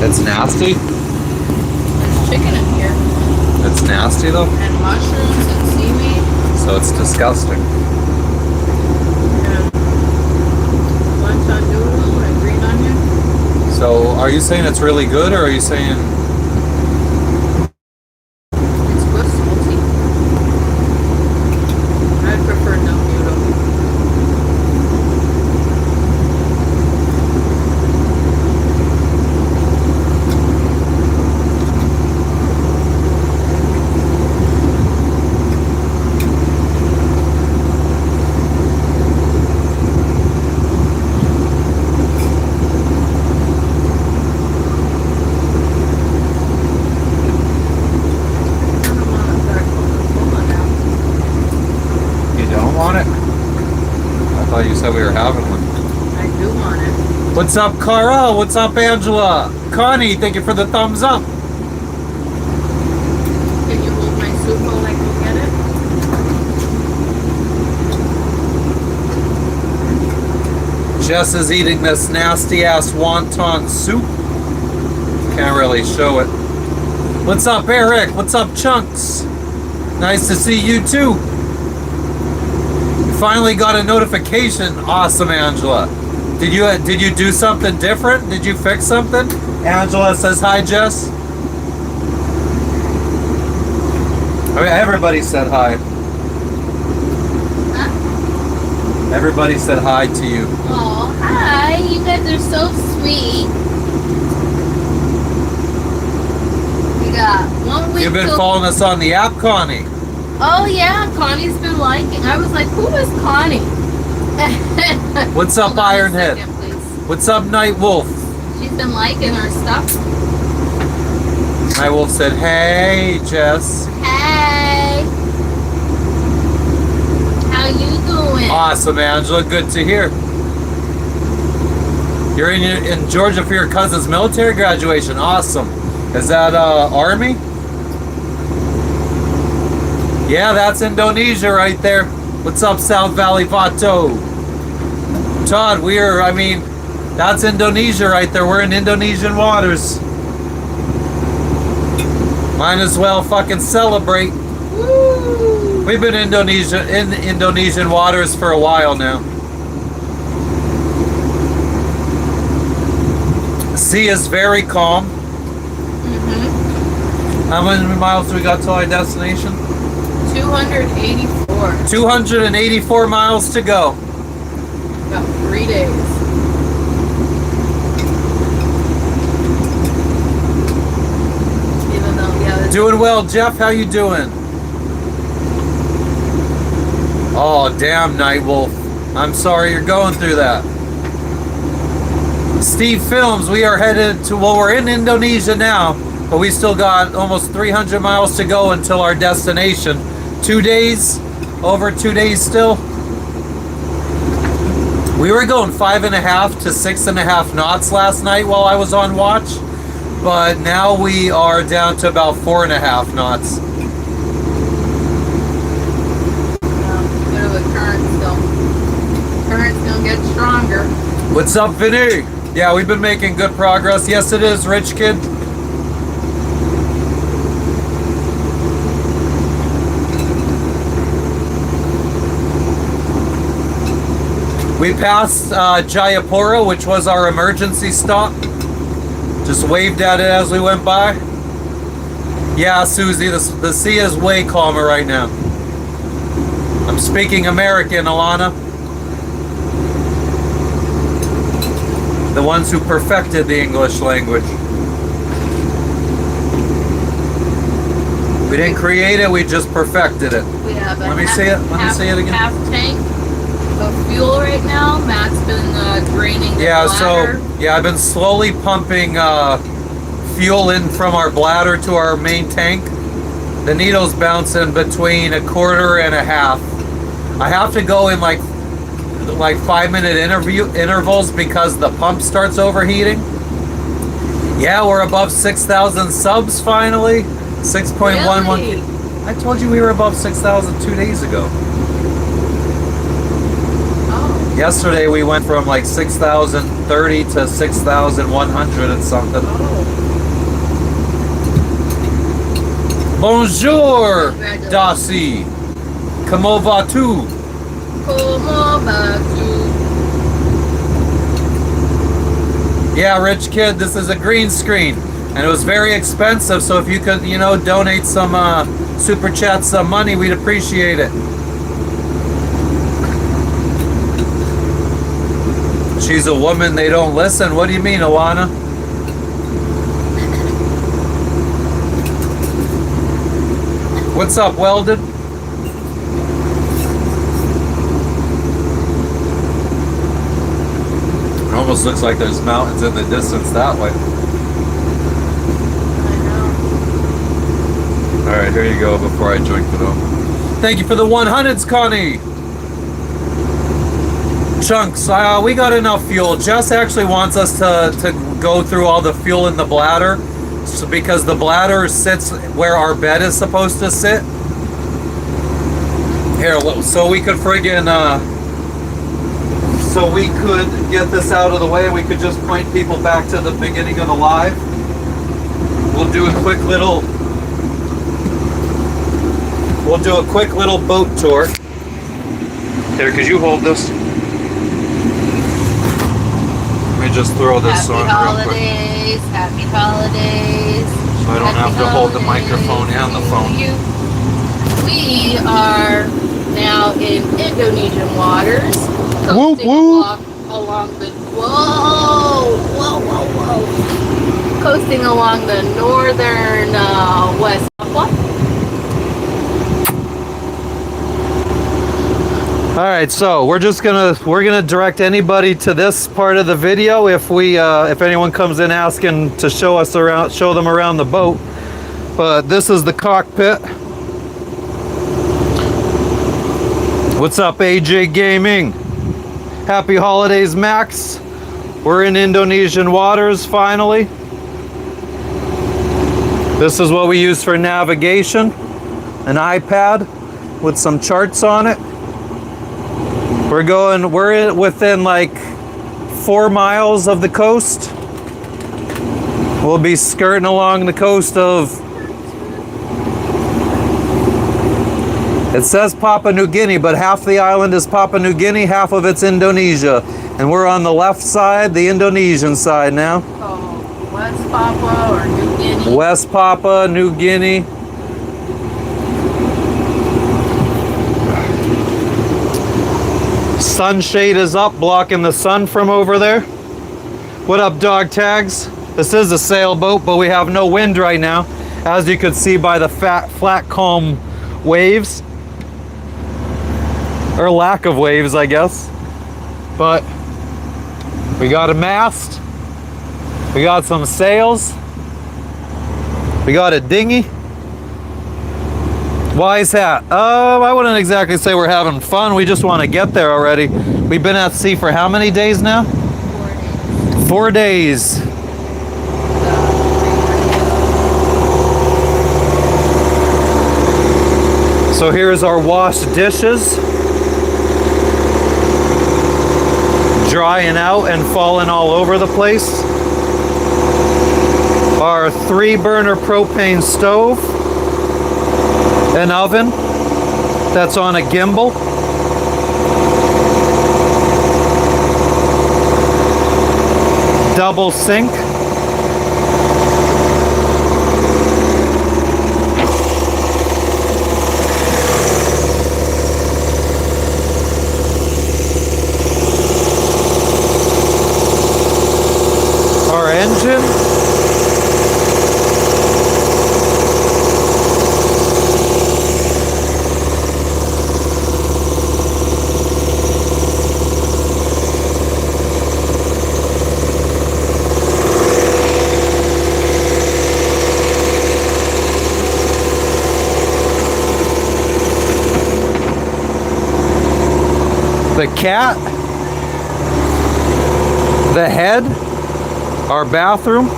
It's nasty? There's chicken in here. It's nasty though? And mushrooms and seaweed. So it's disgusting. And wonton noodle and green onion. So are you saying it's really good, or are you saying... It's good salty. I'd prefer no noodle. You said we were having one. I do want it. What's up, Cara? What's up, Angela? Connie, thank you for the thumbs up. Can you hold my soup while I go get it? Jess is eating this nasty ass wonton soup. Can't really show it. What's up, Eric? What's up, Chunks? Nice to see you too. Finally got a notification. Awesome, Angela. Did you do something different? Did you fix something? Angela says hi, Jess. I mean, everybody said hi. Huh? Everybody said hi to you. Oh, hi. You guys are so sweet. We got 1 week. You've been following us on the app, Connie. Oh yeah, Connie's been liking. I was like, who is Connie? What's up, Ironhead? What's up, Night Wolf? She's been liking our stuff. Night Wolf said, hey, Jess. Hey. How you doing? Awesome, Angela. Good to hear. You're in Georgia for your cousin's military graduation. Awesome. Is that Army? Yeah, that's Indonesia right there. What's up, South Valley Vato? Todd, that's Indonesia right there. We're in Indonesian waters. Might as well fucking celebrate. Woo. We've been in Indonesian waters for a while now. The sea is very calm. How many miles do we got to our destination? 284. 284 miles to go. About 3 days. Even though, yeah. Doing well, Jeff. How you doing? Oh, damn, Night Wolf. I'm sorry you're going through that. Steve Films, we are headed to, well, we're in Indonesia now, but we still got almost 300 miles to go until our destination. 2 days, over 2 days still. We were going 5.5 to 6.5 knots last night while I was on watch, but now we are down to about 4.5 knots. Bit of a current still. Current's gonna get stronger. What's up, Vinny? Yeah, we've been making good progress. Yes, it is, Rich Kid. We passed Jayapura, which was our emergency stop. Just waved at it as we went by. Yeah, Susie, the sea is way calmer right now. I'm speaking American, Alana. The ones who perfected the English language. We didn't create it, we just perfected it. We have a Let me see it. Let me see it again. Half tank of fuel right now. Matt's been draining the bladder. I've been slowly pumping fuel in from our bladder to our main tank. The needle's bouncing between 1/4 and 1/2. I have to go in like 5-minute intervals because the pump starts overheating. Yeah, we're above 6,000 subs finally. 6.11. Really? I told you we were above 6,000 2 days ago. Oh. Yesterday we went from like 6,030 to 6,100 and something. Bonjour, Dasi. Comment vas-tu? Como back Yeah, rich kid, this is a green screen. And it was very expensive, so if you could, you know, donate some super chat, some money, we'd appreciate it. She's a woman, they don't listen. What do you mean, Alana? What's up, Weldon? It almost looks like there's mountains in the distance that way. Alright, here you go before I drink it up. Thank you for the 100s, Connie! Chunks, we got enough fuel. Jess actually wants us to go through all the fuel in the bladder, so because the bladder sits where our bed is supposed to sit. Here, so we could friggin' so we could get this out of the way, we could just point people back to the beginning of the live. We'll do a quick little boat tour. Here, could you hold this? Let me just throw this on real quick. Happy holidays. So I don't have to hold the microphone and the phone. We are now in Indonesian waters. Whoop, whoop. Along the coasting along the northern West Papua. All right, so we're gonna direct anybody to this part of the video if anyone comes in asking to show them around the boat. But this is the cockpit. What's up, AJ Gaming? Happy holidays, Max. We're in Indonesian waters finally. This is what we use for navigation. An iPad with some charts on it. We're within like 4 miles of the coast. We'll be skirting along the coast of, it says Papua New Guinea, but half the island is Papua New Guinea, half of it's Indonesia. And we're on the left side, the Indonesian side now. Oh, West Papua or New Guinea? West Papua, New Guinea. Sunshade is up, blocking the sun from over there. What up, dog tags? This is a sailboat, but we have no wind right now, as you could see by the flat, calm waves. Or lack of waves, I guess. But we got a mast. We got some sails. We got a dinghy. Why is that? I wouldn't exactly say we're having fun. We just want to get there already. We've been at sea for how many days now? 4 days. 4 days. So here's our washed dishes. Drying out and falling all over the place. Our 3-burner propane stove. An oven that's on a gimbal. Double sink. Our engine. The cat, the head, our bathroom.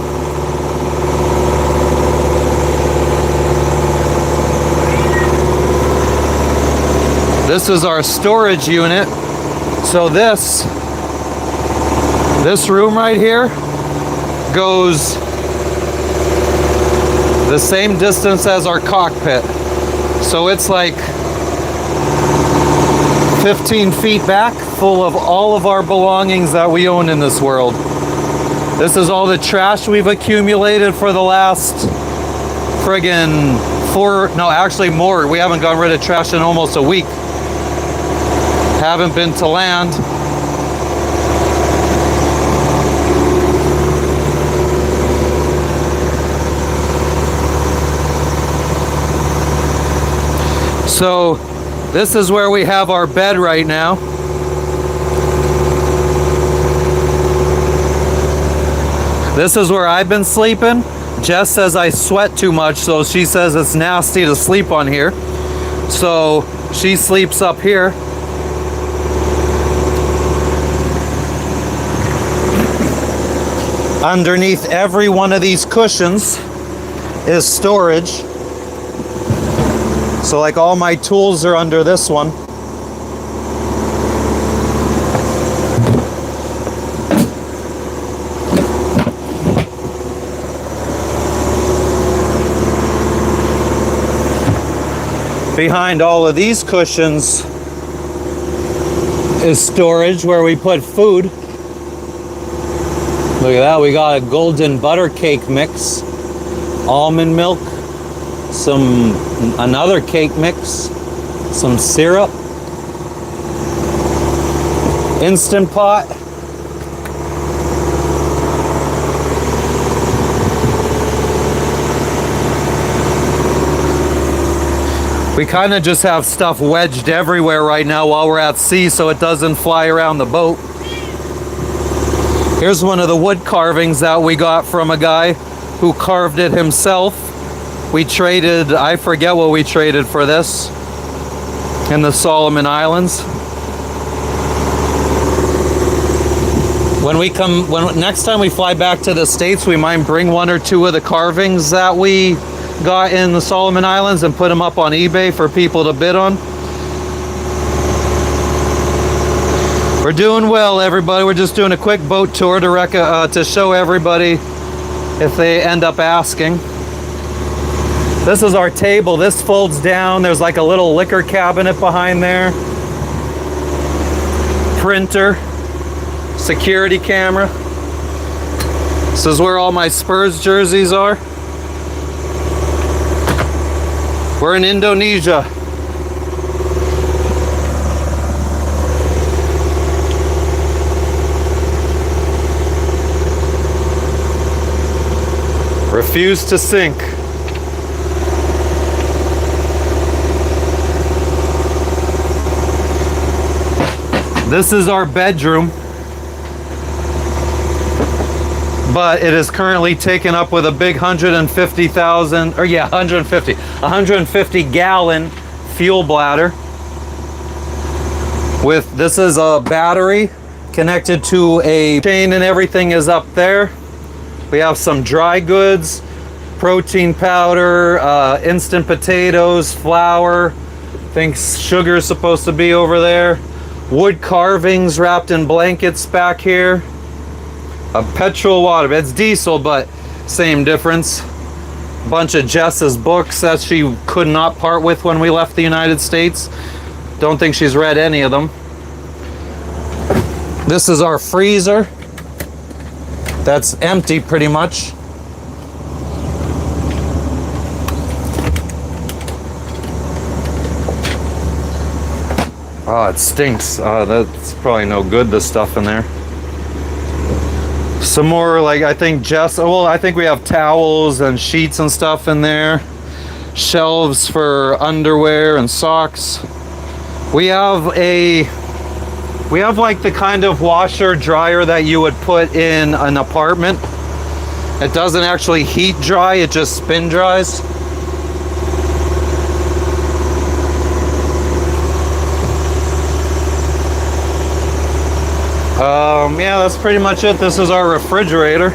This is our storage unit. So this room right here goes the same distance as our cockpit. So it's like 15 feet back, full of all of our belongings that we own in this world. This is all the trash we've accumulated for the last friggin' actually more. We haven't gotten rid of trash in almost a week. Haven't been to land. So this is where we have our bed right now. This is where I've been sleeping. Jess says I sweat too much, so she says it's nasty to sleep on here. So she sleeps up here. Underneath every one of these cushions is storage. So like all my tools are under this one. Behind all of these cushions is storage where we put food. Look at that, we got a golden butter cake mix, almond milk, another cake mix, some syrup, Instant Pot, we kind of just have stuff wedged everywhere right now while we're at sea so it doesn't fly around the boat. Here's one of the wood carvings that we got from a guy who carved it himself. We traded, I forget what we traded for this in the Solomon Islands. Next time we fly back to the States, we might bring one or two of the carvings that we got in the Solomon Islands and put them up on eBay for people to bid on. We're doing well, everybody. We're just doing a quick boat tour to show everybody if they end up asking. This is our table. This folds down. There's like a little liquor cabinet behind there. Printer. Security camera. This is where all my Spurs jerseys are. We're in Indonesia. Refuse to sink. This is our bedroom, but it is currently taken up with a big 150 gallon fuel bladder. This is a battery connected to a chain and everything is up there. We have some dry goods, protein powder, instant potatoes, flour. I think sugar is supposed to be over there. Wood carvings wrapped in blankets back here. A petrol water, it's diesel, but same difference. A bunch of Jess's books that she could not part with when we left the United States. Don't think she's read any of them. This is our freezer. That's empty pretty much. Oh, it stinks. That's probably no good, the stuff in there. Some more, like, I think we have towels and sheets and stuff in there. Shelves for underwear and socks. We have like the kind of washer dryer that you would put in an apartment. It doesn't actually heat dry, it just spin dries. Yeah, that's pretty much it. This is our refrigerator.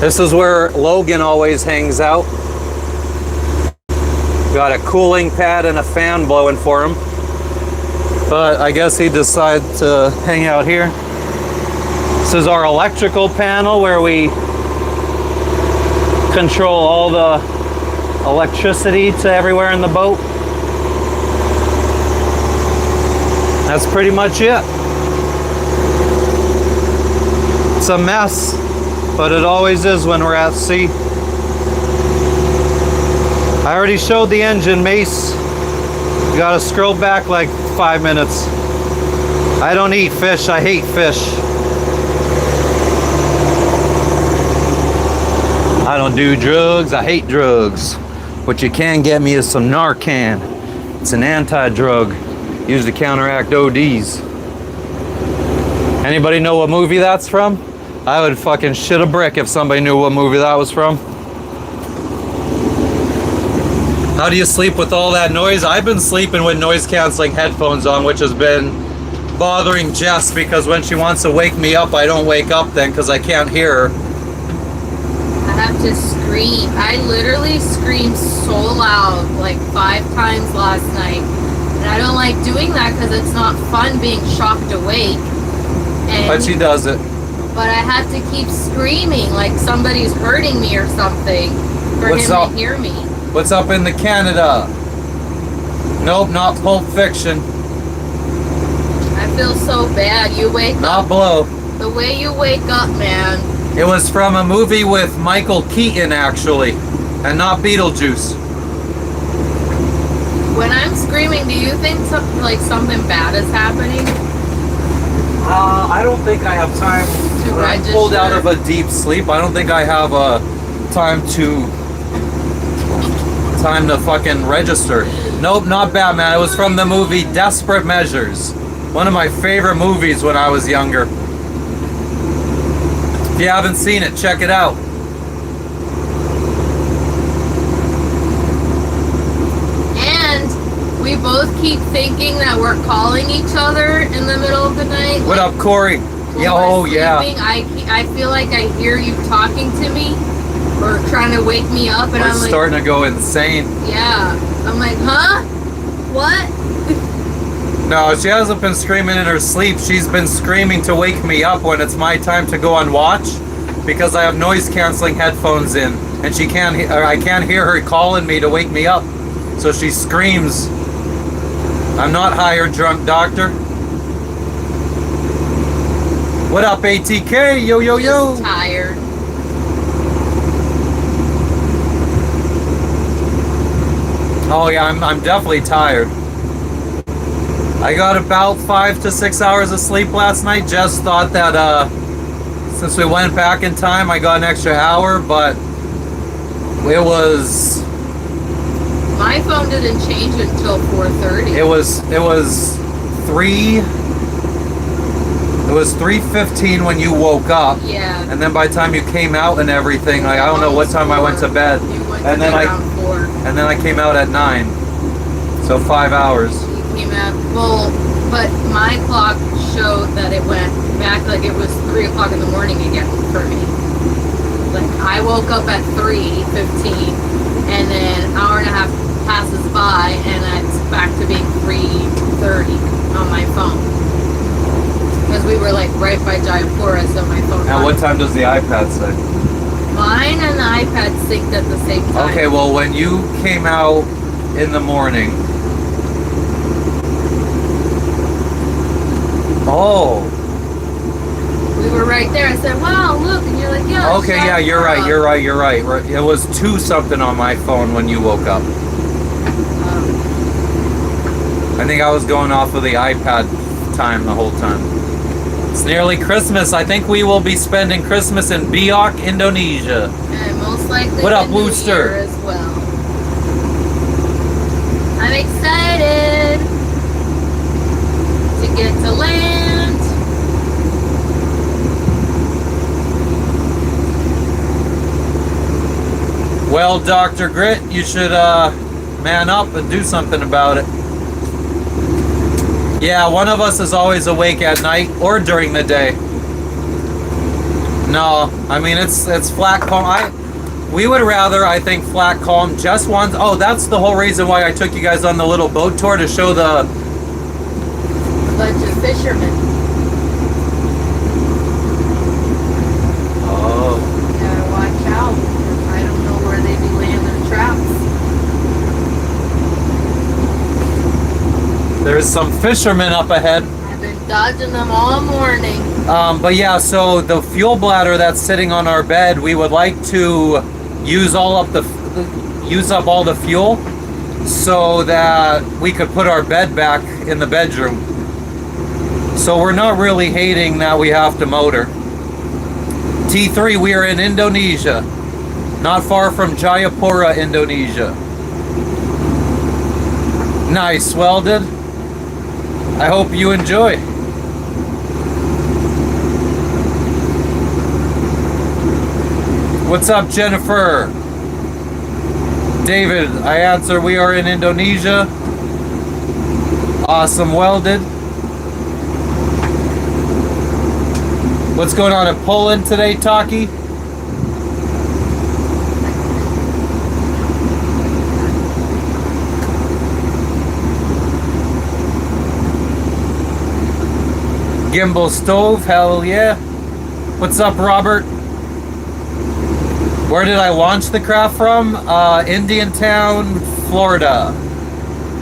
This is where Logan always hangs out. Got a cooling pad and a fan blowing for him. But I guess he decided to hang out here. This is our electrical panel where we control all the electricity to everywhere in the boat. That's pretty much it. It's a mess, but it always is when we're at sea. I already showed the engine, Mace. You gotta scroll back like 5 minutes. I don't eat fish, I hate fish. I don't do drugs, I hate drugs. What you can get me is some Narcan. It's an anti-drug used to counteract ODs. Anybody know what movie that's from? I would fucking shit a brick if somebody knew what movie that was from. How do you sleep with all that noise? I've been sleeping with noise canceling headphones on, which has been bothering Jess because when she wants to wake me up, I don't wake up then because I can't hear her. I have to scream. I literally screamed so loud like 5 times last night. And I don't like doing that because it's not fun being shocked awake. But she does it. But I have to keep screaming like somebody's hurting me or something for What's him up? to hear me. What's up in the Canada? Nope, not Pulp Fiction. I feel so bad. You wake Not up. Blow. The way you wake up, man. It was from a movie with Michael Keaton, actually, and not Beetlejuice. When I'm screaming, do you think something bad is happening? I don't think I have time. When I'm pulled out of a deep sleep, I don't think I have time to fucking register. Nope, not Batman. It was from the movie Desperate Measures. One of my favorite movies when I was younger. If you haven't seen it, check it out. And we both keep thinking that we're calling each other in the middle of the night. What up, Corey? Yeah, oh yeah. I feel like I hear you talking to me or trying to wake me up, and We're I'm like, starting to go insane. yeah. I'm like, huh? What? No, she hasn't been screaming in her sleep. She's been screaming to wake me up when it's my time to go on watch because I have noise canceling headphones in, and I can't hear her calling me to wake me up. So she screams. I'm not high or drunk, doctor. What up, ATK? Yo, yo, yo. Just tired. Oh yeah, I'm definitely tired. I got about 5 to 6 hours of sleep last night. Jess thought that since we went back in time, I got an extra hour, but it was. My phone didn't change until 4:30. It was 3:15 when you woke up. Yeah. And then by the time you came out and everything, I don't know what time I went to bed. You went And to then bed around 4. And then I came out at 9. So 5 hours. You came out. Well, but my clock showed that it went back like it was 3 o'clock in the morning again for me. Like I woke up at 3:15, and then an hour and a half passes by, and it's back to being 3:30 on my phone. Because we were like right by Jayapura, so my phone. Now what time does the iPad say? Mine and the iPad synced at the same time. Okay, well when you came out in the morning. Oh. We were right there. I said, "Wow, look," and you're like, "Yeah." Okay, yeah, you're right. It was 2 something on my phone when you woke up. I think I was going off of the iPad time the whole time. It's nearly Christmas. I think we will be spending Christmas in Biak, Indonesia. And most likely What up, the New Wooster? Year as well. I'm excited to get to land. Well, Dr. Grit, you should man up and do something about it. Yeah, one of us is always awake at night or during the day. No, I mean it's flat calm. We would rather, I think, flat calm just once. Oh, that's the whole reason why I took you guys on the little boat tour, to show the Bunch of fishermen. Oh. Gotta watch out. I don't know where they be landing traps. There's some fishermen up ahead. I've been dodging them all morning. But yeah, so the fuel bladder that's sitting on our bed, we would like to use up all the fuel so that we could put our bed back in the bedroom. So we're not really hating that we have to motor. T3, we are in Indonesia, not far from Jayapura, Indonesia. Nice, welded. I hope you enjoy. What's up, Jennifer? David, I answer, we are in Indonesia. Awesome, welded. What's going on in Poland today, Taki? Gimbal stove, hell yeah. What's up, Robert? Where did I launch the craft from? Indiantown, Florida,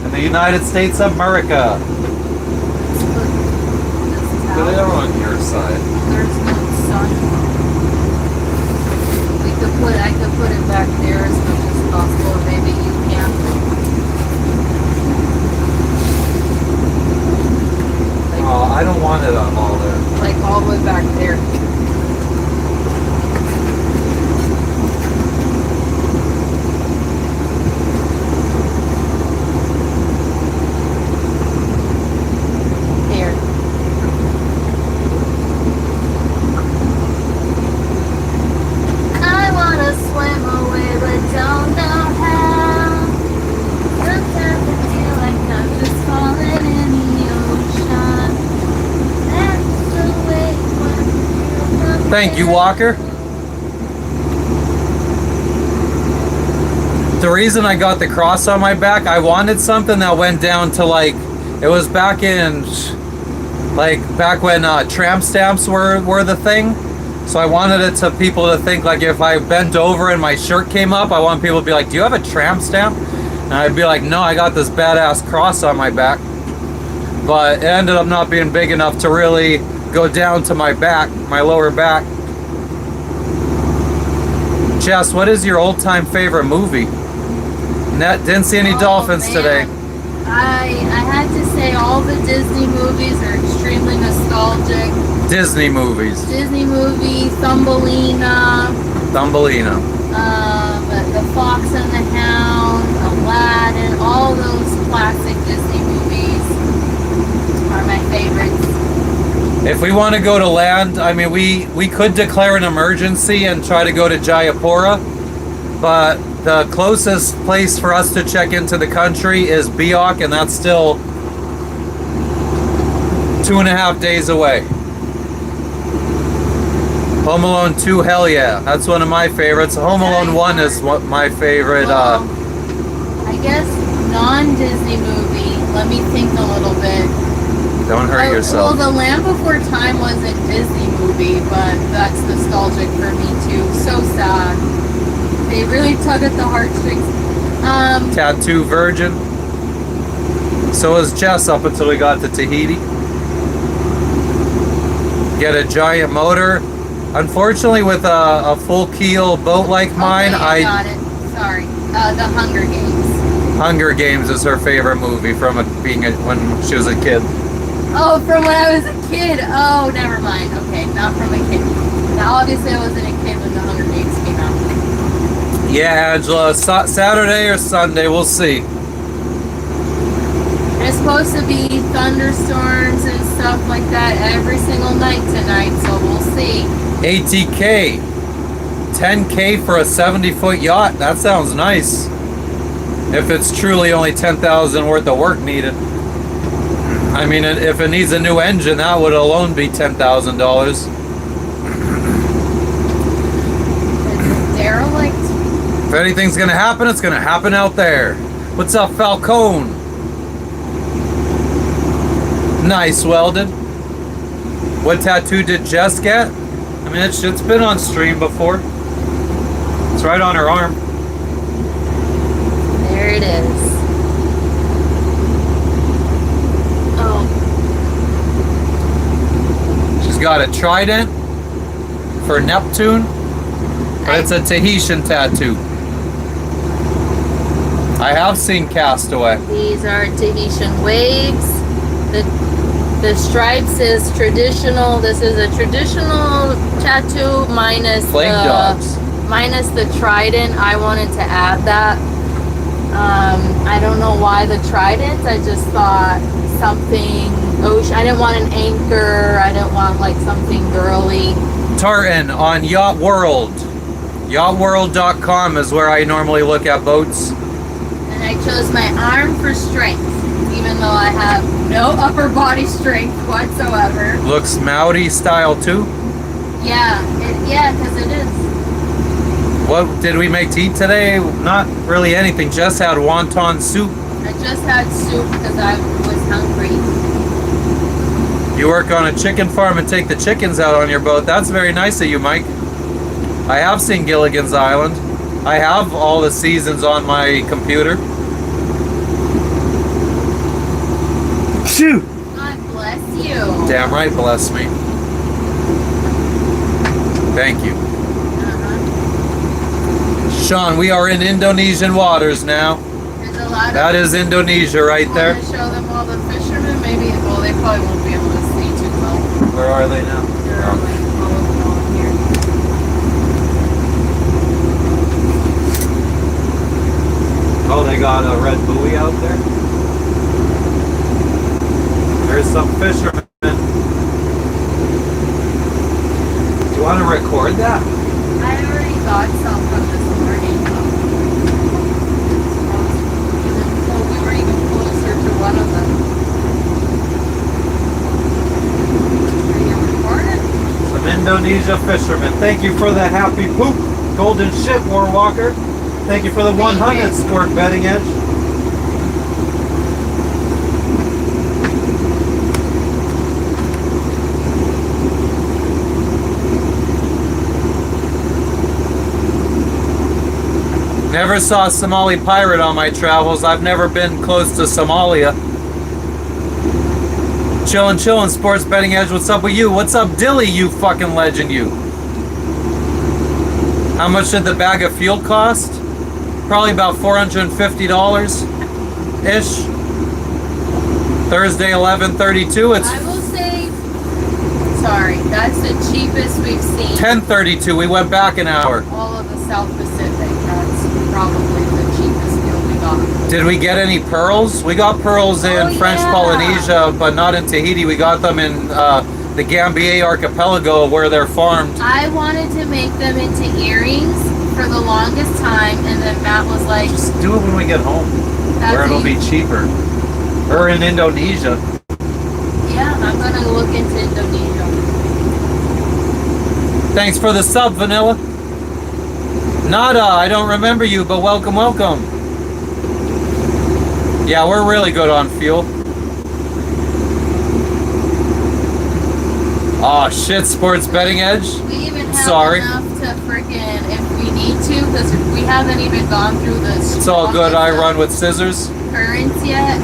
in the United States of America. Put it on your side. There's no sun. I could put it back there as much as possible. Maybe you can. Oh, I don't want it on all there. Like all the way back there. Thank you, Walker. The reason I got the cross on my back, I wanted something that went down to like, it was back when tramp stamps were the thing. So I wanted it to people to think like, if I bent over and my shirt came up, I want people to be like, do you have a tramp stamp? And I'd be like, no, I got this badass cross on my back. But it ended up not being big enough to really go down to my back, my lower back. Jess, what is your old-time favorite movie? Didn't see any dolphins today. I had to say all the Disney movies are extremely nostalgic. Disney movies. Disney movie, Thumbelina. Thumbelina. The Fox and the Hound, Aladdin, all those classic Disney movies are my favorites. If we want to go to land, I mean, we could declare an emergency and try to go to Jayapura, but the closest place for us to check into the country is Biak, and that's still 2.5 days away. Home Alone 2, hell yeah. That's one of my favorites. Home Alone 1 is what my favorite. Well, I guess non-Disney movie. Let me think a little bit. Don't hurt yourself. Well, The Land Before Time wasn't Disney movie, but that's nostalgic for me too. So sad. They really tug at the heartstrings. Tattoo Virgin. So was Jess up until we got to Tahiti. Get a giant motor. Unfortunately, with a full keel boat like mine, I got it. Sorry. The Hunger Games. Hunger Games is her favorite movie from when she was a kid. Oh, from when I was a kid. Oh, never mind. Okay, not from a kid. Now, obviously, I wasn't a kid when the Hunger Games came out. Yeah, Angela. Saturday or Sunday, we'll see. There's supposed to be thunderstorms and stuff like that every single night tonight, so we'll see. ATK. 10K for a 70-foot yacht. That sounds nice. If it's truly only 10,000 worth of work needed. I mean, if it needs a new engine, that would alone be $10,000. If anything's gonna happen, it's gonna happen out there. What's up, Falcone? Nice welded. What tattoo did Jess get? I mean, it's been on stream before. It's right on her arm. There it is. Oh. She's got a trident for Neptune, but it's a Tahitian tattoo. I have seen Castaway. These are Tahitian waves. The stripes is traditional. This is a traditional tattoo minus Plague dogs. minus the trident. I wanted to add that. I don't know why the trident. I just thought something ocean. I didn't want an anchor. I didn't want like something girly. Tartan on Yacht World. Yachtworld.com is where I normally look at boats. And I chose my arm for strength, even though I have no upper body strength whatsoever. Looks Maori style too. Yeah, because it is. What did we make to eat today? Not really anything. Just had wonton soup. I just had soup because I was hungry. You work on a chicken farm and take the chickens out on your boat. That's very nice of you, Mike. I have seen Gilligan's Island. I have all the seasons on my computer. Shoo! God bless you. Damn right, bless me. Thank you. Sean, we are in Indonesian waters now. There's a lot of. That is Indonesia right there. Want to show them all the fishermen? Maybe. Well, they probably won't be able to see too well. Where are they now? They're like all of them all here. Oh, they got a red buoy out there. There's some fishermen. Do you want to record that? I already got some from this morning. So we were even closer to one of them. Are you recording? Some Indonesia fishermen. Thank you for the happy poop. Golden ship, Warwalker. Thank you for the 100 Sport Betting Edge. Never saw a Somali pirate on my travels. I've never been close to Somalia. Chillin', Sports Betting Edge. What's up with you? What's up, Dilly, you fucking legend, you? How much did the bag of fuel cost? Probably about $450-ish. Thursday, 11:32. It's I will say, sorry, that's the cheapest we've seen. 10:32. We went back an hour. All of the South Pacific. That's probably the cheapest deal we got. Did we get any pearls? We got pearls in French yeah. Polynesia, but not in Tahiti. We got them in the Gambier Archipelago where they're farmed. I wanted to make them into earrings for the longest time, and then Matt was like, Just do it when we get home, where it'll be cheaper. Or in Indonesia. yeah, I'm gonna look into Indonesia. Thanks for the sub, Vanilla. Nada, I don't remember you, but welcome, welcome. Yeah, we're really good on fuel. Oh shit, Sports Betting Edge. We even have Sorry. enough to freaking, if we need to, because we haven't even gone through the It's all good, I run with scissors. currents yet.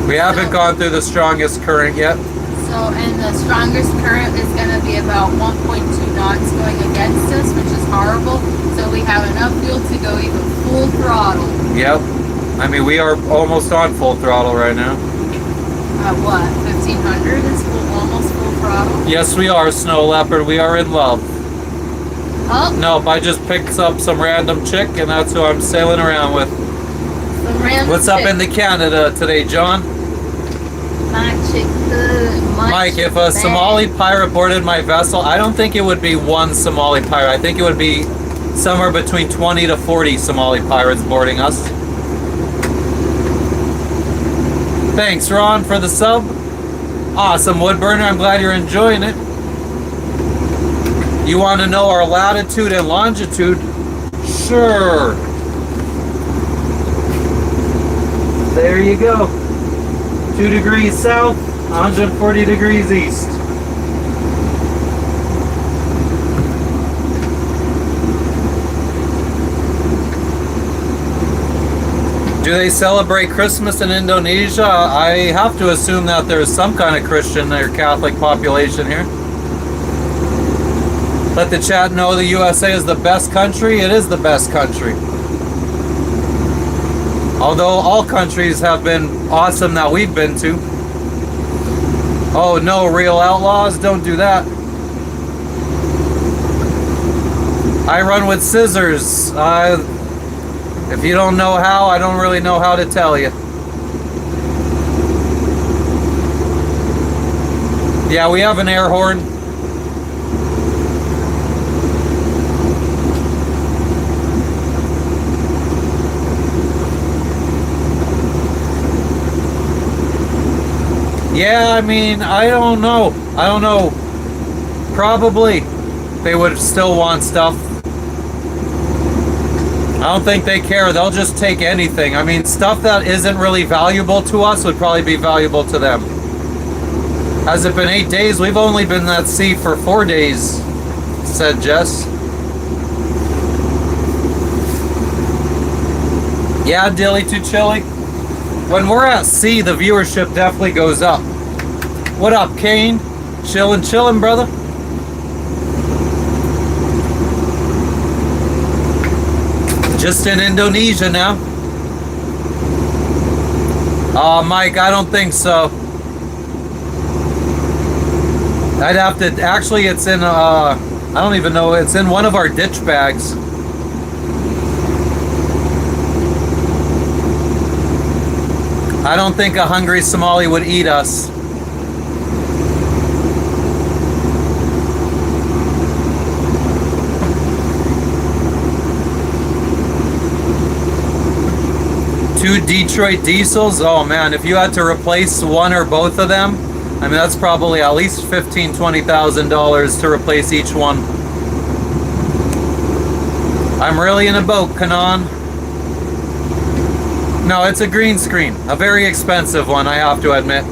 We haven't gone through the strongest current yet. So, and the strongest current is going to be about 1.2 knots going against us, which is horrible. So we have enough fuel to go even full throttle. Yep. I mean, we are almost on full throttle right now. At what? 1500 is almost full throttle? Yes, we are, Snow Leopard. We are in love. Oh, Nope, I just picked up some random chick, and that's who I'm sailing around with. some random What's up chick. in the Canada today, John? My chick good. My Mike, chick if a bad. Somali pirate boarded my vessel, I don't think it would be one Somali pirate. I think it would be somewhere between 20 to 40 Somali pirates boarding us. Thanks, Ron, for the sub. Awesome, Woodburner. I'm glad you're enjoying it. You want to know our latitude and longitude? Sure. There you go. 2 degrees south, 140 degrees east. Do they celebrate Christmas in Indonesia? I have to assume that there's some kind of Christian or Catholic population here. Let the chat know the USA is the best country. It is the best country. Although all countries have been awesome that we've been to. Oh no, real outlaws, don't do that. I run with scissors. If you don't know how, I don't really know how to tell you. Yeah, we have an air horn. Yeah, I mean, I don't know. Probably they would still want stuff. I don't think they care. They'll just take anything. I mean, stuff that isn't really valuable to us would probably be valuable to them. Has it been 8 days? We've only been at sea for 4 days, said Jess. Yeah, Dilly, too chilly. When we're at sea, the viewership definitely goes up. What up, Kane? Chillin', brother. Just in Indonesia now. Mike, I don't think so. I'd have to, actually it's in, I don't even know, it's in one of our ditch bags. I don't think a hungry Somali would eat us. Two Detroit diesels? Oh man, if you had to replace one or both of them, I mean that's probably at least $15,000-$20,000 to replace each one. I'm really in a boat, Kanan. No, it's a green screen. A very expensive one, I have to admit.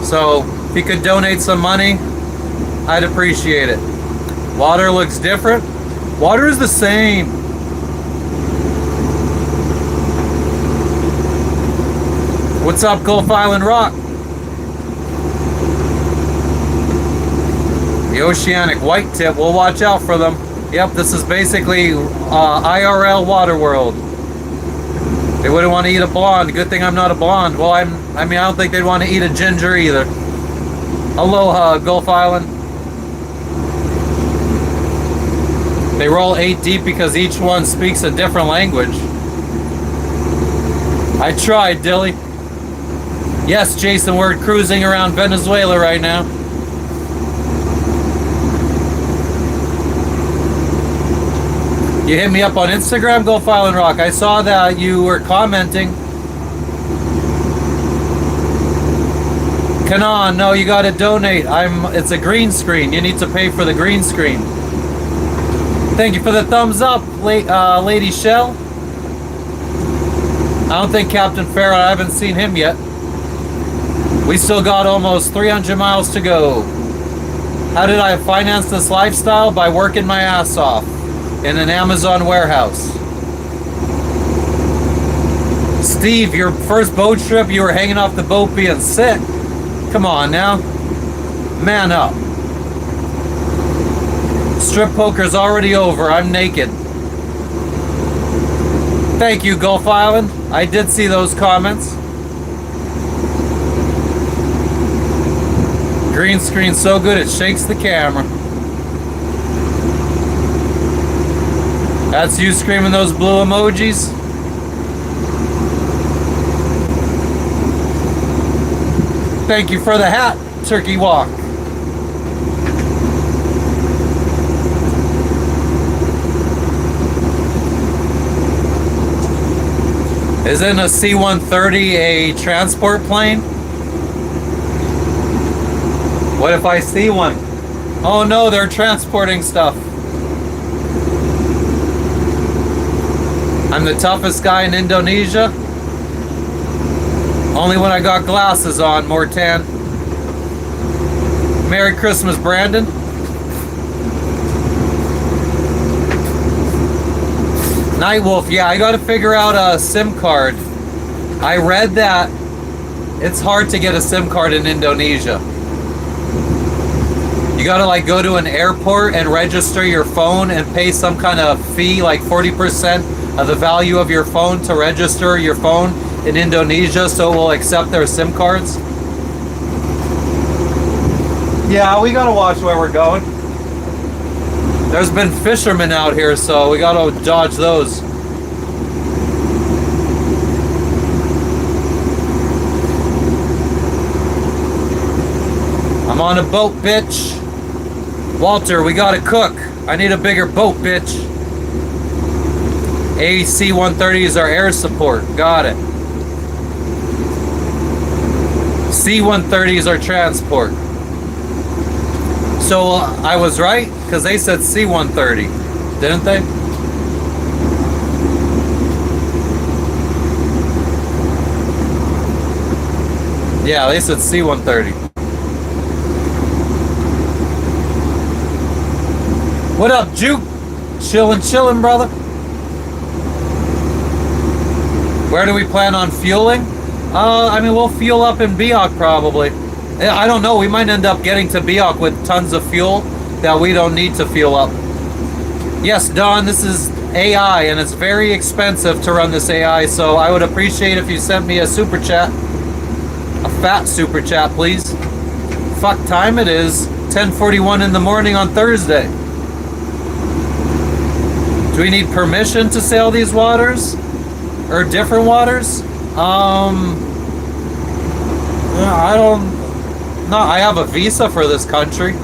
So, if you could donate some money, I'd appreciate it. Water looks different. Water is the same. What's up, Gulf Island Rock? The oceanic white tip, we'll watch out for them. Yep, this is basically IRL water world. They wouldn't want to eat a blonde. Good thing I'm not a blonde. Well, I mean, I don't think they'd want to eat a ginger either. Aloha, Gulf Island. They roll 8 deep because each one speaks a different language. I tried, Dilly. Yes, Jason, we're cruising around Venezuela right now. You hit me up on Instagram, Gulf Island Rock. I saw that you were commenting. Kanan, no, you gotta donate. It's a green screen. You need to pay for the green screen. Thank you for the thumbs up, Lady Shell. I don't think Captain Farrah, I haven't seen him yet. We still got almost 300 miles to go. How did I finance this lifestyle? By working my ass off in an Amazon warehouse. Steve, your first boat trip, you were hanging off the boat being sick. Come on now. Man up. Strip poker's already over. I'm naked. Thank you, Gulf Island. I did see those comments. Green screen's so good it shakes the camera. That's you screaming those blue emojis. Thank you for the hat, Turkey Walk. Isn't a C-130 a transport plane? What if I see one? Oh no, they're transporting stuff. I'm the toughest guy in Indonesia. Only when I got glasses on, more tan. Merry Christmas, Brandon. Nightwolf, yeah, I gotta figure out a SIM card. I read that it's hard to get a SIM card in Indonesia. You gotta like go to an airport and register your phone and pay some kind of fee, like 40% of the value of your phone to register your phone in Indonesia so it will accept their SIM cards. Yeah, we gotta watch where we're going. There's been fishermen out here, so we gotta dodge those. I'm on a boat, bitch. Walter, we gotta cook. I need a bigger boat, bitch. AC-130s are air support. Got it. C-130s are transport. So I was right, because they said C-130, didn't they? Yeah, they said C-130. What up, Juke? Chillin', brother. Where do we plan on fueling? I mean, we'll fuel up in Biak probably. I don't know, we might end up getting to Biak with tons of fuel that we don't need to fuel up. Yes, Don, this is AI, and it's very expensive to run this AI, so I would appreciate if you sent me a super chat. A fat super chat, please. Fuck time it is. 10:41 in the morning on Thursday. Do we need permission to sail these waters? Or different waters? I don't... No, I have a visa for this country.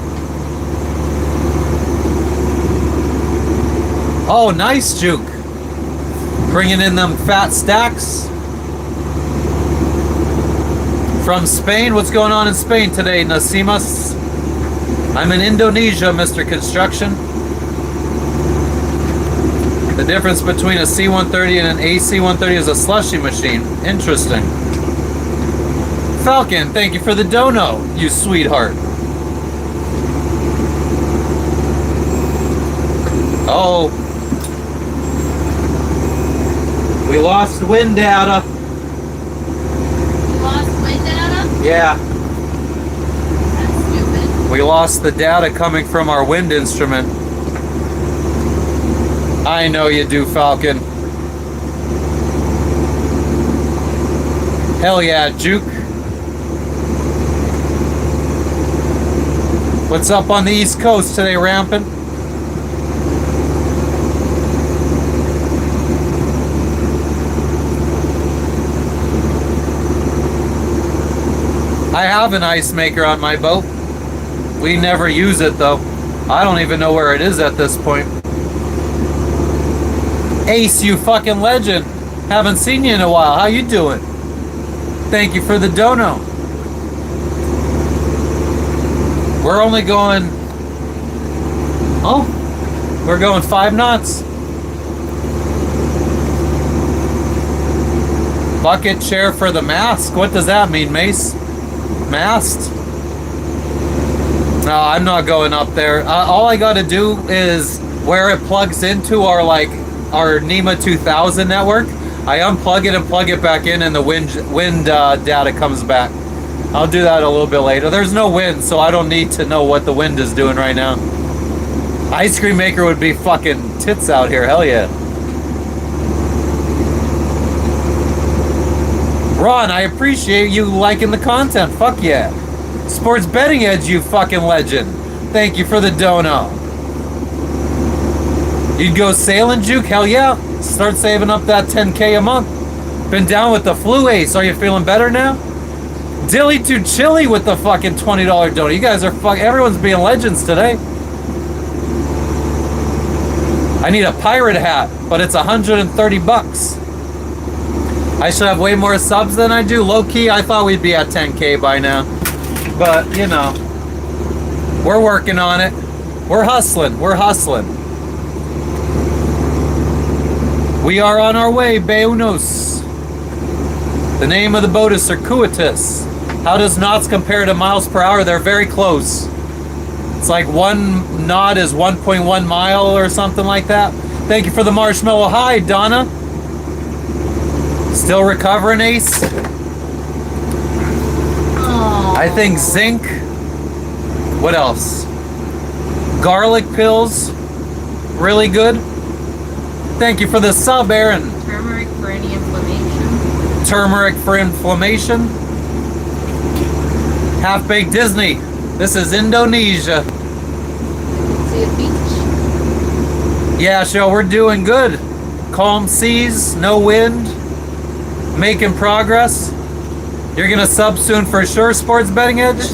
Oh, nice, Juke. Bringing in them fat stacks. From Spain, what's going on in Spain today, Nasimas? I'm in Indonesia, Mr. Construction. The difference between a C-130 and an AC-130 is a slushy machine. Interesting. Falcon, thank you for the dono, you sweetheart. Oh. We lost wind data. You lost wind data? Yeah. That's stupid. We lost the data coming from our wind instrument. I know you do, Falcon. Hell yeah, Juke. What's up on the East Coast today, Rampin'? I have an ice maker on my boat. We never use it though. I don't even know where it is at this point. Ace, you fucking legend. Haven't seen you in a while. How you doing? Thank you for the dono. We're only going... Oh, we're going 5 knots. Bucket chair for the mast. What does that mean, Mace? Mast? No, I'm not going up there. All I gotta do is where it plugs into our NEMA 2000 network. I unplug it and plug it back in, and the wind data comes back. I'll do that a little bit later. There's no wind, so I don't need to know what the wind is doing right now. Ice cream maker would be fucking tits out here. Hell yeah. Ron, I appreciate you liking the content. Fuck yeah. Sports Betting Edge, you fucking legend. Thank you for the dono. You'd go sailing, Juke? Hell yeah. Start saving up that 10K a month. Been down with the flu, Ace. Are you feeling better now? Dilly Too Chilly with the fucking $20 dono. You guys are everyone's being legends today. I need a pirate hat, but it's 130 bucks. I should have way more subs than I do. Low key, I thought we'd be at 10K by now. But, you know, we're working on it. We're hustling. We're hustling. We are on our way, Beunos. The name of the boat is Circuitous. How does knots compare to miles per hour? They're very close. It's like 1 knot is 1.1 mile or something like that. Thank you for the marshmallow. Hi, Donna. Still recovering, Ace? Oh. I think zinc. What else? Garlic pills. Really good. Thank you for the sub, Aaron. Turmeric for any inflammation. Turmeric for inflammation. Half-Baked Disney. This is Indonesia. See a beach. Yeah, show, we're doing good. Calm seas, no wind. Making progress. You're gonna sub soon for sure, Sports Betting Edge.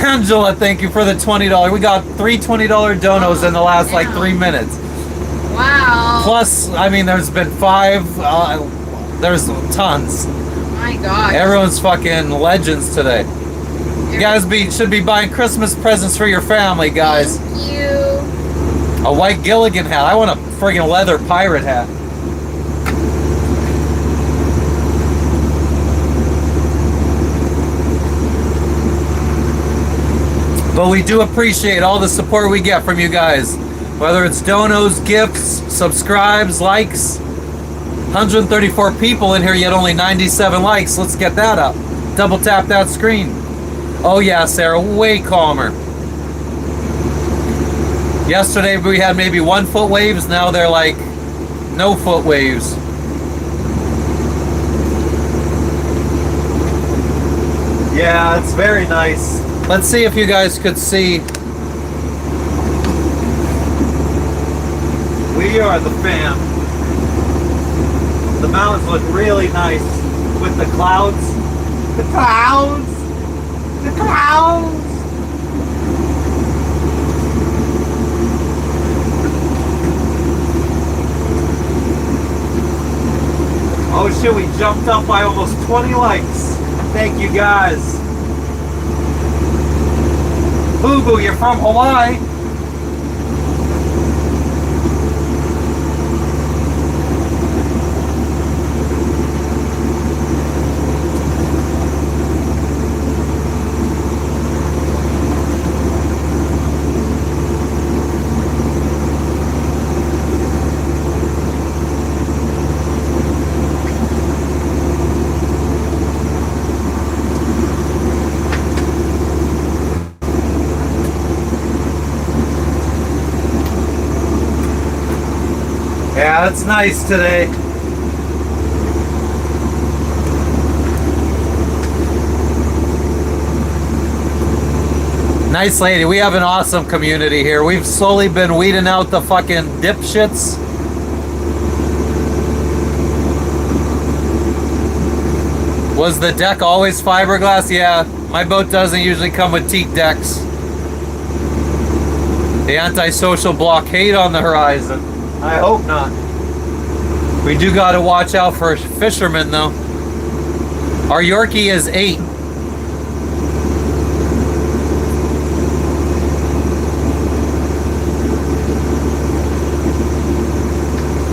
Angela, thank you for the $20. We got 3 $20 donos in the last like 3 minutes. Wow. Plus, I mean, there's been 5. There's tons. My God. Everyone's fucking legends today. You guys should be buying Christmas presents for your family, guys. Thank you. A white Gilligan hat. I want a friggin' leather pirate hat. But we do appreciate all the support we get from you guys. Whether it's donos, gifts, subscribes, likes. 134 people in here, yet only 97 likes. Let's get that up. Double tap that screen. Oh yeah, Sarah, way calmer. Yesterday we had maybe 1 foot waves. Now they're like no foot waves. Yeah, it's very nice. Let's see if you guys could see. We are the fam. The mountains look really nice with the clouds. The clouds! The clouds! Oh shit, we jumped up by almost 20 likes. Thank you guys. Boo Boo, you're from Hawaii. Yeah, it's nice today. Nice lady. We have an awesome community here. We've slowly been weeding out the fucking dipshits. Was the deck always fiberglass? Yeah, my boat doesn't usually come with teak decks. The antisocial blockade on the horizon. I hope not. We do got to watch out for fishermen, though. Our Yorkie is 8.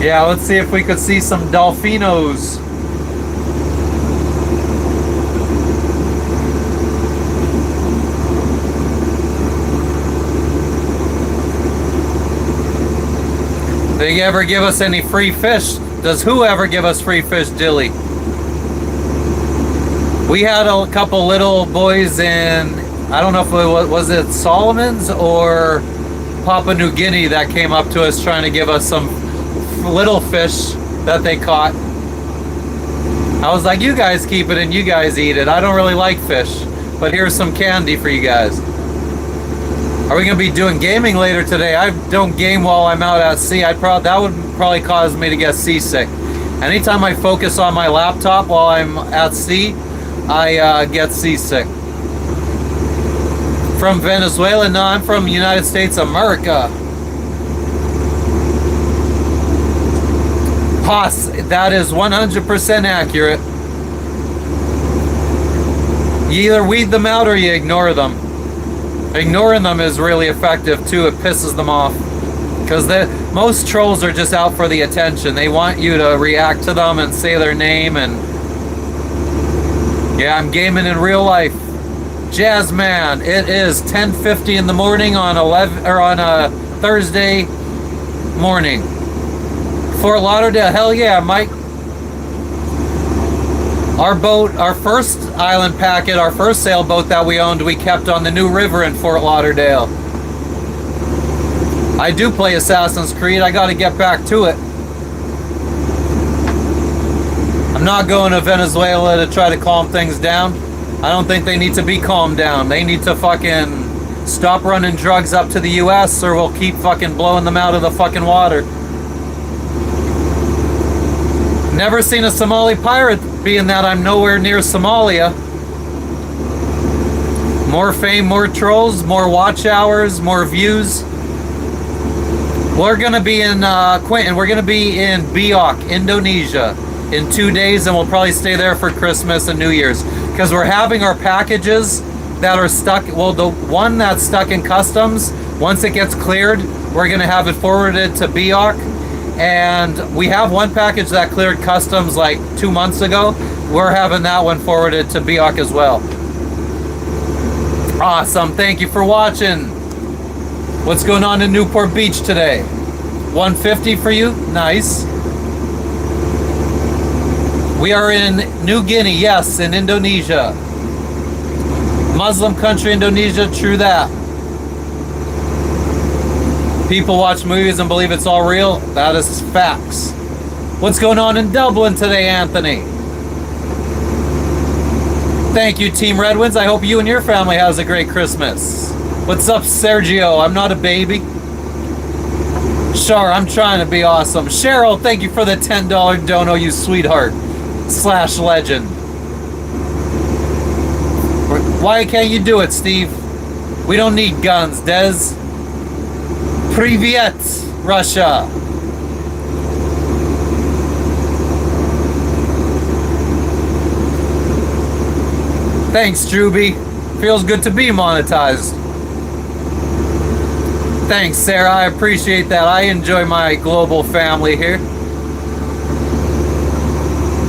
Yeah, let's see if we could see some dolphinos. They ever give us any free fish? Does whoever give us free fish, Dilly? We had a couple little boys in, I don't know if it was it Solomon's or Papua New Guinea that came up to us trying to give us some little fish that they caught. I was like, you guys keep it and you guys eat it. I don't really like fish, but here's some candy for you guys. Are we going to be doing gaming later today? I don't game while I'm out at sea. That would probably cause me to get seasick. Anytime I focus on my laptop while I'm at sea, I get seasick. From Venezuela? No, I'm from United States of America. Haas, that is 100% accurate. You either weed them out or you ignore them. Ignoring them is really effective too. It pisses them off. Because most trolls are just out for the attention. They want you to react to them and say their name. And yeah, I'm gaming in real life. Jazzman, it is 10:50 in the morning on a Thursday morning. Fort Lauderdale, hell yeah, Mike. Our boat, our first island packet, our first sailboat that we owned, we kept on the New River in Fort Lauderdale. I do play Assassin's Creed. I got to get back to it. I'm not going to Venezuela to try to calm things down. I don't think they need to be calmed down. They need to fucking stop running drugs up to the US or we'll keep fucking blowing them out of the fucking water. Never seen a Somali pirate, being that I'm nowhere near Somalia. More fame, more trolls, more watch hours, more views. We're gonna be in Quentin. We're gonna be in Biak, Indonesia, in 2 days, and we'll probably stay there for Christmas and New Year's because we're having our packages that are stuck. Well, the one that's stuck in customs, once it gets cleared, we're gonna have it forwarded to Biak. And we have one package that cleared customs like 2 months ago. We're having that one forwarded to Biak as well. Awesome. Thank you for watching. What's going on in Newport Beach today? 150 for you? Nice. We are in New Guinea. Yes, in Indonesia. Muslim country, Indonesia. True that. People watch movies and believe it's all real. That is facts. What's going on in Dublin today, Anthony? Thank you, Team Red Winds. I hope you and your family has a great Christmas. What's up, Sergio? I'm not a baby. Sure, I'm trying to be awesome. Cheryl, thank you for the $10 dono, you sweetheart. / legend. Why can't you do it, Steve? We don't need guns, Dez. Privyet, Russia. Thanks, Druby. Feels good to be monetized. Thanks, Sarah. I appreciate that. I enjoy my global family here.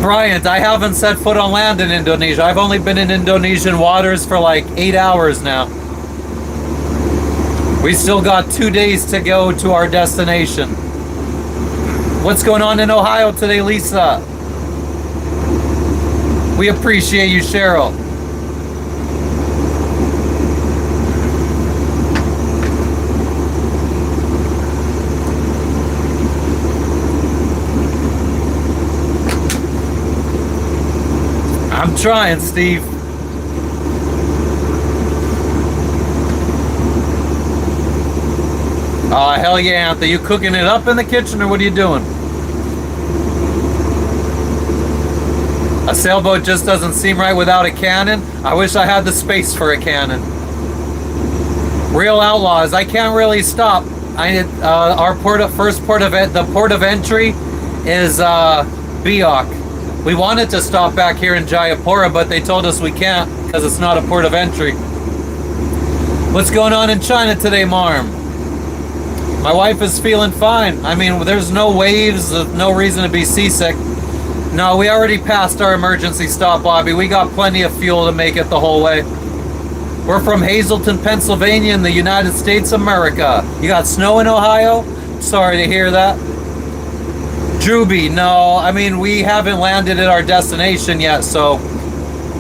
Bryant, I haven't set foot on land in Indonesia. I've only been in Indonesian waters for like 8 hours now. We still got 2 days to go to our destination. What's going on in Ohio today, Lisa? We appreciate you, Cheryl. I'm trying, Steve. Oh, hell yeah, Anthony. You cooking it up in the kitchen or what are you doing? A sailboat just doesn't seem right without a cannon. I wish I had the space for a cannon. Real outlaws. I can't really stop. Our first port of entry is Biak. We wanted to stop back here in Jayapura, but they told us we can't because it's not a port of entry. What's going on in China today, Marm? My wife is feeling fine. I mean, there's no waves, no reason to be seasick. No, we already passed our emergency stop, Bobby. We got plenty of fuel to make it the whole way. We're from Hazleton, Pennsylvania in the United States of America. You got snow in Ohio? Sorry to hear that. Druby, no. I mean, we haven't landed at our destination yet, so...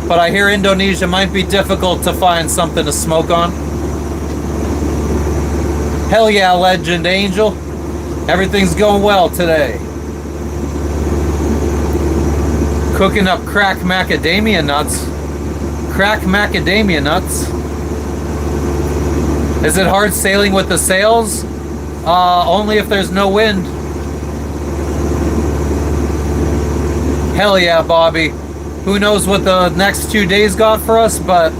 But I hear Indonesia might be difficult to find something to smoke on. Hell yeah, Legend Angel. Everything's going well today. Cooking up crack macadamia nuts. Crack macadamia nuts. Is it hard sailing with the sails? Only if there's no wind. Hell yeah, Bobby. Who knows what the next 2 days got for us, but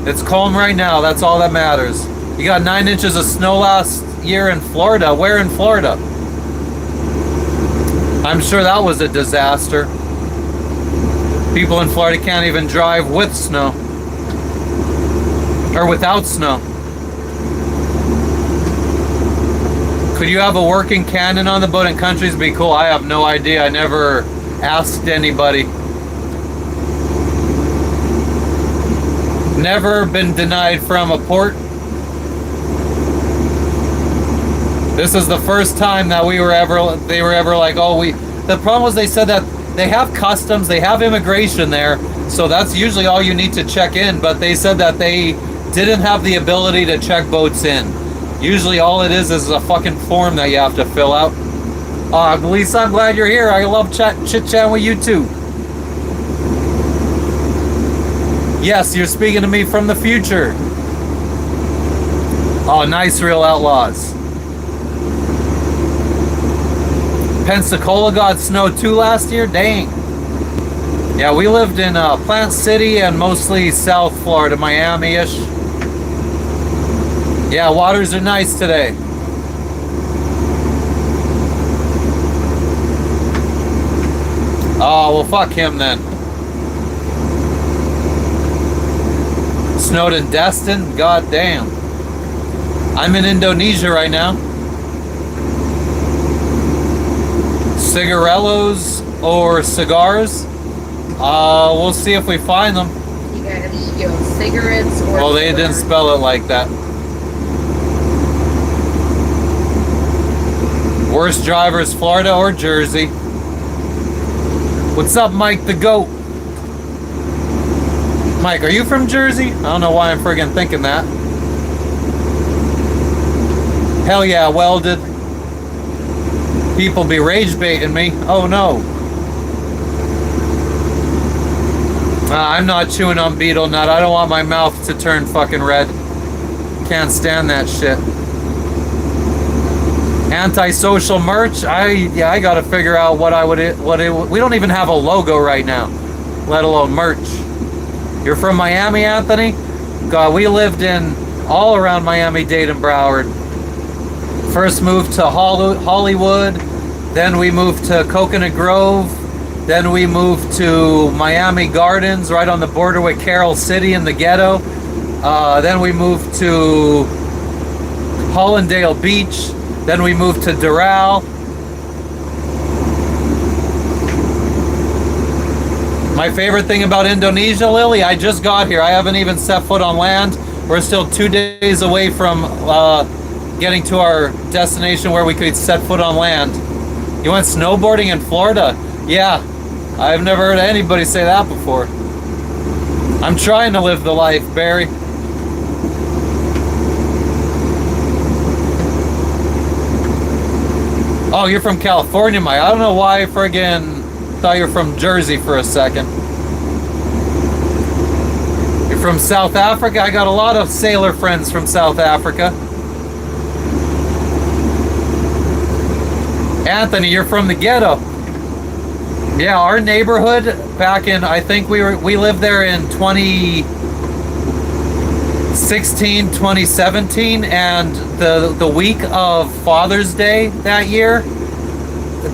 it's calm right now. That's all that matters. You got 9 inches of snow last year in Florida. Where in Florida? I'm sure that was a disaster. People in Florida can't even drive with snow. Or without snow. Could you have a working cannon on the boat in countries? Be cool. I have no idea. I never asked anybody. Never been denied from a port. This is the first time that they were ever like, oh, the problem was they said that they have customs, they have immigration there, so that's usually all you need to check in, but they said that they didn't have the ability to check boats in. Usually all it is a fucking form that you have to fill out. Lisa, I'm glad you're here. I love chit-chatting with you too. Yes, you're speaking to me from the future. Oh, nice, Real Outlaws. Pensacola got snow too last year? Dang. Yeah, we lived in Plant City and mostly South Florida, Miami-ish. Yeah, waters are nice today. Oh, well, fuck him then. Snowed in Destin? God damn. I'm in Indonesia right now. Cigarillos or cigars? We'll see if we find them. You gotta go cigarettes or... Well, they didn't spell it like that. Worst drivers, Florida or Jersey? What's up, Mike the Goat? Mike, are you from Jersey? I don't know why I'm friggin' thinking that. Hell yeah, welded. People be rage baiting me. Oh no. I'm not chewing on beetle nut. I don't want my mouth to turn fucking red. Can't stand that shit. Antisocial merch. I gotta figure out what we don't even have a logo right now, let alone merch. You're from Miami, Anthony? God, we lived in all around Miami-Dade and Broward. First moved to Hollywood, then we moved to Coconut Grove, then we moved to Miami Gardens, right on the border with Carroll City in the ghetto. Then we moved to Hollandale Beach, then we moved to Doral. My favorite thing about Indonesia, Lily, I just got here. I haven't even set foot on land. We're still 2 days away from getting to our destination where we could set foot on land. You went snowboarding in Florida? Yeah, I've never heard anybody say that before. I'm trying to live the life, Barry. Oh, you're from California, Mike. I don't know why I friggin' thought you were from Jersey for a second. You're from South Africa? I got a lot of sailor friends from South Africa. Anthony, you're from the ghetto. Yeah, our neighborhood back in, I think we lived there in 2016, 2017, and the week of Father's Day that year,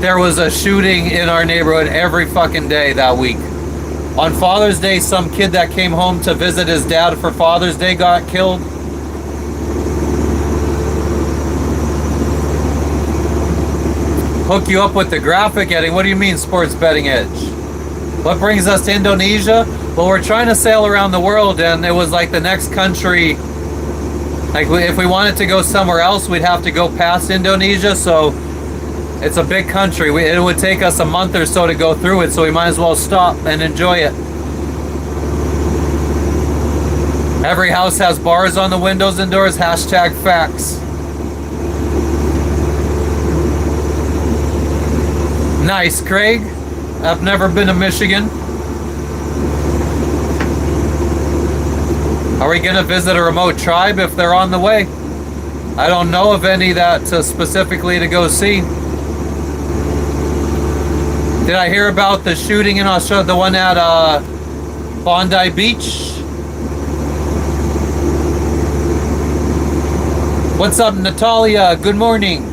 there was a shooting in our neighborhood every fucking day that week. On Father's Day, some kid that came home to visit his dad for Father's Day got killed. Hook you up with the graphic editing. What do you mean, Sports Betting Edge? What brings us to Indonesia? Well, we're trying to sail around the world, and it was like the next country. Like, if we wanted to go somewhere else, we'd have to go past Indonesia, so it's a big country. It would take us a month or so to go through it, so we might as well stop and enjoy it. Every house has bars on the windows and doors. Hashtag facts. Nice, Craig. I've never been to Michigan. Are we gonna visit a remote tribe if they're on the way? I don't know of any that specifically to go see. Did I hear about the shooting in Australia, the one at Bondi Beach? What's up, Natalia? Good morning.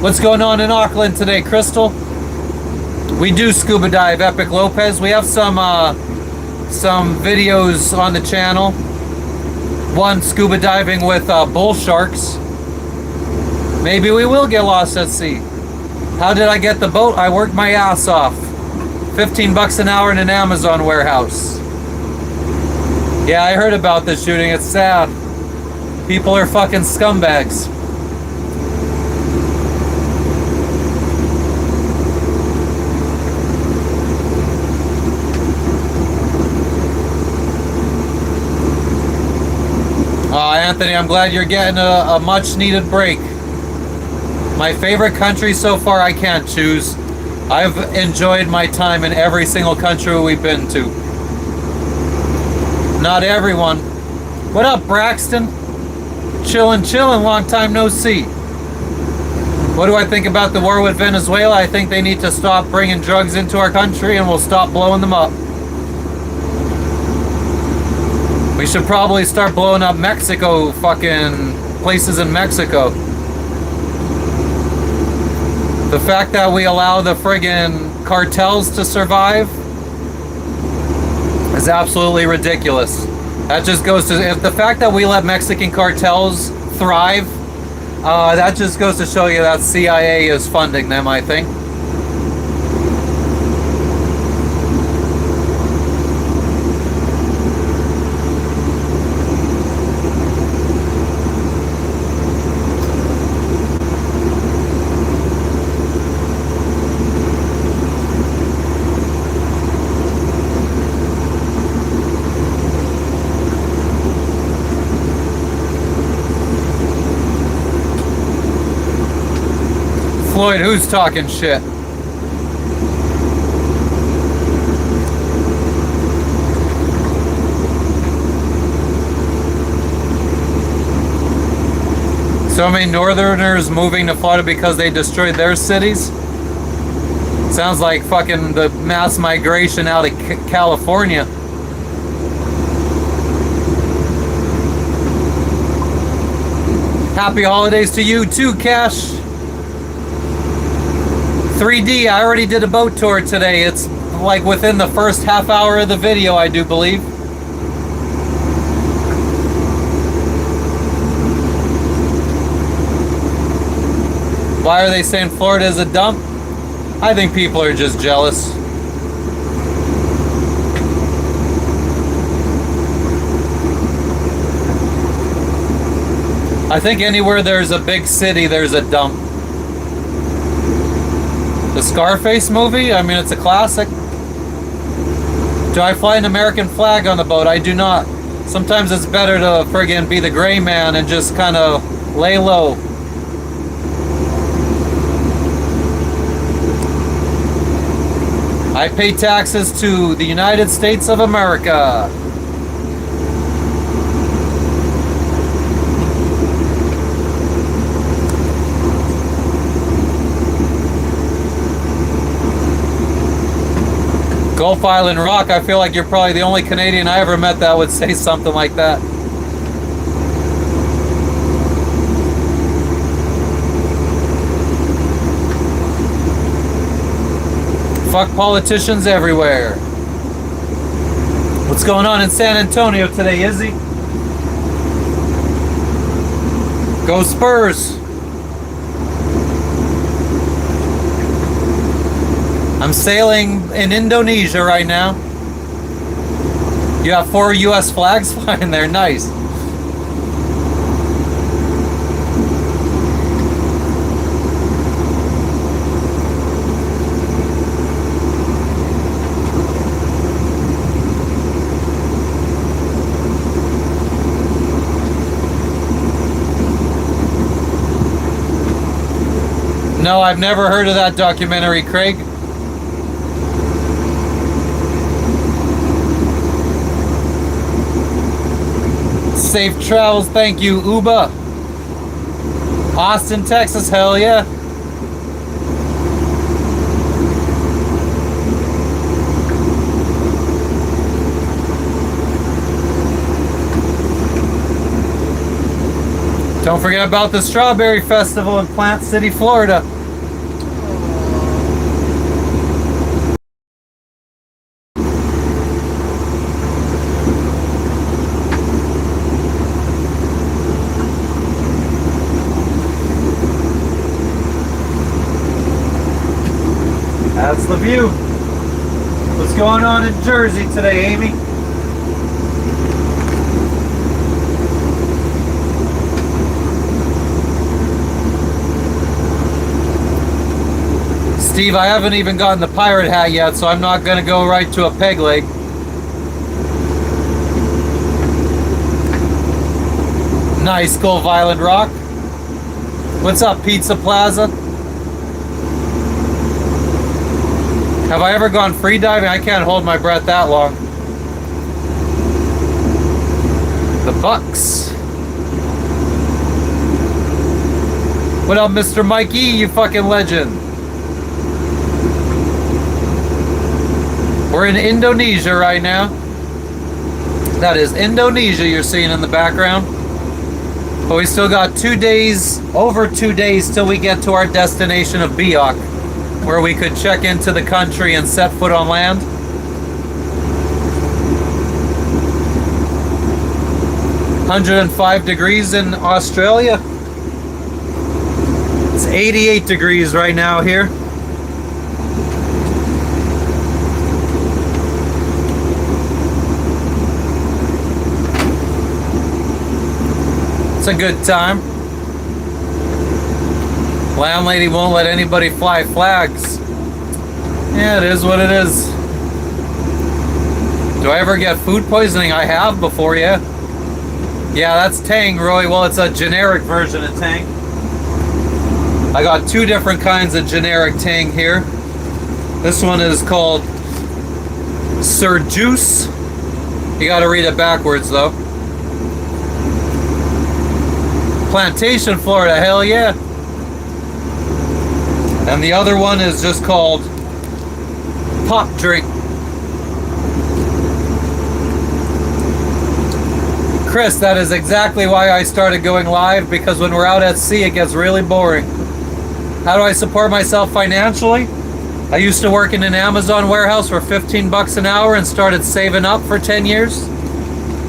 What's going on in Auckland today, Crystal? We do scuba dive, Epic Lopez. We have some videos on the channel. One, scuba diving with bull sharks. Maybe we will get lost at sea. How did I get the boat? I worked my ass off. 15 bucks an hour in an Amazon warehouse. Yeah, I heard about this shooting. It's sad. People are fucking scumbags. Anthony, I'm glad you're getting a much needed break. My favorite country so far, I can't choose. I've enjoyed my time in every single country we've been to. Not everyone. What up, Braxton? Chillin', long time no see. What do I think about the war with Venezuela? I think they need to stop bringing drugs into our country and we'll stop blowing them up. We should probably start blowing up Mexico, fucking places in Mexico. The fact that we allow the friggin' cartels to survive is absolutely ridiculous. That just goes to, if the fact that we let Mexican cartels thrive, that just goes to show you that CIA is funding them, I think. Floyd, who's talking shit? So many northerners moving to Florida because they destroyed their cities? Sounds like fucking the mass migration out of California. Happy holidays to you too, Cash. 3D, I already did a boat tour today. It's like within the first half hour of the video, I do believe. Why are they saying Florida is a dump? I think people are just jealous. I think anywhere there's a big city, there's a dump. The Scarface movie? I mean, it's a classic. Do I fly an American flag on the boat? I do not. Sometimes it's better to friggin' be the gray man and just kind of lay low. I pay taxes to the United States of America. Gulf Island Rock, I feel like you're probably the only Canadian I ever met that would say something like that. Fuck politicians everywhere. What's going on in San Antonio today, Izzy? Go Spurs! I'm sailing in Indonesia right now. You have 4 US flags flying there, nice. No, I've never heard of that documentary, Craig. Safe travels, thank you, Uba. Austin, Texas, hell yeah. Don't forget about the Strawberry Festival in Plant City, Florida. review. What's going on in Jersey today, Amy? Steve, I haven't even gotten the pirate hat yet, so I'm not gonna go right to a peg leg. Nice, Skull Violent Rock. What's up, Pizza Plaza? Have I ever gone free diving? I can't hold my breath that long. The Bucks. What up, Mr. Mikey, you fucking legend? We're in Indonesia right now. That is Indonesia you're seeing in the background. But we still got 2 days, over 2 days, till we get to our destination of Biak, where we could check into the country and set foot on land. $105 in Australia. It's 88 degrees right now here. It's a good time. Landlady won't let anybody fly flags. Yeah, it is what it is. Do I ever get food poisoning? I have before, yeah. Yeah, that's Tang, Roy. Well, it's a generic version of Tang. I got 2 different kinds of generic Tang here. This one is called Sir Juice. You gotta read it backwards, though. Plantation, Florida, hell yeah. And the other one is just called Pop Drink. Chris, that is exactly why I started going live, because when we're out at sea it gets really boring. How do I support myself financially? I used to work in an Amazon warehouse for 15 bucks an hour and started saving up for 10 years.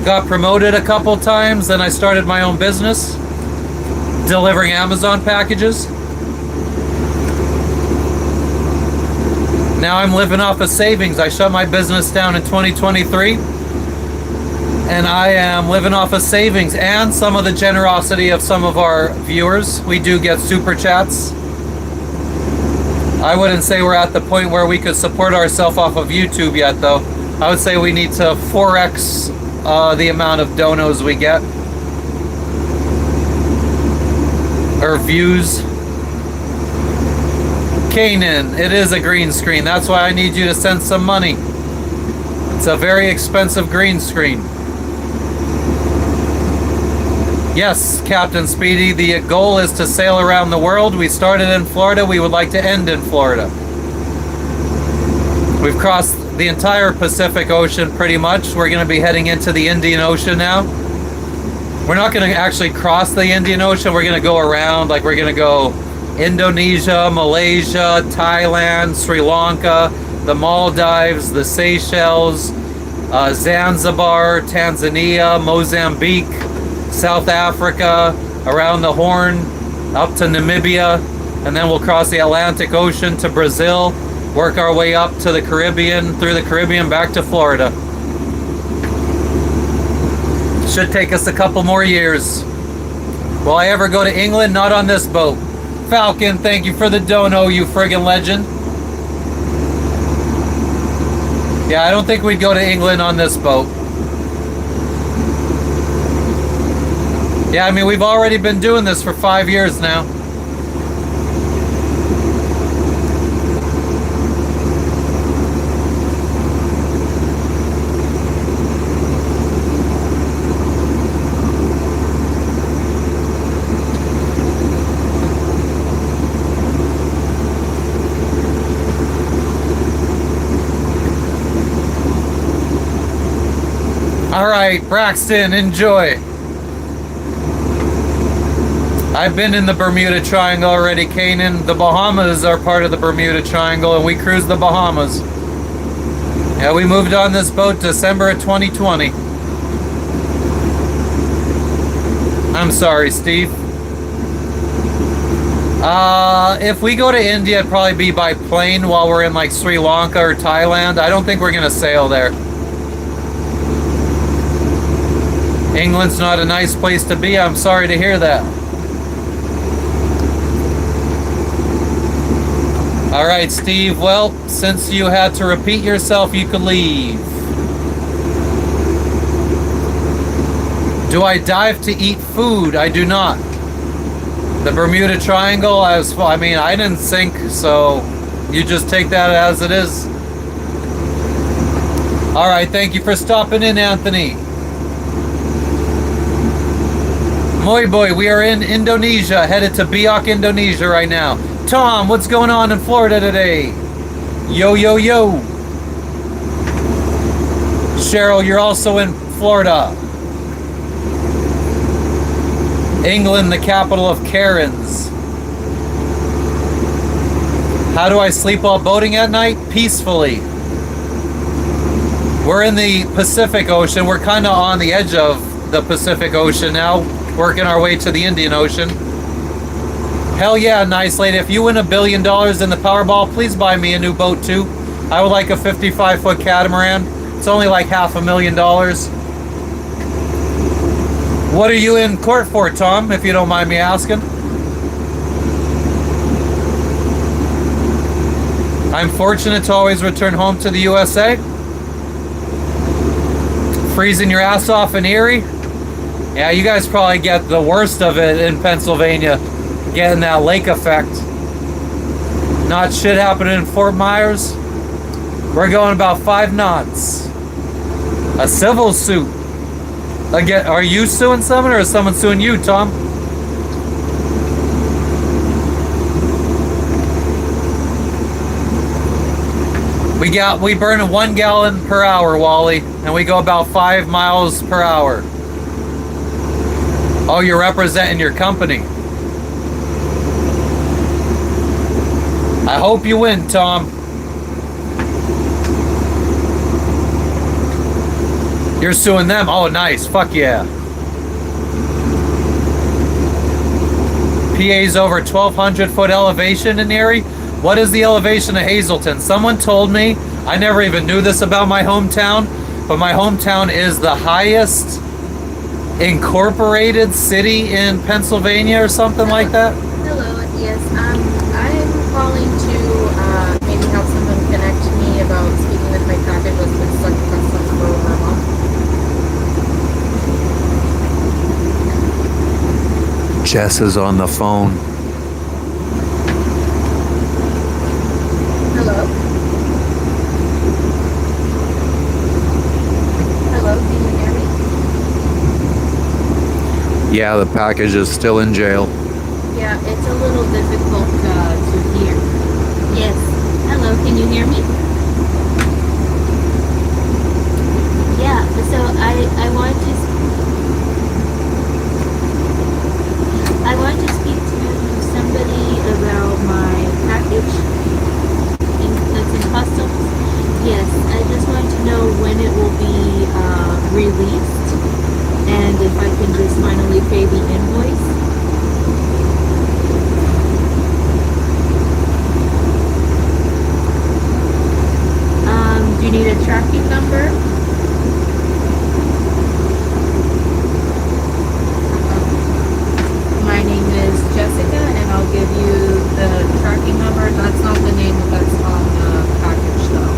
Got promoted a couple times, then I started my own business, delivering Amazon packages. Now I'm living off of savings. I shut my business down in 2023, and I am living off of savings and some of the generosity of some of our viewers. We do get super chats. I wouldn't say we're at the point where we could support ourselves off of YouTube yet, though. I would say we need to 4x the amount of donos we get. Or views. Kanan, it is a green screen. That's why I need you to send some money. It's a very expensive green screen. Yes, Captain Speedy, the goal is to sail around the world. We started in Florida. We would like to end in Florida. We've crossed the entire Pacific Ocean pretty much. We're going to be heading into the Indian Ocean now. We're not going to actually cross the Indian Ocean. We're going to go around, like we're going to go Indonesia, Malaysia, Thailand, Sri Lanka, the Maldives, the Seychelles, Zanzibar, Tanzania, Mozambique, South Africa, around the Horn, up to Namibia, and then we'll cross the Atlantic Ocean to Brazil, work our way up to the Caribbean, through the Caribbean, back to Florida. Should take us a couple more years. Will I ever go to England? Not on this boat. Falcon, thank you for the dono, you friggin' legend. Yeah, I don't think we'd go to England on this boat. Yeah, I mean, we've already been doing this for 5 years now. All right, Braxton, enjoy. I've been in the Bermuda Triangle already, Kanan. The Bahamas are part of the Bermuda Triangle, and we cruised the Bahamas. Yeah, we moved on this boat December of 2020. I'm sorry, Steve. If we go to India, it'd probably be by plane while we're in like Sri Lanka or Thailand. I don't think we're gonna sail there. England's not a nice place to be. I'm sorry to hear that. All right, Steve. Well, since you had to repeat yourself, you could leave. Do I dive to eat food? I do not. The Bermuda Triangle, I didn't sink, so you just take that as it is. All right, thank you for stopping in, Anthony. Muy boy, we are in Indonesia, headed to Biak, Indonesia right now. Tom, what's going on in Florida today? Yo, yo, yo. Cheryl, you're also in Florida. England, the capital of Karens. How do I sleep while boating at night? Peacefully. We're in the Pacific Ocean. We're kind of on the edge of the Pacific Ocean now, working our way to the Indian Ocean. Hell yeah, nice lady. If you win $1 billion in the Powerball, please buy me a new boat too. I would like a 55-foot catamaran. It's only like $500,000. What are you in court for, Tom, if you don't mind me asking? I'm fortunate to always return home to the USA. Freezing your ass off in Erie? Yeah, you guys probably get the worst of it in Pennsylvania, getting that lake effect. Not shit happening in Fort Myers. We're going about 5 knots. A civil suit. Again, are you suing someone or is someone suing you, Tom? We burn 1 gallon per hour, Wally, and we go about 5 miles per hour. Oh, you're representing your company. I hope you win, Tom. You're suing them? Oh, nice. Fuck yeah. PA's over 1,200 foot elevation in Erie. What is the elevation of Hazleton? Someone told me, I never even knew this about my hometown, but my hometown is the highest incorporated city in Pennsylvania or something like that. Hello, yes, I'm calling to maybe have someone connect me about speaking with my package that's been stuck in customs for over a month. Jess is on the phone. Hello? Hello, can you hear me? Yeah, the package is still in jail. Yeah, it's a little difficult to hear. Yes. Hello, can you hear me? Yeah, so I want to speak to somebody about my package that's in customs. Yes, I just want to know when it will be released and if I can just finally pay the invoice. Do you need a tracking number? My name is Jessica, and I'll give you the tracking number. That's not the name that's on the package, though.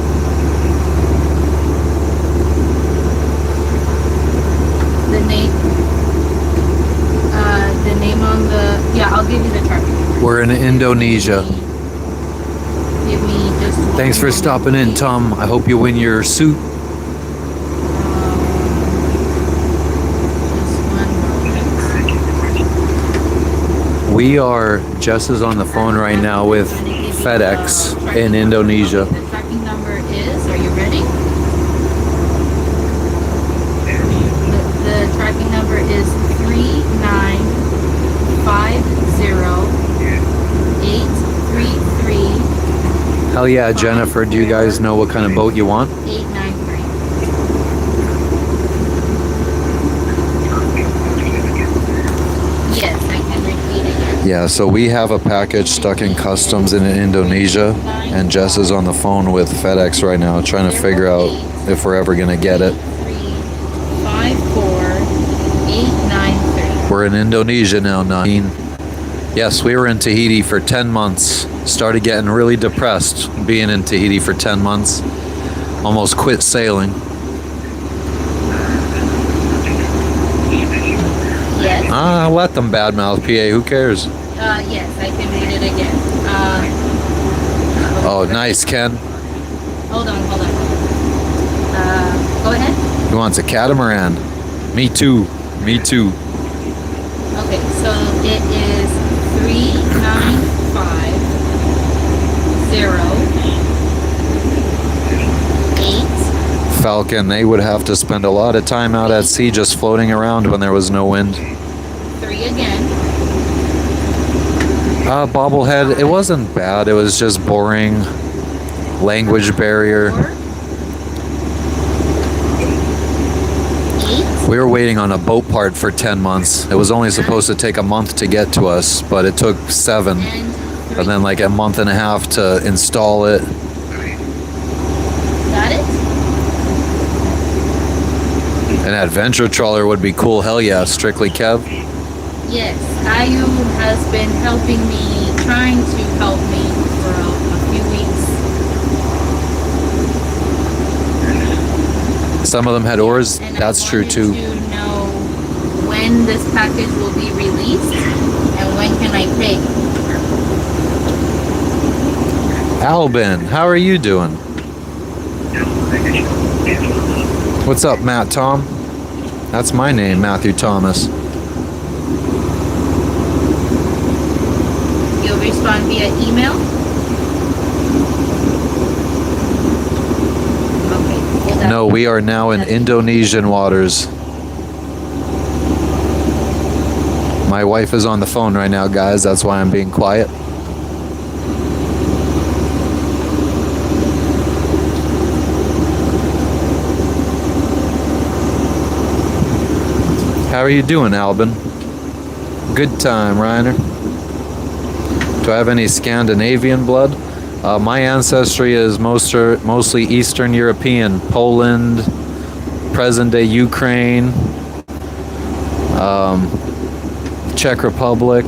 The name on the, yeah, I'll give you the tracking number. We're in Indonesia. Give me just one Thanks for moment, stopping in, please. Tom. I hope you win your suit. Just one moment. We are, Jess is on the phone right now with FedEx in Indonesia. The tracking number is, are you ready? The tracking number is 3950833. Hell yeah, Jennifer, do you guys know what kind of boat you want? 893. Yes, I can repeat again. Yeah, so we have a package stuck in customs in Indonesia, and Jess is on the phone with FedEx right now trying to figure out if we're ever going to get it. 354-893. We're in Indonesia now, 9. Yes, we were in Tahiti for 10 months. Started getting really depressed being in Tahiti for 10 months. Almost quit sailing. Yes. Let them badmouth PA. Who cares? Yes, I can read it again. Oh, nice, Ken. Hold on. Go ahead. He wants a catamaran. Me too. Okay, so it is 3950-8. Falcon, they would have to spend a lot of time out at sea just floating around when there was no wind. 3 again. Bobblehead, it wasn't bad. It was just boring. Language barrier. 4. 8. We were waiting on a boat part for 10 months. It was only supposed to take a month to get to us, but it took 7. And 3. And then like a month and a half to install it. Got it? An adventure trawler would be cool. Hell yeah, strictly Kev. Yes, Ayu has been trying to help me for a few weeks. Some of them had oars. And That's I true wanted too. to know when this package will be released and when can I pay. Albin, how are you doing? What's up, Matt Tom? That's my name, Matthew Thomas. You'll respond via email? Okay. hold on. No, we are now in Indonesian waters. My wife is on the phone right now, guys. That's why I'm being quiet. How are you doing, Albin? Good time, Reiner. Do I have any Scandinavian blood? My ancestry is mostly Eastern European, Poland, present-day Ukraine, Czech Republic,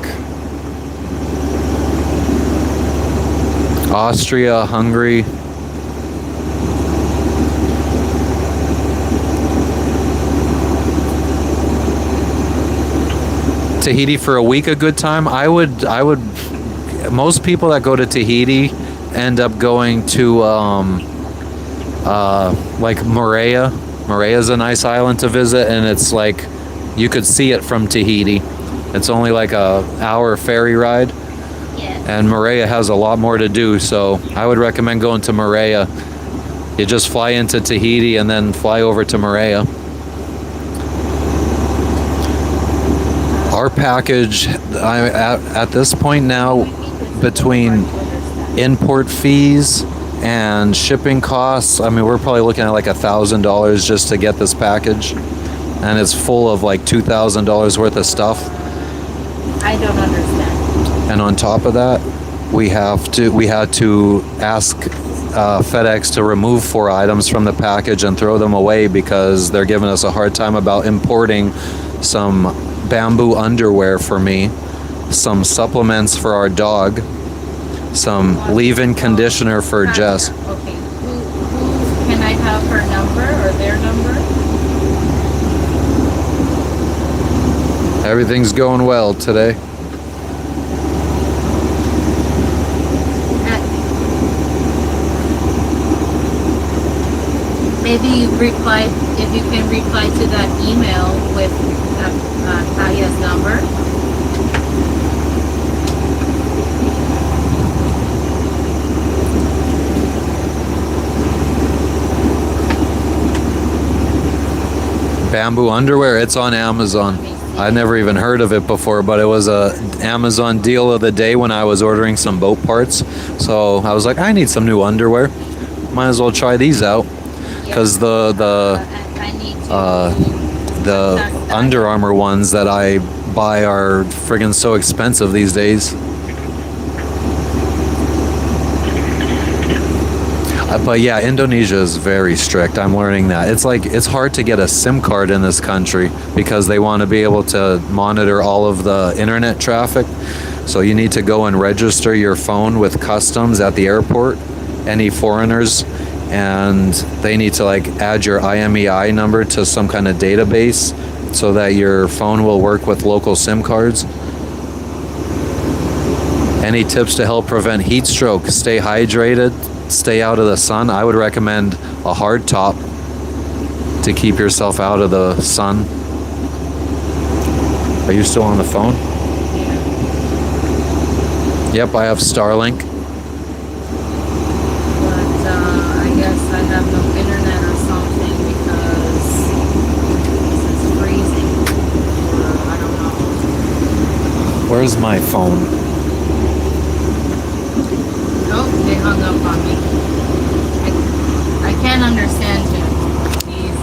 Austria, Hungary. Tahiti for a week, a good time. I would. Most people that go to Tahiti end up going to like Moorea. Moorea is a nice island to visit, and it's like you could see it from Tahiti. It's only like a hour ferry ride, Yes. and Moorea has a lot more to do. So I would recommend going to Moorea. You just fly into Tahiti and then fly over to Moorea. Our package, at this point now, between import fees and shipping costs, I mean, we're probably looking at like $1,000 just to get this package, and it's full of like $2,000 worth of stuff. I don't understand. And on top of that, we had to ask FedEx to remove 4 items from the package and throw them away because they're giving us a hard time about importing some bamboo underwear for me, some supplements for our dog, some leave-in conditioner for Jess. Okay. Who can I have her number or their number? Everything's going well today. Maybe if you can reply to that email with Taya's number. Bamboo underwear, it's on Amazon. I never even heard of it before, but it was a Amazon deal of the day when I was ordering some boat parts. So I was like, I need some new underwear. Might as well try these out. Because the Under Armour ones that I buy are friggin' so expensive these days. But yeah, Indonesia is very strict. I'm learning that. It's hard to get a SIM card in this country because they want to be able to monitor all of the internet traffic. So you need to go and register your phone with customs at the airport, any foreigners, and they need to like add your IMEI number to some kind of database so that your phone will work with local SIM cards. Any tips to help prevent heat stroke? Stay hydrated, stay out of the sun. I would recommend a hard top to keep yourself out of the sun. Are you still on the phone? Yep, I have Starlink. But I guess I have no internet or something because this is freezing. Or I don't know. Where's my phone? Oh, they hung up on me. I can't understand him. He's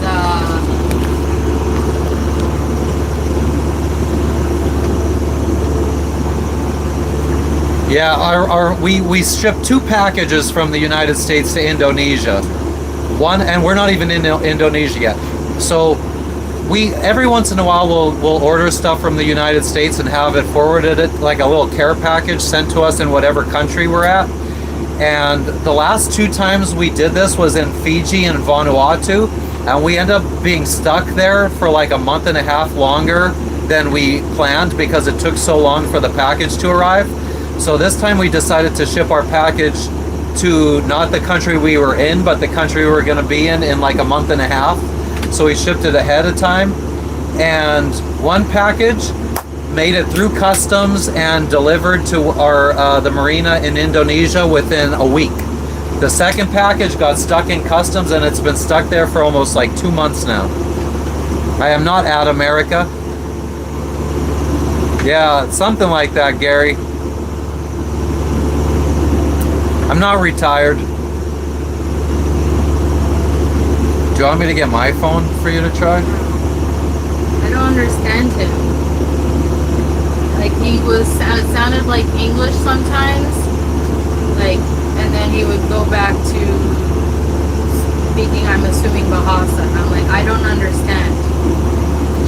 Yeah, we shipped 2 packages from the United States to Indonesia. One, and we're not even in Indonesia yet. So we every once in a while we'll order stuff from the United States and have it forwarded, like a little care package sent to us in whatever country we're at. And the last 2 times we did this was in Fiji and Vanuatu, and we ended up being stuck there for like a month and a half longer than we planned because it took so long for the package to arrive. So this time we decided to ship our package to not the country we were in, but the country we were going to be in like a month and a half. So we shipped it ahead of time, and one package made it through customs and delivered to our the marina in Indonesia within a week. The second package got stuck in customs, and it's been stuck there for almost like 2 months now. I am not at America. Yeah, something like that, Gary. I'm not retired. Do you want me to get my phone for you to try? I don't understand him. Like it sounded like English sometimes, like, and then he would go back to speaking, I'm assuming, Bahasa. And I'm like, I don't understand.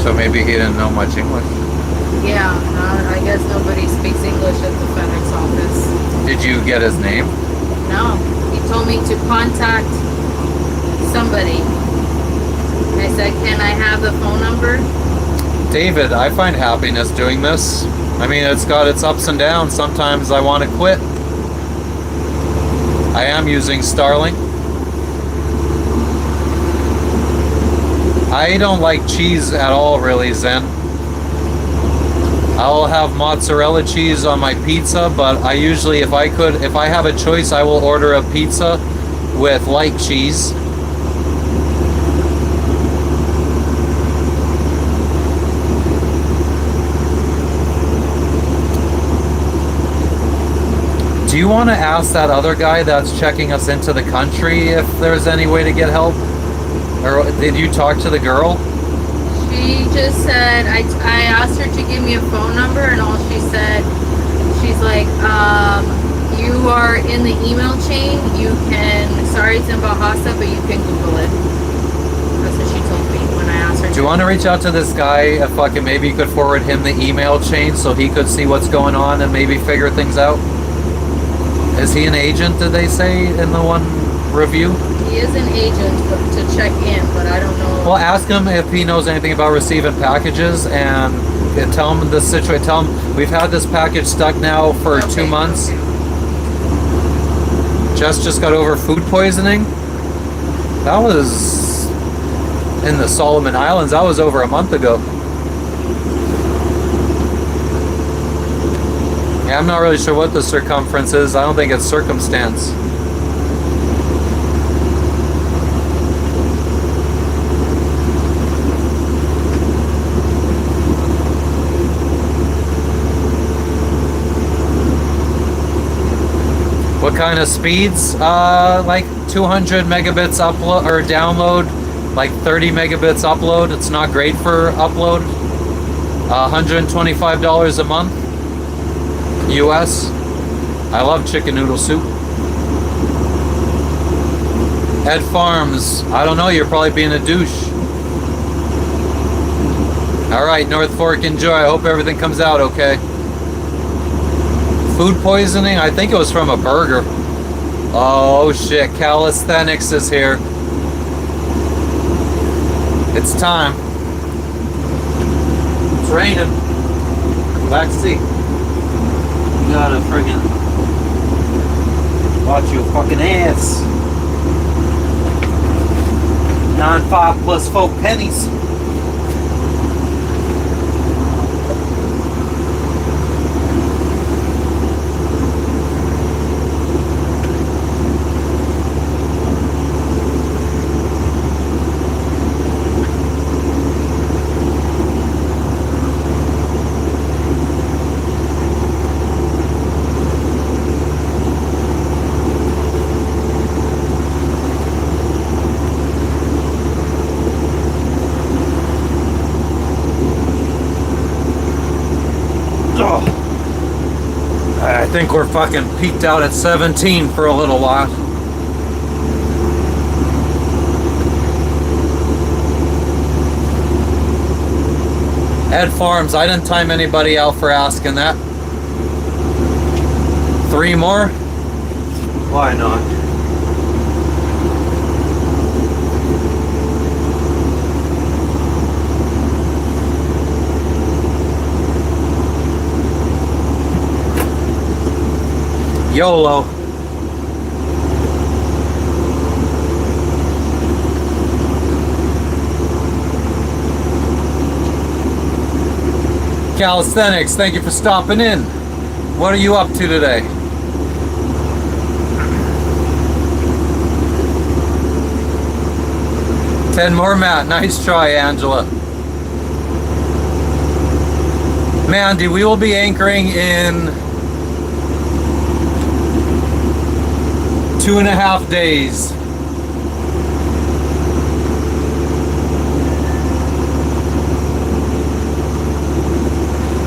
So maybe he didn't know much English. Yeah, I guess nobody speaks English at the FedEx office. Did you get his name? No, he told me to contact somebody. I said, can I have the phone number? David, I find happiness doing this. I mean, it's got its ups and downs. Sometimes I want to quit. I am using Starlink. I don't like cheese at all, really, Zen. I'll have mozzarella cheese on my pizza, but I usually, if I have a choice, I will order a pizza with light cheese. Do you want to ask that other guy that's checking us into the country if there's any way to get help? Or did you talk to the girl? She just said, I asked her to give me a phone number, and all she said, she's like, you are in the email chain, you can, sorry it's in Bahasa, but you can Google it. That's what she told me when I asked her. Do you want to reach out to this guy, if fucking maybe you could forward him the email chain so he could see what's going on and maybe figure things out? Is he an agent, did they say in the one review? He is an agent to check in, but I don't know. Well, ask him if he knows anything about receiving packages and tell him the situation. Tell him we've had this package stuck now for 2 months. Okay. Jess just got over food poisoning. That was in the Solomon Islands. That was over a month ago. Yeah, I'm not really sure what the circumference is. I don't think it's circumstance. What kind of speeds? Like 200 megabits upload or download, like 30 megabits upload. It's not great for upload. $125 a month, US. I love chicken noodle soup. Ed Farms, I don't know, you're probably being a douche. Alright, North Fork, enjoy. I hope everything comes out okay. Food poisoning? I think it was from a burger. Oh shit, calisthenics is here. It's time. It's raining. Back seat. You gotta friggin' watch your fucking ass. 9.5 plus 4 pennies. I think we're fucking peaked out at 17 for a little while. Ed Farms, I didn't time anybody out for asking that. 3 more? Why not? YOLO. Calisthenics, thank you for stopping in. What are you up to today? Ten more, Matt. Nice try, Angela. Mandy, we will be anchoring in 2.5 days.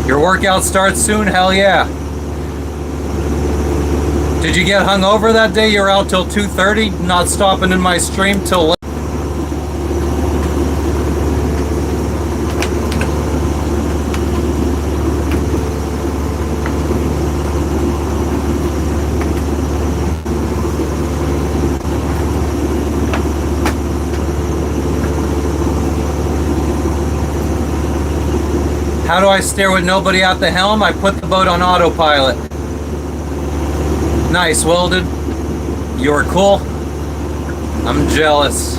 Your workout starts soon? Hell yeah. Did you get hungover that day? You're out till 2:30, not stopping in my stream till late. How do I steer with nobody at the helm? I put the boat on autopilot. Nice, Welded. You're cool. I'm jealous.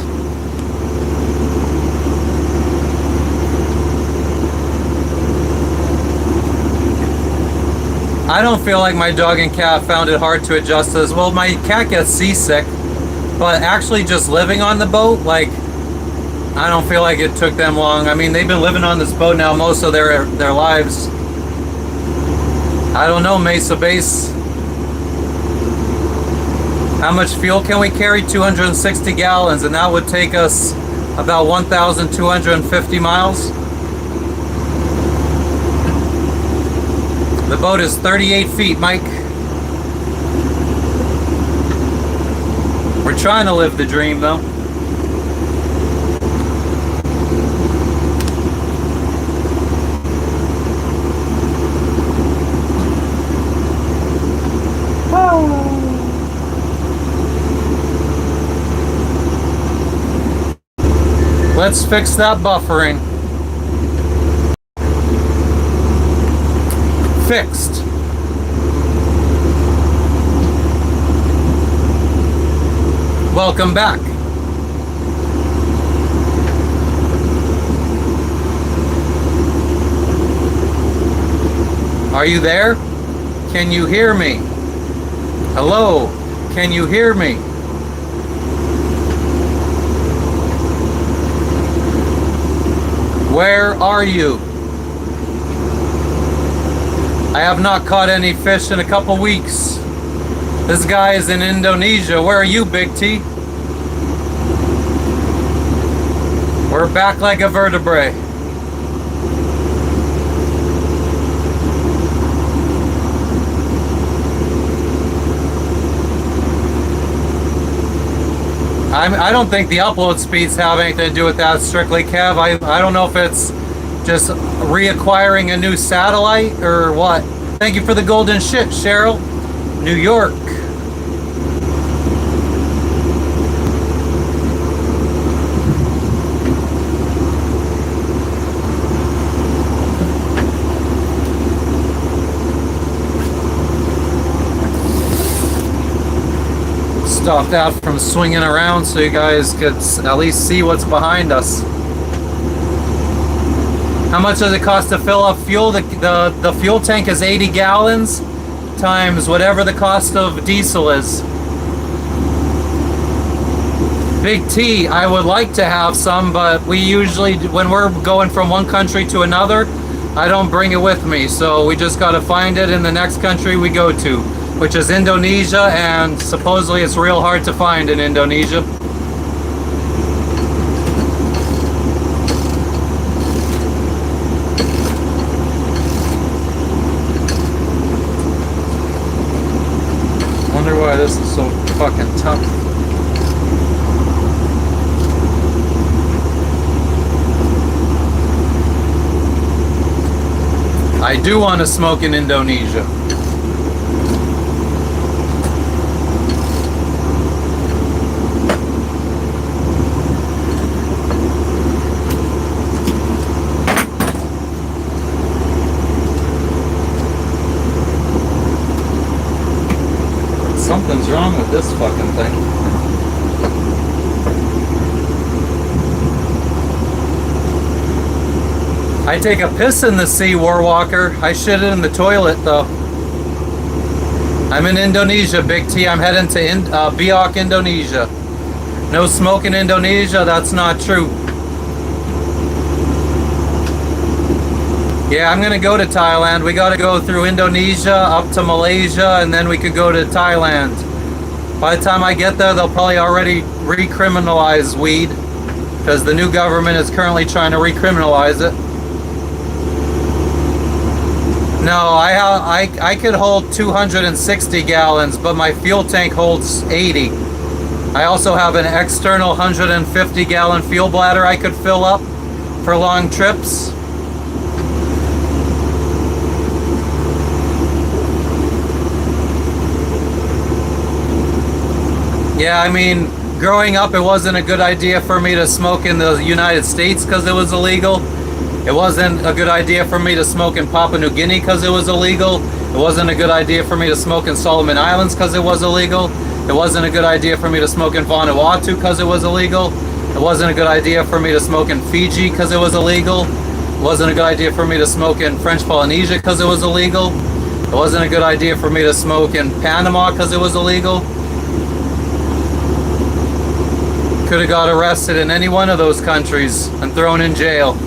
I don't feel like my dog and cat found it hard to adjust to this. Well, my cat gets seasick, but actually just living on the boat, like, I don't feel like it took them long. I mean, they've been living on this boat now most of their lives. I don't know, Mesa Base. How much fuel can we carry? 260 gallons, and that would take us about 1,250 miles. The boat is 38 feet, Mike. We're trying to live the dream, though. Let's fix that buffering. Fixed. Welcome back. Are you there? Can you hear me? Hello? Can you hear me? Where are you? I have not caught any fish in a couple weeks. This guy is in Indonesia. Where are you, Big T? We're back like a vertebrae. I don't think the upload speeds have anything to do with that strictly, Kev. I don't know if it's just reacquiring a new satellite or what. Thank you for the golden shit, Cheryl. New York. Stop that from swinging around so you guys could at least see what's behind us. How much does it cost to fill up fuel? The fuel tank is 80 gallons times whatever the cost of diesel is. Big T, I would like to have some, but we usually, when we're going from one country to another, I don't bring it with me. So we just got to find it in the next country we go to, which is Indonesia, and supposedly it's real hard to find in Indonesia. Wonder why this is so fucking tough. I do want to smoke in Indonesia. Something's wrong with this fucking thing. I take a piss in the sea, Warwalker. I shit it in the toilet, though. I'm in Indonesia, Big T. I'm heading to Biak, Indonesia. No smoke in Indonesia? That's not true. Yeah, I'm gonna go to Thailand. We gotta go through Indonesia, up to Malaysia, and then we could go to Thailand. By the time I get there, they'll probably already recriminalize weed, because the new government is currently trying to recriminalize it. No, I could hold 260 gallons, but my fuel tank holds 80. I also have an external 150 gallon fuel bladder I could fill up for long trips. Yeah, I mean, growing up, it wasn't a good idea for me to smoke in the United States because it was illegal. It wasn't a good idea for me to smoke in Papua New Guinea because it was illegal. It wasn't a good idea for me to smoke in Solomon Islands because it was illegal. It wasn't a good idea for me to smoke in Vanuatu because it was illegal. It wasn't a good idea for me to smoke in Fiji because it was illegal. It wasn't a good idea for me to smoke in French Polynesia because it was illegal. It wasn't a good idea for me to smoke in Panama because it was illegal. Could have got arrested in any one of those countries and thrown in jail.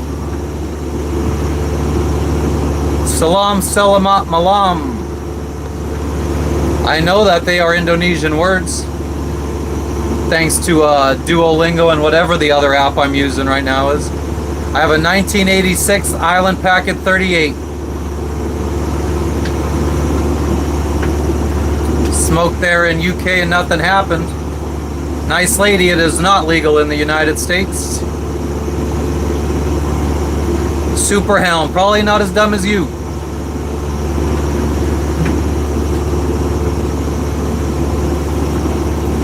Salam, salamat, malam. I know that they are Indonesian words. Thanks to Duolingo and whatever the other app I'm using right now is. I have a 1986 Island Packet 38. Smoked there in UK and nothing happened. Nice lady, it is not legal in the United States. Super Helm, probably not as dumb as you.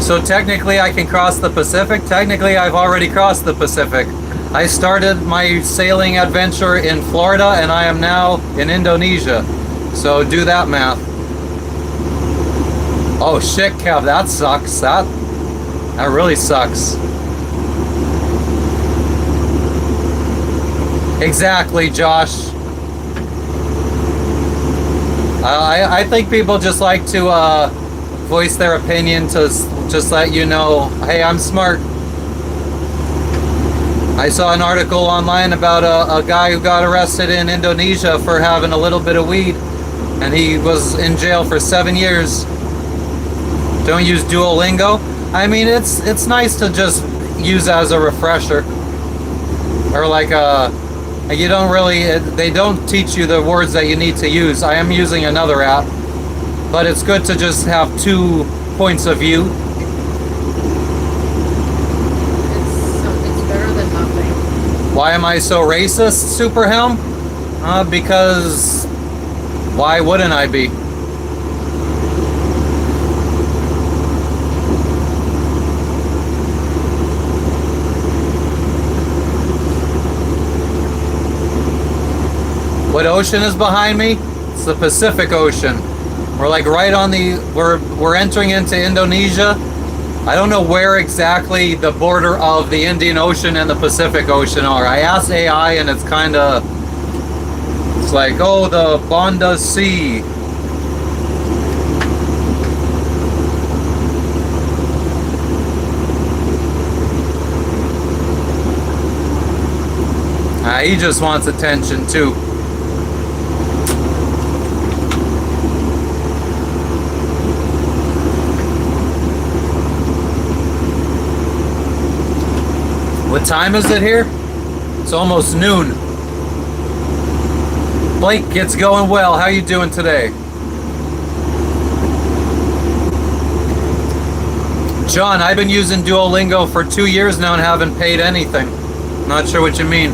So technically I can cross the Pacific. Technically I've already crossed the Pacific. I started my sailing adventure in Florida and I am now in Indonesia. So do that math. Oh shit, Kev, that sucks. That really sucks. Exactly, Josh. I think people just like to voice their opinion to just let you know, hey, I'm smart. I saw an article online about a guy who got arrested in Indonesia for having a little bit of weed, and he was in jail for 7 years. Don't use Duolingo. I mean, it's nice to just use as a refresher, or like you don't really, they don't teach you the words that you need to use. I am using another app, but it's good to just have 2 points of view. Why am I so racist, Superhelm? Because why wouldn't I be? What ocean is behind me? It's the Pacific Ocean. We're like right on the, we're entering into Indonesia. I don't know where exactly the border of the Indian Ocean and the Pacific Ocean are. I asked AI and it's kind of, it's like, oh, the Banda Sea. He just wants attention too. What time is it here? It's almost noon. Blake, it's going well. How you doing today? John, I've been using Duolingo for 2 years now and haven't paid anything. Not sure what you mean.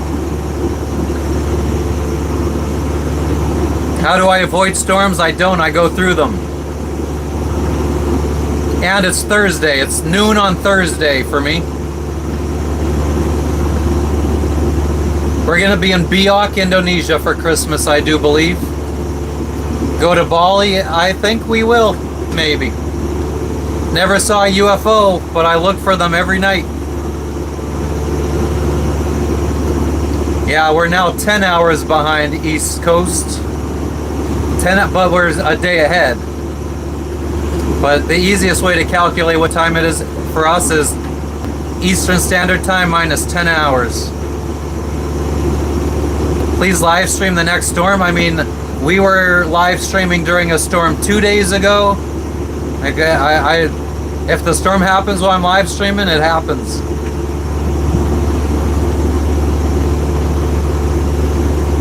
How do I avoid storms? I don't. I go through them. And it's Thursday. It's noon on Thursday for me. We're going to be in Biak, Indonesia for Christmas, I do believe. Go to Bali? I think we will. Maybe. Never saw a UFO, but I look for them every night. Yeah, we're now 10 hours behind East Coast. 10, but we're a day ahead. But the easiest way to calculate what time it is for us is Eastern Standard Time minus 10 hours. Please live stream the next storm. I mean, we were live streaming during a storm 2 days ago. If the storm happens while I'm live streaming, it happens.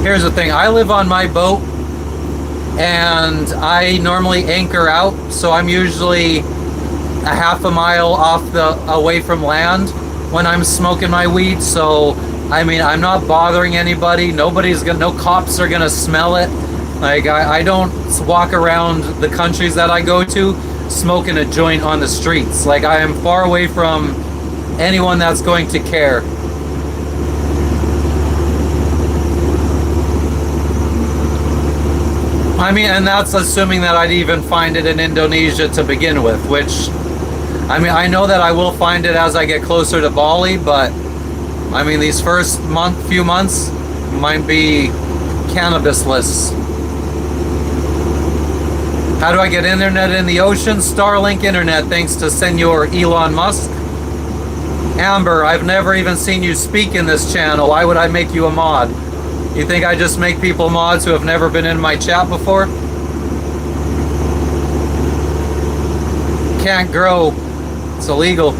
Here's the thing. I live on my boat, and I normally anchor out, so I'm usually a half a mile away from land when I'm smoking my weed. So I mean, I'm not bothering anybody. No cops are gonna smell it. Like, I don't walk around the countries that I go to smoking a joint on the streets. Like, I am far away from anyone that's going to care. I mean, and that's assuming that I'd even find it in Indonesia to begin with, which, I mean, I know that I will find it as I get closer to Bali, but I mean, these first few months might be cannabisless. How do I get internet in the ocean? Starlink internet, thanks to Senor Elon Musk. Amber, I've never even seen you speak in this channel. Why would I make you a mod? You think I just make people mods who have never been in my chat before? Can't grow. It's illegal.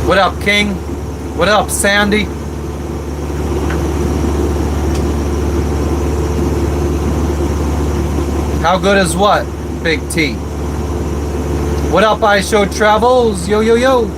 What up, King? What up, Sandy? How good is what, Big T? What up, I Show Travels? Yo, yo, yo.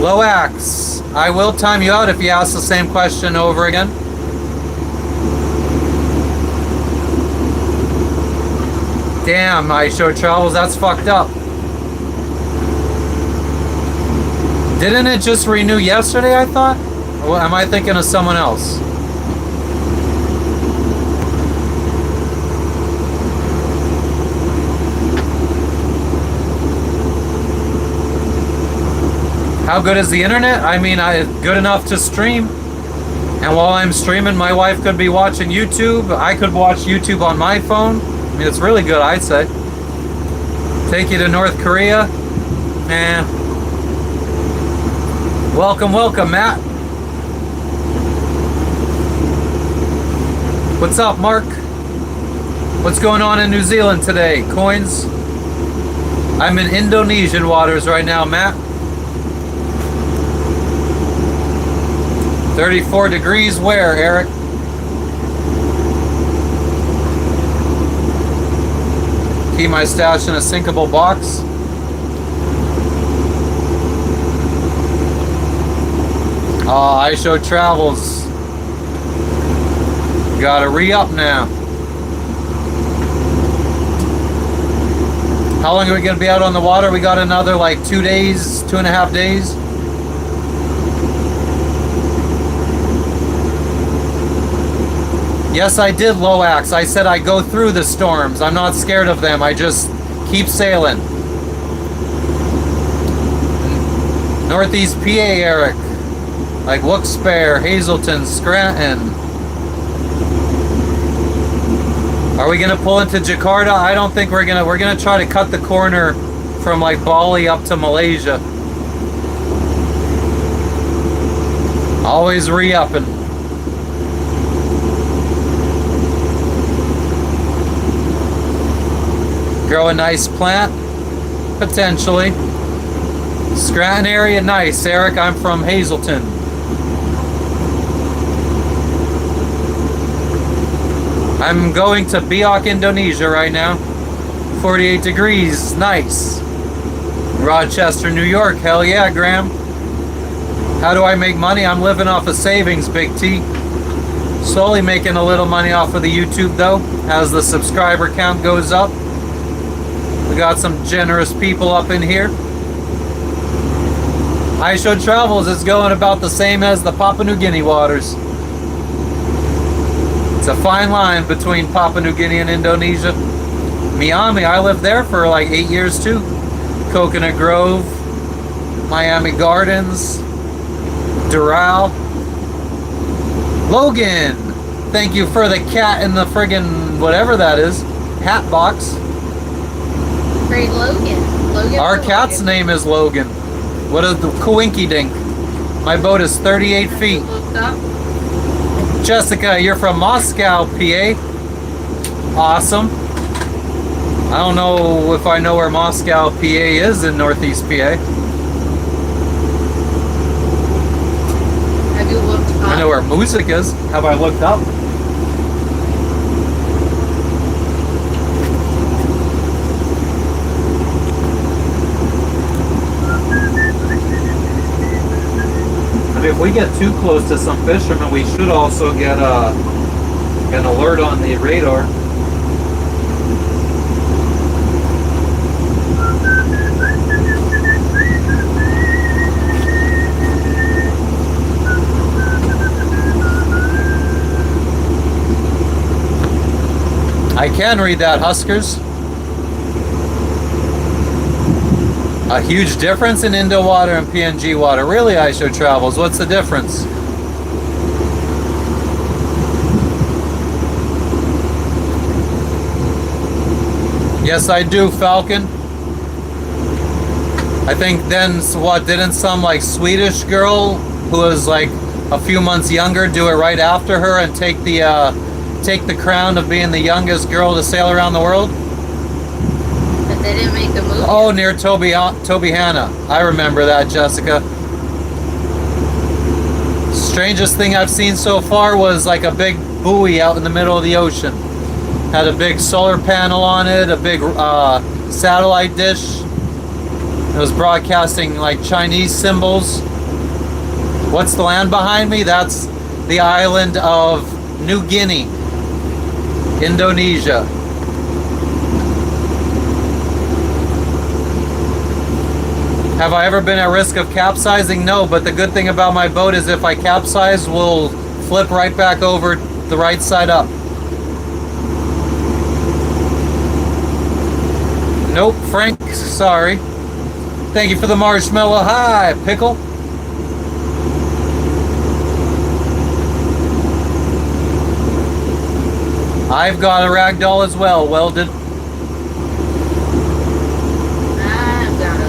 Loax, I will time you out if you ask the same question over again. Damn, I Show Travels, that's fucked up. Didn't it just renew yesterday, I thought? Or am I thinking of someone else? How good is the internet? I mean, good enough to stream. And while I'm streaming, my wife could be watching YouTube. I could watch YouTube on my phone. I mean, it's really good, I'd say. Take you to North Korea? Eh. Welcome, welcome, Matt. What's up, Mark? What's going on in New Zealand today? Coins? I'm in Indonesian waters right now, Matt. 34 degrees where, Eric? Keep my stash in a sinkable box. I show travels. Gotta re-up now. How long are we gonna be out on the water? We got another like 2 days, 2.5 days. Yes, I did, Loax. I said I go through the storms. I'm not scared of them. I just keep sailing. Northeast PA, Eric. Like Wilkes-Barre, Hazelton, Scranton. Are we gonna pull into Jakarta? I don't think we're gonna. We're gonna try to cut the corner from like Bali up to Malaysia. Always re-upping. Grow a nice plant? Potentially. Scranton area, nice. Eric, I'm from Hazelton. I'm going to Biak, Indonesia right now. 48 degrees, nice. Rochester, New York, hell yeah, Graham. How do I make money? I'm living off of savings, Big T. Slowly making a little money off of the YouTube though, as the subscriber count goes up. We got some generous people up in here. I Show Travels is going about the same as the Papua New Guinea waters. It's a fine line between Papua New Guinea and Indonesia. Miami, I lived there for like 8 years too. Coconut Grove, Miami Gardens, Doral. Logan, thank you for the cat in the friggin' whatever that is. Hat box. Great Logan. Our cat's name is Logan. What is the coinky dink? My boat is 38 feet. Jessica, you're from Moscow, PA. Awesome. I don't know if I know where Moscow, PA is in Northeast PA. Have you looked up? I know where music is. Have I looked up? If we get too close to some fishermen, we should also get an alert on the radar. I can read that, Huskers. A huge difference in Indo water and PNG water. Really, I Show Travels. What's the difference? Yes, I do, Falcon. I think then, what, didn't some like Swedish girl who was like a few months younger do it right after her and take the crown of being the youngest girl to sail around the world? But they didn't make a movie. Oh, near Tobyhanna. I remember that, Jessica. Strangest thing I've seen so far was like a big buoy out in the middle of the ocean. Had a big solar panel on it, a big satellite dish. It was broadcasting like Chinese symbols. What's the land behind me? That's the island of New Guinea, Indonesia. Have I ever been at risk of capsizing? No, but the good thing about my boat is if I capsize, we'll flip right back over the right side up. Nope, Frank, sorry. Thank you for the marshmallow. Hi, Pickle. I've got a ragdoll as well, welded. I've got a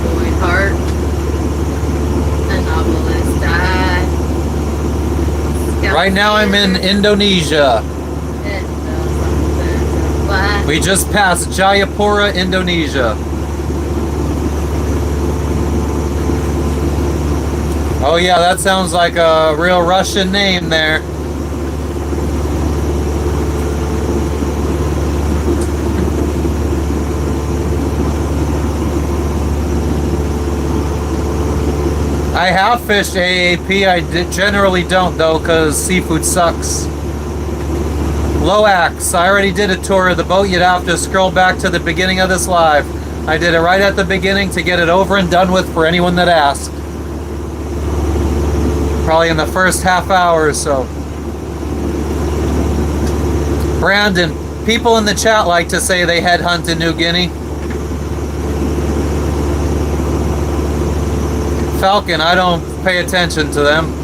boy heart, a novelist, Right now I'm in Indonesia. What? We just passed Jayapura, Indonesia. Oh yeah, that sounds like a real Russian name there. I have fished AAP. I generally don't though, because seafood sucks. Loax, I already did a tour of the boat. You'd have to scroll back to the beginning of this live. I did it right at the beginning to get it over and done with for anyone that asked. Probably in the first half hour or so. Brandon, people in the chat like to say they headhunt in New Guinea. Falcon, I don't pay attention to them.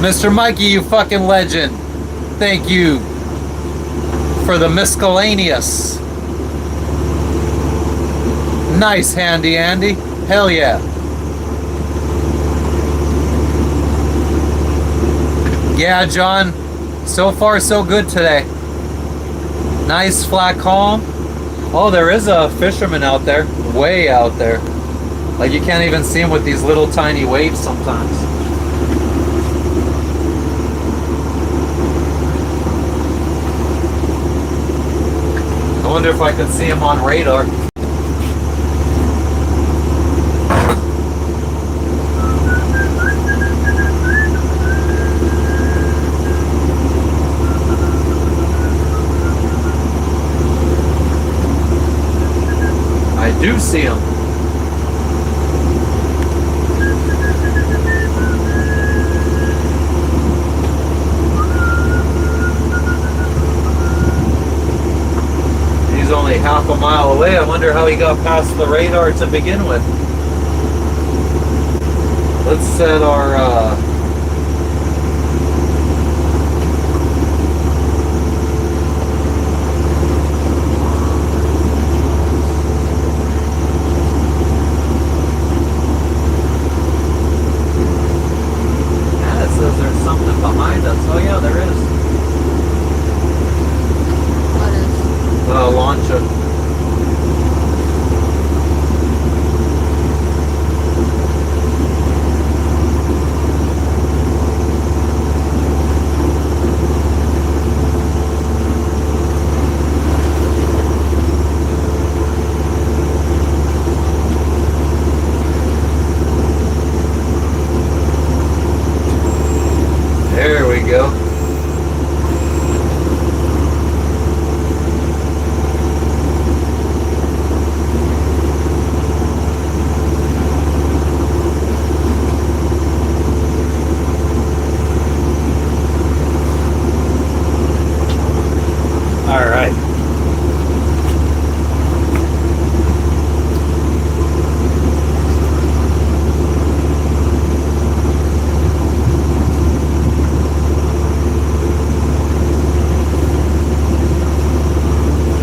Mr. Mikey, you fucking legend. Thank you for the miscellaneous. Nice, Handy Andy. Hell yeah. Yeah, John. So far, so good today. Nice flat calm. Oh, there is a fisherman out there. Way out there. Like you can't even see him with these little tiny waves sometimes. I wonder if I could see him on radar. I do see him. He's only half a mile away. I wonder how he got past the radar to begin with. Let's set our behind us. Oh yeah, there is. What is? Launcher. There we go. All right.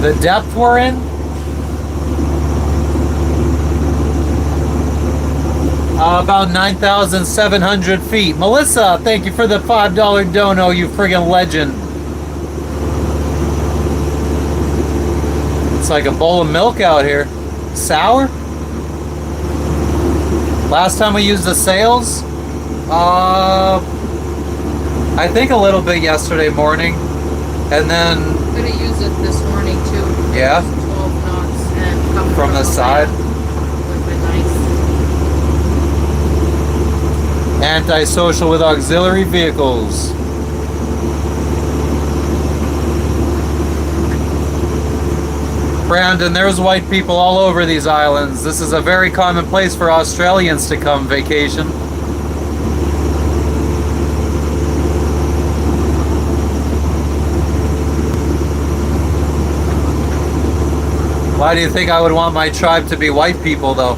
The depth we're in? About 9,700 feet. Melissa, thank you for the $5 dono, you friggin' legend. It's like a bowl of milk out here. Sour? Last time we used the sails? I think a little bit yesterday morning. And then I'm gonna use it this morning too. Yeah? 12 knots and come from the side. with my nice. Antisocial with auxiliary vehicles. Brandon, there's white people all over these islands. This is a very common place for Australians to come vacation. Why do you think I would want my tribe to be white people, though?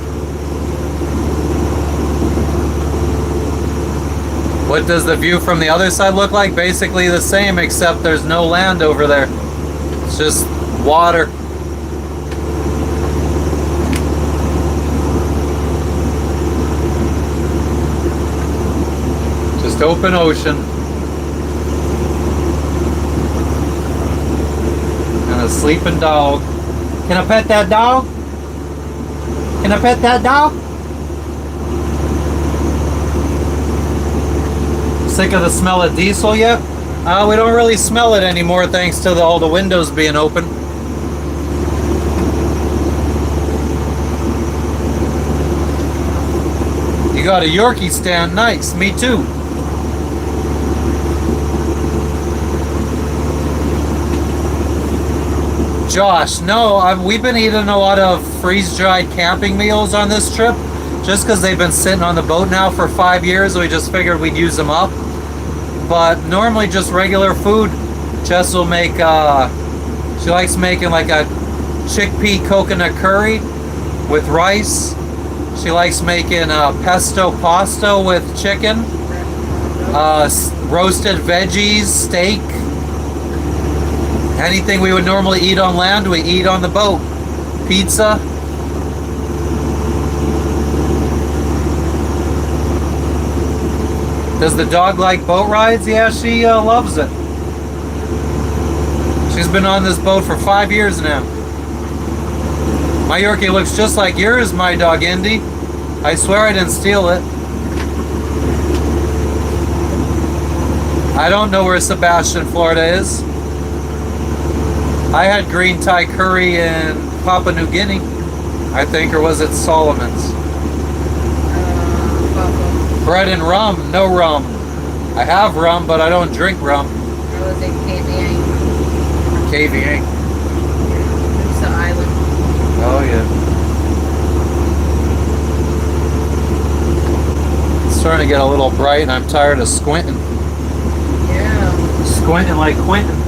What does the view from the other side look like? Basically the same, except there's no land over there. It's just water. Just open ocean. And a sleeping dog. Can I pet that dog? Can I pet that dog? Sick of the smell of diesel yet? We don't really smell it anymore thanks to all the windows being open. You got a Yorkie stand, nice. Me too. Josh, no, we've been eating a lot of freeze-dried camping meals on this trip, just because they've been sitting on the boat now for 5 years. We just figured we'd use them up. But normally just regular food. Jess will make, she likes making like a chickpea coconut curry with rice. She likes making pesto pasta with chicken, roasted veggies, steak. Anything we would normally eat on land, we eat on the boat. Pizza. Does the dog like boat rides? Yeah, she loves it. She's been on this boat for 5 years now. My Yorkie looks just like yours, my dog Indy. I swear I didn't steal it. I don't know where Sebastian, Florida is. I had green Thai curry in Papua New Guinea, I think, or was it Solomon's? Bread and rum, no rum. I have rum, but I don't drink rum. I was in KVA. KVA. It's the island. Oh yeah. It's starting to get a little bright, and I'm tired of squinting. Yeah. Squinting like Quentin.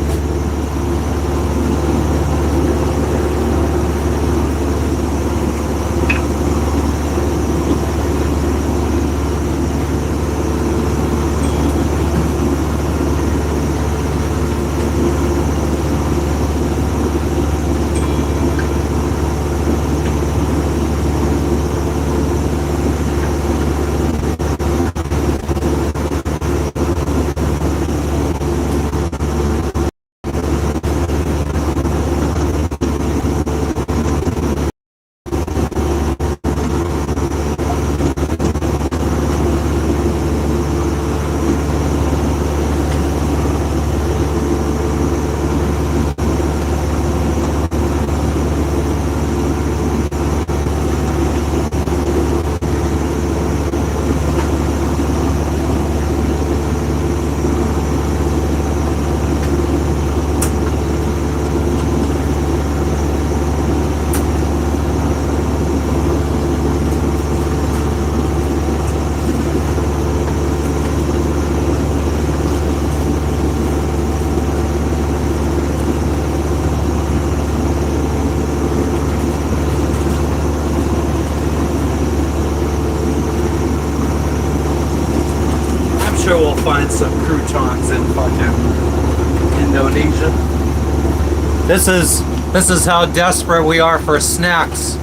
Sure we'll find some croutons in fucking Indonesia. This is how desperate we are for snacks.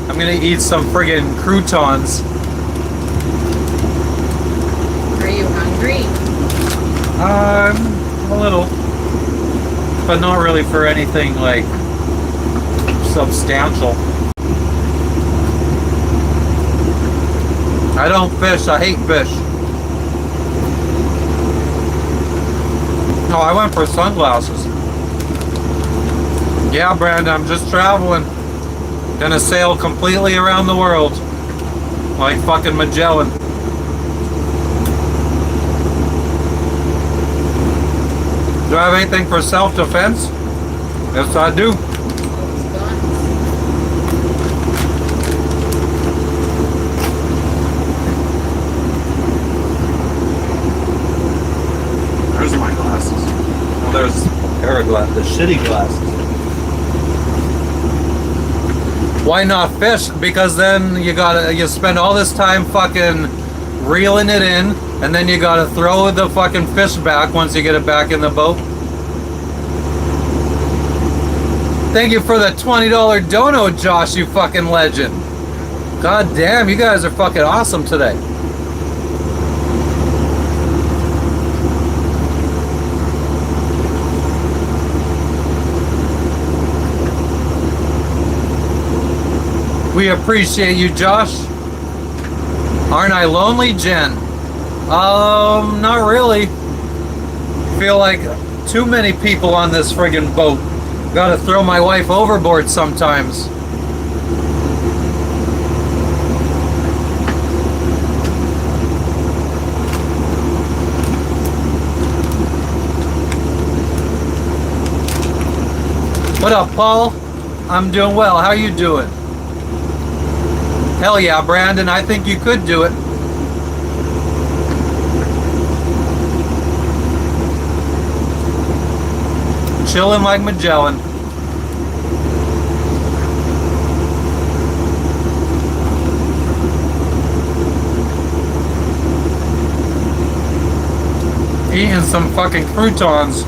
I'm gonna eat some friggin' croutons. Are you hungry? A little, but not really for anything like substantial. I don't fish. I hate fish. No, I went for sunglasses. Yeah, Brandon, I'm just traveling. Gonna sail completely around the world. Like fucking Magellan. Do I have anything for self-defense? Yes, I do. There's my glasses. Well, there's a pair of glasses, the shitty glasses. Why not fish? Because then you spend all this time fucking reeling it in, and then you gotta throw the fucking fish back once you get it back in the boat. Thank you for the $20 dono, Josh, you fucking legend. God damn, you guys are fucking awesome today. We appreciate you, Josh. Aren't I lonely, Jen? Not really. Feel like too many people on this friggin' boat. Gotta throw my wife overboard sometimes. What up, Paul? I'm doing well. How you doing? Hell yeah, Brandon. I think you could do it. Chilling like Magellan. Eating some fucking croutons.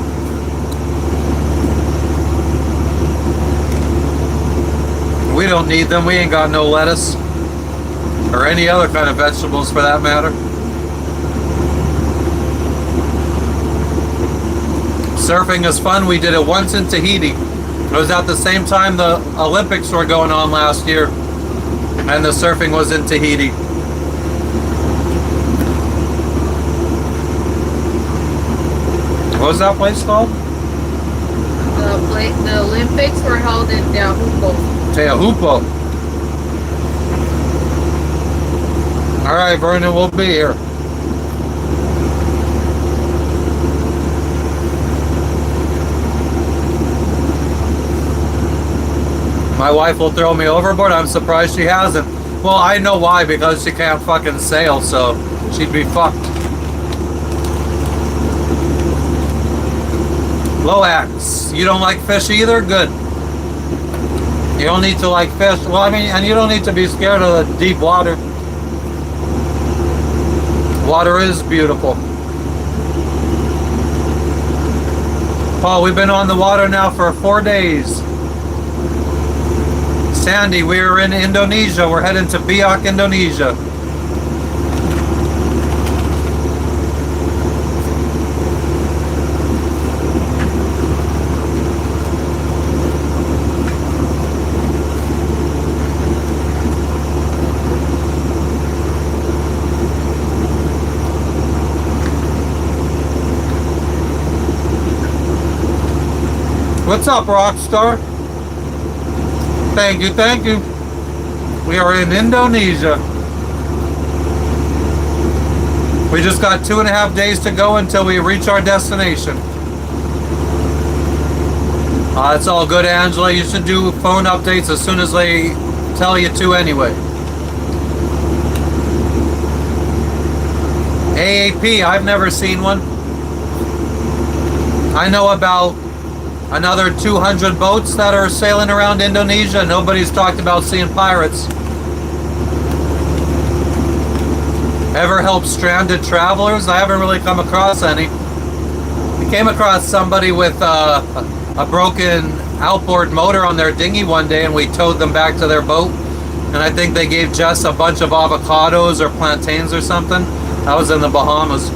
We don't need them. We ain't got no lettuce. Or any other kind of vegetables for that matter. Surfing is fun. We did it once in Tahiti. It was at the same time the Olympics were going on last year. And the surfing was in Tahiti. What was that place called? The Olympics were held in Teahupo. Teahupo. Alright, Vernon, we'll be here. My wife will throw me overboard. I'm surprised she hasn't. Well, I know why, because she can't fucking sail, so she'd be fucked. Loax, you don't like fish either? Good. You don't need to like fish. Well, I mean, and you don't need to be scared of the deep water. Water is beautiful. Paul, we've been on the water now for 4 days. Sandy, we are in Indonesia. We're heading to Biak, Indonesia. What's up, Rockstar? Thank you, thank you. We are in Indonesia. We just got 2.5 days to go until we reach our destination. It's all good, Angela. You should do phone updates as soon as they tell you to anyway. AAP, I've never seen one. I know about another 200 boats that are sailing around Indonesia. Nobody's talked about seeing pirates. Ever help stranded travelers? I haven't really come across any. I came across somebody with a broken outboard motor on their dinghy one day, and we towed them back to their boat. And I think they gave Jess a bunch of avocados or plantains or something. I was in the Bahamas.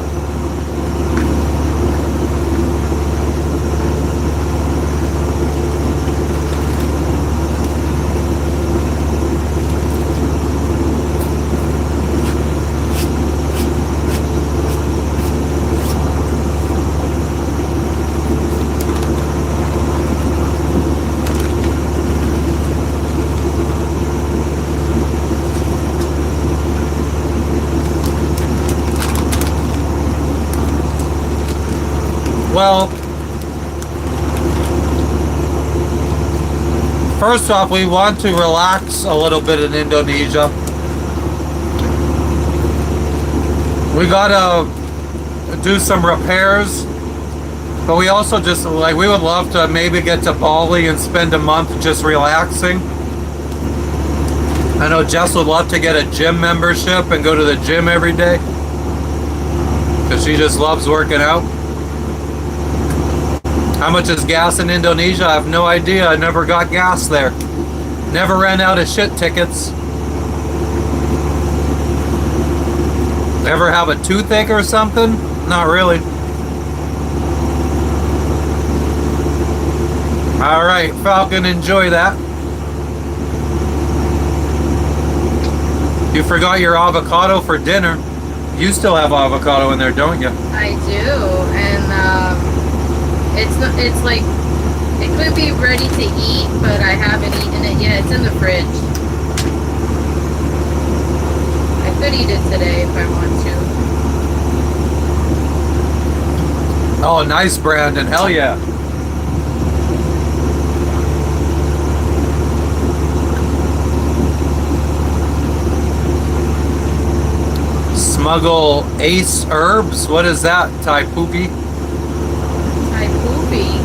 Well, first off, we want to relax a little bit in Indonesia. We gotta do some repairs, but we also just, like, we would love to maybe get to Bali and spend a month just relaxing. I know Jess would love to get a gym membership and go to the gym every day, because she just loves working out. How much is gas in Indonesia? I have no idea. I never got gas there. Never ran out of shit tickets. Ever have a toothache or something? Not really. Alright, Falcon, enjoy that. You forgot your avocado for dinner. You still have avocado in there, don't you? I do, and it's like it could be ready to eat, but I haven't eaten it yet. It's in the fridge. I could eat it today if I want to. Oh, nice, Brandon. Hell yeah. Smuggle Ace Herbs? What is that, Tai Poopy? Tai Poopy.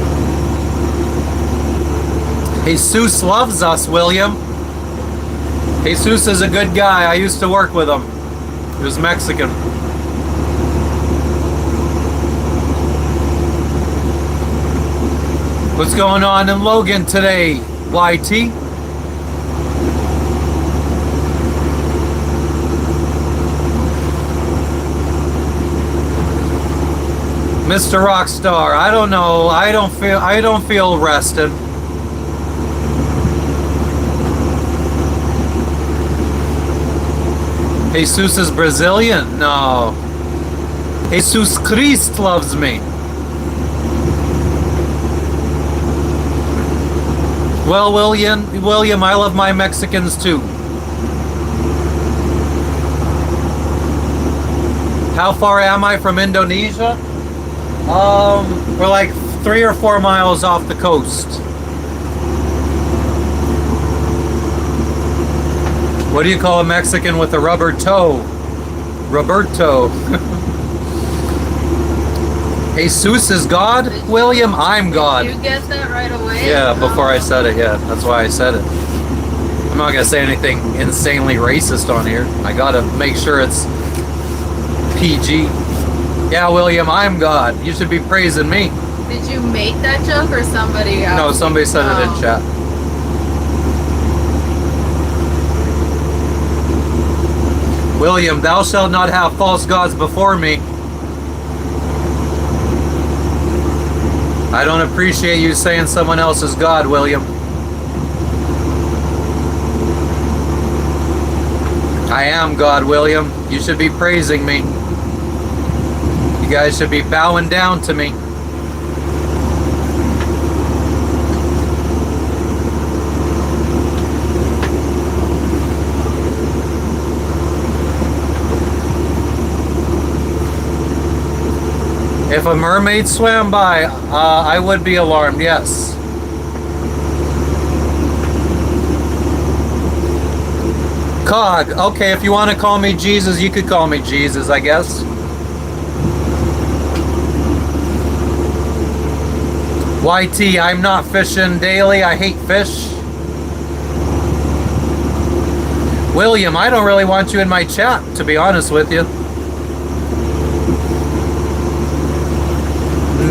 Jesus loves us, William. Jesus is a good guy. I used to work with him. He was Mexican. What's going on in Logan today, YT? Mr. Rockstar, I don't know. I don't feel rested. Jesus is Brazilian? No. Jesus Christ loves me. Well, William, I love my Mexicans too. How far am I from Indonesia? We're like 3 or 4 miles off the coast. What do you call a Mexican with a rubber toe? Roberto. Jesus is God? William, I'm God. Did you get that right away? Yeah, before I said it, yeah. That's why I said it. I'm not gonna say anything insanely racist on here. I gotta make sure it's PG. Yeah, William, I'm God. You should be praising me. Did you make that joke or somebody else? No, somebody said it in chat. William, thou shalt not have false gods before me. I don't appreciate you saying someone else is God, William. I am God, William. You should be praising me. You guys should be bowing down to me. If a mermaid swam by, I would be alarmed, yes. Cog, okay, if you want to call me Jesus, you could call me Jesus, I guess. YT, I'm not fishing daily, I hate fish. William, I don't really want you in my chat, to be honest with you.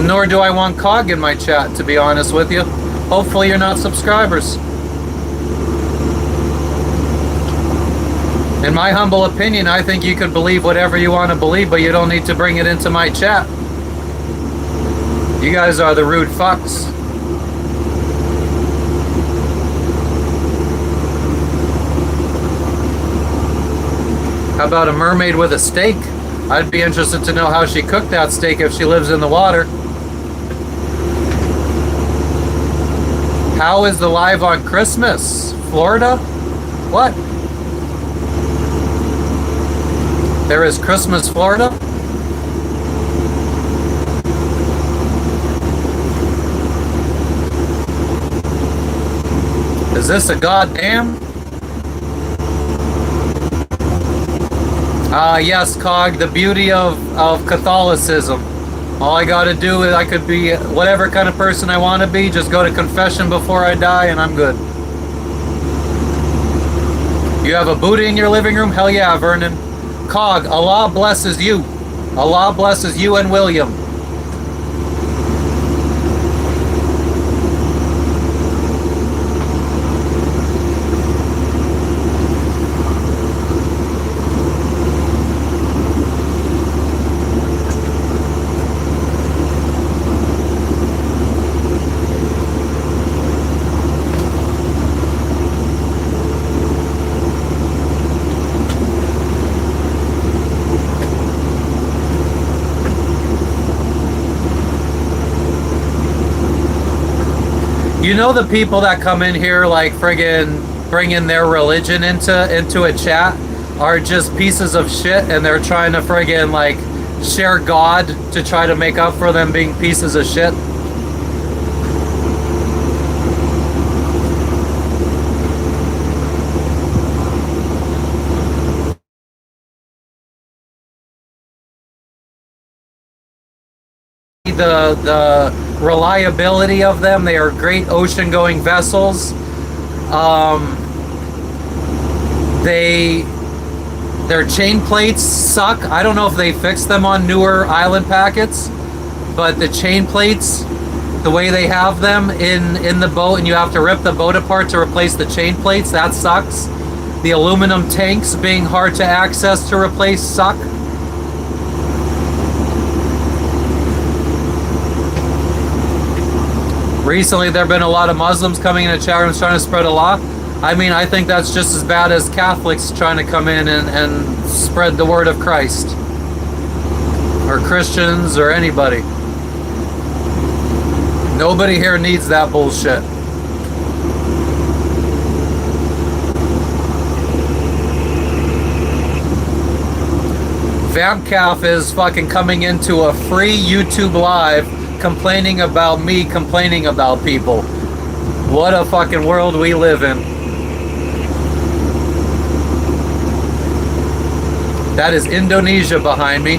Nor do I want Cog in my chat, to be honest with you. Hopefully you're not subscribers. In my humble opinion, I think you could believe whatever you want to believe, but you don't need to bring it into my chat. You guys are the rude fucks. How about a mermaid with a steak? I'd be interested to know how she cooked that steak if she lives in the water. How is the live on Christmas? Florida? What? There is Christmas, Florida? Is this a goddamn? Yes, Cog, the beauty of Catholicism. All I gotta do is I could be whatever kind of person I want to be, just go to confession before I die and I'm good. You have a Buddha in your living room? Hell yeah, Vernon. Cog, Allah blesses you. Allah blesses you and William. You know the people that come in here like friggin' bringing their religion into a chat are just pieces of shit, and they're trying to friggin' like share God to try to make up for them being pieces of shit. The reliability of them. They are great ocean going vessels. Their chain plates suck. I don't know if they fixed them on newer island packets, but the chain plates, the way they have them in the boat, and you have to rip the boat apart to replace the chain plates, that sucks. The aluminum tanks being hard to access to replace suck. Recently, there have been a lot of Muslims coming into chat rooms trying to spread Allah. I mean, I think that's just as bad as Catholics trying to come in and spread the word of Christ. Or Christians, or anybody. Nobody here needs that bullshit. Vampcalf is fucking coming into a free YouTube live complaining about me complaining about people. What a fucking world we live in. That is Indonesia behind me,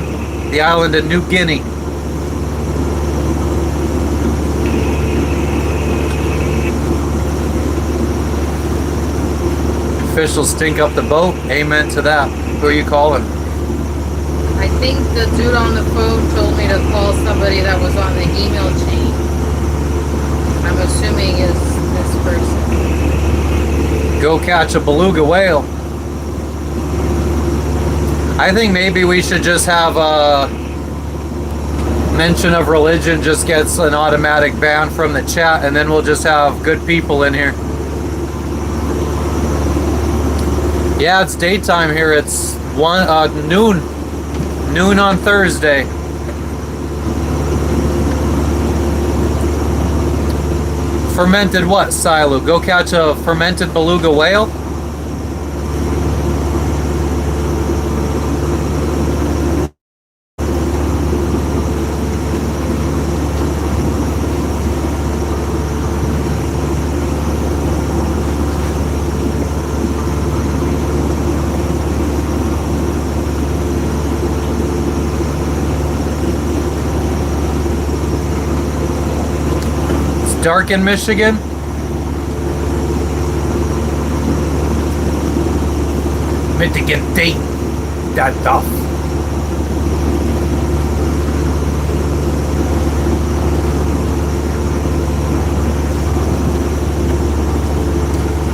the island of New Guinea. Officials stink up the boat. Amen to that. Who are you calling? I think the dude on the phone told me to call somebody that was on the email chain. I'm assuming is this person. Go catch a beluga whale. I think maybe we should just have a mention of religion just gets an automatic ban from the chat, and then we'll just have good people in here. Yeah, it's daytime here. It's noon on Thursday. Fermented what, Silu? Go catch a fermented beluga whale? Dark in Michigan. Michigan date that tough.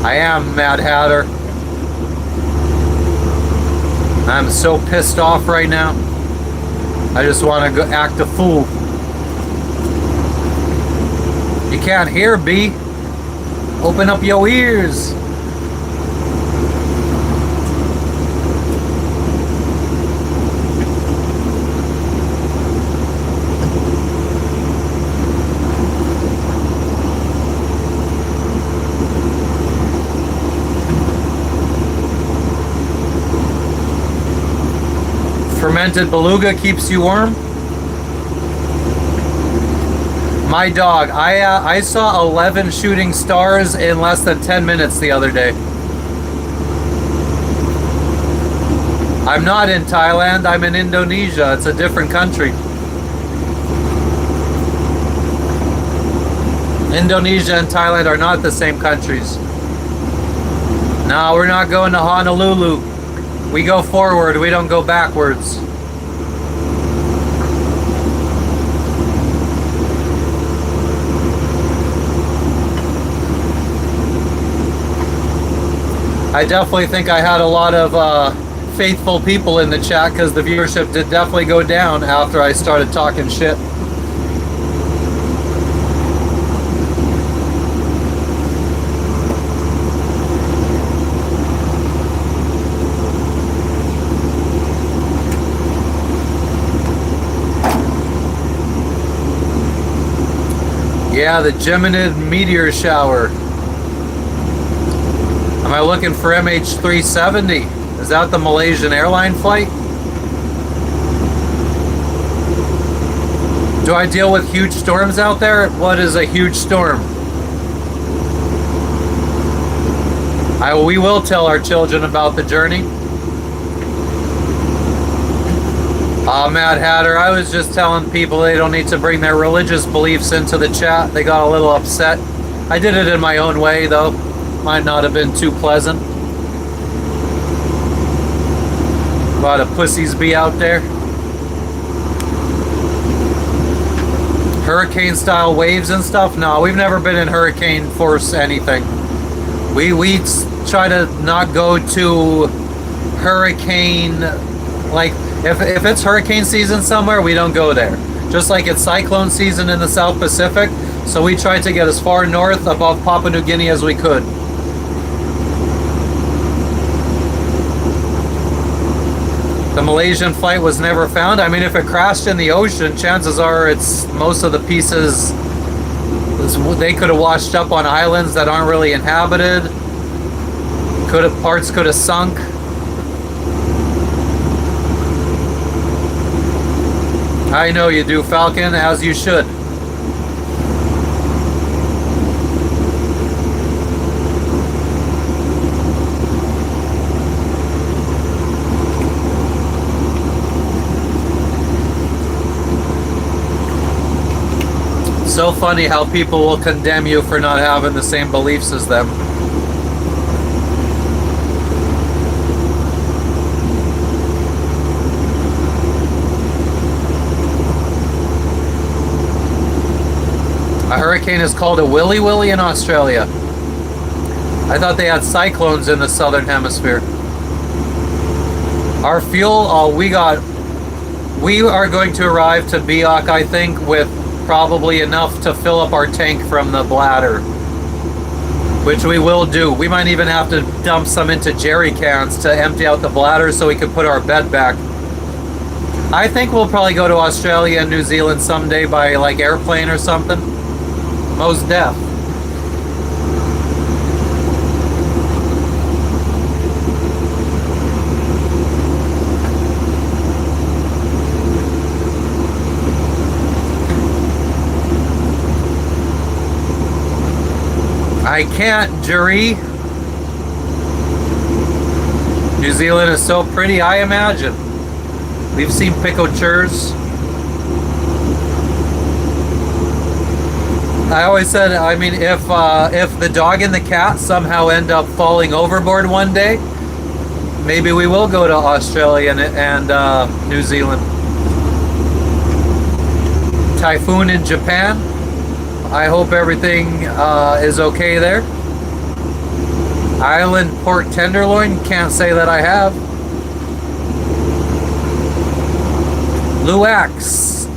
I am Mad Hatter. I'm so pissed off right now. I just want to go act a fool. You can't hear, B. Open up your ears. Fermented beluga keeps you warm. My dog, I saw 11 shooting stars in less than 10 minutes the other day. I'm not in Thailand, I'm in Indonesia. It's a different country. Indonesia and Thailand are not the same countries. No, we're not going to Honolulu. We go forward, we don't go backwards. I definitely think I had a lot of faithful people in the chat because the viewership did definitely go down after I started talking shit. Yeah, the Geminid meteor shower. Am I looking for MH370? Is that the Malaysian airline flight? Do I deal with huge storms out there? What is a huge storm? We will tell our children about the journey. Mad Hatter, I was just telling people they don't need to bring their religious beliefs into the chat. They got a little upset. I did it in my own way, though. Might not have been too pleasant. A lot of pussies be out there. Hurricane style waves and stuff? No, we've never been in hurricane force anything. We try to not go to hurricane, like if it's hurricane season somewhere, we don't go there. Just like it's cyclone season in the South Pacific, so we tried to get as far north above Papua New Guinea as we could. The Malaysian flight was never found. I mean, if it crashed in the ocean, chances are it's most of the pieces, they could have washed up on islands that aren't really inhabited. Parts could have sunk. I know you do, Falcon, as you should. So funny how people will condemn you for not having the same beliefs as them. A hurricane is called a willy willy in Australia. I thought they had cyclones in the southern hemisphere. Our fuel, we are going to arrive to Biak, I think, with probably enough to fill up our tank from the bladder, which we will do. We might even have to dump some into jerry cans to empty out the bladder so we can put our bed back. I think we'll probably go to Australia and New Zealand someday by like airplane or something. Most def. I can't, jury. New Zealand is so pretty, I imagine. We've seen picotures. I always said, I mean, if the dog and the cat somehow end up falling overboard one day, maybe we will go to Australia and New Zealand. Typhoon in Japan. I hope everything is okay there. Island pork tenderloin, can't say that I have. Luax,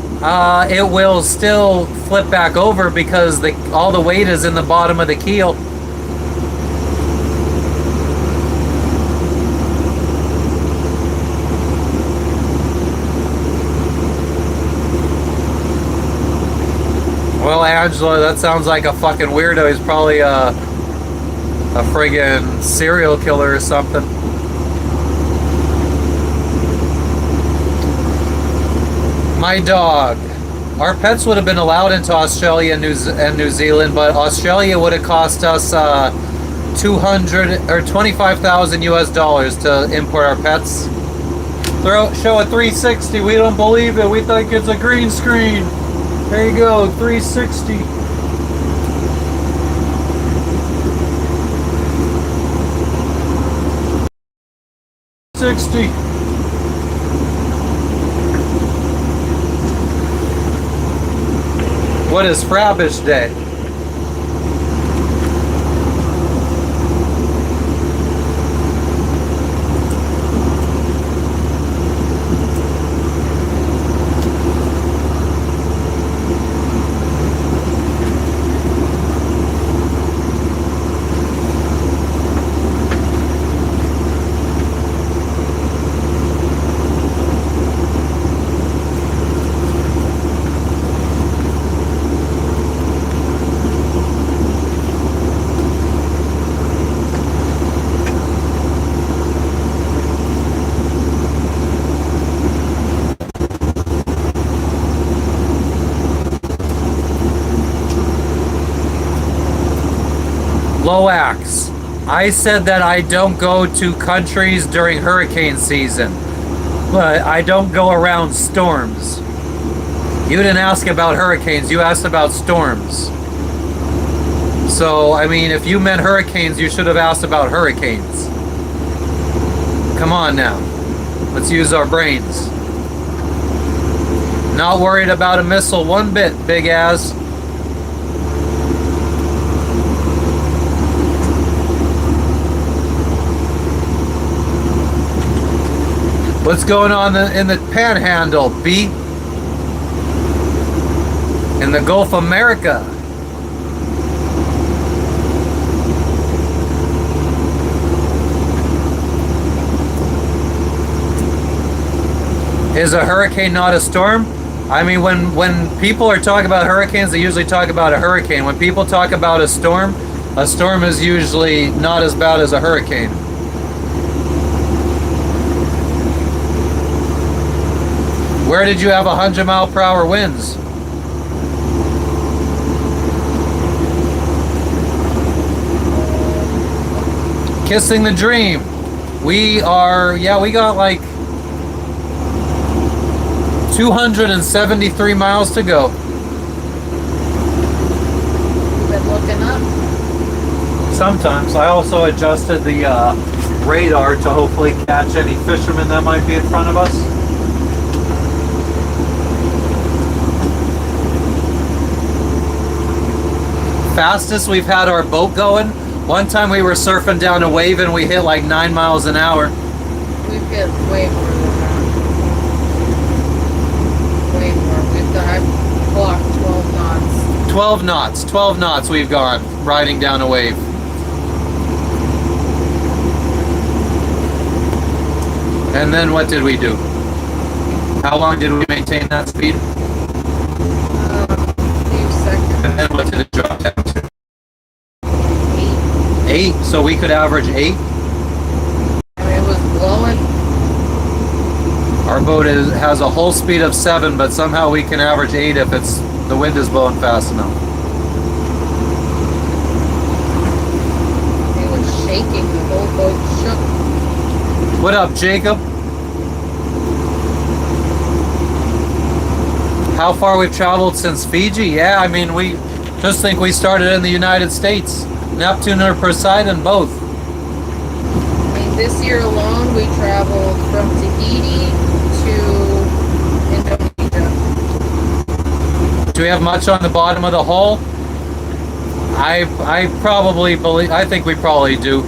it will still flip back over because all the weight is in the bottom of the keel. Well, Angela, that sounds like a fucking weirdo. He's probably a friggin' serial killer or something. My dog. Our pets would have been allowed into Australia and New Zealand, but Australia would have cost us 200 or 25,000 US dollars to import our pets. Show a 360. We don't believe it. We think it's a green screen. There you go, 360. What is Frabbish Day? Loax, I said that I don't go to countries during hurricane season, but I don't go around storms. You didn't ask about hurricanes, you asked about storms. So, I mean, if you meant hurricanes, you should have asked about hurricanes. Come on now. Let's use our brains. Not worried about a missile one bit, big ass. What's going on in the Panhandle, B? In the Gulf of America. Is a hurricane not a storm? I mean, when people are talking about hurricanes, they usually talk about a hurricane. When people talk about a storm is usually not as bad as a hurricane. Where did you have 100-mile-per-hour winds? Kissing the dream. We got like 273 miles to go. You've been looking up? Sometimes. I also adjusted the radar to hopefully catch any fishermen that might be in front of us. Fastest we've had our boat going. One time we were surfing down a wave and we hit like 9 miles an hour. We've hit way more than that. Way more. I've clocked 12 knots. 12 knots. 12 knots we've gone riding down a wave. And then what did we do? How long did we maintain that speed? A few seconds. And then what did it drop down to? 8. 8? So we could average 8? I mean, it was blowing. Our boat has a whole speed of 7, but somehow we can average 8 if the wind is blowing fast enough. It was shaking. The whole boat shook. What up, Jacob? How far we've traveled since Fiji? Yeah, I mean, we just think we started in the United States. Neptune or Poseidon, both. I mean, this year alone, we traveled from Tahiti to Indonesia. Do we have much on the bottom of the hull? I think we probably do.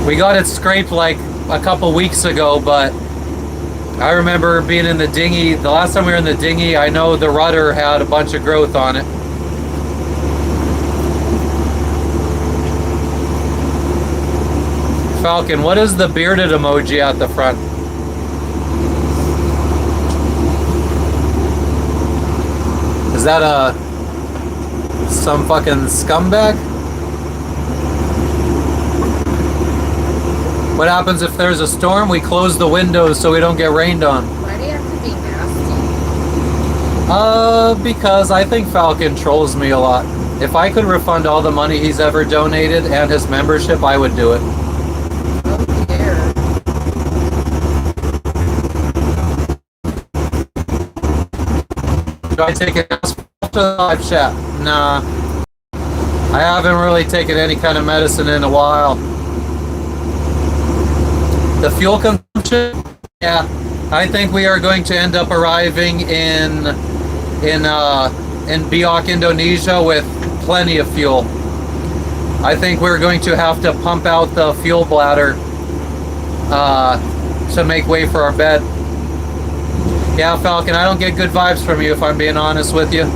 We got it scraped like a couple weeks ago, but I remember being in the dinghy. The last time we were in the dinghy, I know the rudder had a bunch of growth on it. Falcon, what is the bearded emoji at the front? Is that some fucking scumbag? What happens if there's a storm? We close the windows so we don't get rained on. Why do you have to be nasty? Because I think Falcon trolls me a lot. If I could refund all the money he's ever donated and his membership, I would do it. Oh dear. Do I take an aspirin after the live chat? Nah. I haven't really taken any kind of medicine in a while. The fuel consumption? Yeah. I think we are going to end up arriving in Biak, Indonesia with plenty of fuel. I think we're going to have to pump out the fuel bladder to make way for our bed. Yeah, Falcon, I don't get good vibes from you if I'm being honest with you.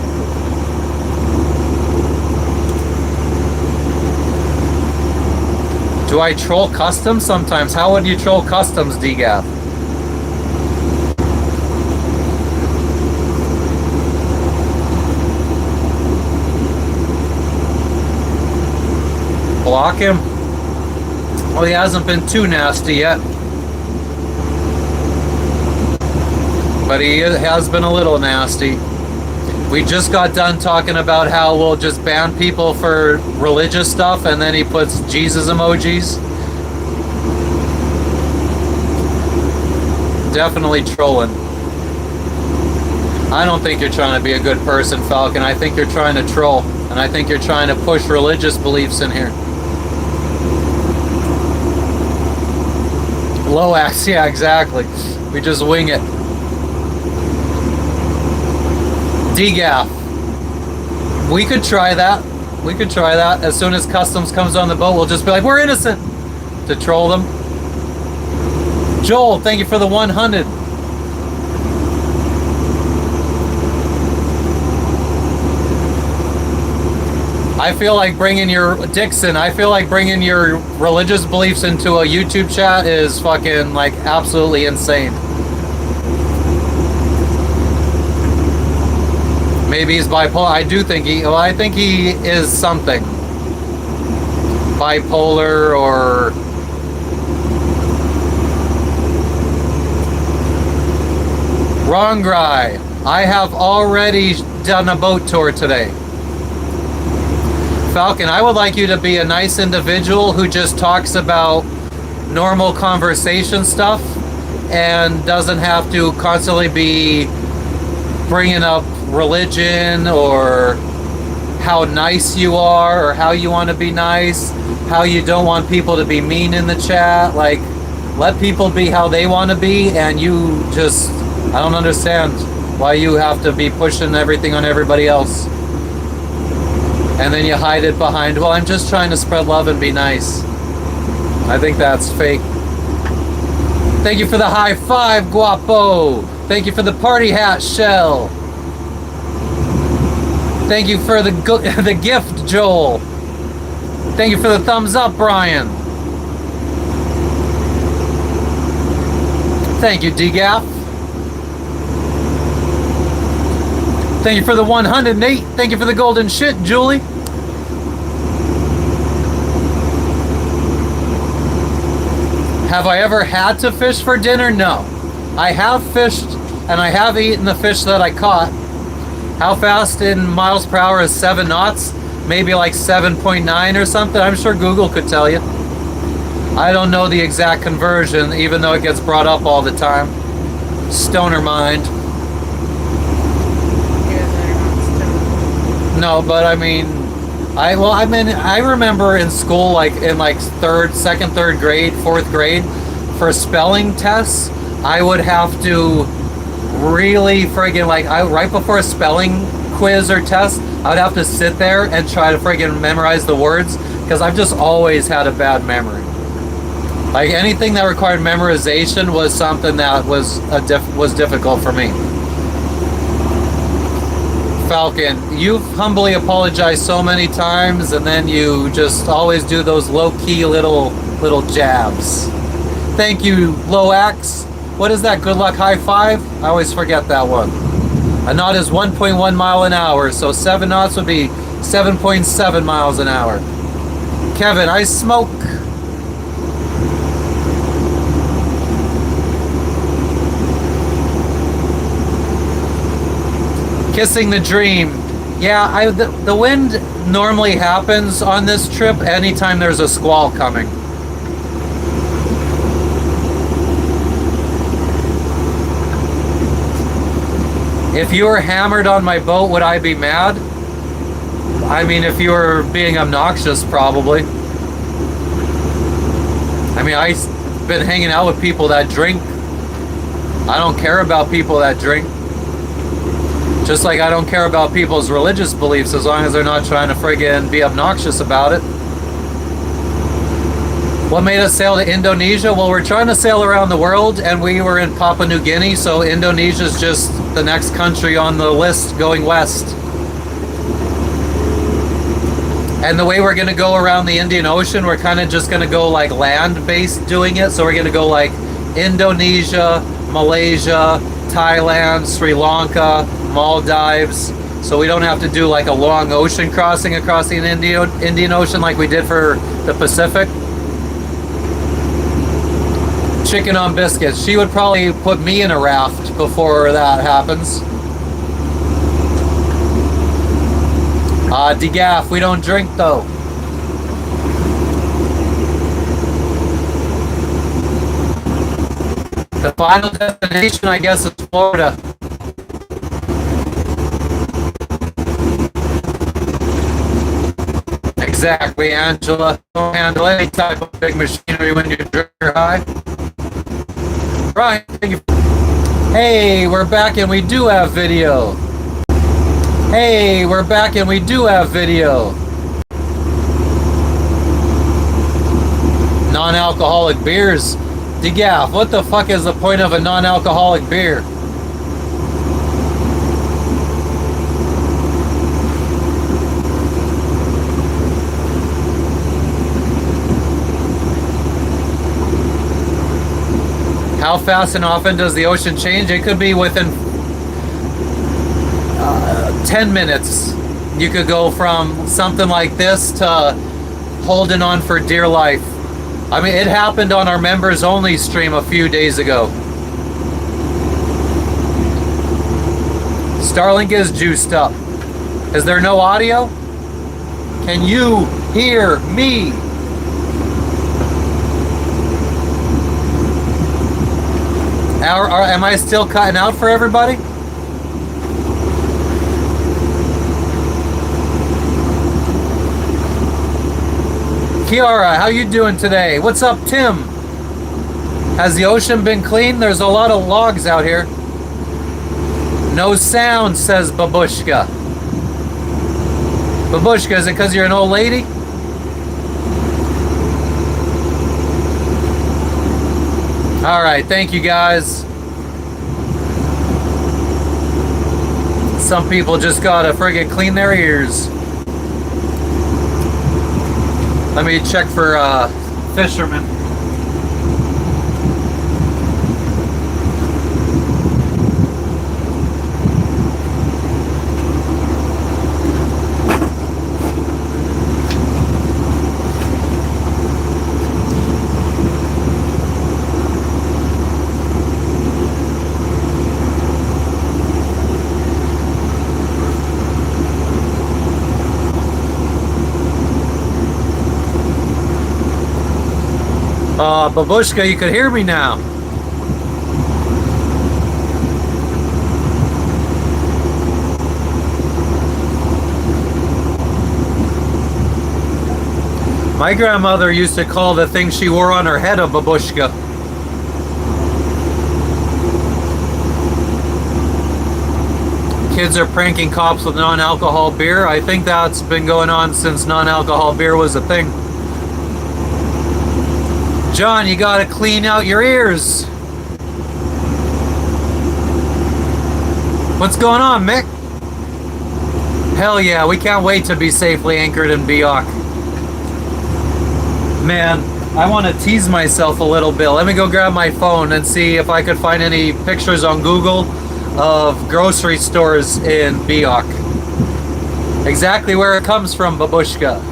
Do I troll customs sometimes? How would you troll customs, DGAF? Block him? Well, he hasn't been too nasty yet. But he has been a little nasty. We just got done talking about how we'll just ban people for religious stuff, and then he puts Jesus emojis. Definitely trolling. I don't think you're trying to be a good person, Falcon. I think you're trying to troll, and I think you're trying to push religious beliefs in here. Loax, yeah, exactly. We just wing it. DGAF. We could try that. We could try that. As soon as customs comes on the boat, we'll just be like, we're innocent, to troll them. Joel, thank you for the 100. I feel like bringing your Dixon. I feel like bringing your religious beliefs into a YouTube chat is fucking like absolutely insane. Maybe he's bipolar. I do think he. Well, I think he is something. Bipolar or. Wrong guy. I have already done a boat tour today. Falcon, I would like you to be a nice individual who just talks about normal conversation stuff and doesn't have to constantly be bringing up religion or how nice you are or how you want to be nice, how you don't want people to be mean in the chat. Like, let people be how they want to be, and you just, I don't understand why you have to be pushing everything on everybody else. And then you hide it behind, well, I'm just trying to spread love and be nice. I think that's fake. Thank you for the high five, Guapo. Thank you for the party hat, Shell. Thank you for the gift, Joel. Thank you for the thumbs up, Brian. Thank you, DGAF. Thank you for the 100, Nate. Thank you for the golden shit, Julie. Have I ever had to fish for dinner? No. I have fished, and I have eaten the fish that I caught. How fast in miles per hour is 7 knots? Maybe like 7.9 or something. I'm sure Google could tell you. I don't know the exact conversion, even though it gets brought up all the time. Stoner mind. No, but I mean, I remember in school, like in like second, third grade, fourth grade, for spelling tests, I would have to really friggin' right before a spelling quiz or test, I would have to sit there and try to friggin' memorize the words, because I've just always had a bad memory. Like anything that required memorization was something that was difficult for me. Falcon, you've humbly apologized so many times, and then you just always do those low-key little jabs. Thank you, Loax. What is that? Good luck high five? I always forget that one. A knot is 1.1 mile an hour, so 7 knots would be 7.7 miles an hour. Kevin, I smoke. Kissing the dream. Yeah, the wind normally happens on this trip anytime there's a squall coming. If you were hammered on my boat, would I be mad? I mean, if you were being obnoxious, probably. I mean, I've been hanging out with people that drink. I don't care about people that drink. Just like I don't care about people's religious beliefs as long as they're not trying to friggin' be obnoxious about it. What made us sail to Indonesia? Well, we're trying to sail around the world, and we were in Papua New Guinea, so Indonesia's just the next country on the list going west. And the way we're going to go around the Indian Ocean, we're kind of just going to go like land-based doing it. So we're going to go like Indonesia, Malaysia, Thailand, Sri Lanka, Maldives. So we don't have to do like a long ocean crossing across the Indian Ocean like we did for the Pacific. Chicken on biscuits. She would probably put me in a raft before that happens. DeGaff, we don't drink though. The final destination, I guess, is Florida. Exactly, Angela. Don't handle any type of big machinery when you're drunk or high. Right. Hey, we're back and we do have video. Hey, we're back and we do have video. Non-alcoholic beers. DeGaff, what the fuck is the point of a non-alcoholic beer? How fast and often does the ocean change? It could be within 10 minutes. You could go from something like this to holding on for dear life. I mean, it happened on our members only stream a few days ago. Starlink is juiced up. Is there no audio? Can you hear me? Am I still cutting out for everybody? Kiara, how you doing today? What's up, Tim? Has the ocean been cleaned? There's a lot of logs out here. No sound, says Babushka. Babushka, is it because you're an old lady? All right, thank you guys. Some people just gotta friggin' clean their ears. Let me check for fishermen. Babushka, you could hear me now. My grandmother used to call the thing she wore on her head a babushka. Kids are pranking cops with non-alcohol beer. I think that's been going on since non-alcohol beer was a thing. John, you gotta clean out your ears. What's going on, Mick? Hell yeah, we can't wait to be safely anchored in Biak. Man, I want to tease myself a little bit. Let me go grab my phone and see if I could find any pictures on Google of grocery stores in Biak. Exactly where it comes from, Babushka.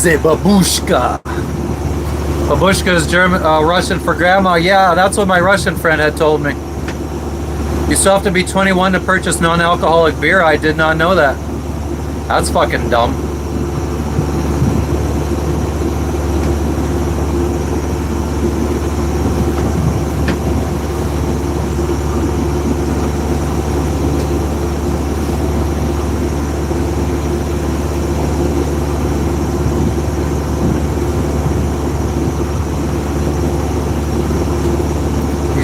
Babushka. Babushka is German, Russian for grandma. Yeah, that's what my Russian friend had told me. You still have to be 21 to purchase non-alcoholic beer. I did not know that. That's fucking dumb.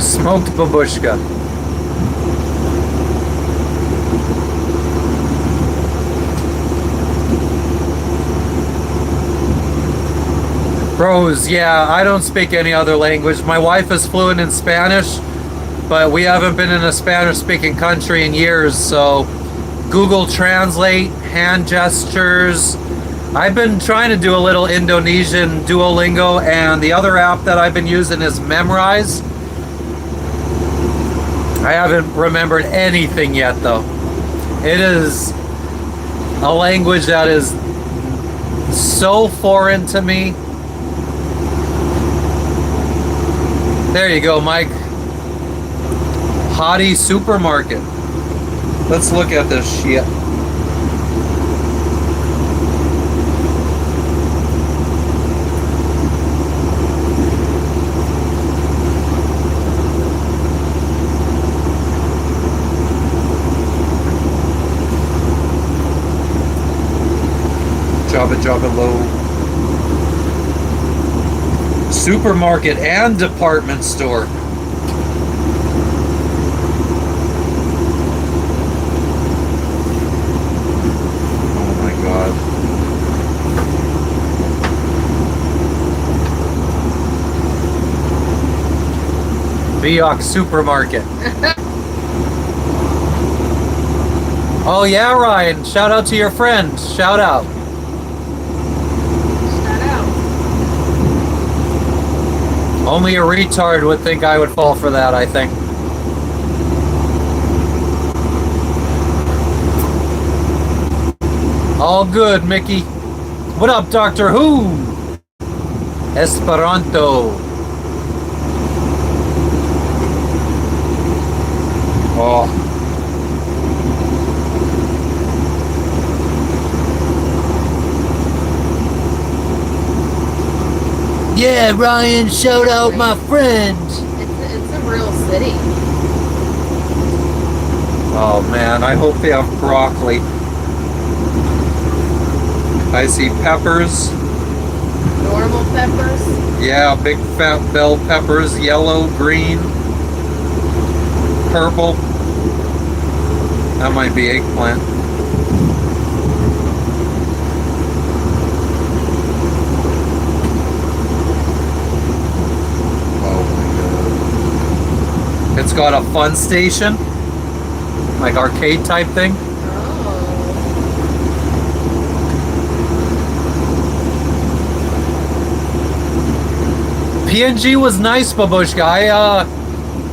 Smoked babushka. Bros, yeah, I don't speak any other language. My wife is fluent in Spanish, but we haven't been in a Spanish-speaking country in years, so Google Translate, hand gestures. I've been trying to do a little Indonesian Duolingo, and the other app that I've been using is Memrise. I haven't remembered anything yet, though. It is a language that is so foreign to me. There you go, Mike. Hottie supermarket. Let's look at this shit. Drop it low. Supermarket and department store. Oh my God. Biok supermarket. Oh yeah, Ryan. Shout out to your friend. Shout out. Only a retard would think I would fall for that, I think. All good, Mickey. What up, Doctor Who? Esperanto. Oh. Yeah, Ryan, shout out my friends. It's a real city. Oh man, I hope they have broccoli. I see peppers. Normal peppers. Yeah, big fat bell peppers, yellow, green, purple. That might be eggplant. It's got a fun station, like arcade type thing. Oh. PNG was nice, Babushka.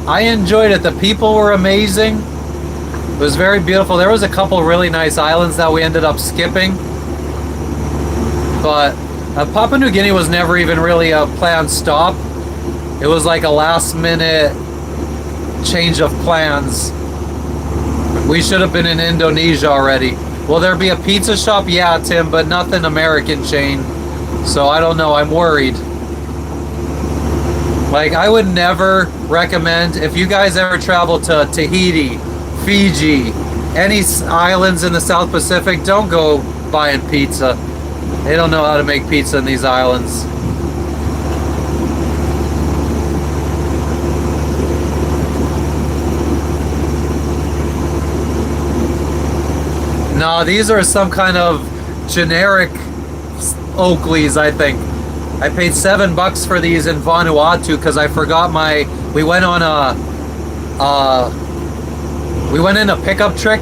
I enjoyed it. The people were amazing. It was very beautiful. There was a couple really nice islands that we ended up skipping. But Papua New Guinea was never even really a planned stop. It was like a last minute change of plans. We should have been in Indonesia already. Will there be a pizza shop? Yeah, Tim, but nothing American chain. So I don't know, I'm worried. Like, I would never recommend, if you guys ever travel to Tahiti, Fiji, any islands in the South Pacific, don't go buying pizza. They don't know how to make pizza in these islands. No, these are some kind of generic Oakleys, I think. I paid $7 for these in Vanuatu because I forgot my. We went on a. We went in a pickup truck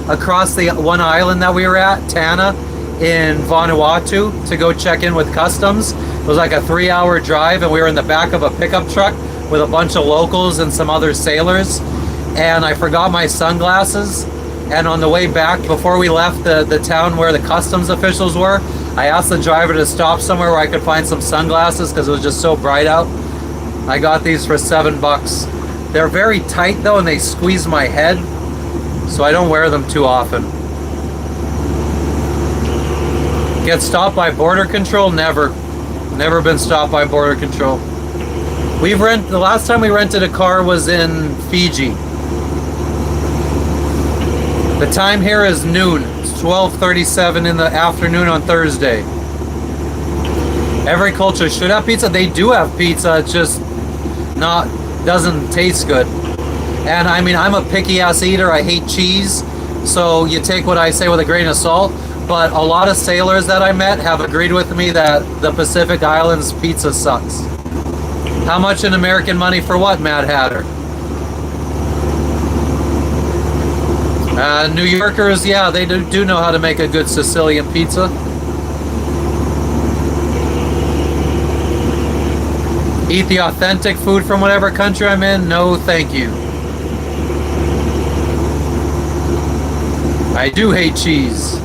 across the one island that we were at, Tana, in Vanuatu, to go check in with customs. It was like a 3-hour drive, and we were in the back of a pickup truck with a bunch of locals and some other sailors. And I forgot my sunglasses, and on the way back, before we left the town where the customs officials were, I asked the driver to stop somewhere where I could find some sunglasses because it was just so bright out. I got these for $7. They're very tight though, and they squeeze my head, so I don't wear them too often. Get stopped by border control? Never been stopped by border control. The last time we rented a car was in Fiji. The time here is noon. It's 12:37 in the afternoon on Thursday. Every culture should have pizza. They do have pizza. It's just doesn't taste good. And I mean, I'm a picky ass eater. I hate cheese. So you take what I say with a grain of salt. But a lot of sailors that I met have agreed with me that the Pacific Islands pizza sucks. How much in American money for what, Mad Hatter? New Yorkers, yeah, they do know how to make a good Sicilian pizza. Eat the authentic food from whatever country I'm in? No, thank you. I do hate cheese.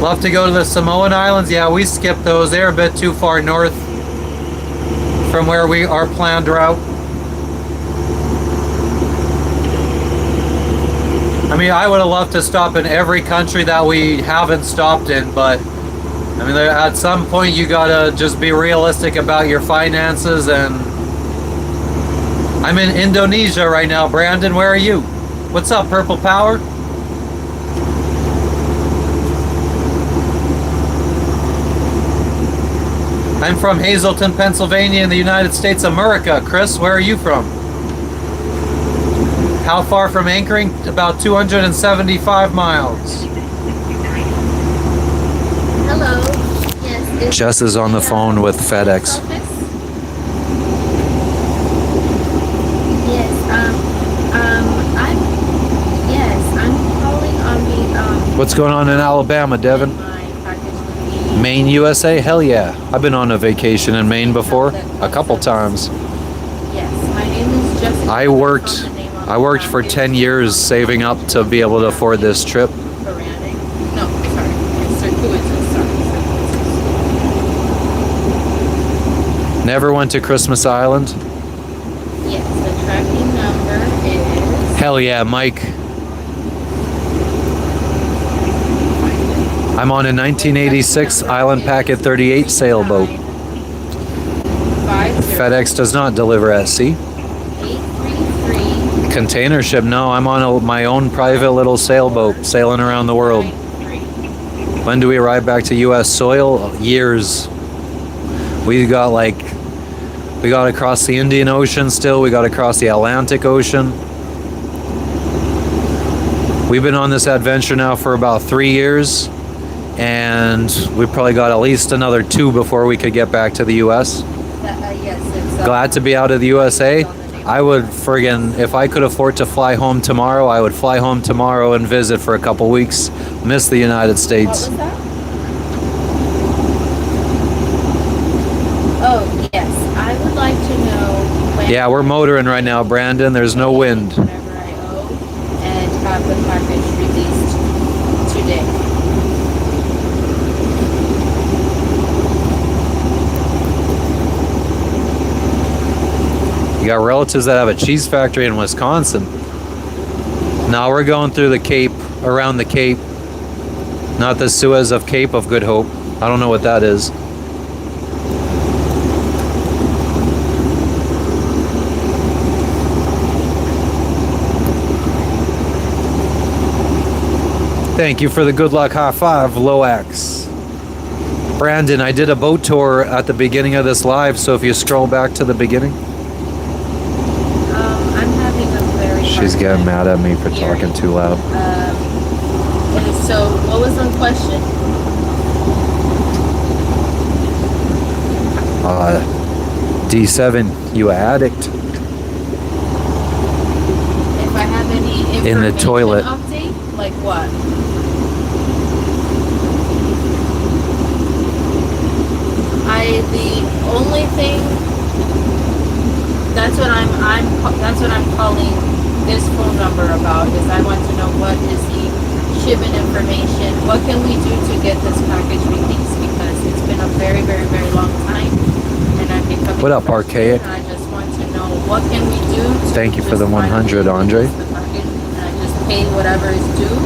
Love to go to the Samoan Islands. Yeah, we skipped those. They're a bit too far north from where we our planned route. I mean, I would have loved to stop in every country that we haven't stopped in, but I mean, at some point you gotta just be realistic about your finances. And I'm in Indonesia right now. Brandon, where are you? What's up, Purple Power? I'm from Hazleton, Pennsylvania in the United States of America. Chris, where are you from? How far from anchoring? About 275 miles. Hello. Yes. Jess is on the phone with FedEx. I'm calling on the What's going on in Alabama, Devin? Maine, USA? Hell yeah. I've been on a vacation in Maine before, a couple times. Yes, my name is Jessica. I worked for 10 years saving up to be able to afford this trip. No, sorry. It's circuitous. Sorry. Never went to Christmas Island. Yes, the tracking number is. Hell yeah, Mike. I'm on a 1986 Island Packet 38 sailboat. FedEx does not deliver at sea. 833. Container ship? No, I'm on my own private little sailboat sailing around the world. When do we arrive back to U.S. soil? Years. We got across the Indian Ocean still. We got across the Atlantic Ocean. We've been on this adventure now for about 3 years. And we probably got at least another 2 before we could get back to the U.S. Yes, it's. Glad to be out of the USA. I would friggin', if I could afford to fly home tomorrow, I would fly home tomorrow and visit for a couple weeks. Miss the United States. What was that? Oh, yes. I would like to know when. Yeah, we're motoring right now, Brandon. There's no wind. Whatever I owe, and have the package released today. You got relatives that have a cheese factory in Wisconsin. Now we're going through the Cape, around the Cape. Not the Suez of Cape of Good Hope. I don't know what that is. Thank you for the good luck high five, Loax. Brandon, I did a boat tour at the beginning of this live, so if you scroll back to the beginning. I'm having a very. She's getting mad at me for talking too loud. Okay, so what was the question? D7, you addict. If I have any information In the toilet. update, like what? The only thing that's what I'm calling this phone number about is I want to know what is the shipment information. What can we do to get this package released, because it's been a very, very, very long time, and I'm becoming. What up, Archaic? And I just want to know what can we do. Thank you for the 100, Andre. The package, and I just pay whatever is due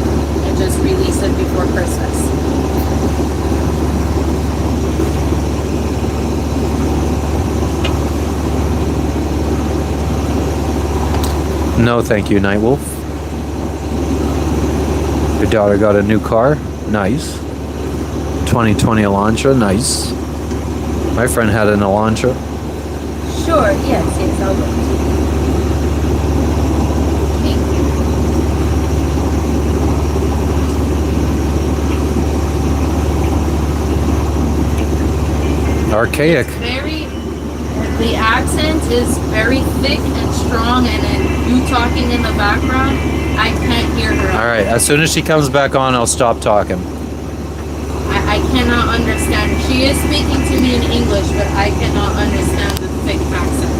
and just release it before Christmas. No, thank you, Nightwolf. Your daughter got a new car. Nice. 2020 Elantra. Nice. My friend had an Elantra. Sure, yes, I'll look. Thank you. Archaic. The accent is very thick and strong, and then you talking in the background, I can't hear her. All right, as soon as she comes back on, I'll stop talking. I cannot understand. She is speaking to me in English, but I cannot understand the thick accent.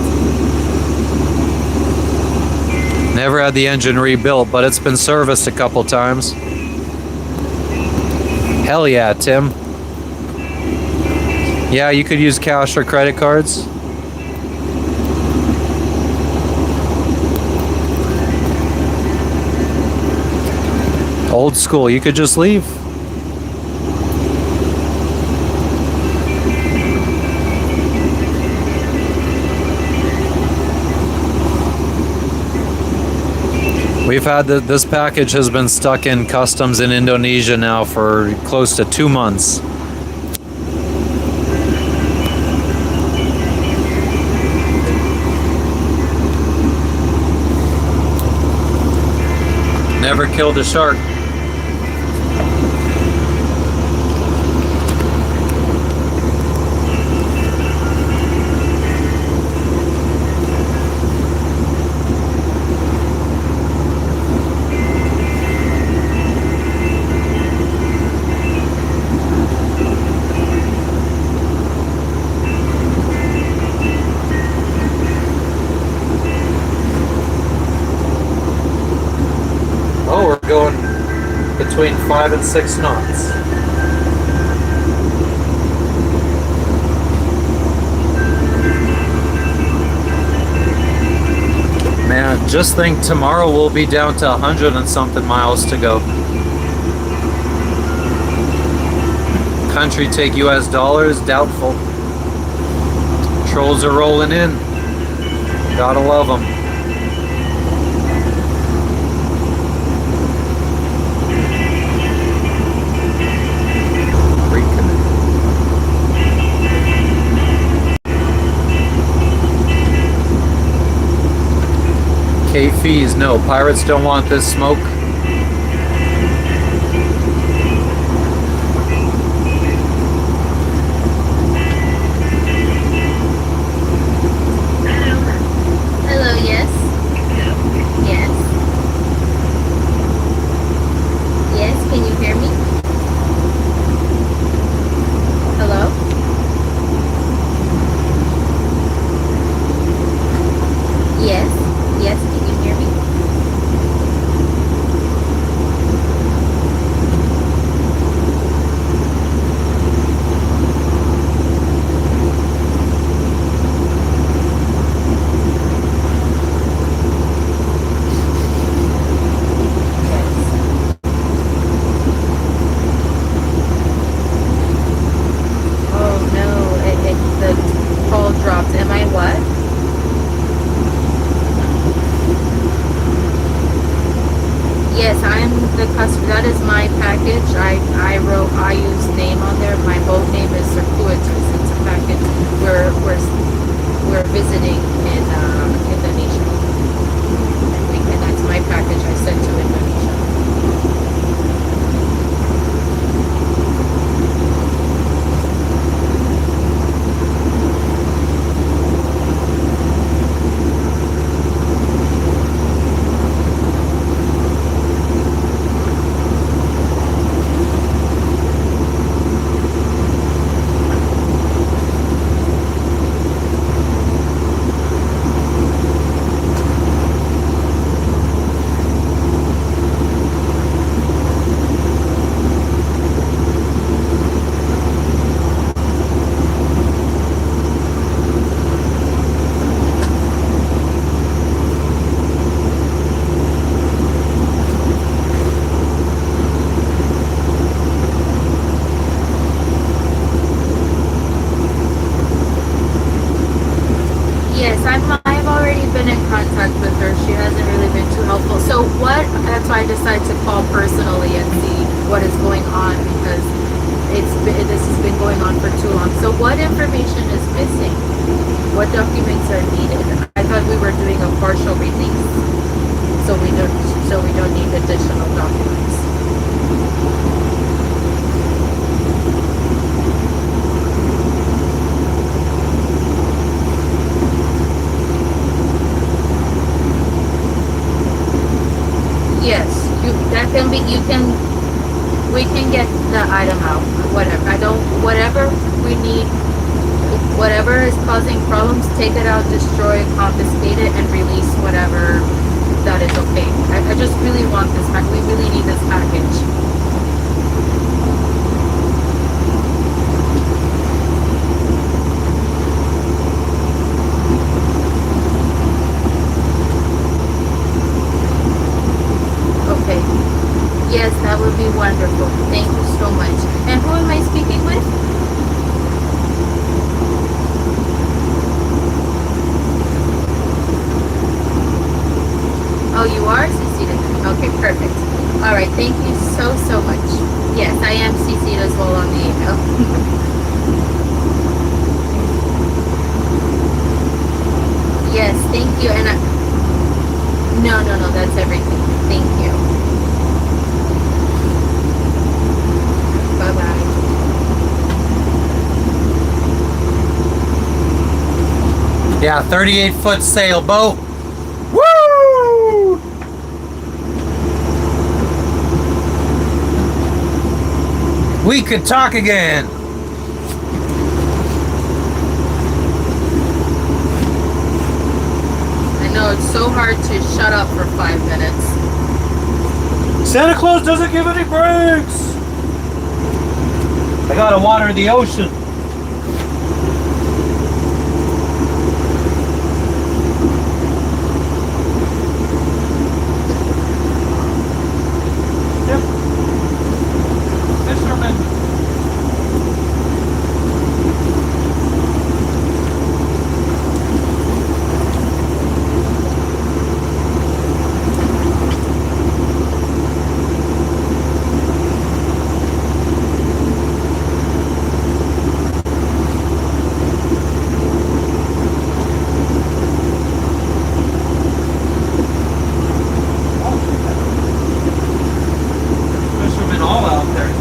Never had the engine rebuilt, but it's been serviced a couple times. Hell yeah, Tim. Yeah, you could use cash or credit cards. Old school, you could just leave. We've had this package has been stuck in customs in Indonesia now for close to 2 months. Never killed a shark. Oh, we're going between 5 and 6 knots. Man, just think tomorrow we'll be down to 100 and something miles to go. Country take US dollars? Doubtful. Trolls are rolling in. Gotta love them. K-Fees, no, pirates don't want this smoke. Hello, yes? Yes. Yes, can you hear me? Hello? Yes. Yes, can you hear me? Oh no, the call dropped. Am I what? Yes, I'm the customer. That is my package. I use name on there. My boat name is Circuitous. It's a package. We're visiting in Indonesia, and that's my package I sent to Indonesia. I've already been in contact with her. She hasn't really been too helpful. So that's why I decided to call personally and see what is going on, because this has been going on for too long. So what information is missing? What documents are needed? I thought we were doing a partial release, so we don't need additional documents. Yes, you can We can get the item out. Whatever. I don't. Whatever we need. Whatever is causing problems, take it out, destroy it, confiscate it, and release whatever that is okay. I just really want this pack. We really need this package. Okay. Yes, that would be wonderful. Thank you so much. And who am I speaking with? Oh, you are CC'd. Okay, perfect. All right, thank you so, so much. Yes, I am CC'd as well on the email. Yes, thank you. And no, that's everything. Thank you. Bye-bye. Yeah, 38-foot sailboat. Woo! We could talk again. I know it's so hard to shut up for 5 minutes. Santa Claus doesn't give any breaks. I gotta water the ocean. Yep. Fisherman. Fishermen all out there.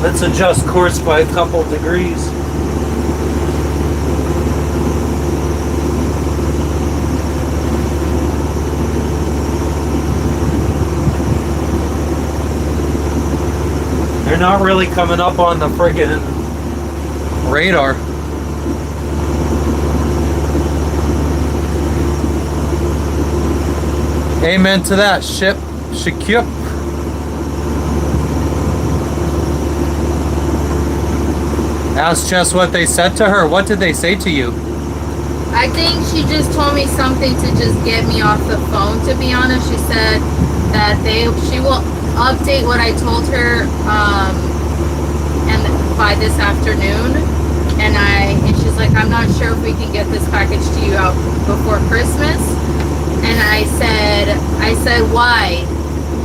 Let's adjust course by a couple degrees. They're not really coming up on the friggin' radar. Amen to that, ship. Shakip. Ask Jess what they said to her. What did they say to you? I think she just told me something to just get me off the phone, to be honest. She said that she will update what I told her and by this afternoon. And she's like, I'm not sure if we can get this package to you out before Christmas. And I said, why?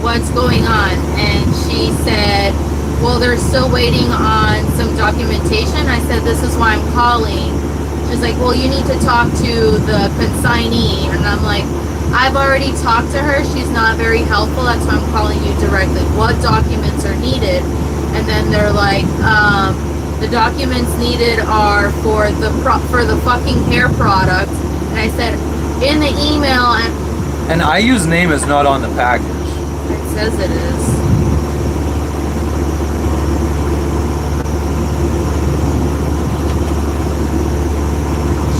What's going on? And she said, well, they're still waiting on some documentation. I said, this is why I'm calling. She's like, well, you need to talk to the consignee. And I'm like, I've already talked to her. She's not very helpful. That's why I'm calling you directly. What documents are needed? And then they're like, the documents needed are for the fucking hair product. And I said, in the email, And IU's name is not on the package. it says it is.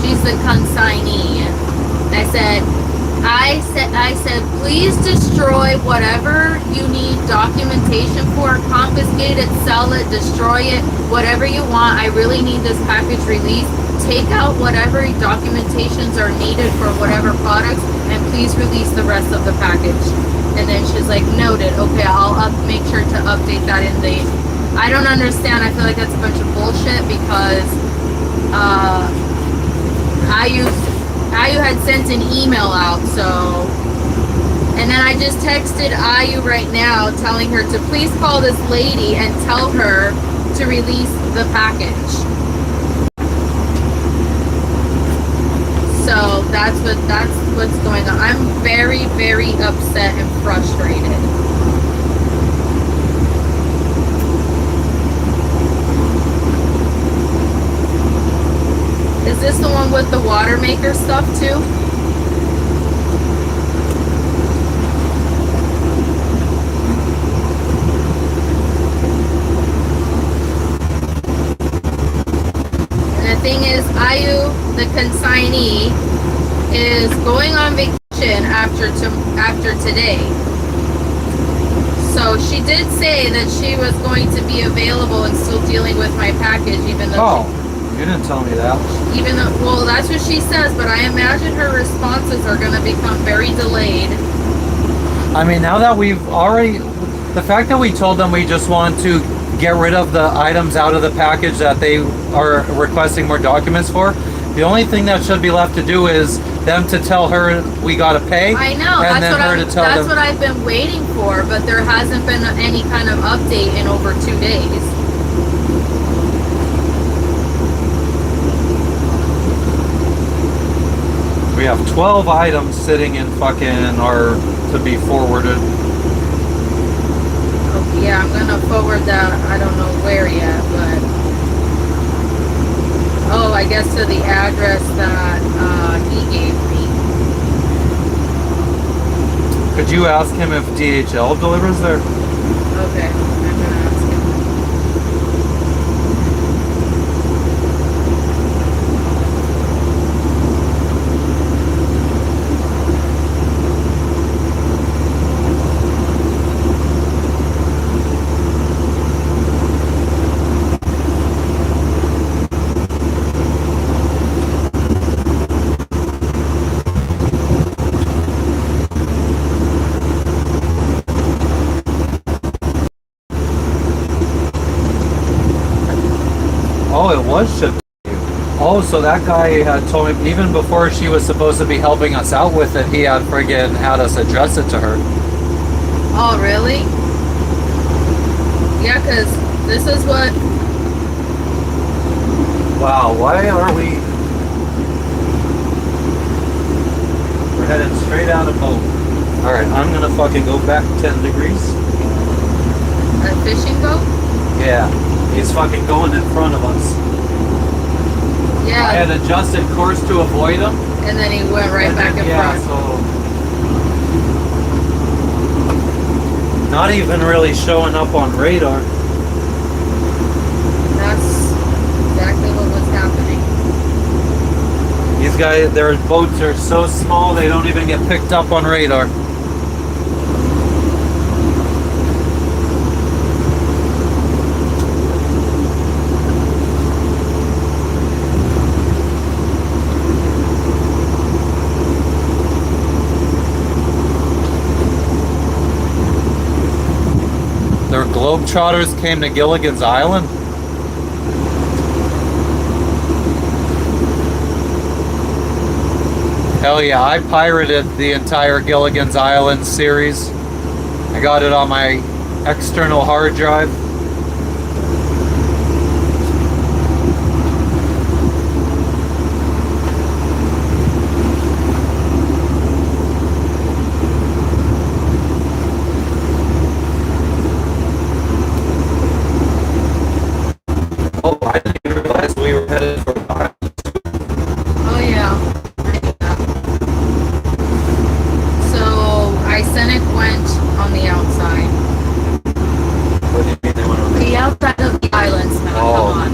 She's the consignee. I said, please destroy whatever you need documentation for, confiscate it, sell it, destroy it, whatever you want. I really need this package released. Take out whatever documentations are needed for whatever products, and please release the rest of the package. And then she's like, noted. Okay, I'll make sure to update that in the. I don't understand. I feel like that's a bunch of bullshit because IU had sent an email out, so. And then I just texted IU right now telling her to please call this lady and tell her to release the package. So that's what's going on. I'm very, very upset and frustrated. Is this the one with the water maker stuff too? thing is, Ayu, the consignee, is going on vacation after today. So she did say that she was going to be available and still dealing with my package, even though you didn't tell me that. well, that's what she says, but I imagine her responses are going to become very delayed. I mean, now that we've already, the fact that we told them we just want to get rid of the items out of the package that they are requesting more documents for, the only thing that should be left to do is them to tell her we gotta pay. I know, and then her to tell that's them. what I've been waiting for, but there hasn't been any kind of update in over 2 days. We have 12 items sitting in fucking our to be forwarded. Okay, yeah, I'm gonna forward that. I don't know where yet, but I guess to the address that he gave me. Could you ask him if DHL delivers there? Okay, I'm gonna ask him. Oh, it was shipped to you. Oh, so that guy had told me, even before she was supposed to be helping us out with it, he had friggin' had us address it to her. Oh, really? Yeah, because this is what... Wow, why are we... We're heading straight out of boat. Alright, I'm gonna fucking go back 10 degrees. A fishing boat? Yeah, he's fucking going in front of us. Yeah. I had adjusted course to avoid him. And then he went right back in front. So not even really showing up on radar. That's exactly what was happening. These guys, their boats are so small they don't even get picked up on radar. Their Globetrotters came to Gilligan's Island. Hell yeah, I pirated the entire Gilligan's Island series. I got it on my external hard drive. Oh, I didn't even realize we were headed for Ireland. Oh, yeah. I knew that. So, Icenic went on the outside. What do you mean they went on The outside of the islands now, Oh. come on.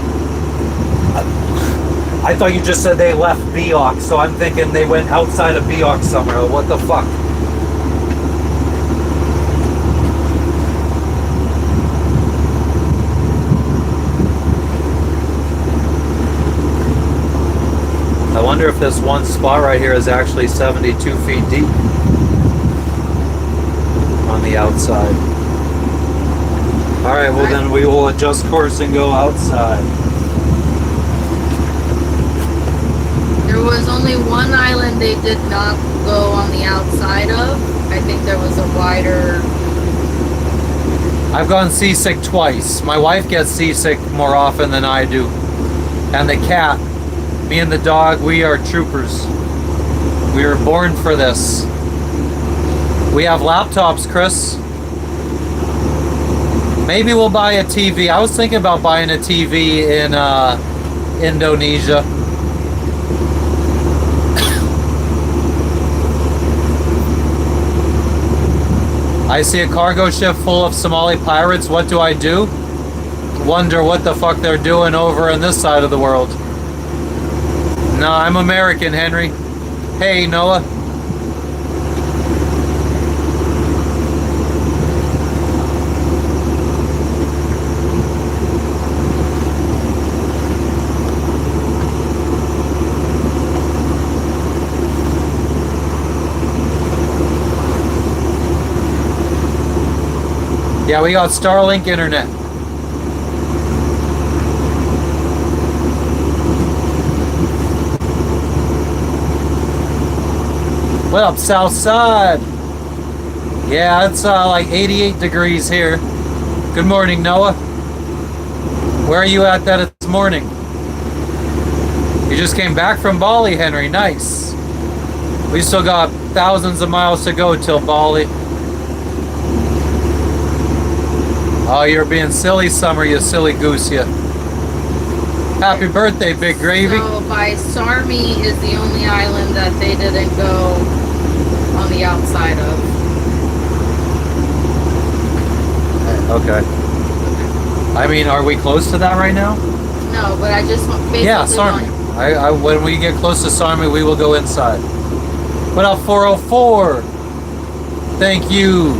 I thought you just said they left Beox, so I'm thinking they went outside of Beox somewhere. What the fuck? I wonder if this one spot right here is actually 72 feet deep on the outside. Alright, well then we will adjust course and go outside. There was only one island they did not go on the outside of. I think there was a wider... I've gone seasick twice. My wife gets seasick more often than I do. And the cat, me and the dog, we are troopers. We were born for this. We have laptops, Chris. Maybe we'll buy a TV. I was thinking about buying a TV in Indonesia. I see a cargo ship full of Somali pirates. What do? Wonder what the fuck they're doing over on this side of the world. No, I'm American, Henry. Hey, Noah. Yeah, we got Starlink internet. What up, South Side? Yeah, it's like 88 degrees here. Good morning, Noah. Where are you at that this morning? You just came back from Bali, Henry. Nice. We still got thousands of miles to go till Bali. Oh, you're being silly, Summer, you silly goose, you. Happy birthday, Big Gravy. So by Sarmi is the only island that they didn't go on the outside of. Okay. I mean, are we close to that right now? No, but I just want basically. Yeah, Sarmi. When we get close to Sarmi, we will go inside. What up, 404? Thank you.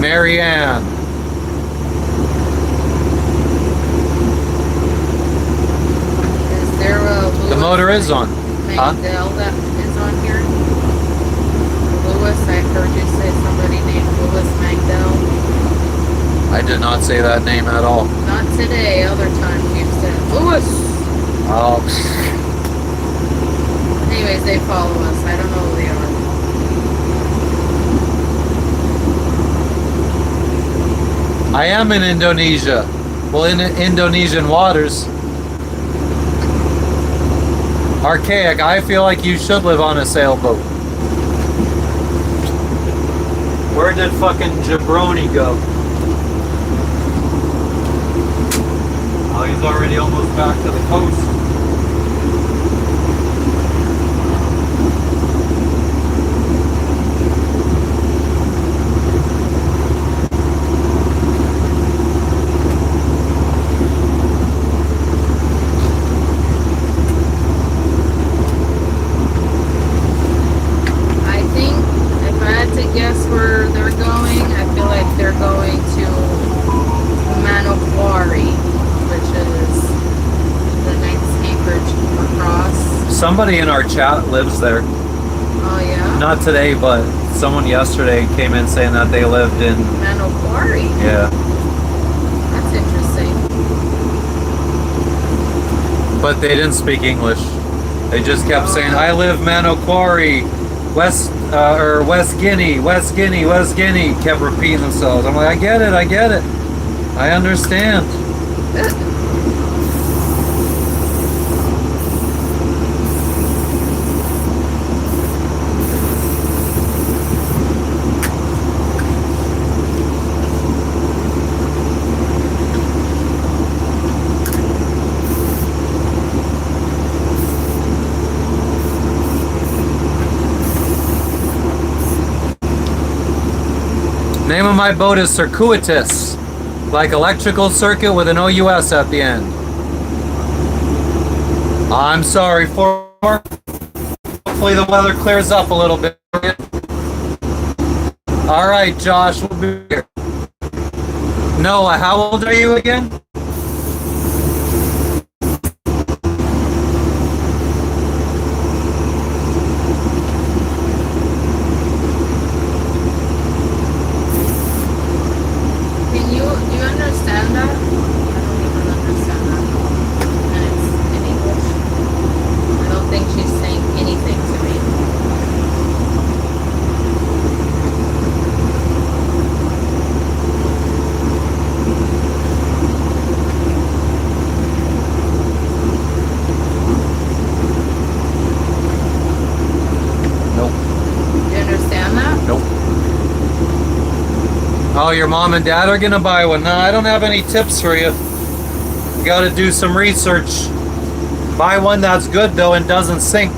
Marianne. Is there a Lewis The motor is on. Huh? Magdell that is on here? Lewis, I heard you say somebody named Lewis Magdell. I did not say that name at all. Not today, other times you've said Lewis. Oh. Anyways, they follow us. I don't know who they are. I am in Indonesia. Well, in Indonesian waters. Archaic, I feel like you should live on a sailboat. Where did fucking Jabroni go? Oh, he's already almost back to the coast. Somebody in our chat lives there. Oh yeah? Not today, but someone yesterday came in saying that they lived in Manokwari. Yeah. That's interesting. But they didn't speak English. They just kept saying, I live Manokwari, West Guinea, West Guinea, West Guinea. Kept repeating themselves. I'm like, I get it. I understand. Name of my boat is Circuitous, like electrical circuit with an OUS at the end. I'm sorry for. Hopefully the weather clears up a little bit. All right, Josh, we'll be here. Noah, how old are you again? Oh, your mom and dad are gonna buy one. No, I don't have any tips for you. You gotta do some research. Buy one that's good though and doesn't sink.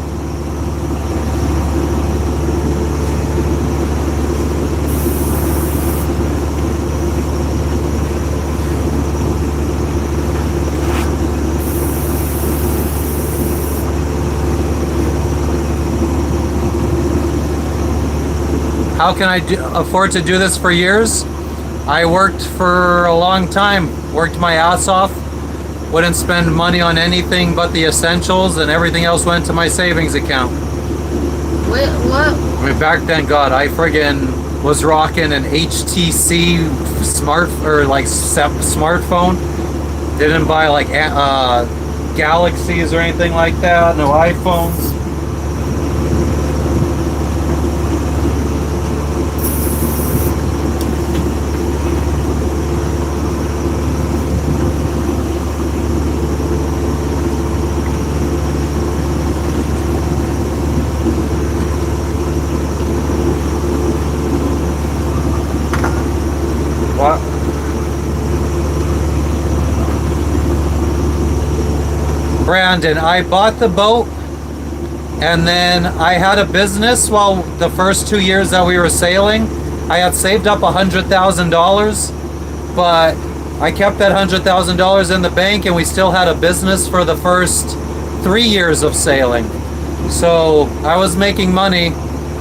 how can I afford to do this for years? I worked for a long time, worked my ass off, wouldn't spend money on anything but the essentials, and everything else went to my savings account. What? I mean, back then, God, I friggin' was rocking an HTC smartphone. Didn't buy like Galaxies or anything like that. No iPhones. What? Brandon, I bought the boat and then I had a business while the first 2 years that we were sailing. I had saved up $100,000, but I kept that $100,000 in the bank and we still had a business for the first 3 years of sailing. So I was making money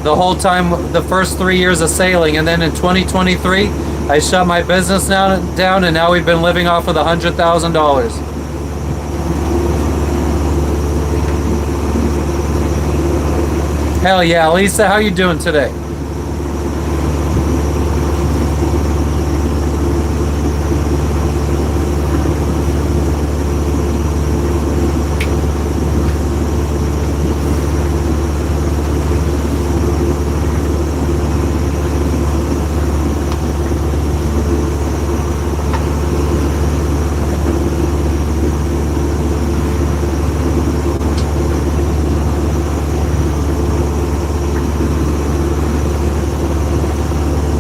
the whole time, the first 3 years of sailing, and then in 2023, I shut my business down, and now we've been living off of the $100,000. Hell yeah, Lisa, how you doing today?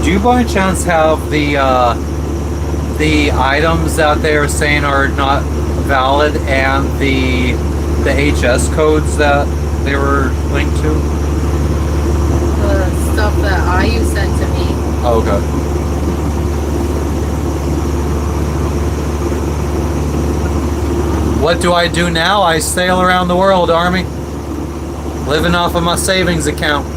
Do you by chance have the items that they are saying are not valid and the HS codes that they were linked to? The stuff that IU sent to me. Oh, okay. What do I do now? I sail around the world, Army. Living off of my savings account.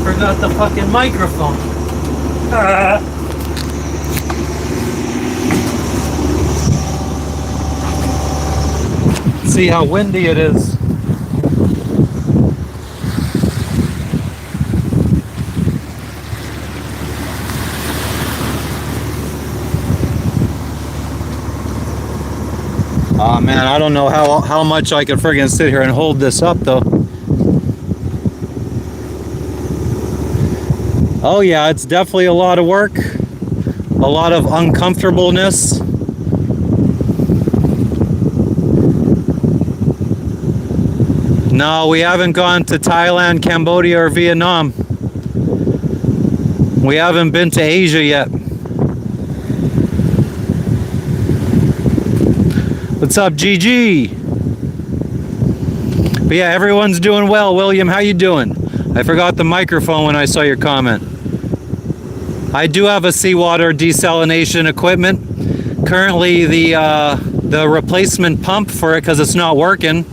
Forgot the fucking microphone. See how windy it is. Oh man, I don't know how much I can friggin' sit here and hold this up though. Oh yeah, it's definitely a lot of work, a lot of uncomfortableness. No, we haven't gone to Thailand, Cambodia, or Vietnam. We haven't been to Asia yet. What's up, GG? But yeah, everyone's doing well. William, how you doing? I forgot the microphone when I saw your comment. I do have a seawater desalination equipment. Currently, the replacement pump for it, because it's not working.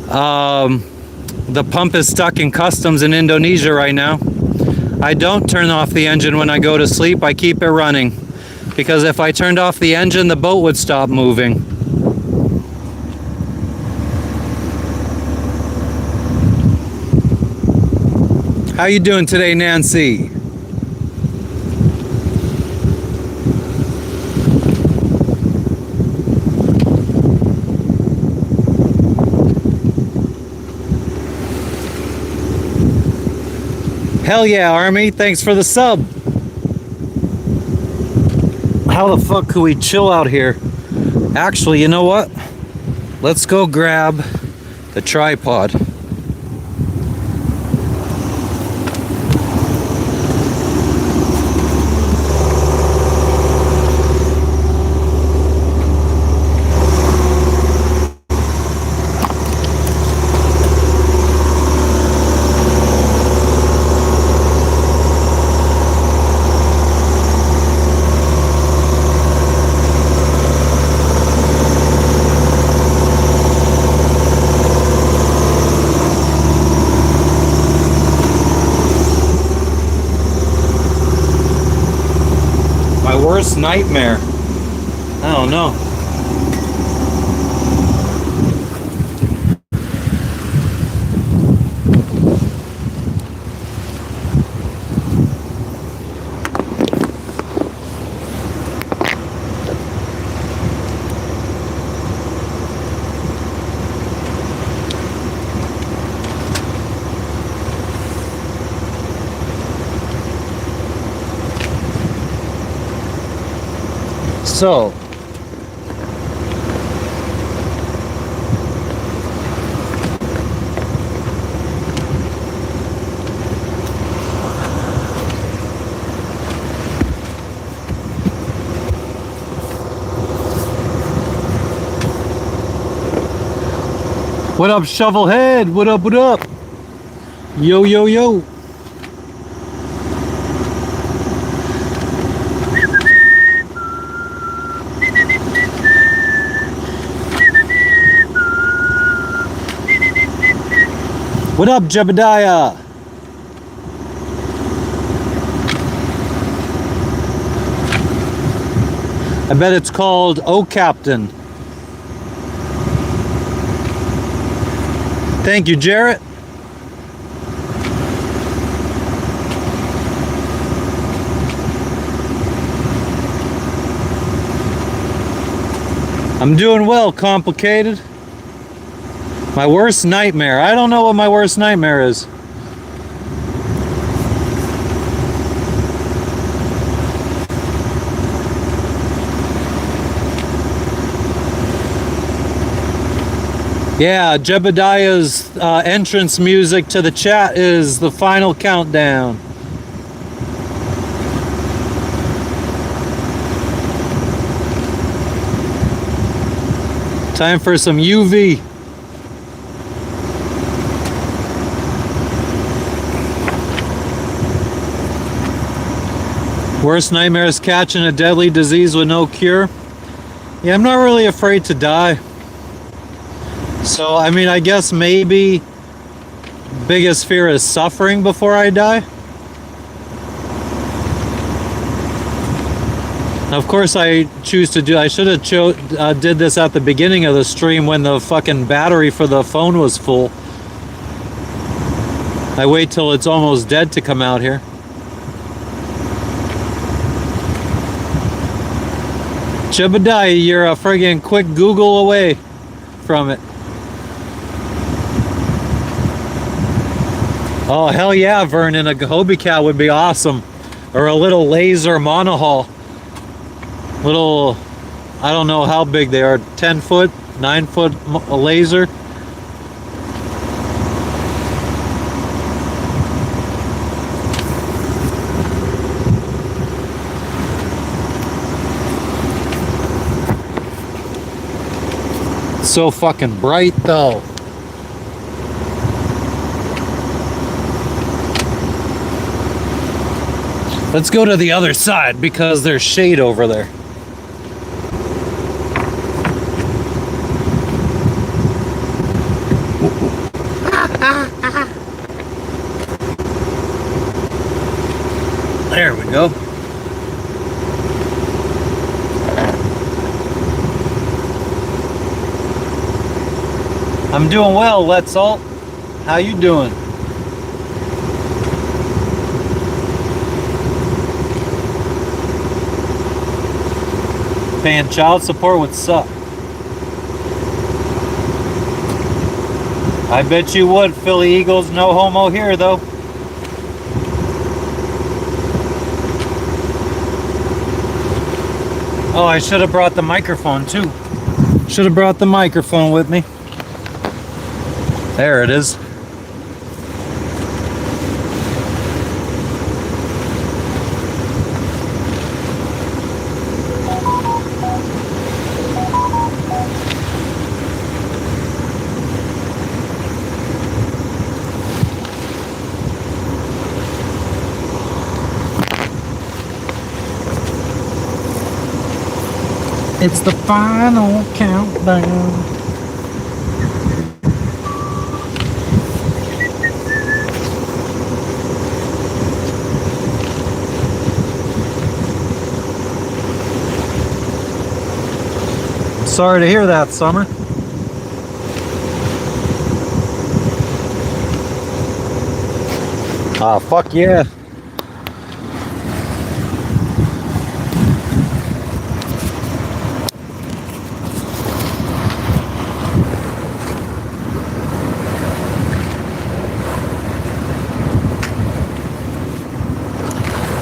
The pump is stuck in customs in Indonesia right now. I don't turn off the engine when I go to sleep. I keep it running. Because if I turned off the engine, the boat would stop moving. How you doing today, Nancy? Hell yeah, Army. Thanks for the sub. How the fuck could we chill out here? Actually, you know what? Let's go grab the tripod. My worst nightmare. I don't know. So, what up, Shovelhead? What up, what up? Yo, yo, yo. What up, Jebediah? I bet it's called Oh Captain. Thank you, Jarrett. I'm doing well, Complicated. My worst nightmare. I don't know what my worst nightmare is. Yeah, Jebediah's entrance music to the chat is the final countdown. Time for some UV. Worst nightmare is catching a deadly disease with no cure. Yeah, I'm not really afraid to die. So, I mean, I guess maybe biggest fear is suffering before I die. Of course, I choose to do. I should have did this at the beginning of the stream when the fucking battery for the phone was full. I wait till it's almost dead to come out here. Jebediah, you're a friggin' quick Google away from it. Oh, hell yeah, Vernon. A hobie cat would be awesome. Or a little laser monohull. Little, I don't know how big they are. 10 foot, 9 foot laser. So fucking bright though. Let's go to the other side because there's shade over there. There we go. I'm doing well, Let's Alt. How you doing? Paying child support would suck. I bet you would. Philly Eagles, no homo here, though. Oh, I should have brought the microphone, too. Should have brought the microphone with me. There it is. It's the final countdown. Sorry to hear that, Summer. Ah, fuck yeah.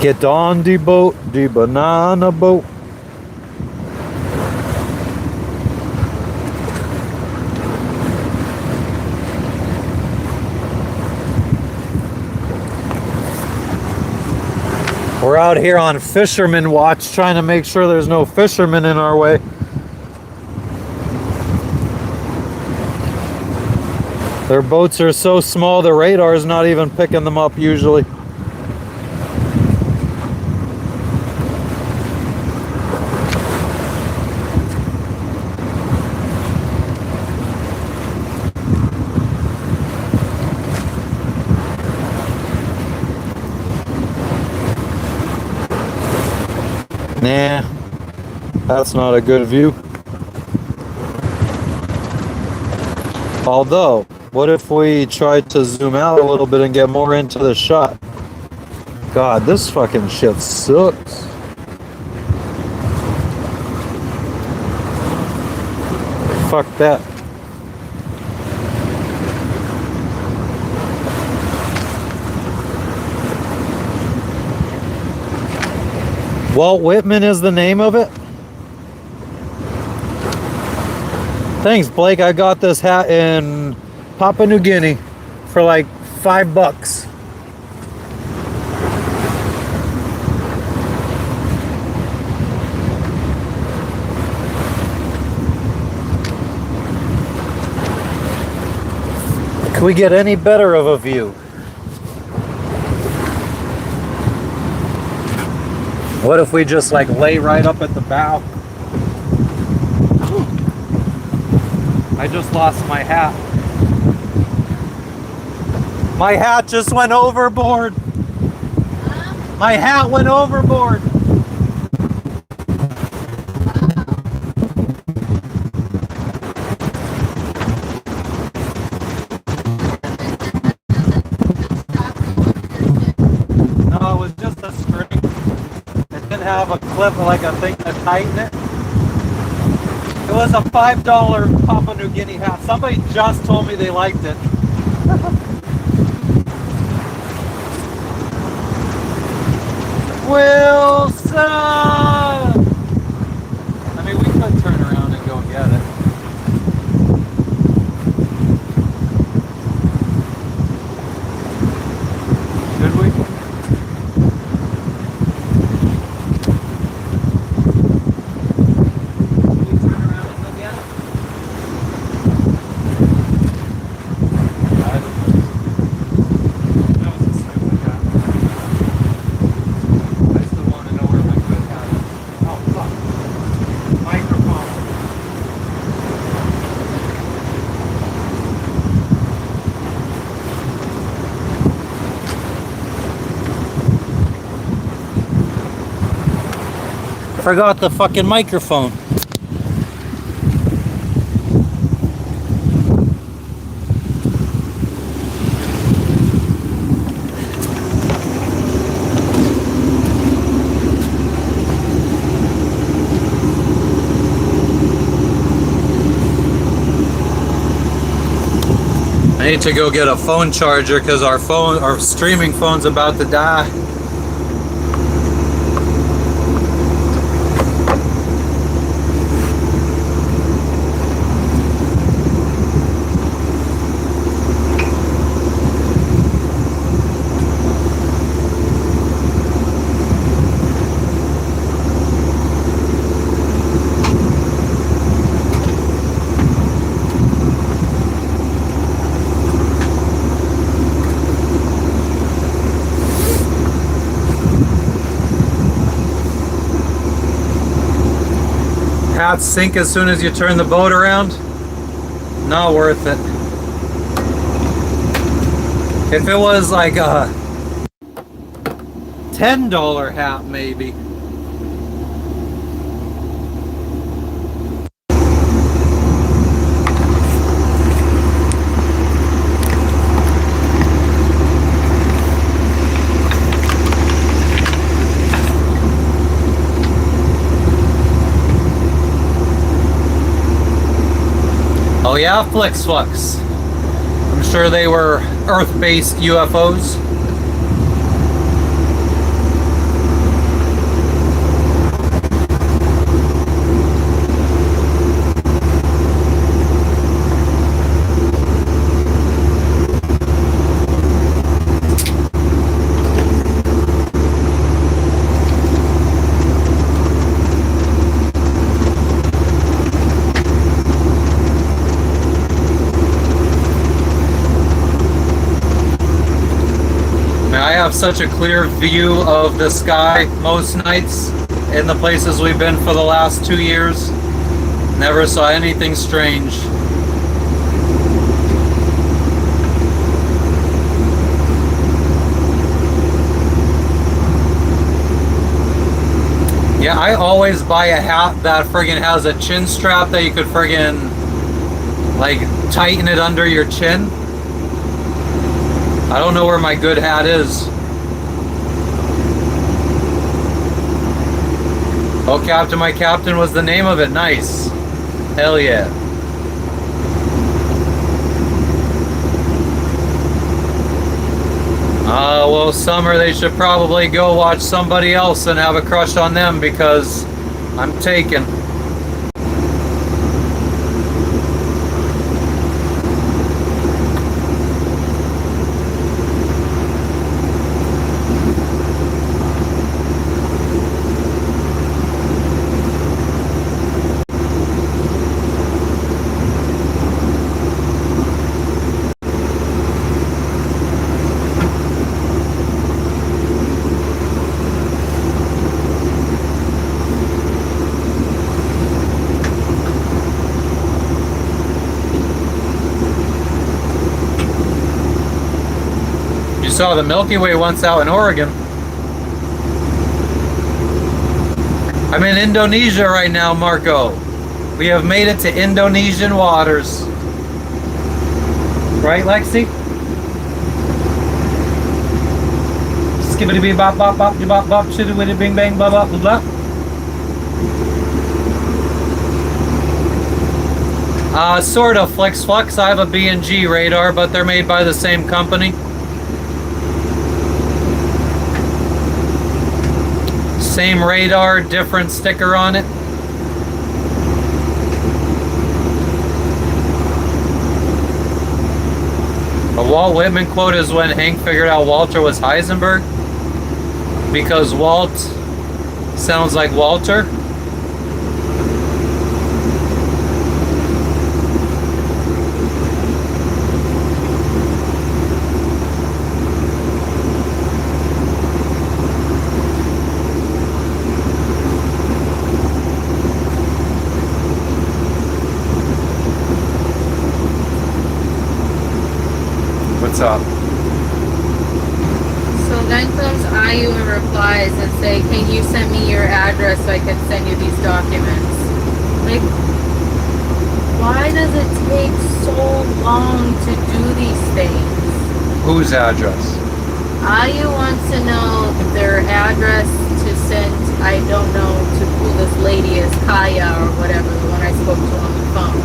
Get on the boat, the banana boat. We're out here on fisherman watch, trying to make sure there's no fishermen in our way. Their boats are so small, the radar is not even picking them up usually. Nah, that's not a good view. Although, what if we tried to zoom out a little bit and get more into the shot? God, this fucking shit sucks. Fuck that. Walt Whitman is the name of it? Thanks, Blake. I got this hat in Papua New Guinea for like $5. Can we get any better of a view? What if we just like lay right up at the bow? I just lost my hat. My hat just went overboard. My hat went overboard. No, it was just a string. It didn't have a clip like a thing to tighten it. It was a $5 Papua New Guinea hat. Somebody just told me they liked it. Wilson! I mean, we could turn around and go get it. Could we? Forgot the fucking microphone. I need to go get a phone charger because our streaming phone's about to die. Hats sink as soon as you turn the boat around. Not worth it. If it was like a $10 hat, maybe. Oh yeah, Flix. I'm sure they were Earth-based UFOs. I have such a clear view of the sky most nights in the places we've been for the last 2 years. Never saw anything strange. Yeah, I always buy a hat that friggin' has a chin strap that you could friggin' like tighten it under your chin. I don't know where my good hat is. Oh, Captain, my Captain was the name of it. Nice. Hell yeah. Well, Summer, they should probably go watch somebody else and have a crush on them because I'm taken. Saw the Milky Way once out in Oregon. I'm in Indonesia right now, Marco. We have made it to Indonesian waters. Right, Lexi? Skibbity bee bop bop bop bop bop shitty witty bing bang blah blah blah blah. Sort of, Flix. I have a B&G radar, but they're made by the same company. Same radar, different sticker on it. A Walt Whitman quote is when Hank figured out Walter was Heisenberg, because Walt sounds like Walter. What's up? So then comes IU and replies and say, can you send me your address so I can send you these documents? Like, why does it take so long to do these things? Whose address? IU wants to know their address to send, I don't know, to who this lady is, Kaya or whatever, the one I spoke to on the phone.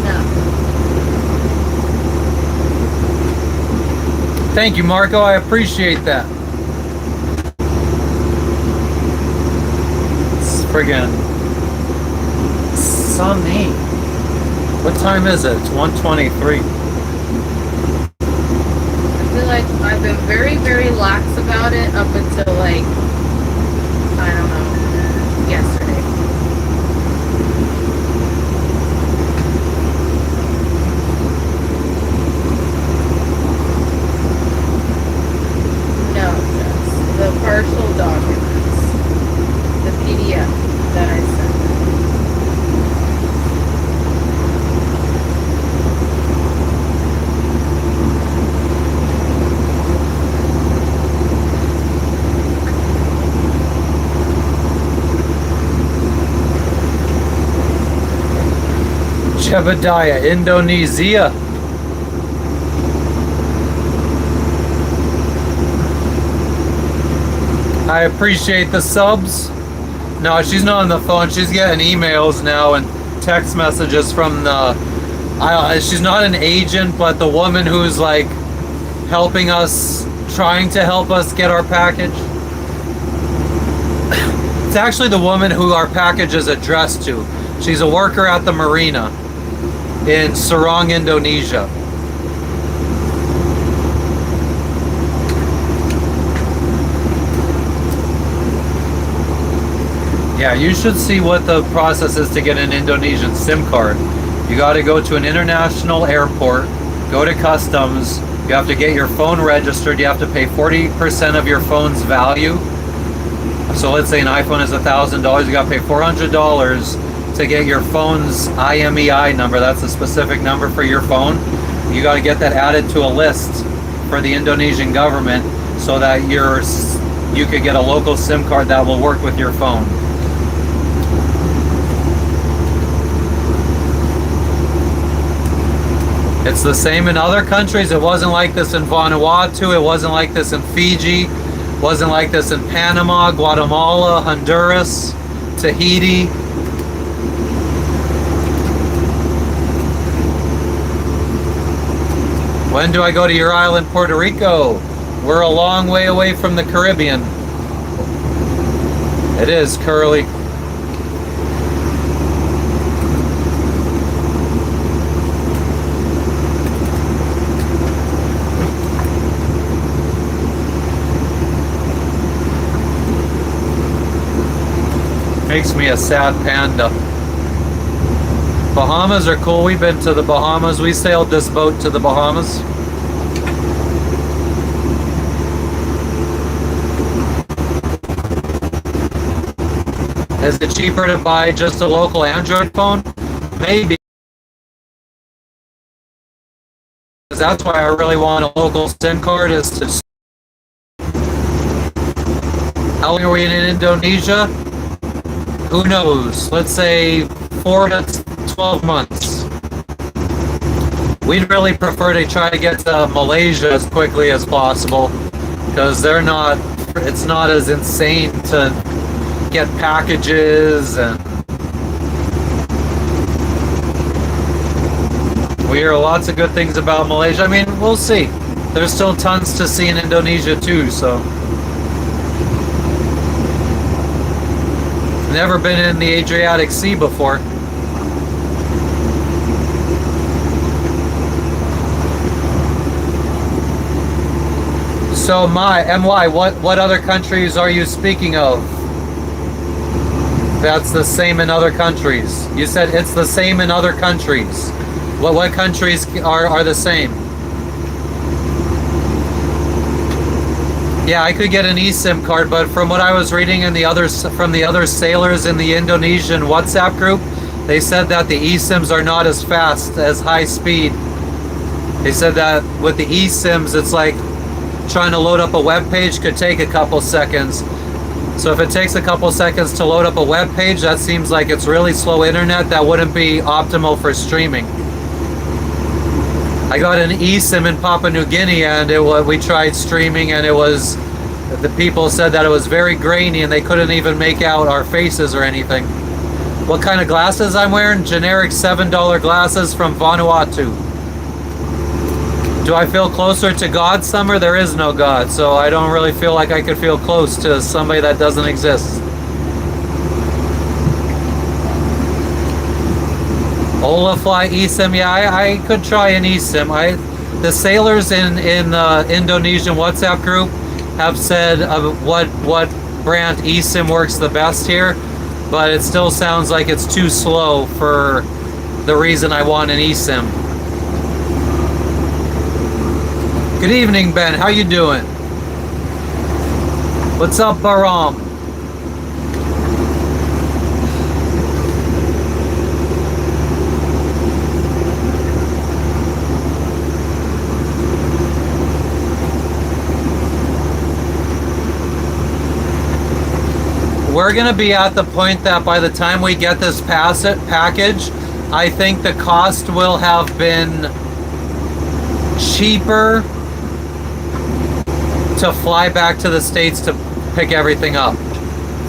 No. Thank you, Marco. I appreciate that. It's friggin' sunny. What time is it? It's 1:23. I feel like I've been very, very lax about it up until like, I don't know, yesterday. No, just the partial documents. The PDF that I sent. Jebediah, Indonesia. I appreciate the subs. No, she's not on the phone. She's getting emails now and text messages from the... she's not an agent, but the woman who's like helping us, trying to help us get our package. It's actually the woman who our package is addressed to. She's a worker at the marina in Serang, Indonesia. Yeah, you should see what the process is to get an Indonesian SIM card. You got to go to an international airport, go to customs, you have to get your phone registered, you have to pay 40% of your phone's value. So let's say an iPhone is $1,000, you got to pay $400 to get your phone's IMEI number. That's a specific number for your phone. You got to get that added to a list for the Indonesian government so that you could get a local SIM card that will work with your phone. It's the same in other countries. It wasn't like this in Vanuatu. It wasn't like this in Fiji. It wasn't like this in Panama, Guatemala, Honduras, Tahiti. When do I go to your island, Puerto Rico? We're a long way away from the Caribbean. It is, Curly. Makes me a sad panda. Bahamas are cool. We've been to the Bahamas. We sailed this boat to the Bahamas. Is it cheaper to buy just a local Android phone? Maybe. Because that's why I really want a local SIM card, is to... How long are we in Indonesia? Who knows? Let's say 4 to 12 months. We'd really prefer to try to get to Malaysia as quickly as possible, because it's not as insane to get packages, and we hear lots of good things about Malaysia. I mean, we'll see. There's still tons to see in Indonesia too, so. Never been in the Adriatic Sea before. So MY, what other countries are you speaking of? That's the same in other countries. You said it's the same in other countries. What countries are the same? Yeah, I could get an eSIM card, but from what I was reading in from the other sailors in the Indonesian WhatsApp group, they said that the eSIMs are not as fast, as high speed. They said that with the eSIMs, it's like trying to load up a web page could take a couple seconds. So if it takes a couple seconds to load up a web page, that seems like it's really slow internet. That wouldn't be optimal for streaming. I got an eSIM in Papua New Guinea, and we tried streaming, and the people said that it was very grainy and they couldn't even make out our faces or anything. What kind of glasses I'm wearing? Generic $7 glasses from Vanuatu. Do I feel closer to God, Summer? There is no God, so I don't really feel like I could feel close to somebody that doesn't exist. Olafly eSIM, yeah, I could try an eSIM. The sailors in the Indonesian WhatsApp group have said what brand eSIM works the best here, but it still sounds like it's too slow for the reason I want an eSIM. Good evening, Ben. How you doing? What's up, Baram? We're gonna be at the point that by the time we get this package, I think the cost will have been cheaper to fly back to the States to pick everything up.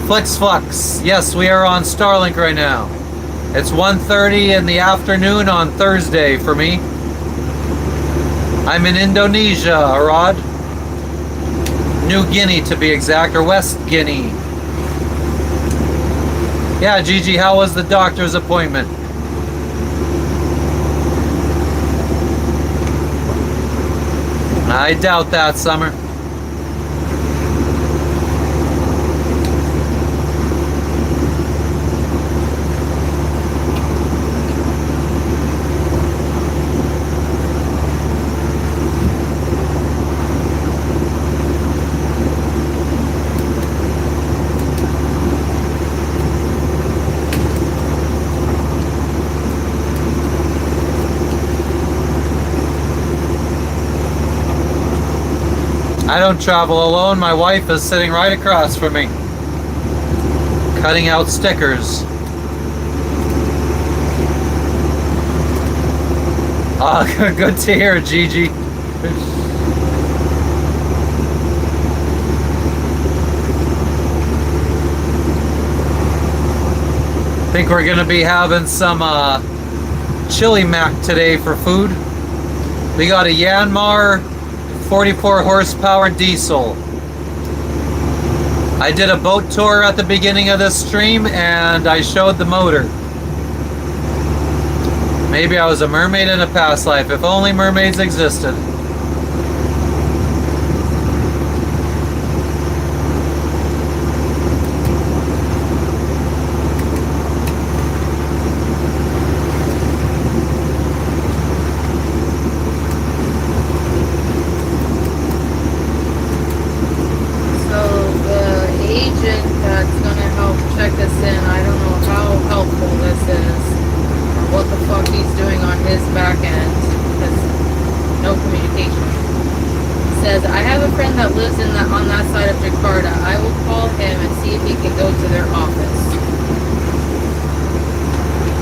Flix, yes, we are on Starlink right now. It's 1:30 in the afternoon on Thursday for me. I'm in Indonesia, Arad. New Guinea to be exact, or West Guinea. Yeah, Gigi, how was the doctor's appointment? I doubt that, Summer. I don't travel alone. My wife is sitting right across from me, cutting out stickers. Ah, good to hear, Gigi. Think we're gonna be having some chili mac today for food. We got a Yanmar 44 horsepower diesel. I did a boat tour at the beginning of this stream and I showed the motor. Maybe I was a mermaid in a past life. If only mermaids existed.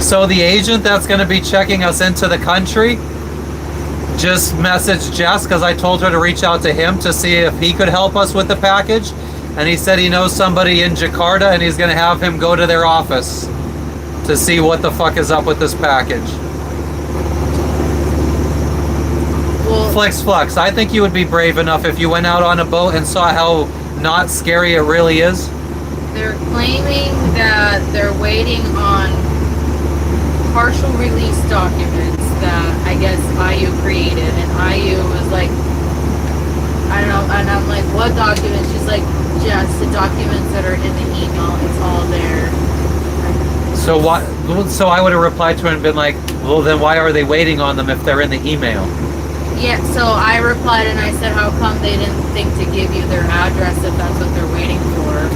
So the agent that's going to be checking us into the country just messaged Jess because I told her to reach out to him to see if he could help us with the package. And he said he knows somebody in Jakarta and he's going to have him go to their office to see what the fuck is up with this package. Well, Flix, I think you would be brave enough if you went out on a boat and saw how not scary it really is. They're claiming that they're waiting on partial release documents that I guess IU created, and IU was like, I don't know, and I'm like, what documents? She's like, just the documents that are in the email, it's all there. So what? So I would have replied to her and been like, well then why are they waiting on them if they're in the email? Yeah, so I replied and I said, how come they didn't think to give you their address if that's what they're waiting for?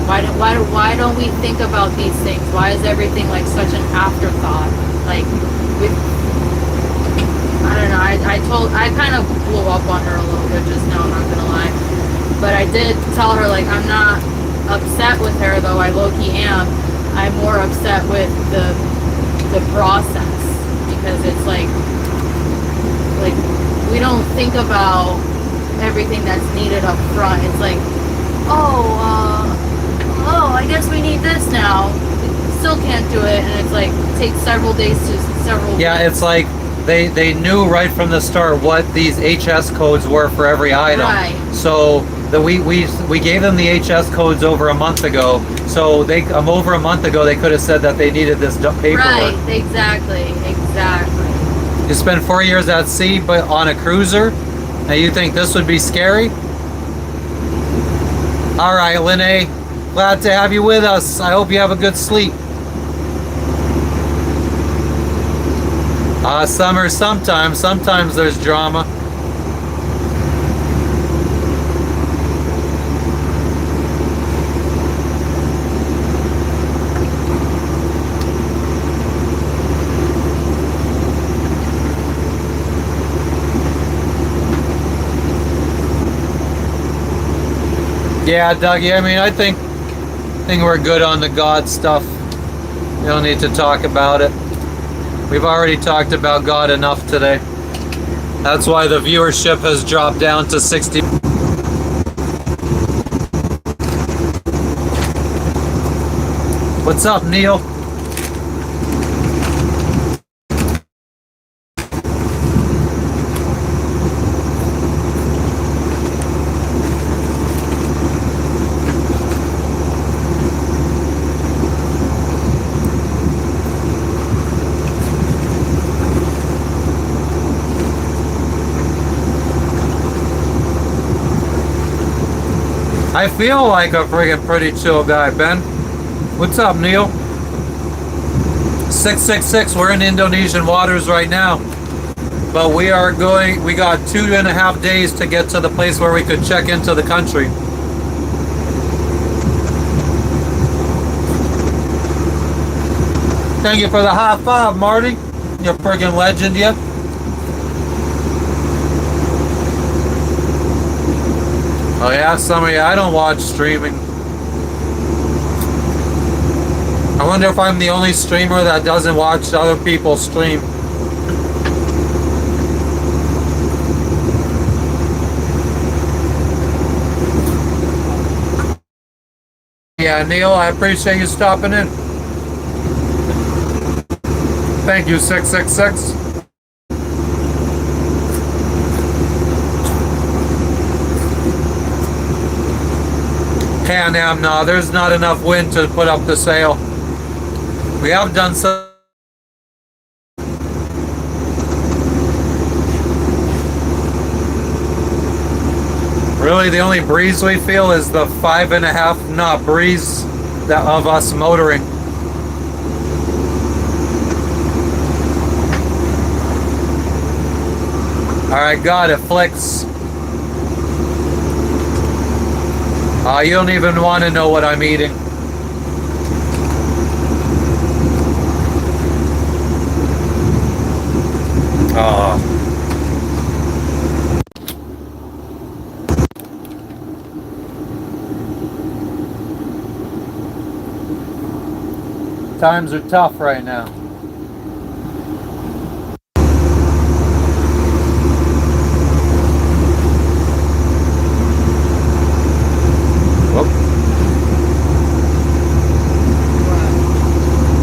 Why don't we think about these things? Why is everything like such an afterthought? Like, I don't know. I kind of blew up on her a little bit just now, I'm not gonna lie. But I did tell her, like, I'm not upset with her, though I low-key am. I'm more upset with the process, because it's like we don't think about everything that's needed up front. It's like, I guess we need this now. Still can't do it, and it's like takes several days to several. Yeah, weeks. it's like they knew right from the start what these HS codes were for every item. Right. So we gave them the HS codes over a month ago. So over a month ago they could have said that they needed this paperwork. Right, exactly. You spent 4 years at sea, but on a cruiser, and you think this would be scary? All right, Lene, glad to have you with us. I hope you have a good sleep. Summer, sometimes there's drama. Yeah, Dougie, I mean, I think we're good on the God stuff. We don't need to talk about it. We've already talked about God enough today. That's why the viewership has dropped down to 60. What's up, Neil? I feel like a friggin' pretty chill guy, Ben. What's up, Neil? 666, we're in Indonesian waters right now. But we got 2.5 days to get to the place where we could check into the country. Thank you for the high five, Marty. You're a friggin' legend, yeah? Oh yeah, some of you, I don't watch streaming. I wonder if I'm the only streamer that doesn't watch other people stream. Yeah, Neil, I appreciate you stopping in. Thank you, 666. Can-Am, no, there's not enough wind to put up the sail. We have done some. Really, the only breeze we feel is the 5.5 knot breeze of us motoring. All right, God, it flicks. You don't even want to know what I'm eating. Times are tough right now.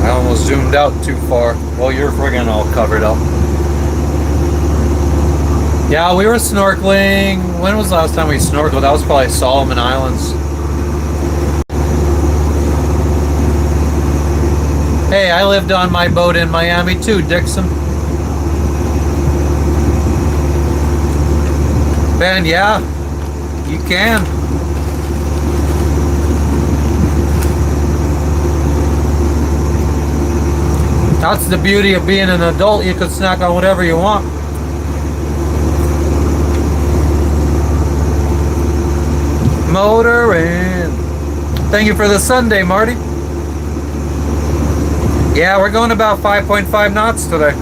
I almost zoomed out too far. Well, you're friggin' all covered up. Yeah, we were snorkeling. When was the last time we snorkeled? That was probably Solomon Islands. Hey, I lived on my boat in Miami too, Dixon. Ben, yeah, you can. That's the beauty of being an adult. You can snack on whatever you want. Motoring. Thank you for the Sunday, Marty. Yeah, we're going about 5.5 knots today.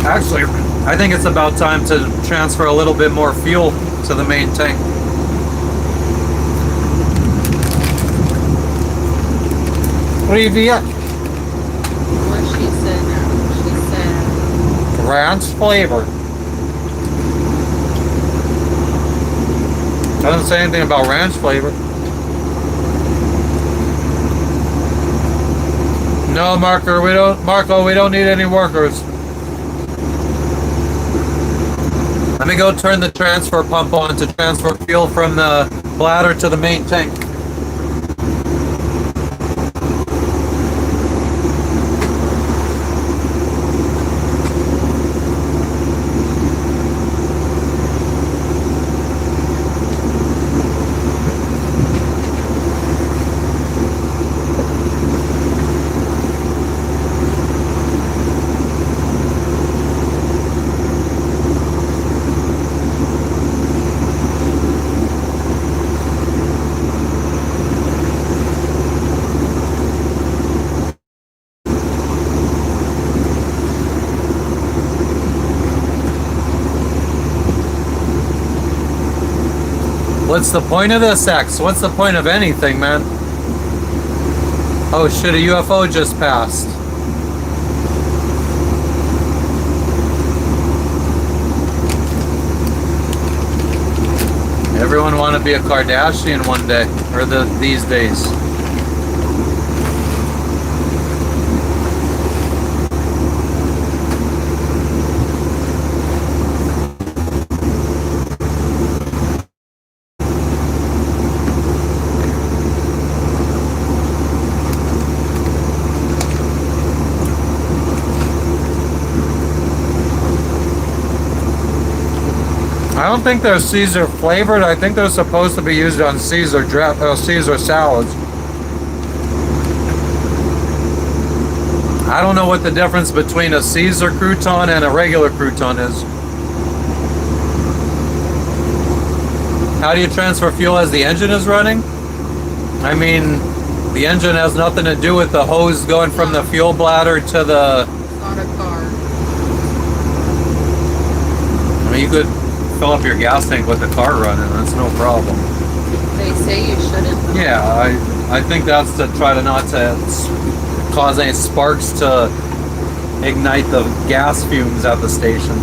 Actually, I think it's about time to transfer a little bit more fuel to the main tank. Привет. What she said now? She said Ranch flavor. Doesn't say anything about ranch flavor. No, Marco, we don't need any workers. Let me go turn the transfer pump on to transfer fuel from the bladder to the main tank. What's the point of this, X? What's the point of anything, man? Oh shit, a UFO just passed. Everyone want to be a Kardashian one day, or these days. I don't think they're Caesar flavored. I think they're supposed to be used on Caesar Caesar salads. I don't know what the difference between a Caesar crouton and a regular crouton is. How do you transfer fuel as the engine is running? I mean, the engine has nothing to do with the hose going from the fuel bladder to the... It's not a car. I mean, you could fill up your gas tank with the car running. That's no problem. They say you shouldn't. Yeah, I think that's to try to not to cause any sparks to ignite the gas fumes at the station.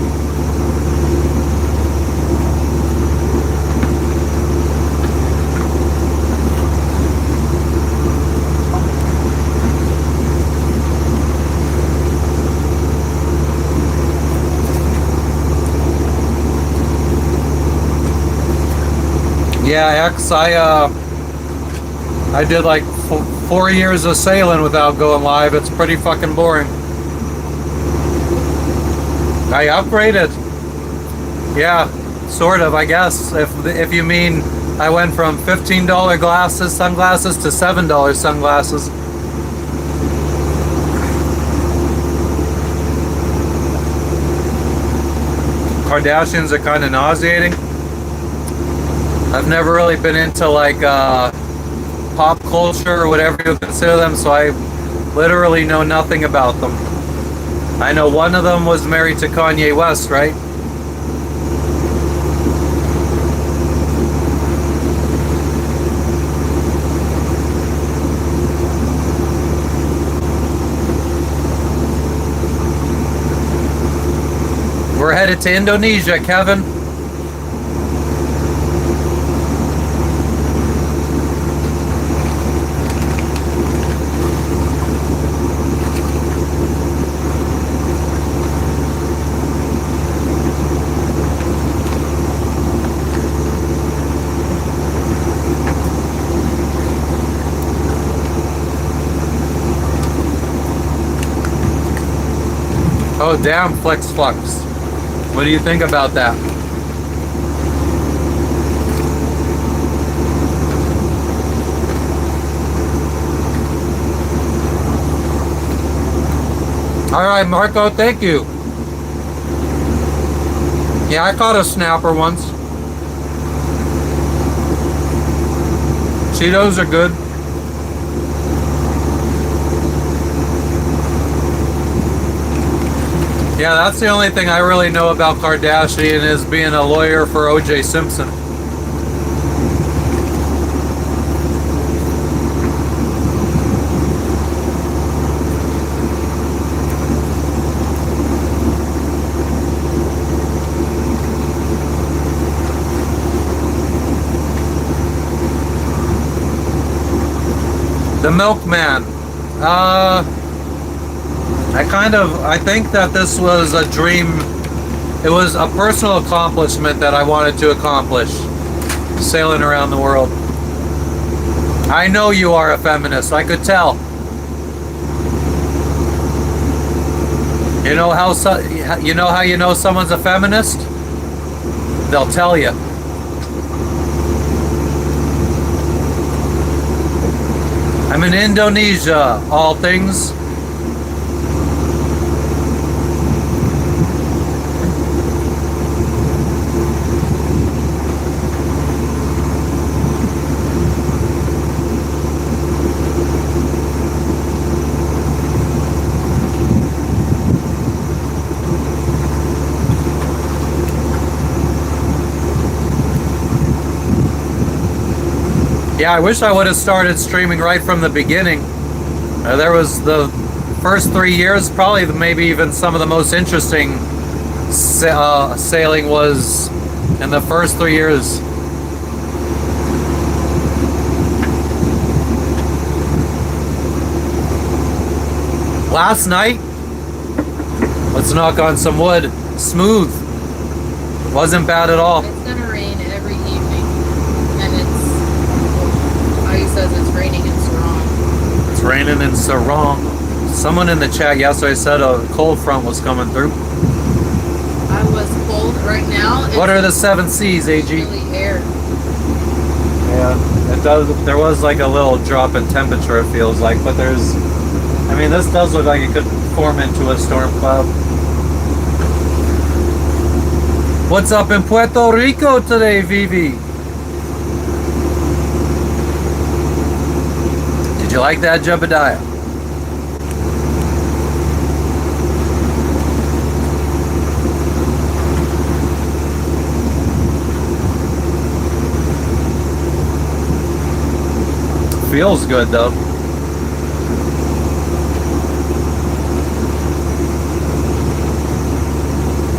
Yeah, X, I did like 4 years of sailing without going live. It's pretty fucking boring. I upgraded. Yeah, sort of, I guess. If you mean I went from $15 sunglasses to $7 sunglasses. Kardashians are kind of nauseating. I've never really been into like pop culture or whatever you consider them, so I literally know nothing about them. I know one of them was married to Kanye West, right? We're headed to Indonesia, Kevin. Oh damn, Flex Flux. What do you think about that? Alright, Marco, thank you. Yeah, I caught a snapper once. Cheetos are good. Yeah, that's the only thing I really know about Kardashian is being a lawyer for O.J. Simpson. The Milkman. I think that this was a dream. It was a personal accomplishment that I wanted to accomplish. Sailing around the world. I know you are a feminist. I could tell. You know how you know someone's a feminist? They'll tell you. I'm in Indonesia, all things. Yeah, I wish I would have started streaming right from the beginning. There was the first 3 years, probably maybe even some of the most interesting sailing was in the first 3 years. Last night, let's knock on some wood, smooth. Wasn't bad at all. It's gonna rain every evening, and he says it's raining in Sarong. It's raining in Sarong. Someone in the chat yesterday said a cold front was coming through. I was cold right now. What are the 7 C's, AG? Really air. Yeah, it does. There was like a little drop in temperature, it feels like, but there's. I mean, this does look like it could form into a storm cloud. What's up in Puerto Rico today, Vivi? Did you like that, Jebediah? Feels good though.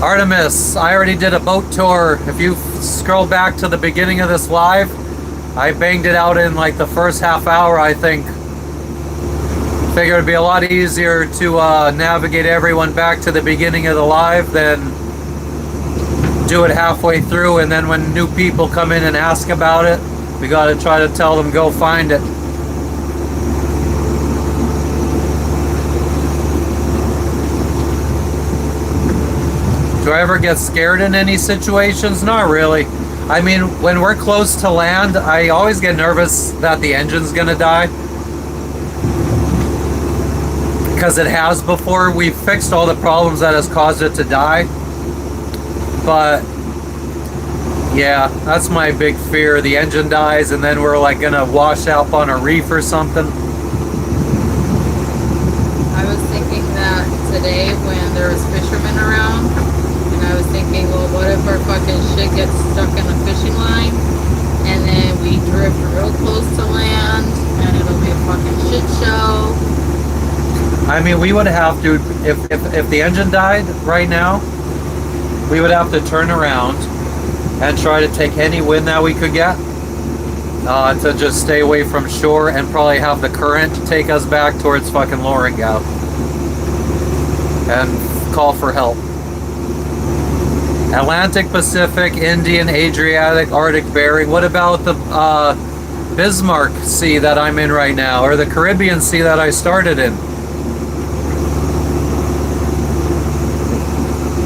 Artemis, I already did a boat tour. If you scroll back to the beginning of this live, I banged it out in like the first half hour, I think. Figured it'd be a lot easier to navigate everyone back to the beginning of the live than do it halfway through, and then when new people come in and ask about it, we gotta try to tell them go find it. Do I ever get scared in any situations? Not really. I mean, when we're close to land, I always get nervous that the engine's gonna die. Because it has before. We've fixed all the problems that has caused it to die. But, yeah, that's my big fear. The engine dies and then we're like gonna wash up on a reef or something. I was thinking that today when there was fishermen around, and I was thinking, well, what if our fucking shit gets stuck in the fishing line, and then we drift real close to land, and it'll be a fucking shit show. I mean, we would have to, if the engine died right now, we would have to turn around and try to take any wind that we could get to just stay away from shore, and probably have the current take us back towards fucking Lorengau and call for help. Atlantic, Pacific, Indian, Adriatic, Arctic bearing. What about the Bismarck Sea that I'm in right now, or the Caribbean Sea that I started in?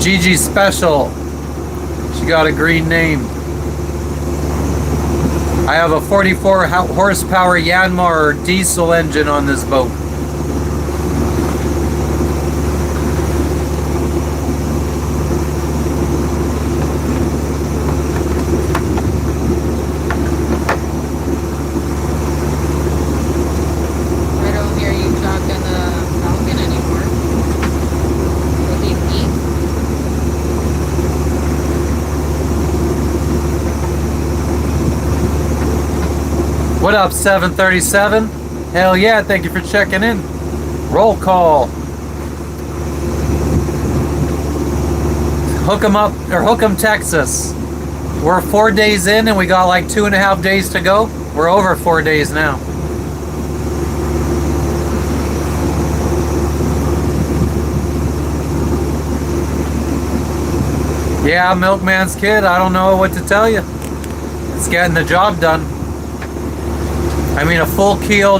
Gigi Special. She got a green name. I have a 44 horsepower Yanmar diesel engine on this boat. I don't hear you talking Falcon anymore. What do you eat? What up, 737? Hell yeah, thank you for checking in. Roll call. Hook 'em up, or Hook 'em, Texas. We're 4 days in and we got like 2.5 days to go. We're over 4 days now. Yeah, milkman's kid. I don't know what to tell you. It's getting the job done. I mean, a full keel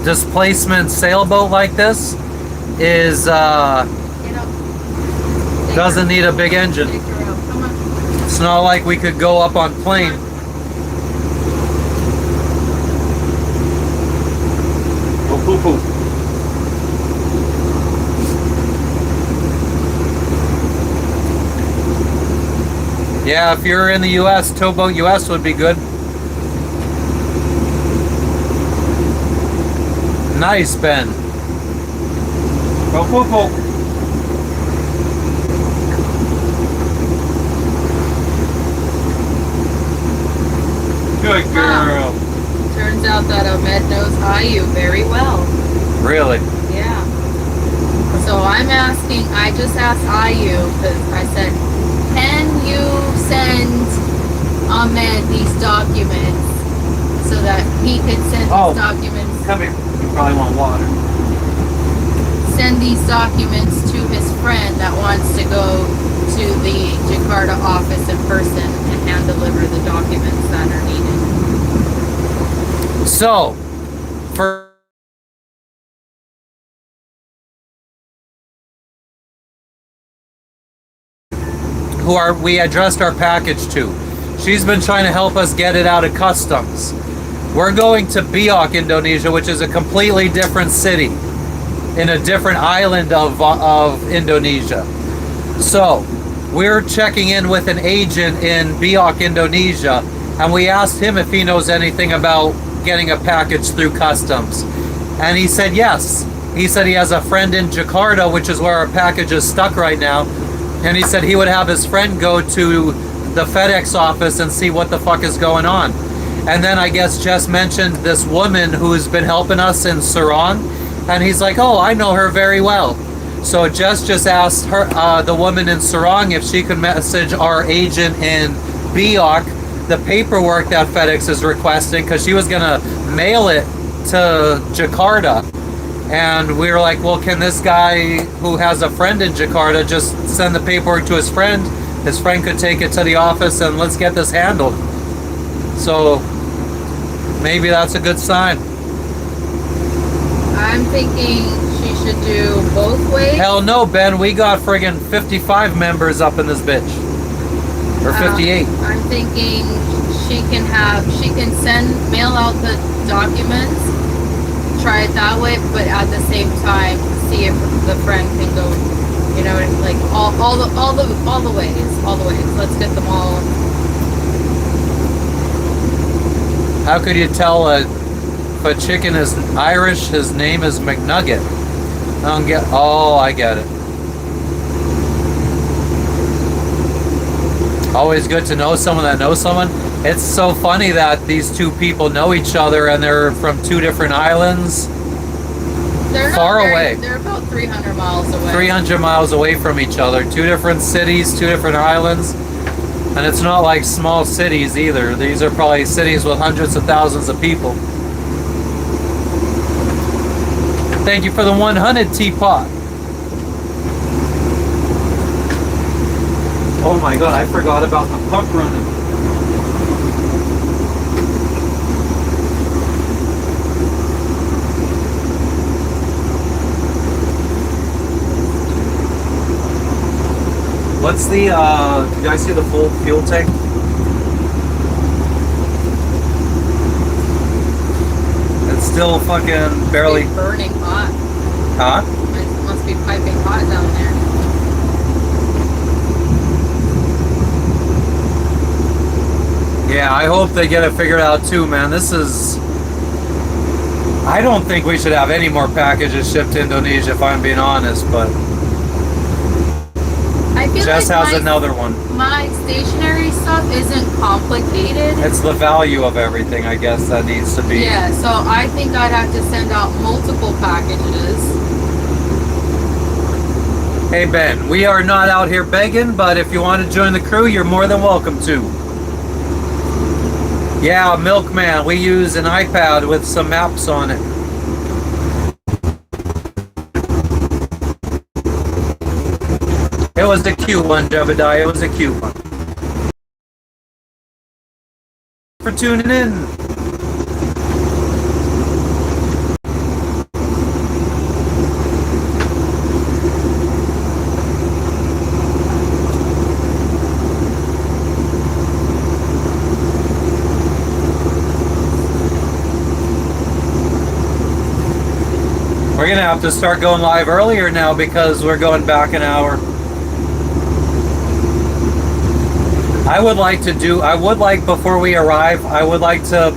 displacement sailboat like this is Get up. Take doesn't her. need a big engine. Take her out. Come on. It's not like we could go up on plane. Oh, poo poo. Yeah, if you're in the U.S., Towboat U.S. would be good. Nice, Ben. Go, poo poo. Good girl. Turns out that Ahmed knows IU very well. Really? Yeah. So I'm asking, I just asked IU because I said, can you send Ahmed these documents so that he could send Oh. these documents, Come here. You probably want water. send these documents to his friend that wants to go to the Jakarta office in person and hand deliver the documents that are needed. So, for we addressed our package to. She's been trying to help us get it out of customs. We're going to Biak, Indonesia, which is a completely different city in a different island of Indonesia. So, we're checking in with an agent in Biak, Indonesia, and we asked him if he knows anything about getting a package through customs. And he said yes. He said he has a friend in Jakarta, which is where our package is stuck right now. And he said he would have his friend go to the FedEx office and see what the fuck is going on. And then I guess Jess mentioned this woman who's been helping us in Sarong. And he's like, oh, I know her very well. So Jess just asked her, the woman in Sarong, if she could message our agent in Biak the paperwork that FedEx is requesting, because she was gonna mail it to Jakarta. And we were like, well, can this guy who has a friend in Jakarta just send the paperwork to his friend? His friend could take it to the office and let's get this handled. So maybe that's a good sign. I'm thinking she should do both ways. Hell no, Ben. We got friggin' 55 members up in this bitch. Or 58. I'm thinking she can mail out the documents, try it that way, but at the same time see if the friend can go, you know, like all the ways. Let's get them all. How could you tell if a chicken is Irish, his name is McNugget? I get it. Always good to know someone that knows someone. It's so funny that these two people know each other and they're from two different islands. They're far away. They're about 300 miles away. 300 miles away from each other. Two different cities, two different islands. And it's not like small cities either. These are probably cities with hundreds of thousands of people. Thank you for the 100 teapot. Oh my god, I forgot about the puck running. What's the, you guys see the full fuel tank? It's still fucking barely... It's burning hot. Huh? It must be piping hot down there. Yeah, I hope they get it figured out too, man. This is... I don't think we should have any more packages shipped to Indonesia, if I'm being honest, but... I feel Jess like has another one. my stationery stuff isn't complicated. It's the value of everything, I guess, that needs to be... Yeah, so I think I'd have to send out multiple packages. Hey, Ben, we are not out here begging, but if you want to join the crew, you're more than welcome to. Yeah, Milkman, we use an iPad with some maps on it. It was a cute one, Jebediah. It was a cute one. For tuning in. We're gonna have to start going live earlier now because we're going back an hour. I would like before we arrive, I would like to,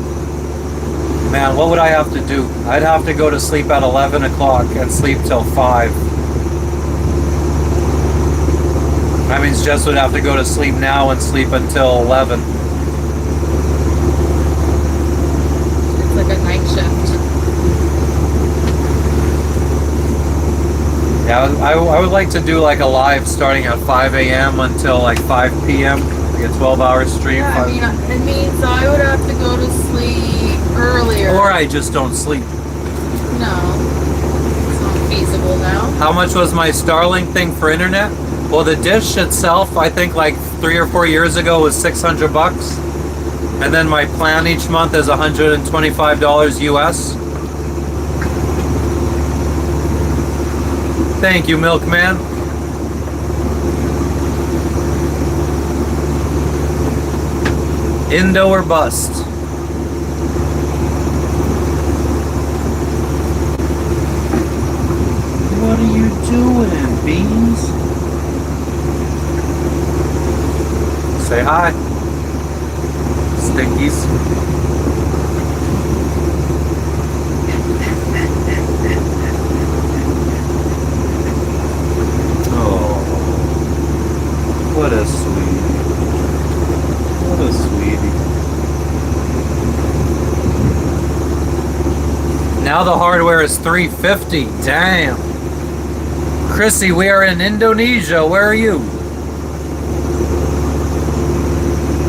man, what would I have to do? I'd have to go to sleep at 11 o'clock and sleep till 5. That means Jess would have to go to sleep now and sleep until 11. It's like a night shift. Yeah, I would like to do like a live starting at 5 a.m. until like 5 p.m. Like a 12-hour stream. Yeah, it means I would have to go to sleep earlier. Or I just don't sleep. No, it's not feasible now. How much was my Starlink thing for internet? Well, the dish itself, I think like 3 or 4 years ago was $600, and then my plan each month is $125 US. Thank you, Milkman. Indo or bust. What are you doing, Beans? Say hi. Stinkies. What a sweetie. What a sweetie. Now the hardware is $350. Damn. Chrissy, we are in Indonesia. Where are you?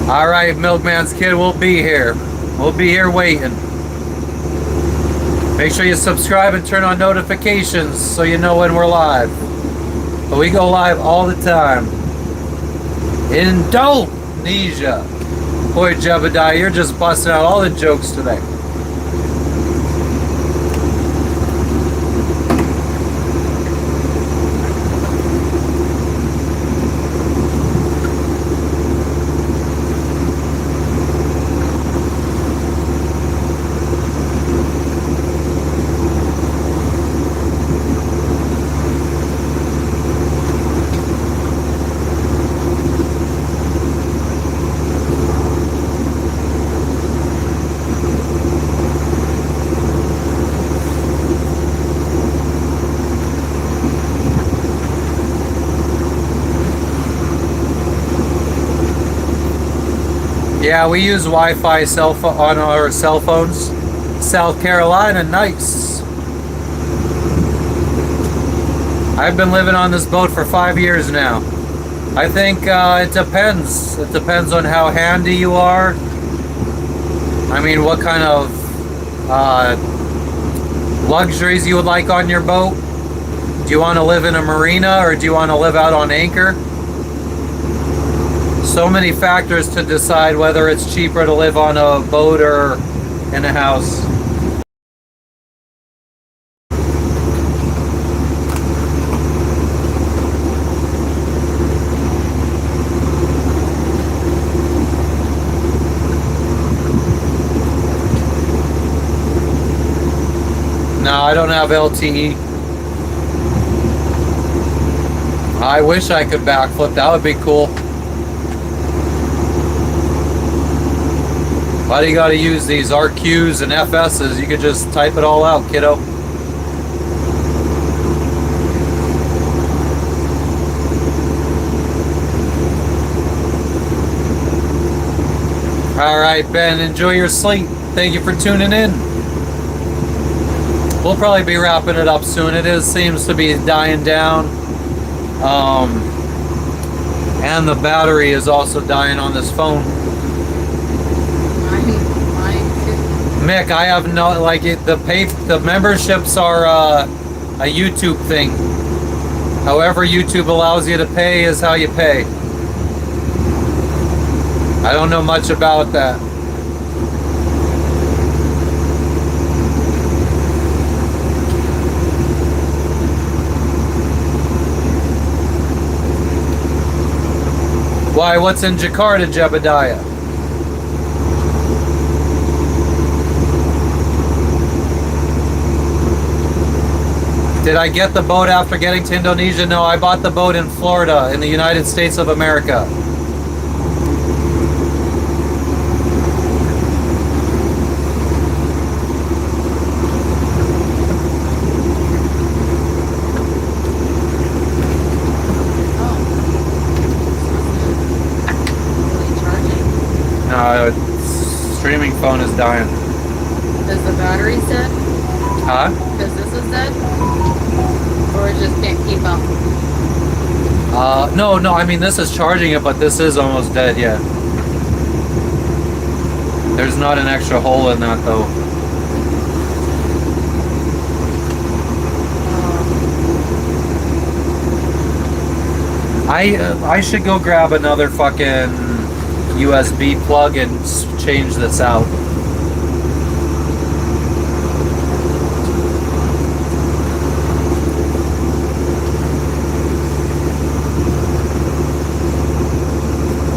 Alright, Milkman's kid, we'll be here. We'll be here waiting. Make sure you subscribe and turn on notifications so you know when we're live. But we go live all the time. Indonesia. Boy, Jebediah, you're just busting out all the jokes today. Yeah, we use Wi-Fi on our cell phones. South Carolina, nice. I've been living on this boat for 5 years now. I think it depends. It depends on how handy you are. I mean, what kind of luxuries you would like on your boat. Do you want to live in a marina or do you want to live out on anchor? So many factors to decide whether it's cheaper to live on a boat or in a house. No, I don't have LTE. I wish I could backflip. That would be cool. Why do you gotta use these RQs and FSs? You could just type it all out, kiddo. Alright, Ben, enjoy your sleep. Thank you for tuning in. We'll probably be wrapping it up soon. It seems to be dying down. And the battery is also dying on this phone. Mick, I have no, like, the memberships are a YouTube thing. However YouTube allows you to pay is how you pay. I don't know much about that. Why, what's in Jakarta, Jebediah? Did I get the boat after getting to Indonesia? No, I bought the boat in Florida, in the United States of America. No, streaming phone is dying. Is the battery dead? Huh? Because this is dead? Or it just can't keep up? No, I mean, this is charging it, but this is almost dead, yeah. There's not an extra hole in that, though. I should go grab another fucking USB plug and change this out.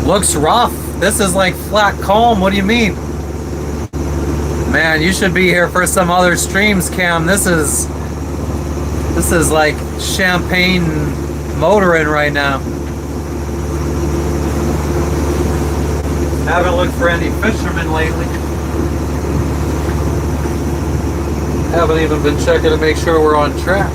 Looks rough. This is like flat calm. What do you mean? Man, you should be here for some other streams, Cam. This is like champagne motoring right now. Haven't looked for any fishermen lately. Haven't even been checking to make sure we're on track.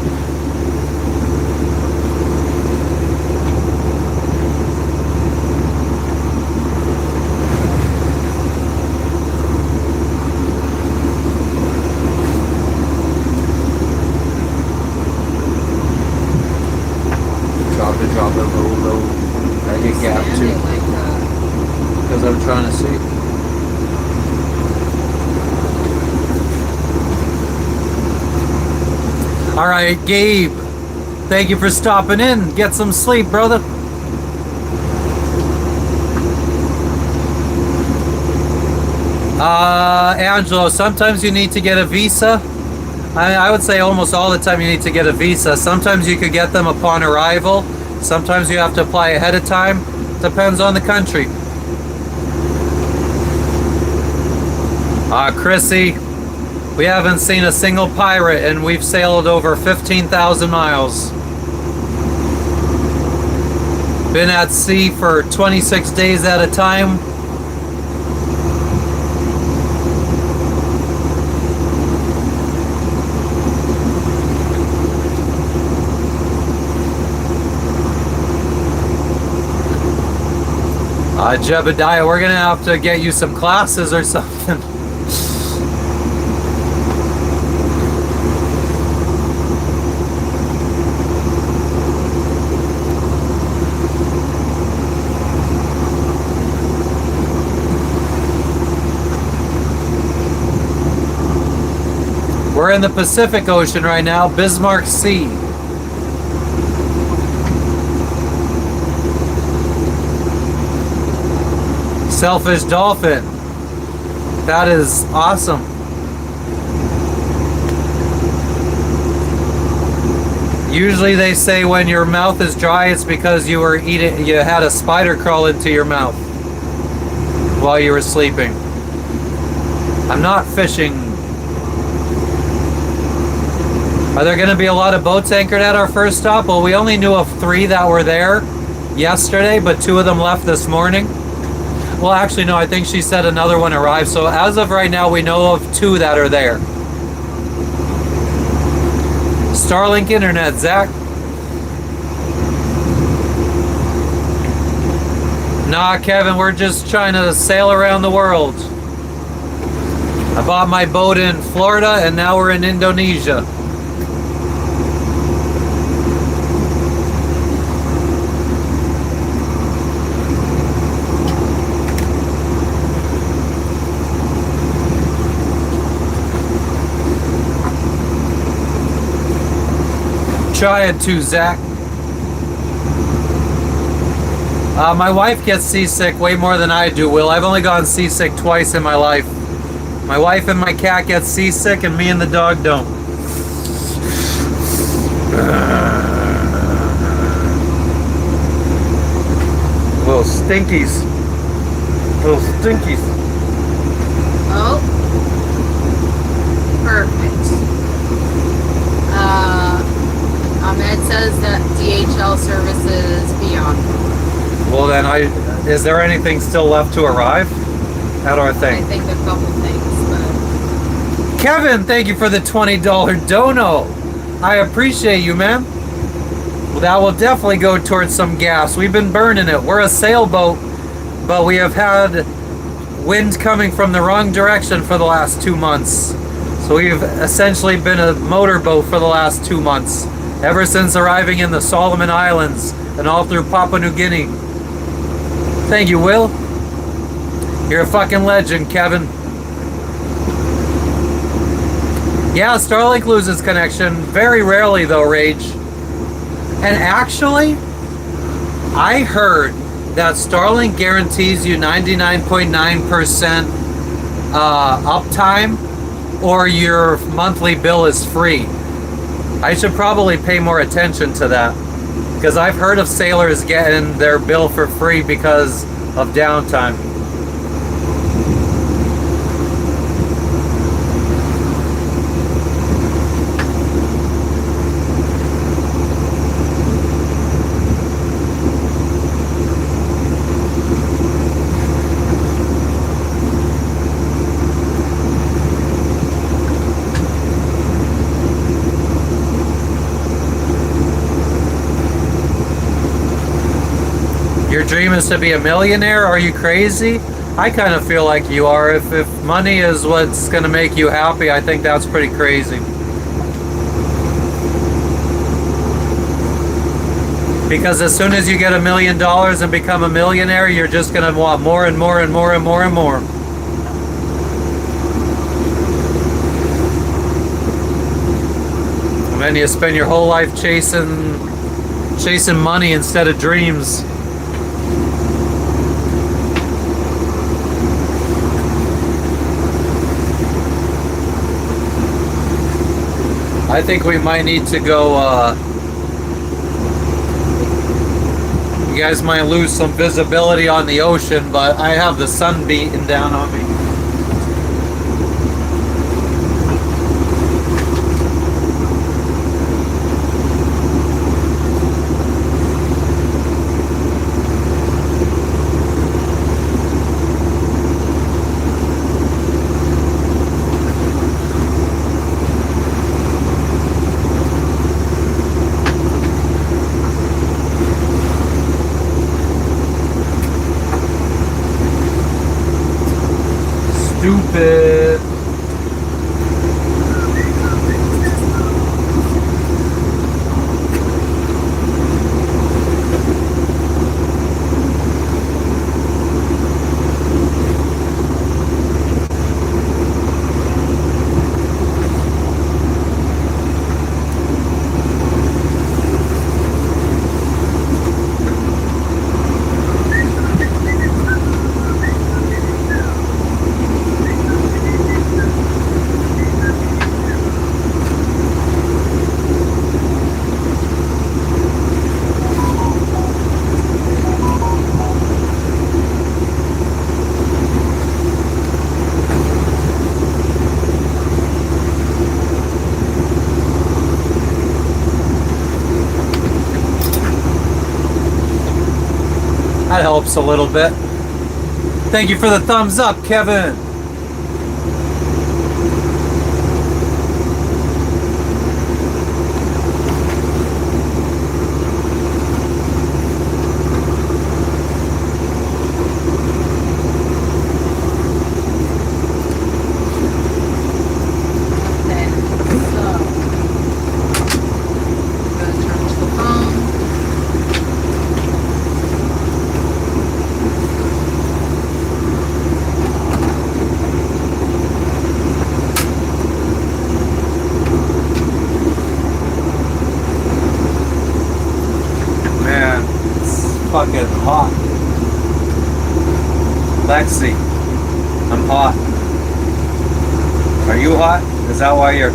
Drop it, low. I get gap too. Because I'm trying to see. Alright, Gabe. Thank you for stopping in. Get some sleep, brother. Angelo, sometimes you need to get a visa. I would say almost all the time you need to get a visa. Sometimes you could get them upon arrival. Sometimes you have to apply ahead of time. Depends on the country. Chrissy, we haven't seen a single pirate and we've sailed over 15,000 miles. Been at sea for 26 days at a time. Jebediah, we're gonna have to get you some classes or something. We're in the Pacific Ocean right now, Bismarck Sea. Selfish dolphin. That is awesome. Usually they say when your mouth is dry, it's because you had a spider crawl into your mouth while you were sleeping. I'm not fishing. Are there going to be a lot of boats anchored at our first stop? Well, we only knew of 3 that were there yesterday, but 2 of them left this morning. Well, actually, no, I think she said another one arrived. So as of right now, we know of 2 that are there. Starlink internet, Zach. Nah, Kevin, we're just trying to sail around the world. I bought my boat in Florida, and now we're in Indonesia. Trying to, Zach. My wife gets seasick way more than I do, Will. I've only gotten seasick twice in my life. My wife and my cat get seasick, and me and the dog don't. Little stinkies. Little stinkies. Oh. Perfect. Ahmed says that DHL services beyond. Well then, is there anything still left to arrive? How do I I think? think a couple things, but Kevin, thank you for the $20 dono. I appreciate you, man. Well, that will definitely go towards some gas. We've been burning it. We're a sailboat, but we have had wind coming from the wrong direction for the last 2 months. So we've essentially been a motorboat for the last 2 months, ever since arriving in the Solomon Islands and all through Papua New Guinea. Thank you, Will. You're a fucking legend, Kevin. Yeah, Starlink loses connection. Very rarely, though, Rage. And actually, I heard that Starlink guarantees you 99.9% uptime, or your monthly bill is free. I should probably pay more attention to that, because I've heard of sailors getting their bill for free because of downtime. Your dream is to be a millionaire? Are you crazy? I kind of feel like you are. If money is what's going to make you happy, I think that's pretty crazy. Because as soon as you get $1 million and become a millionaire, you're just going to want more and more and more and more and more. And then you spend your whole life chasing money instead of dreams. I think we might need to go, you guys might lose some visibility on the ocean, but I have the sun beating down on me. Stupid. That helps a little bit. Thank you for the thumbs up, Kevin. Lexi, I'm hot. Are you hot? Is that why you're...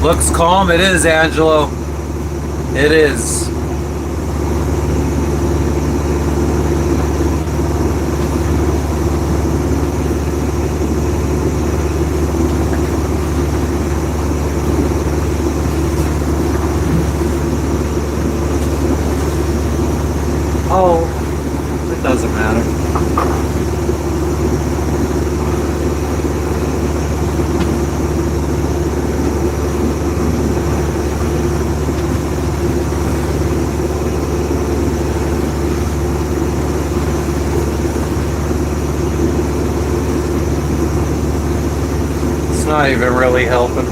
Looks calm. It is, Angelo. It is. Oh, it doesn't matter. It's not even really helping.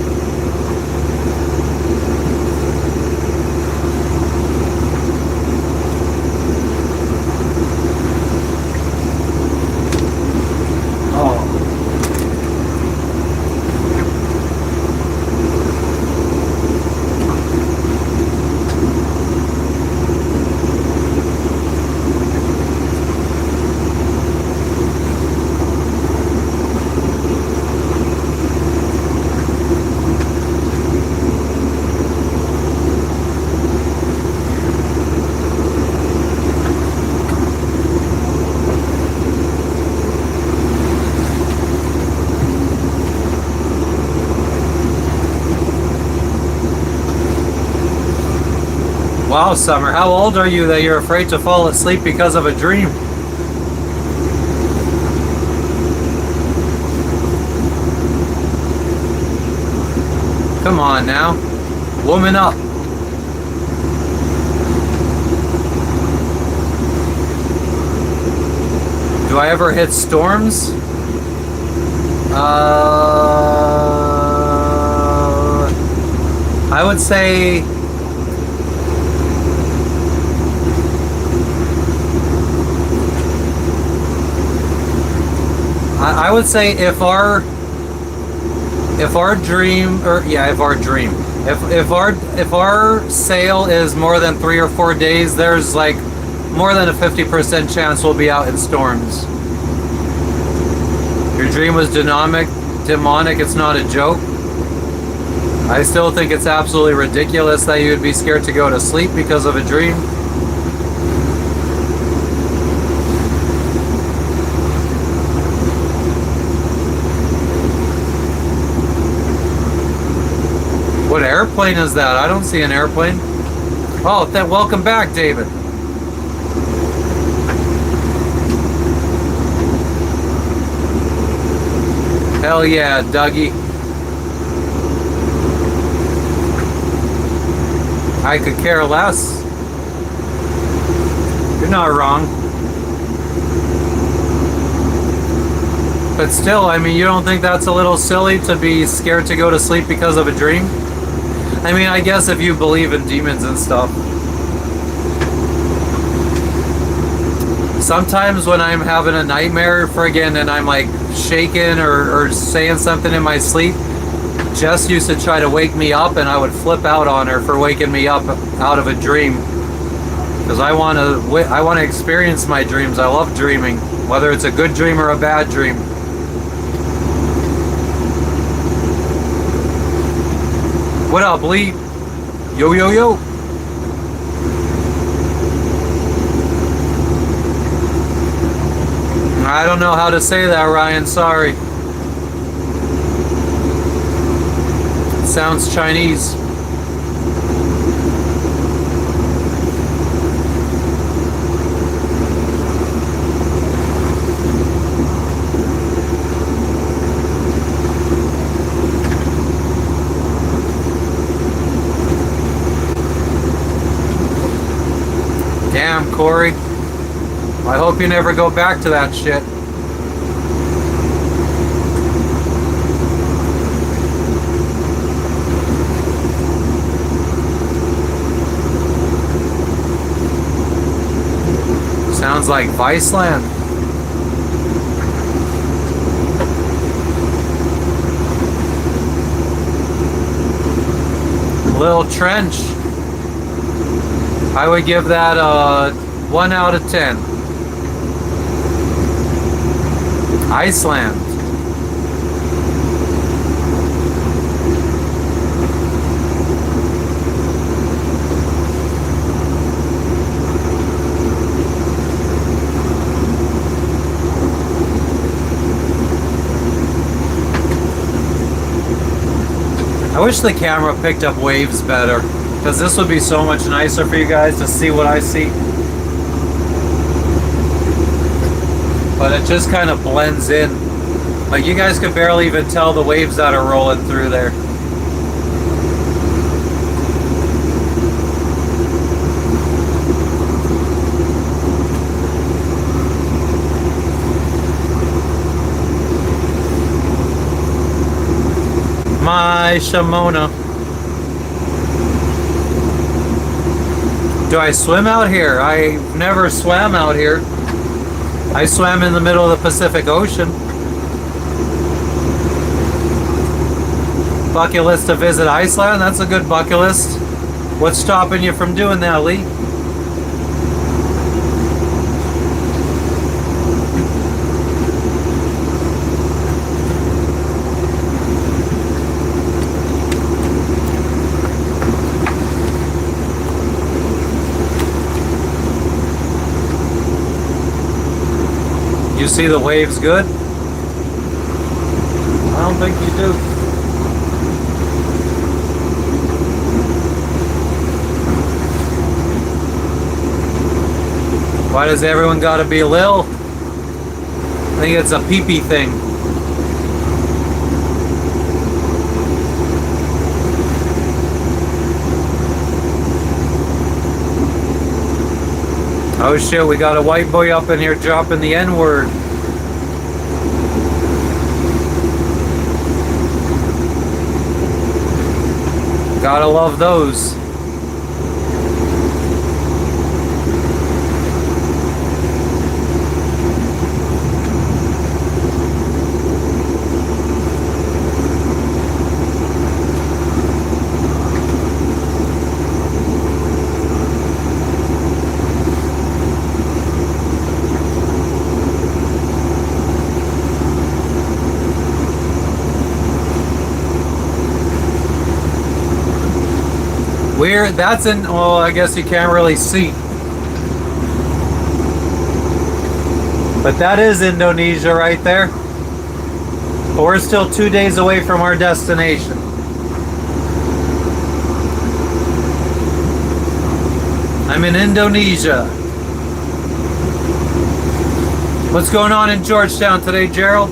Wow, Summer, how old are you that you're afraid to fall asleep because of a dream? Come on now, woman up. Do I ever hit storms? I would say I would say if our sail is more than 3 or 4 days, there's like more than a 50% chance we'll be out in storms. Your dream was demonic, it's not a joke. I still think it's absolutely ridiculous that you'd be scared to go to sleep because of a dream. What airplane is that? I don't see an airplane. Oh, welcome back, David. Hell yeah, Dougie. I could care less. You're not wrong. But still, I mean, you don't think that's a little silly to be scared to go to sleep because of a dream? I mean, I guess if you believe in demons and stuff. Sometimes when I'm having a nightmare, friggin', and I'm like shaking or saying something in my sleep, Jess used to try to wake me up and I would flip out on her for waking me up out of a dream. Because I want to experience my dreams. I love dreaming, whether it's a good dream or a bad dream. What up, Lee? Yo, yo, yo. I don't know how to say that, Ryan. Sorry. It sounds Chinese. Damn, Corey. I hope you never go back to that shit. Sounds like Viceland. Little trench. I would give that a 1 out of 10. Iceland. I wish the camera picked up waves better, because this would be so much nicer for you guys to see what I see. But it just kind of blends in. Like, you guys could barely even tell the waves that are rolling through there. My Shimona. Do I swim out here? I never swam out here. I swam in the middle of the Pacific Ocean. Bucket list to visit Iceland? That's a good bucket list. What's stopping you from doing that, Lee? You see the waves good? I don't think you do. Why does everyone gotta be Lil? I think it's a pee-pee thing. Oh shit, we got a white boy up in here dropping the N-word. Gotta love those. Weird, that's in, well, I guess you can't really see. But that is Indonesia right there. But we're still 2 days away from our destination. I'm in Indonesia. What's going on in Georgetown today, Gerald?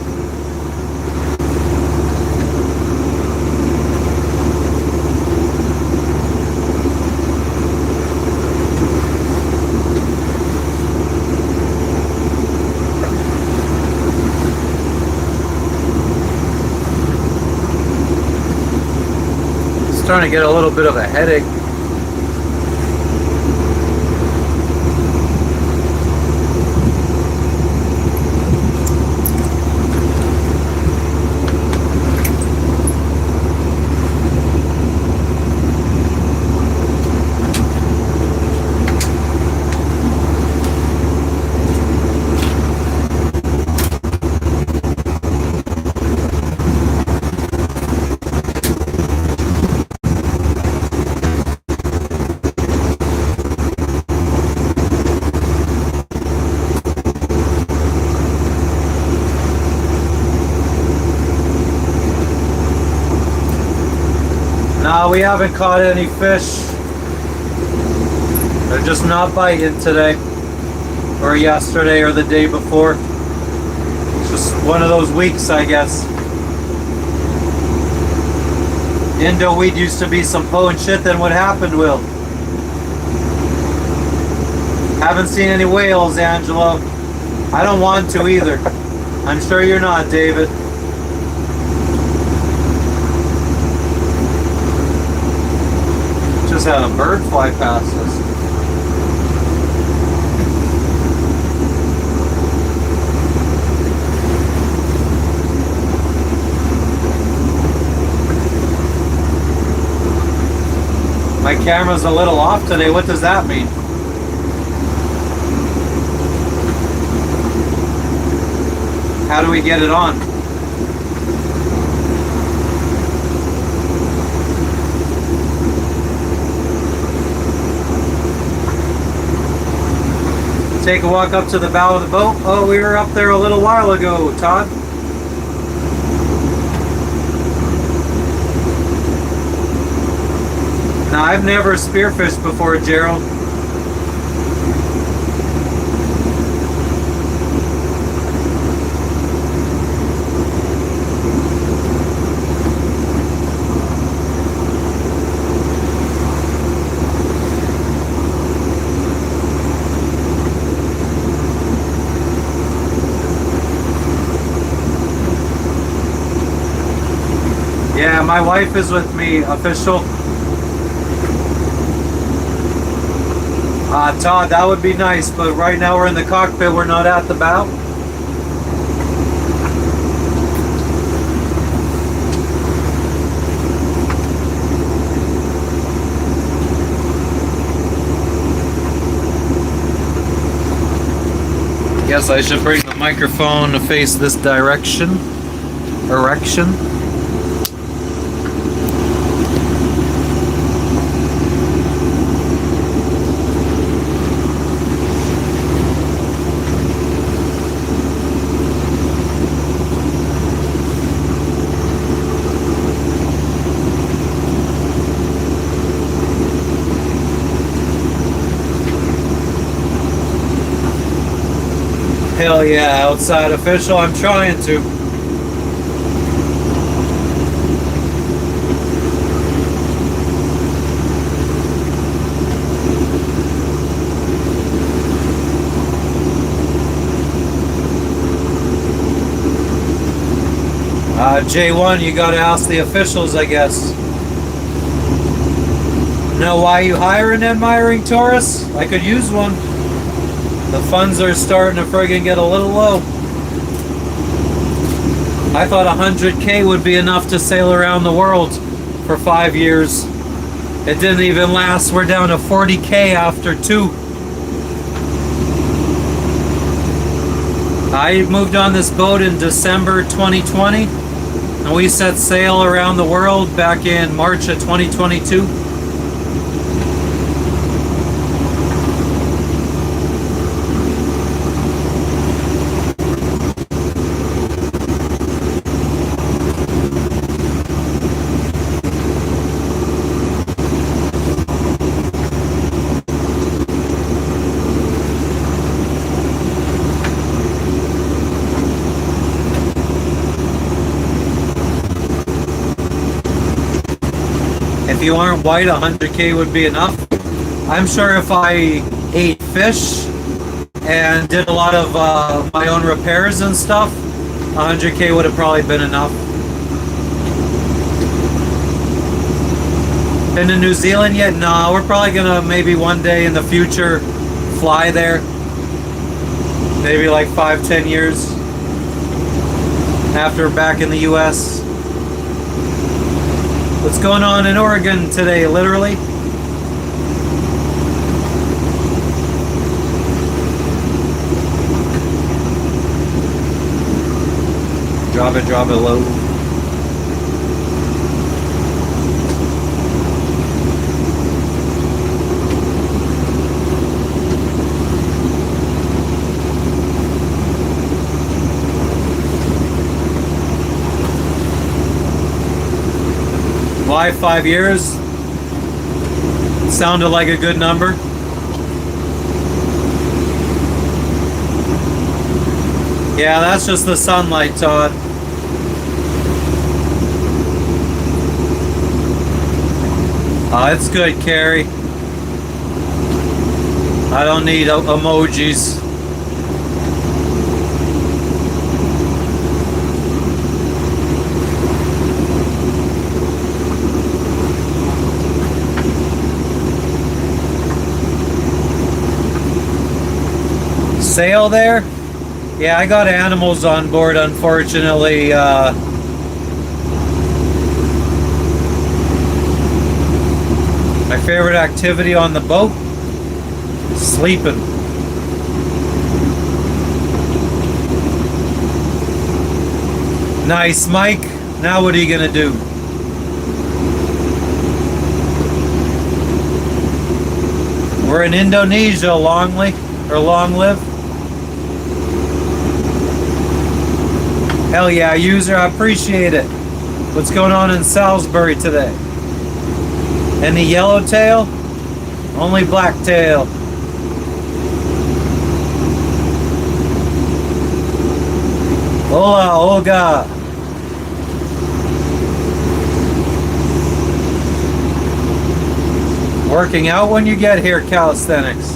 Starting to get a little bit of a headache. No, we haven't caught any fish. They're just not biting today, or yesterday, or the day before. It's just one of those weeks, I guess. Indo weed used to be some potent shit, then what happened, Will? Haven't seen any whales, Angelo. I don't want to either. I'm sure you're not, David. Just had a bird fly past us. My camera's a little off today. What does that mean? How do we get it on? Take a walk up to the bow of the boat. Oh, we were up there a little while ago, Todd. Now, I've never spearfished before, Gerald. Yeah, my wife is with me, official. Todd, that would be nice, but right now we're in the cockpit, we're not at the bow. Guess I should bring the microphone to face this direction. Erection. Hell yeah, outside official, I'm trying to. J1, you gotta ask the officials, I guess. Know why you hiring admiring tourists? I could use one. The funds are starting to friggin' get a little low. I thought 100K would be enough to sail around the world for 5 years. It didn't even last. We're down to 40K after 2. I moved on this boat in December 2020, and we set sail around the world back in March of 2022. If you aren't white, 100K would be enough. I'm sure if I ate fish and did a lot of my own repairs and stuff, 100K would have probably been enough. Been to New Zealand yet? No, we're probably gonna maybe one day in the future fly there. Maybe like 5-10 years after back in the US. What's going on in Oregon today, literally? Drop it low. Why 5 years? Sounded like a good number. Yeah, that's just the sunlight, Todd. It's good, Carrie. I don't need emojis. Sail there? Yeah, I got animals on board, unfortunately. My favorite activity on the boat? Sleeping. Nice, Mike. Now what are you gonna do? We're in Indonesia, long live. Hell yeah, user, I appreciate it. What's going on in Salisbury today? Any yellowtail? Only blacktail. Hola, Olga. Working out when you get here, calisthenics.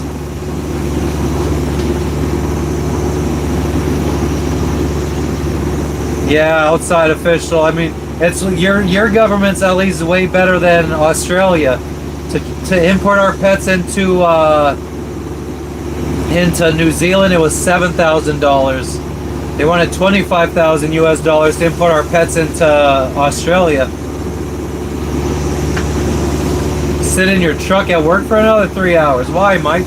Yeah, outside official. I mean, it's your government's at least way better than Australia. To import our pets into New Zealand, it was $7,000. They wanted 25,000 US dollars to import our pets into Australia. Sit in your truck at work for another 3 hours. Why, Mike?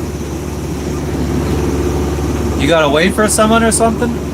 You gotta wait for someone or something?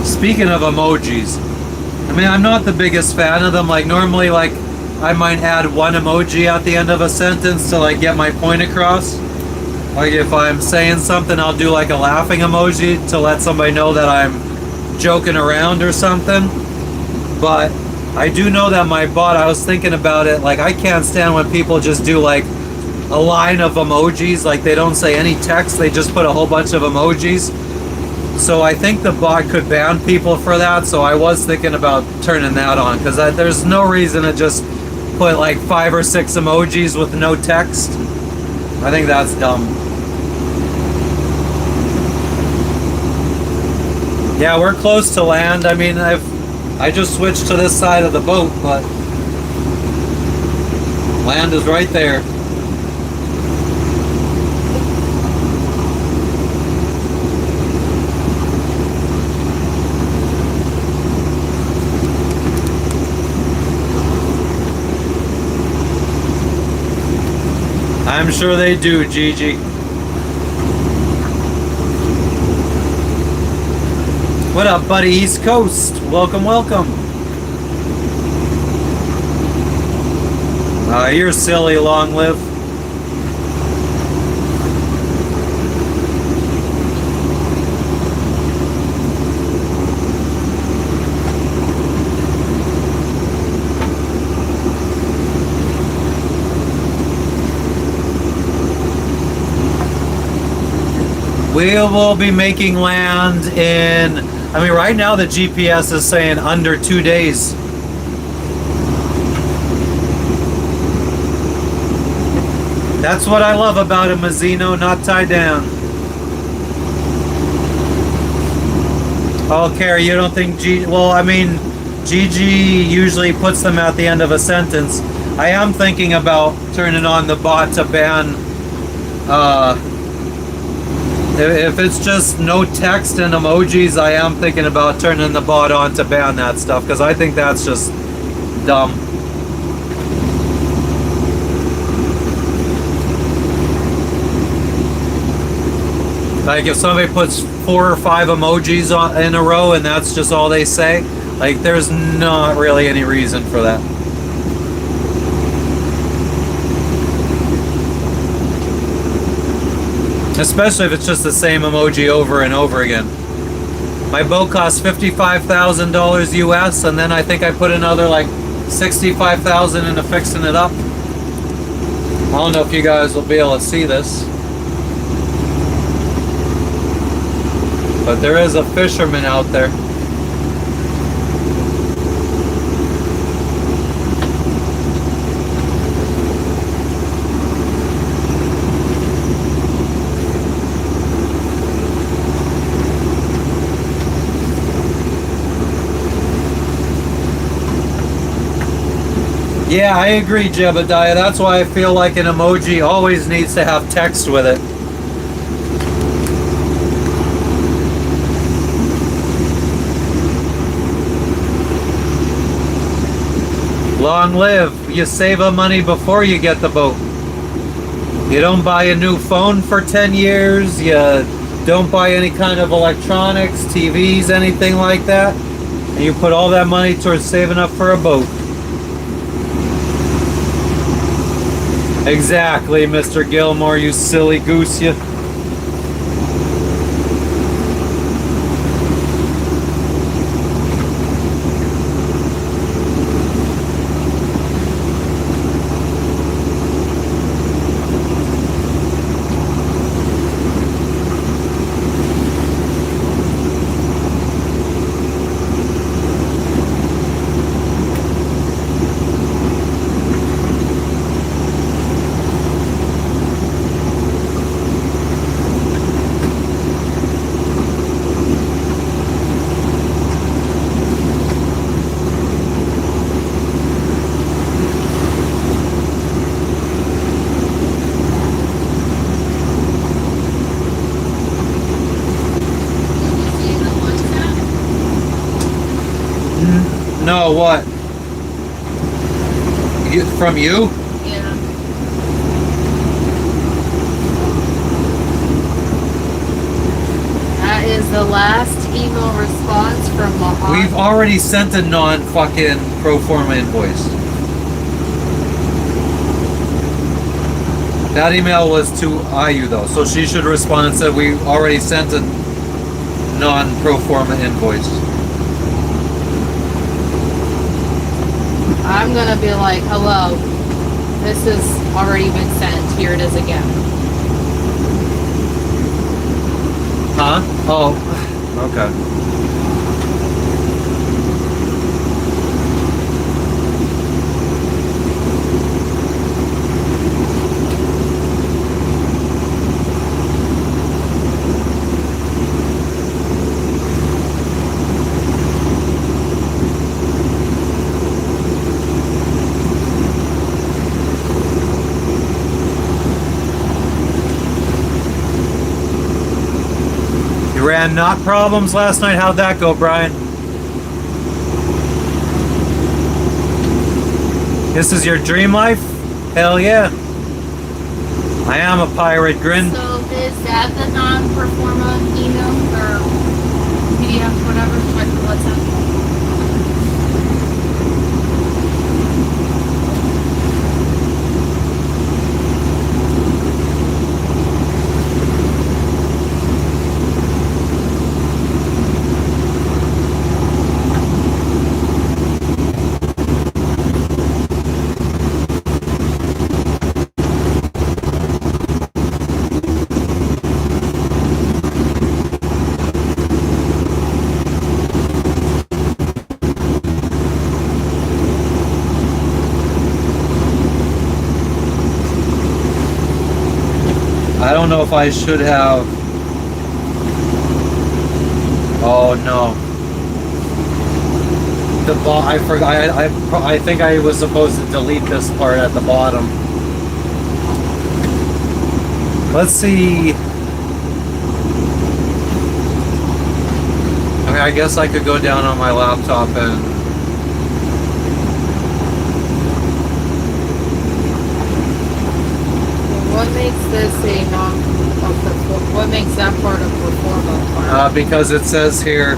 Speaking of emojis, I mean, I'm not the biggest fan of them. Like, normally, like, I might add one emoji at the end of a sentence to, like, get my point across. Like, if I'm saying something, I'll do, like, a laughing emoji to let somebody know that I'm joking around or something. But I do know that my bot, I was thinking about it, like, I can't stand when people just do, like, a line of emojis. Like, they don't say any text, they just put a whole bunch of emojis. So I think the bot could ban people for that, so I was thinking about turning that on, because there's no reason to just put like 5 or 6 emojis with no text. I think that's dumb. Yeah, we're close to land. I mean, I just switched to this side of the boat, but land is right there. I'm sure they do, Gigi. What up, buddy? East Coast. Welcome, welcome. You're silly, long live. We will be making land in, I mean, right now the GPS is saying under 2 days. That's what I love about a Mazzino, not tied down. Oh, Carrie, you don't think well, I mean, Gigi usually puts them at the end of a sentence. I am thinking about turning on the bot to ban, if it's just no text and emojis, I am thinking about turning the bot on to ban that stuff, because I think that's just dumb. Like, if somebody puts 4 or 5 emojis in a row and that's just all they say, like, there's not really any reason for that. Especially if it's just the same emoji over and over again. My boat cost $55,000 US, and then I think I put another like $65,000 into fixing it up. I don't know if you guys will be able to see this, but there is a fisherman out there. Yeah, I agree, Jebediah. That's why I feel like an emoji always needs to have text with it. Long live. You save up money before you get the boat. You don't buy a new phone for 10 years. You don't buy any kind of electronics, TVs, anything like that. And you put all that money towards saving up for a boat. Exactly, Mr. Gilmore, you silly goose, you. No, what? From you? Yeah. That is the last email response from Mahal. We've already sent a non-fucking pro forma invoice. That email was to IU though, so she should respond and say we already sent a non-pro forma invoice. I'm gonna be like, hello, this has already been sent. Here it is again. Huh? Oh, okay. You ran knock problems last night? How'd that go, Brian? This is your dream life? Hell yeah. I am a pirate, Grin. So is that the non-performa email or PDF, whatever? What's that? I don't know if I should have. Oh no. I forgot. I think I was supposed to delete this part at the bottom. Let's see. I mean, I guess I could go down on my laptop and. What makes this a what makes that part of performa part? Because it says here,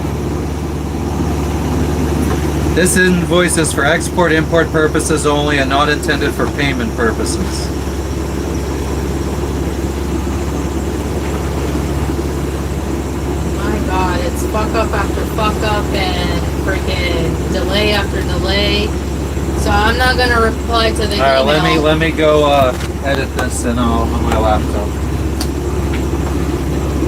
this invoice is for export-import purposes only and not intended for payment purposes. My God, it's fuck up after fuck up and freaking delay after delay. So I'm not gonna reply to the email. All right, let me go edit this on my laptop.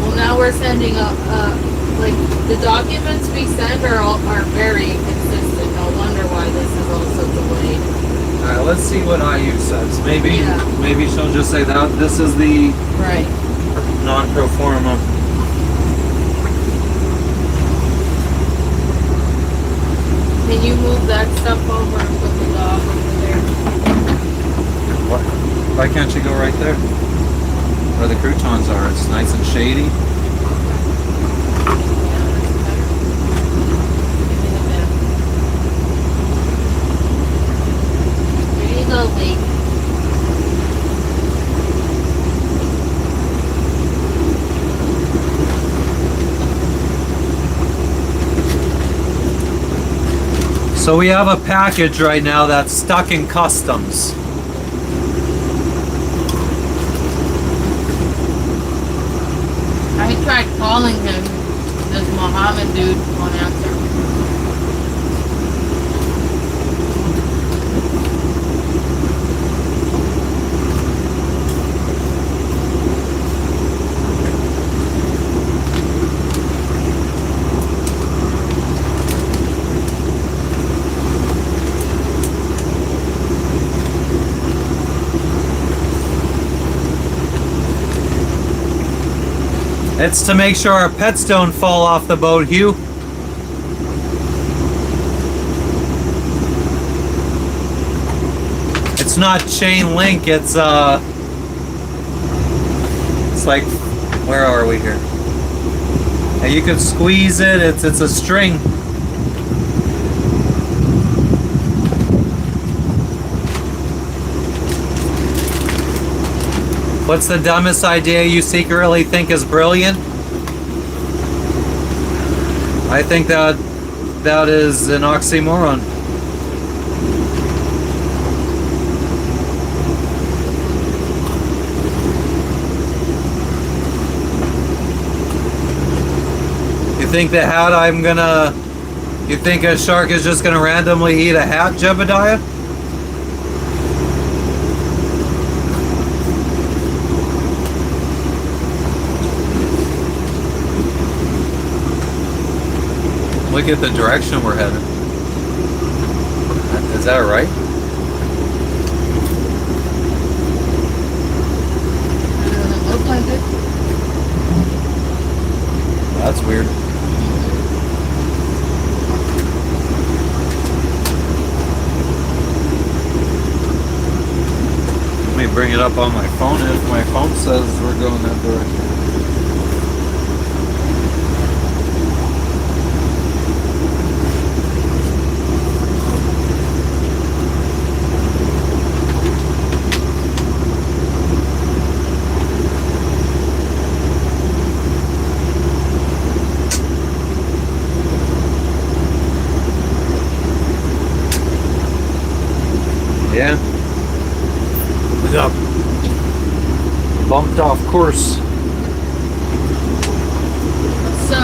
Well, now we're sending like the documents we send are very consistent. No wonder why this is also delayed. All right, let's see what IU says. Maybe Yeah. maybe she'll just say that this is the Right. non-pro forma. Can you move that stuff over and put the dog over there? Why can't you go right there? Where the croutons are. It's nice and shady. There you go, babe. So we have a package right now that's stuck in customs. I tried calling him. This Mohammed dude won't answer. It's to make sure our pets don't fall off the boat, Hugh. It's not chain link, it's like, where are we here? And you can squeeze it, it's a string. What's the dumbest idea you secretly think is brilliant? I think that is an oxymoron. You think the hat you think a shark is just gonna randomly eat a hat, Jebediah? Look at the direction we're headed. Is that right? Doesn't look like it. That's weird. Let me bring it up on my phone if my phone says we're going that direction. Yeah. Look up. Bumped off course. So,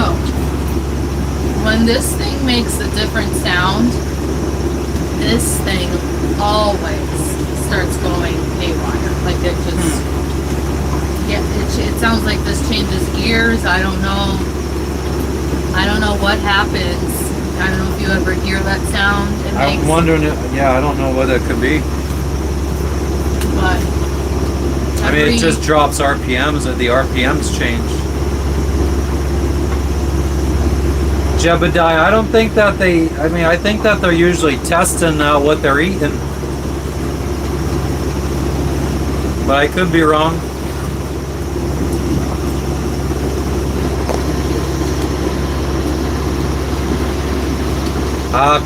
when this thing makes a different sound, this thing always starts going haywire. Like it just, yeah, it sounds like this changes gears. I don't know what happens. I don't know if you ever hear that sound. I'm wondering, yeah, I don't know what it could be. But I mean, it just drops RPMs, and the RPMs change. Jebediah, I don't think that I think that they're usually testing what they're eating. But I could be wrong.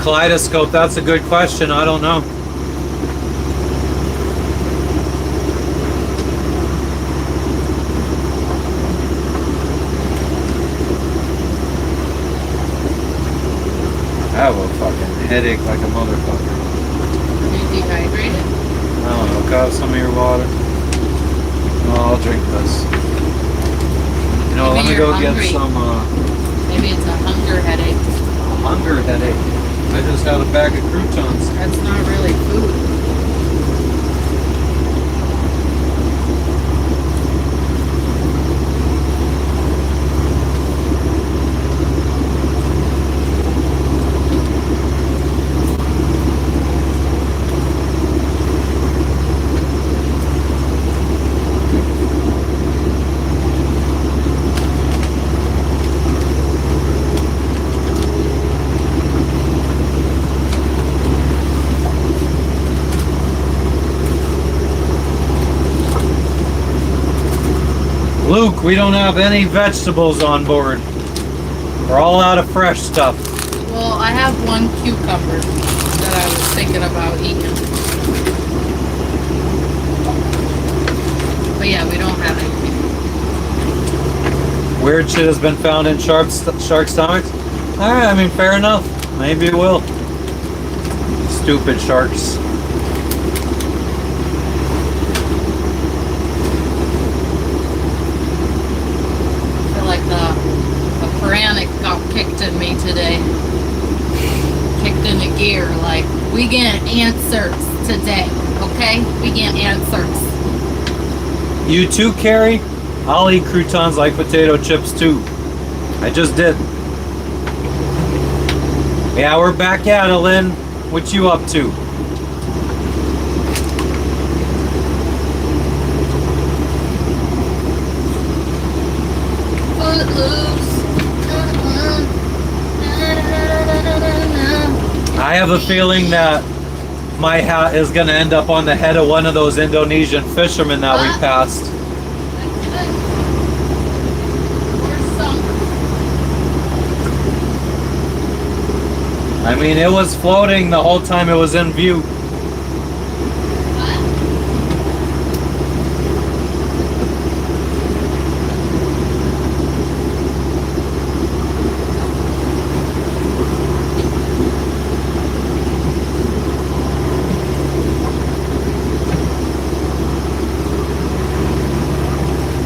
Kaleidoscope, that's a good question. I don't know. I have a fucking headache like a motherfucker. Are you dehydrated? I don't know. Got some of your water. No, I'll drink this. You know, Maybe let me you're go hungry. get some. Maybe it's a hunger headache. Hunger headache. I just had a bag of croutons. That's not really food. We don't have any vegetables on board. We're all out of fresh stuff. Well, I have one cucumber that I was thinking about eating. But yeah, we don't have anything. Weird shit has been found in shark stomachs. Alright, I mean, fair enough. Maybe it will. Stupid sharks. I feel like the pranic got kicked in me today. Kicked into gear, like, we get answers today, okay? We get answers. You too, Carrie? I'll eat croutons like potato chips too. I just did. Yeah, we're back at it, Lynn. What you up to? Footloose. I have a feeling that my hat is going to end up on the head of one of those Indonesian fishermen that we passed. I mean, it was floating the whole time it was in view.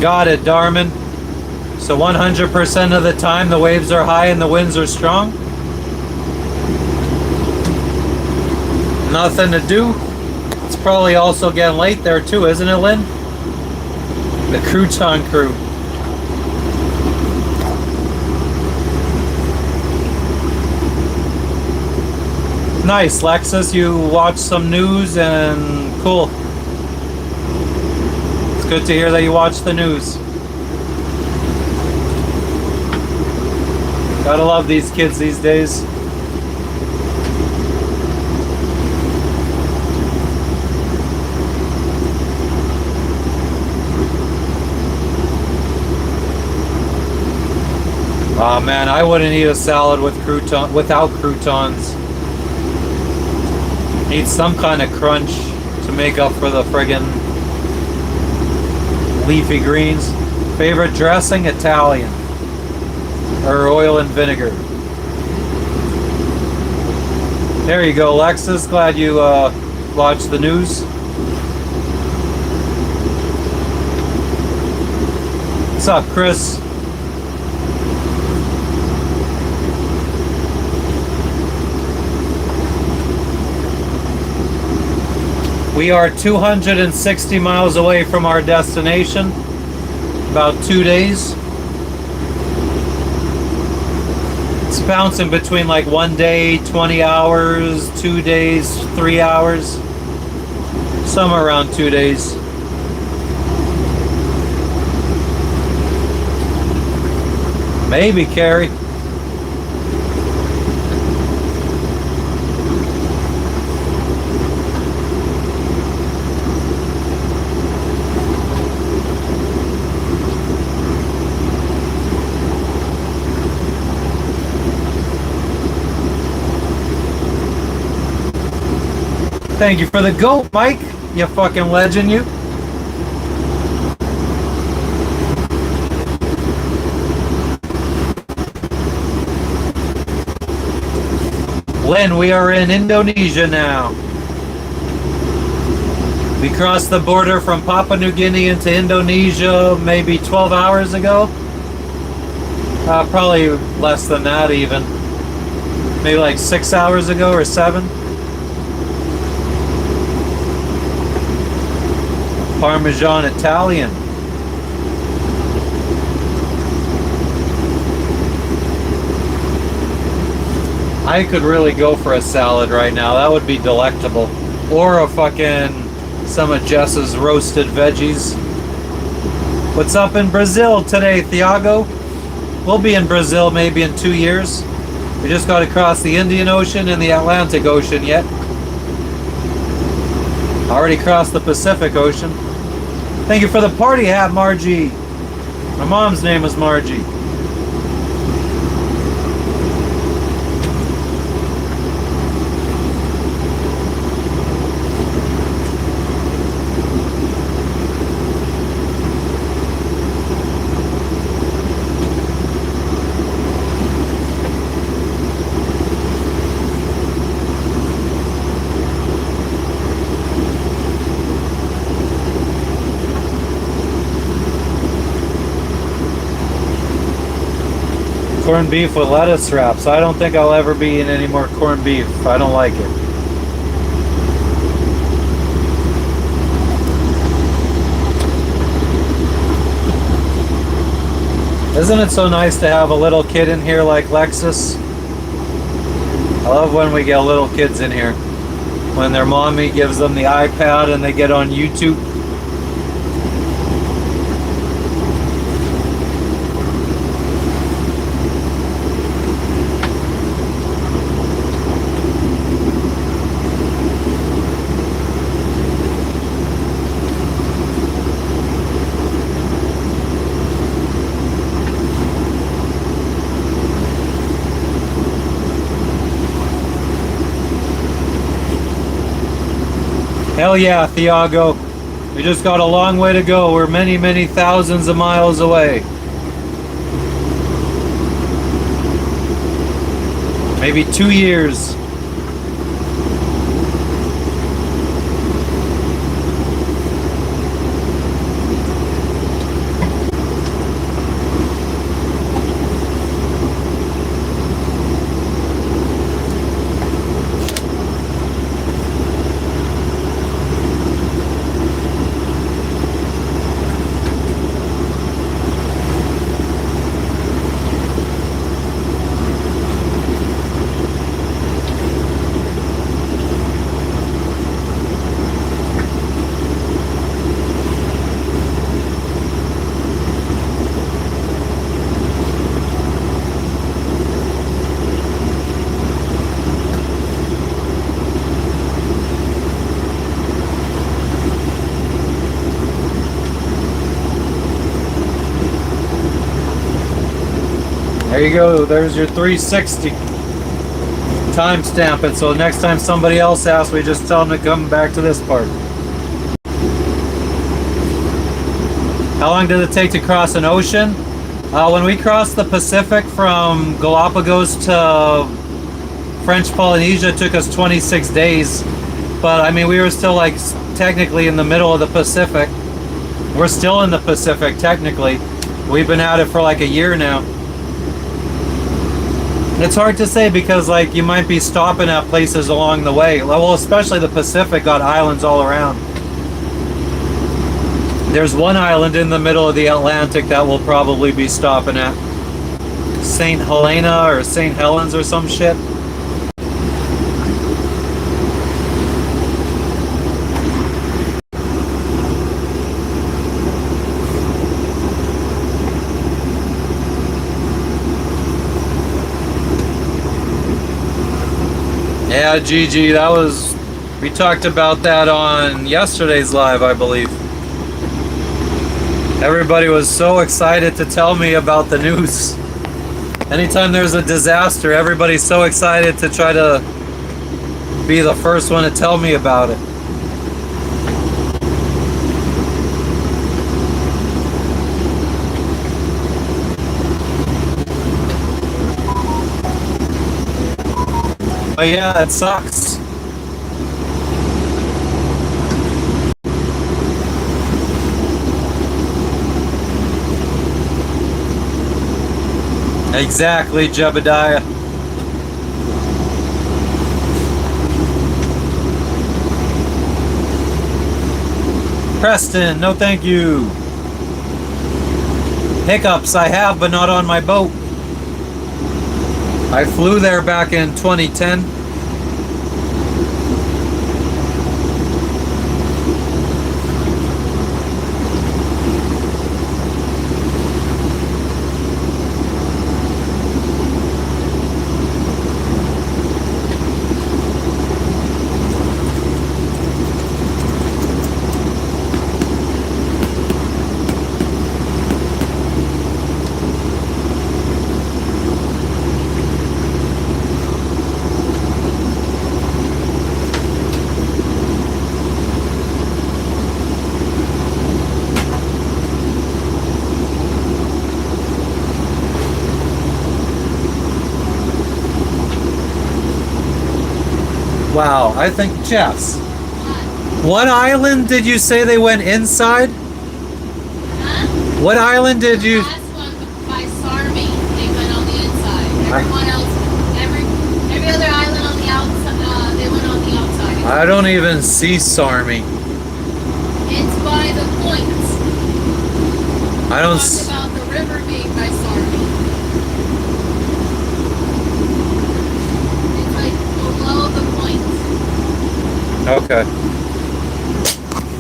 Got it, Darman. So 100% of the time the waves are high and the winds are strong? Nothing to do. It's probably also getting late there too, isn't it, Lynn? The crouton crew. Nice, Lexus. You watched some news and cool. It's good to hear that you watch the news. Gotta love these kids these days. Oh man, I wouldn't eat a salad with without croutons. Need some kind of crunch to make up for the friggin' leafy greens. Favorite dressing? Italian. Or oil and vinegar. There you go, Lexus. Glad you watched the news. What's up, Chris? We are 260 miles away from our destination. About 2 days. It's bouncing between like 1 day, 20 hours, 2 days, 3 hours. Somewhere around 2 days. Maybe, Carrie. Thank you for the goat, Mike. You fucking legend, you. Lynn, we are in Indonesia now. We crossed the border from Papua New Guinea into Indonesia maybe 12 hours ago. Probably less than that even. Maybe like 6 hours ago or 7. Parmesan Italian. I could really go for a salad right now. That would be delectable. Or a fucking some of Jess's roasted veggies. What's up in Brazil today, Thiago? We'll be in Brazil maybe in 2 years. We just got to cross the Indian Ocean and the Atlantic Ocean yet. Already crossed the Pacific Ocean. Thank you for the party hat, Margie. My mom's name was Margie. Corned beef with lettuce wraps. I don't think I'll ever be eating any more corned beef. I don't like it. Isn't it so nice to have a little kid in here like Lexus? I love when we get little kids in here. When their mommy gives them the iPad and they get on YouTube. Hell yeah, Thiago. We just got a long way to go. We're many, many thousands of miles away. Maybe 2 years. There you go, there's your 360. Timestamp it, so next time somebody else asks, we just tell them to come back to this part. How long did it take to cross an ocean? When we crossed the Pacific from Galapagos to French Polynesia, it took us 26 days. But I mean, we were still like technically in the middle of the Pacific. We're still in the Pacific, technically. We've been at it for like a year now. It's hard to say because like you might be stopping at places along the way. Well, especially the Pacific got islands all around. There's one island in the middle of the Atlantic that we'll probably be stopping at. St. Helena or St. Helens or some shit. Yeah, Gigi, we talked about that on yesterday's live, I believe. Everybody was so excited to tell me about the news. Anytime there's a disaster, everybody's so excited to try to be the first one to tell me about it. But yeah, it sucks. Exactly, Jebediah. Preston, no thank you. Hiccups I have, but not on my boat. I flew there back in 2010. Wow, I think Jess. What island did you say they went inside? Huh? What island did The you? last one by Sarmi, they went on the inside. Everyone else, every other island on the outside, they went on the outside. I don't even see Sarmi. It's by the points. I don't. Talked about the river being by Sarmi. It's like below the points. Okay.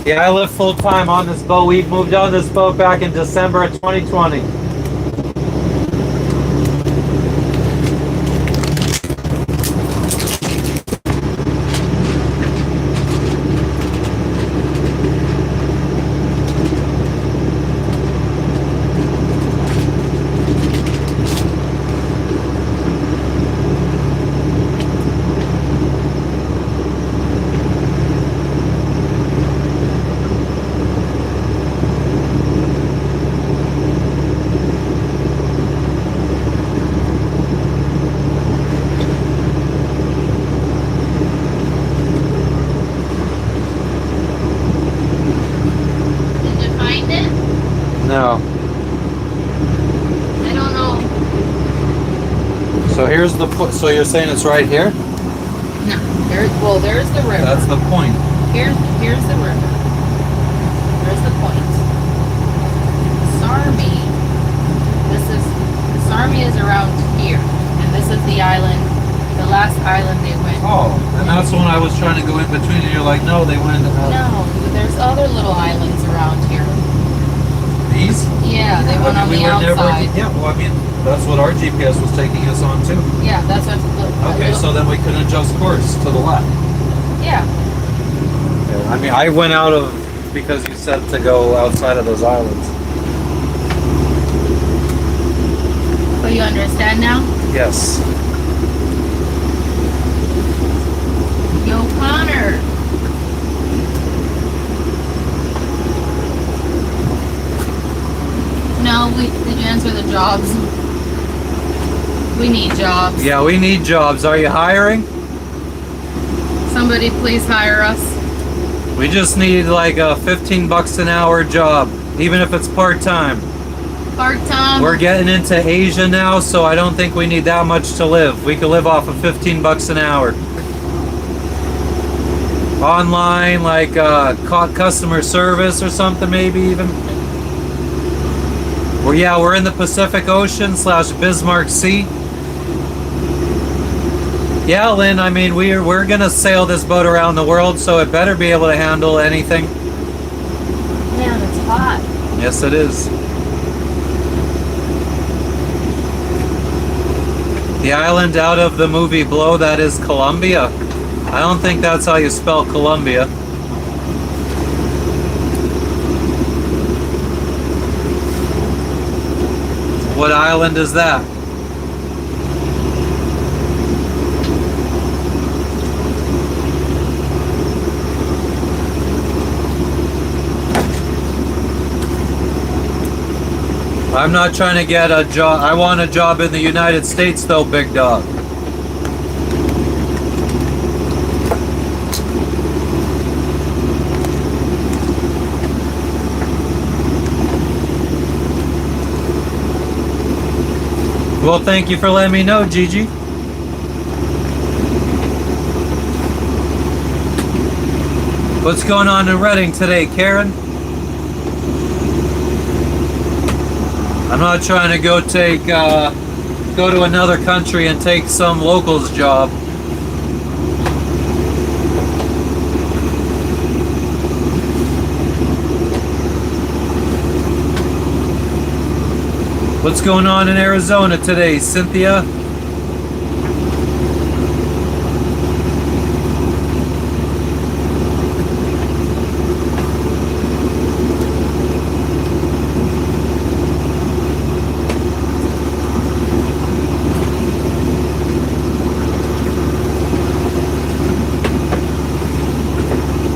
Yeah, I live full time on this boat. We moved on this boat back in December of 2020. Did you find it? No. I don't know. So here's the. So you're saying it's right here? No. There's the river. That's the point. Here's the river. There's the point. Sarmi is around here, and this is the island, the last island they went. Oh, and that's when I was trying to go in between, and you're like, no, they went. No, there's other little islands around here. These? Yeah, they went on we the were outside. Yeah, well, I mean, that's what our GPS was taking us on too. Yeah, that's what. Okay, so then we can adjust course to the left. Yeah. Yeah, I mean, I went out of because you said to go outside of those islands. But you understand now? Yes. Yo, Connor. No, did you answer the jobs? We need jobs. Yeah, we need jobs. Are you hiring? Somebody please hire us. We just need like a 15 bucks an hour job, even if it's part-time. Part-time. We're getting into Asia now, so I don't think we need that much to live. We could live off of 15 bucks an hour. Online, like customer service or something, maybe even. We're in the Pacific Ocean / Bismarck Sea. Yeah, Lynn, I mean, we're gonna sail this boat around the world, so it better be able to handle anything. Man, it's hot. Yes, it is. The island out of the movie Blow, that is Colombia. I don't think that's how you spell Colombia. What island is that? I'm not trying to get a job. I want a job in the United States though, big dog. Well, thank you for letting me know, Gigi. What's going on in Reading today, Karen? I'm not trying to go to another country and take some local's job. What's going on in Arizona today, Cynthia?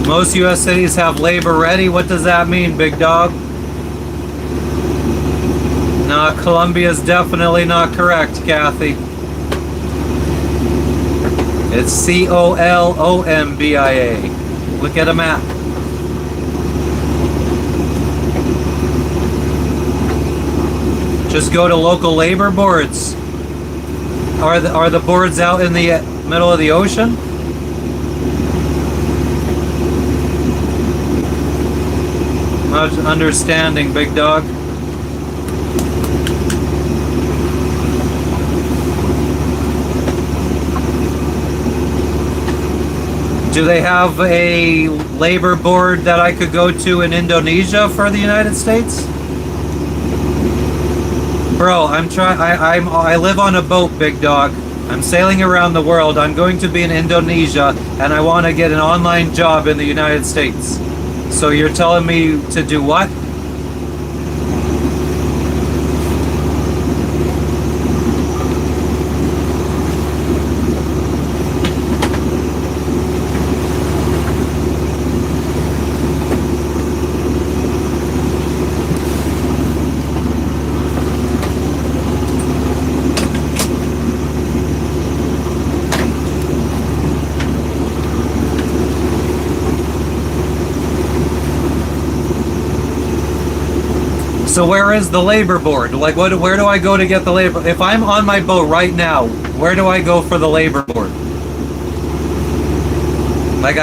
Most U.S. cities have labor ready. What does that mean, big dog? No, Colombia is definitely not correct, Kathy. It's Colombia. Look at a map. Just go to local labor boards. Are the boards out in the middle of the ocean? Not understanding, big dog. Do they have a labor board that I could go to in Indonesia for the United States? Bro, I live on a boat, big dog. I'm sailing around the world. I'm going to be in Indonesia, and I want to get an online job in the United States. So you're telling me to do what? So where is the labor board? Like, where do I go to get the labor? If I'm on my boat right now, where do I go for the labor board? Like,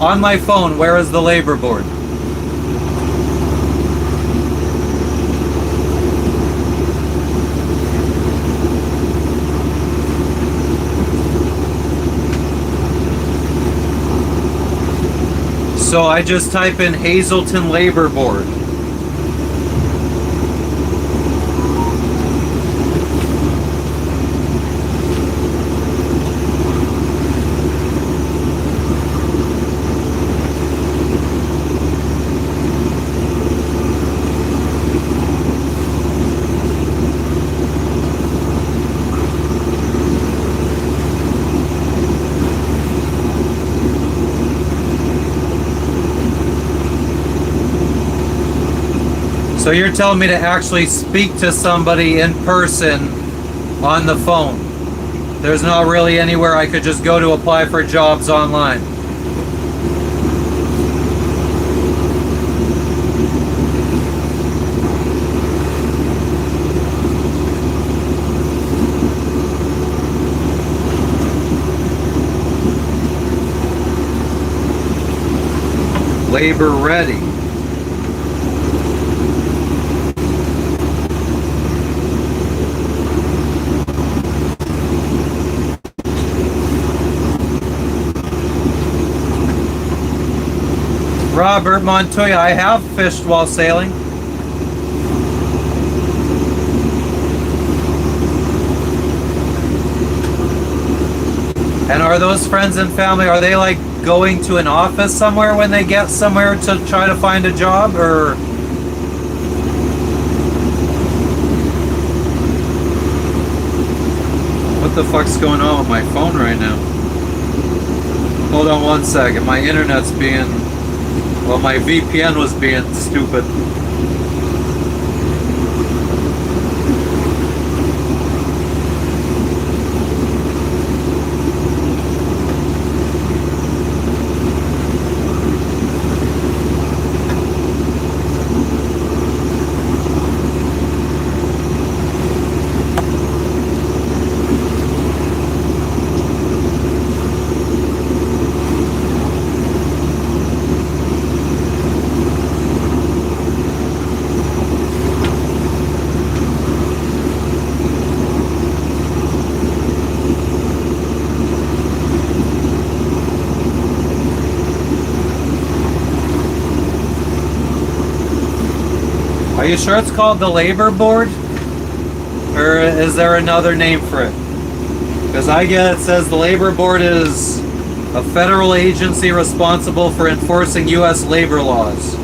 on my phone, where is the labor board? So I just type in Hazelton Labor Board. So you're telling me to actually speak to somebody in person on the phone. There's not really anywhere I could just go to apply for jobs online. Labor ready. Robert Montoya, I have fished while sailing. And are those friends and family, are they like going to an office somewhere when they get somewhere to try to find a job, or? What the fuck's going on with my phone right now? Hold on one second, my internet's being, well, my VPN was being stupid. Are you sure it's called the Labor Board? Or is there another name for it? Because I get it says the Labor Board is a federal agency responsible for enforcing U.S. labor laws.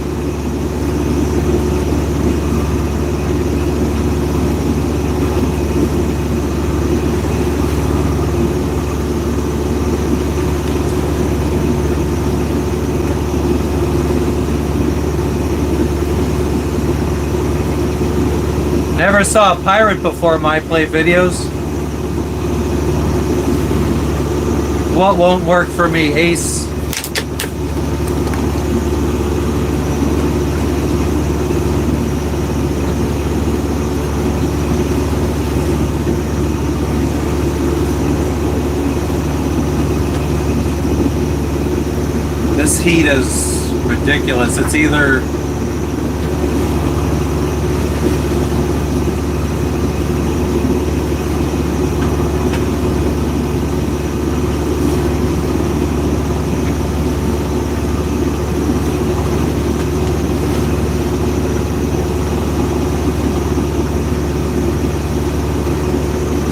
Never saw a pirate before my play videos. what won't work for me, Ace. This heat is ridiculous. It's either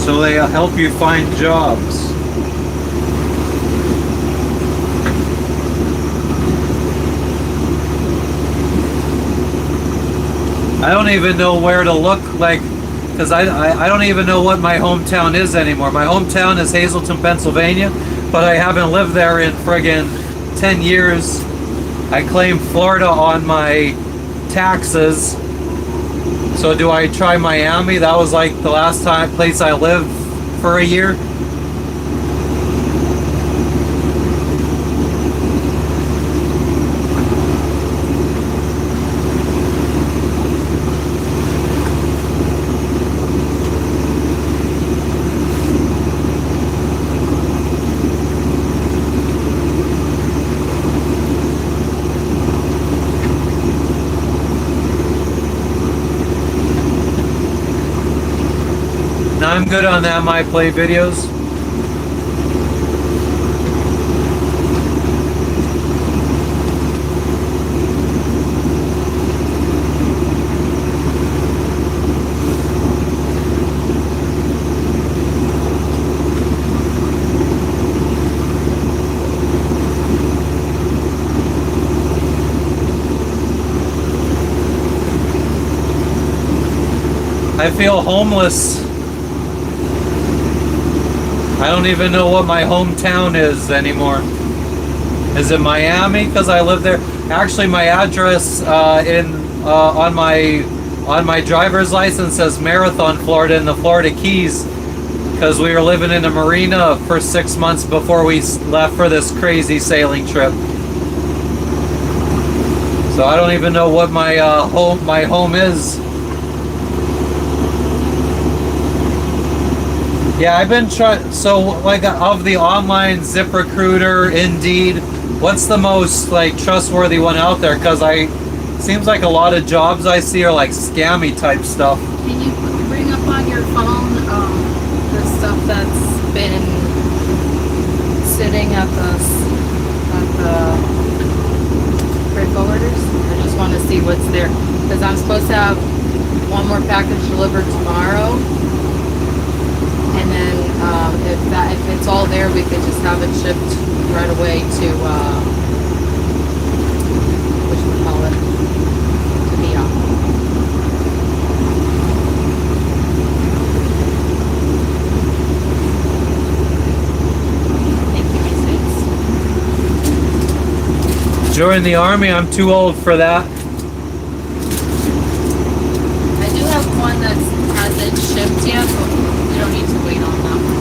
so they help you find jobs. I don't even know where to look, like, because I don't even know what my hometown is anymore. My hometown is Hazleton, Pennsylvania, but I haven't lived there in friggin' 10 years. I claim Florida on my taxes. So do I try Miami? That was like the last place I lived for a year. I'm good on that, my play videos. I feel homeless. I don't even know what my hometown is anymore. Is it Miami? Because I live there. Actually, my address on my driver's license says Marathon, Florida, in the Florida Keys. Because we were living in a marina for 6 months before we left for this crazy sailing trip. So I don't even know what my home is. Yeah, I've been trying. So, like, of the online ZipRecruiter, Indeed, what's the most like trustworthy one out there? Because seems like a lot of jobs I see are like scammy type stuff. Can you bring up on your phone the stuff that's been sitting at the freight forwarders? I just want to see what's there because I'm supposed to have one more package delivered tomorrow. And then if it's all there, we could just have it shipped right away to what should we call it? To the Thank you, my sweets. Join the army. I'm too old for that. I do have one that hasn't shipped yet, but you don't need to wait on that one.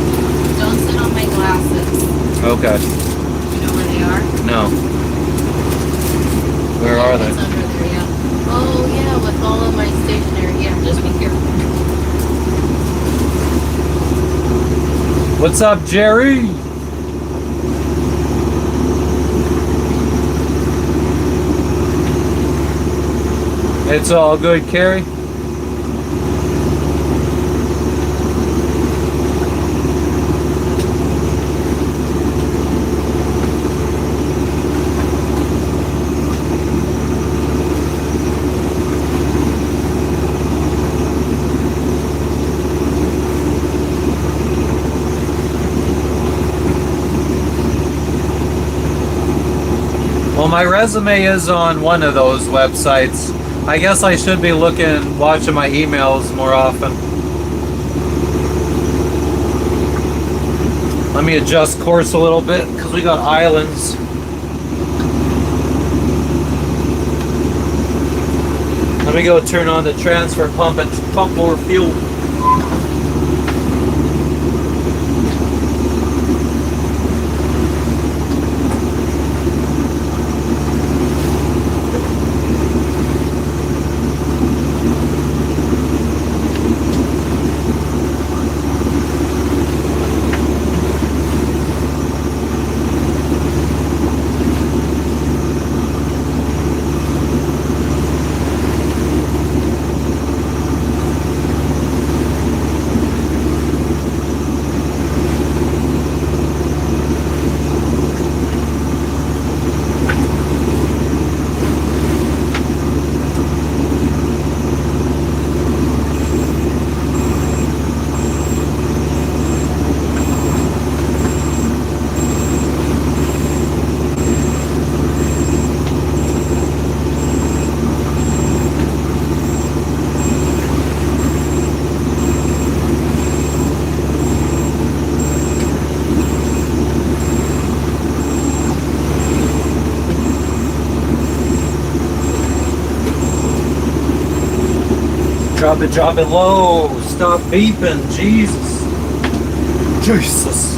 Don't sit on my glasses. Okay. You know where they are? No. Where are they? It's under there, yeah. Oh, yeah, with all of my stationery. Yeah, just be careful. What's up, Jerry? It's all good, Carrie. Well, my resume is on one of those websites. I guess I should be watching my emails more often. Let me adjust course a little bit because we got islands. Let me go turn on the transfer pump and pump more fuel. Drop it low. Stop beeping. Jesus. Jesus.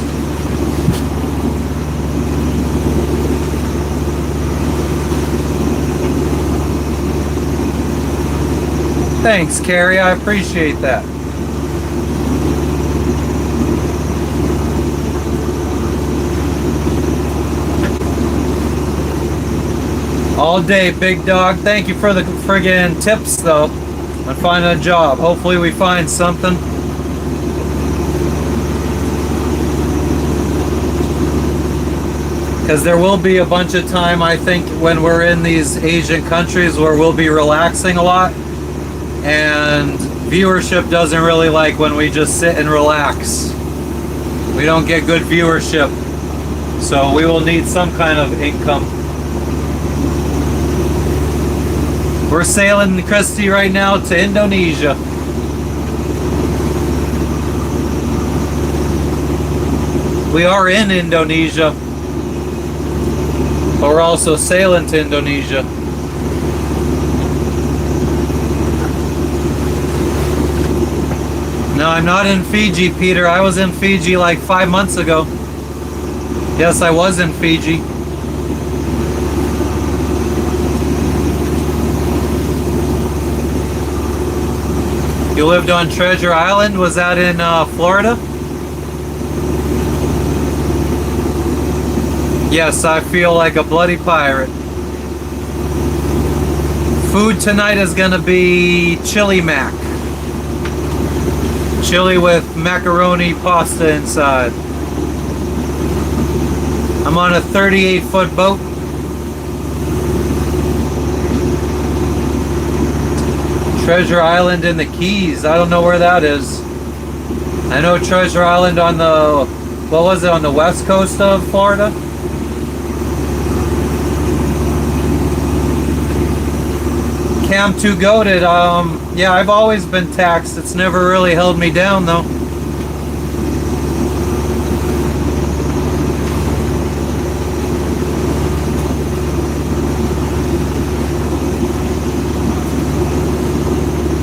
Thanks, Carrie. I appreciate that. All day, big dog. Thank you for the friggin' tips, though, on finding a job. Hopefully we find something. Because there will be a bunch of time, I think, when we're in these Asian countries where we'll be relaxing a lot. And viewership doesn't really like when we just sit and relax. We don't get good viewership. So we will need some kind of income. We're sailing, Christy, right now to Indonesia. We are in Indonesia, but we're also sailing to Indonesia. No, I'm not in Fiji, Peter. I was in Fiji like 5 months ago. Yes, I was in Fiji. You lived on Treasure Island? Was that in Florida? Yes, I feel like a bloody pirate. Food tonight is gonna be chili mac. Chili with macaroni pasta inside. I'm on a 38-foot boat. Treasure Island in the Keys. I don't know where that is. I know Treasure Island on the, what was it, on the west coast of Florida? Cam 2 goated. Yeah, I've always been taxed. It's never really held me down though.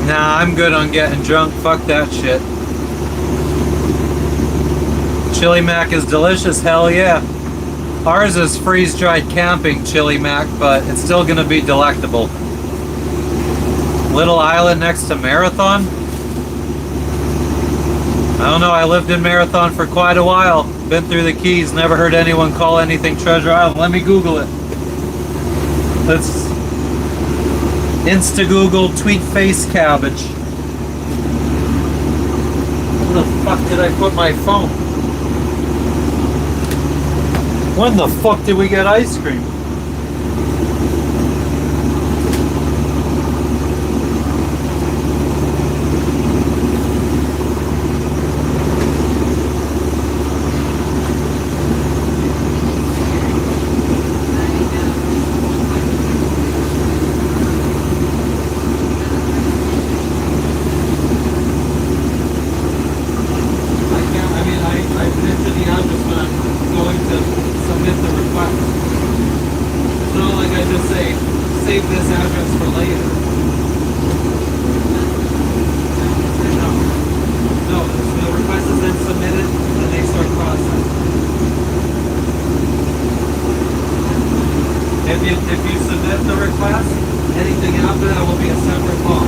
Nah, I'm good on getting drunk. Fuck that shit. Chili mac is delicious. Hell yeah. Ours is freeze-dried camping chili mac, but it's still gonna be delectable. Little island next to Marathon? I don't know, I lived in Marathon for quite a while. Been through the Keys, never heard anyone call anything Treasure Island. Let me Google it. Let's Insta-Google tweet face cabbage. Where the fuck did I put my phone? When the fuck did we get ice cream? If you submit the request, anything after that will be a separate box.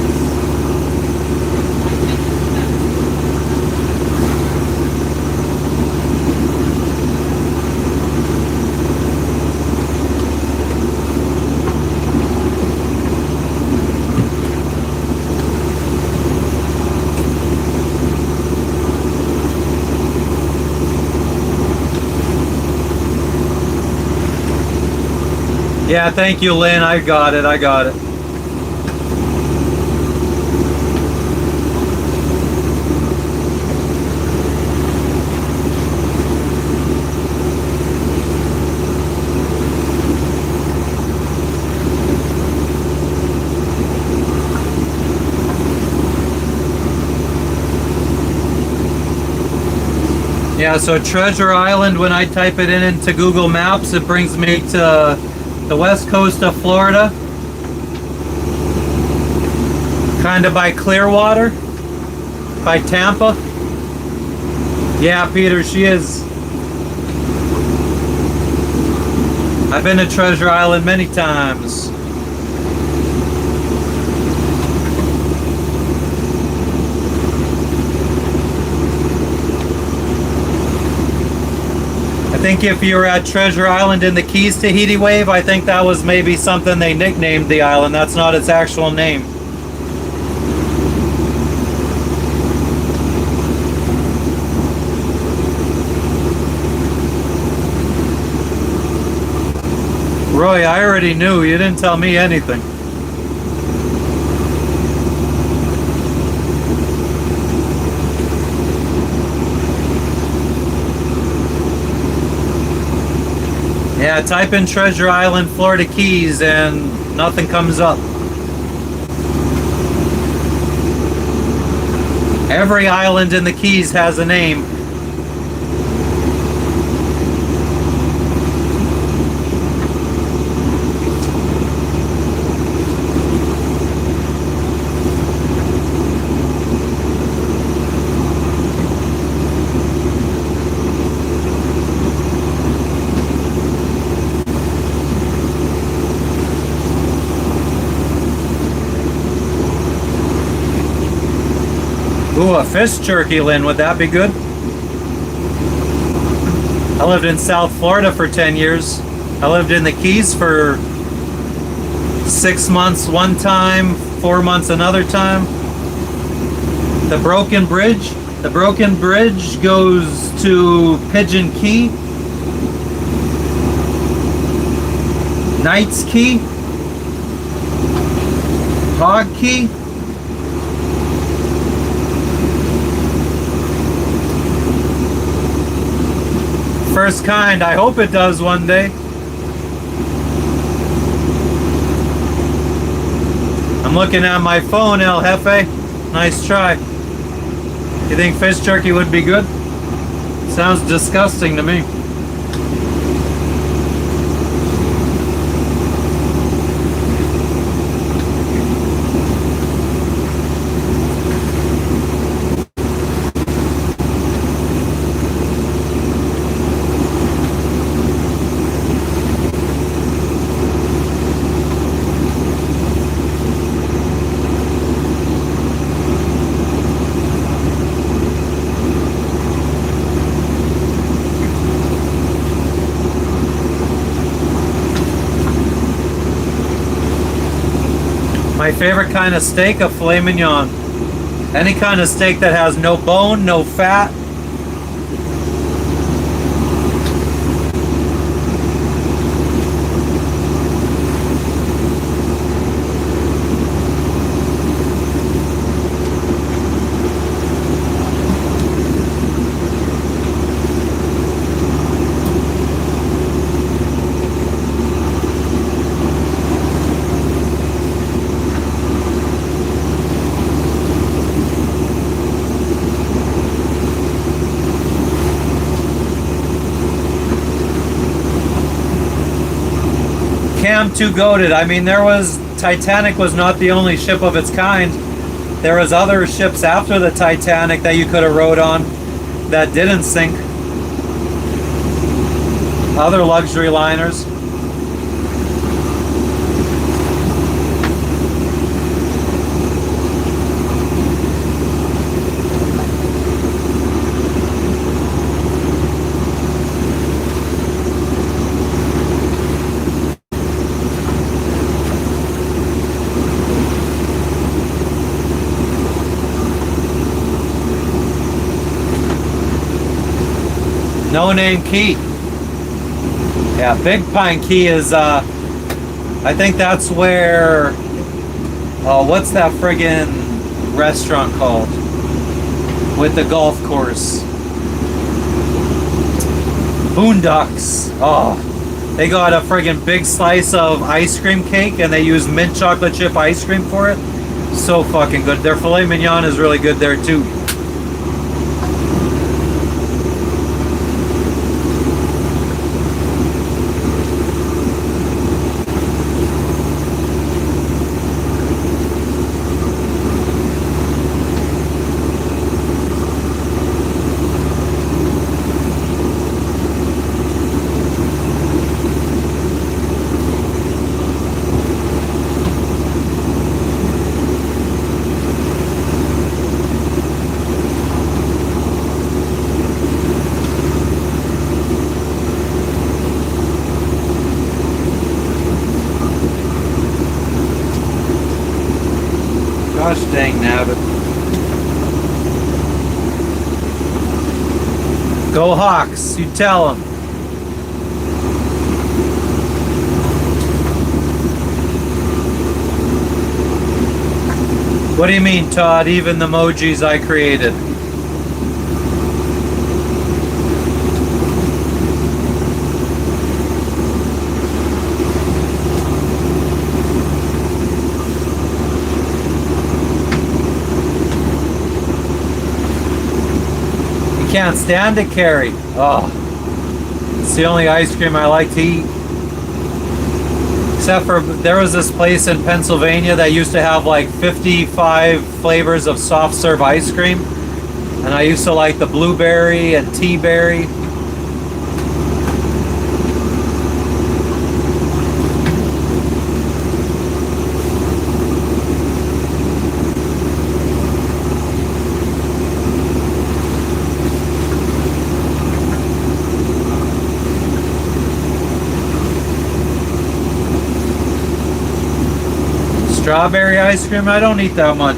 Yeah, thank you, Lynn. I got it. Yeah, so Treasure Island, when I type it in into Google Maps, it brings me to the west coast of Florida. Kind of by Clearwater, by Tampa. Yeah, Peter, she is. I've been to Treasure Island many times. I think if you were at Treasure Island in the Keys Tahiti Wave, I think that was maybe something they nicknamed the island. That's not its actual name. Roy, I already knew. You didn't tell me anything. Yeah, type in Treasure Island, Florida Keys, and nothing comes up. Every island in the Keys has a name. Ooh, a fish jerky, Lynn, would that be good? I lived in South Florida for 10 years. I lived in the Keys for 6 months one time, 4 months another time. The Broken Bridge. The Broken Bridge goes to Pigeon Key, Knights Key, Hog Key, first kind. I hope it does one day. I'm looking at my phone, El Jefe. Nice try. You think fish jerky would be good? Sounds disgusting to me. My favorite kind of steak, a filet mignon. Any kind of steak that has no bone, no fat. Cam too goated. I mean, Titanic was not the only ship of its kind. There was other ships after the Titanic that you could have rode on that didn't sink. Other luxury liners. No Name Key. Yeah, Big Pine Key is, I think that's where, oh, what's that friggin' restaurant called? With the golf course. Boondocks. Oh, they got a friggin' big slice of ice cream cake and they use mint chocolate chip ice cream for it. So fucking good. Their filet mignon is really good there too. Nabbit. Go Hawks, you tell them. What do you mean, Todd? Even the emojis I created. You can't stand it, Carrie. Oh, it's the only ice cream I like to eat. Except for there was this place in Pennsylvania that used to have like 55 flavors of soft serve ice cream, and I used to like the blueberry and tea berry. Strawberry ice cream, I don't eat that much.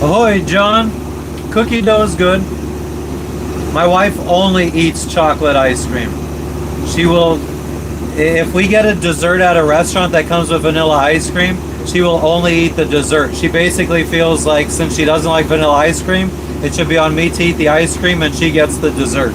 Ahoy, John. Cookie dough is good. My wife only eats chocolate ice cream. She will, if we get a dessert at a restaurant that comes with vanilla ice cream, she will only eat the dessert. She basically feels like since she doesn't like vanilla ice cream, it should be on me to eat the ice cream and she gets the dessert.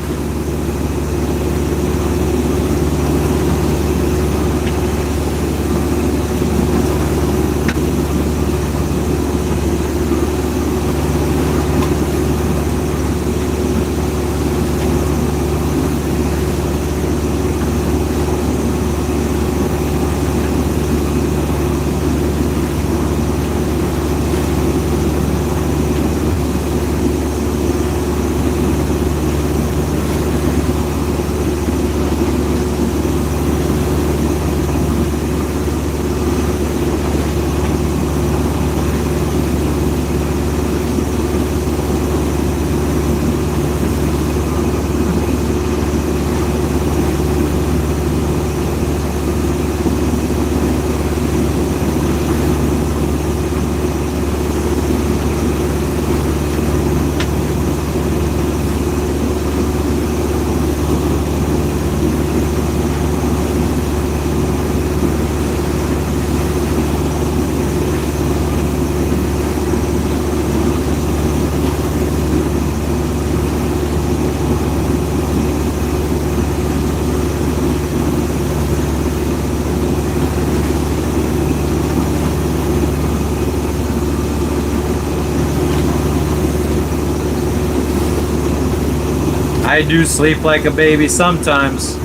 I do sleep like a baby sometimes,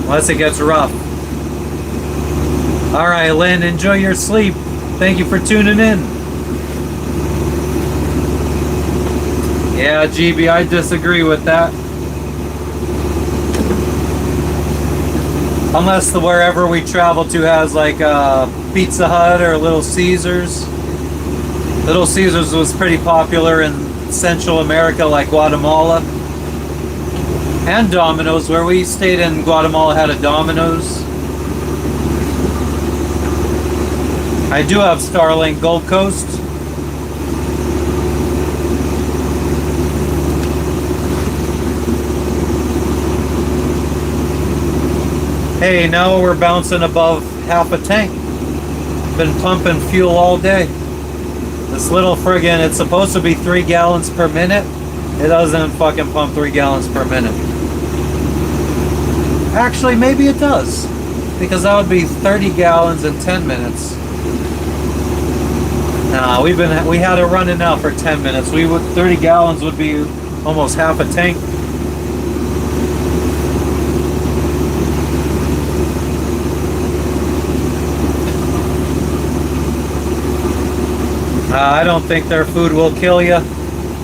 unless it gets rough. All right, Lynn, enjoy your sleep. Thank you for tuning in. Yeah, GB, I disagree with that. Unless the wherever we travel to has like a Pizza Hut or Little Caesars. Little Caesars was pretty popular in Central America, like Guatemala. And Domino's, where we stayed in Guatemala, had a Domino's. I do have Starlink Gold Coast. Hey, now we're bouncing above half a tank. Been pumping fuel all day. This little friggin', it's supposed to be 3 gallons per minute. It doesn't fucking pump 3 gallons per minute. Actually, maybe it does, because that would be 30 gallons in 10 minutes. Nah, we had it running now for 10 minutes. 30 gallons would be almost half a tank. I don't think their food will kill you.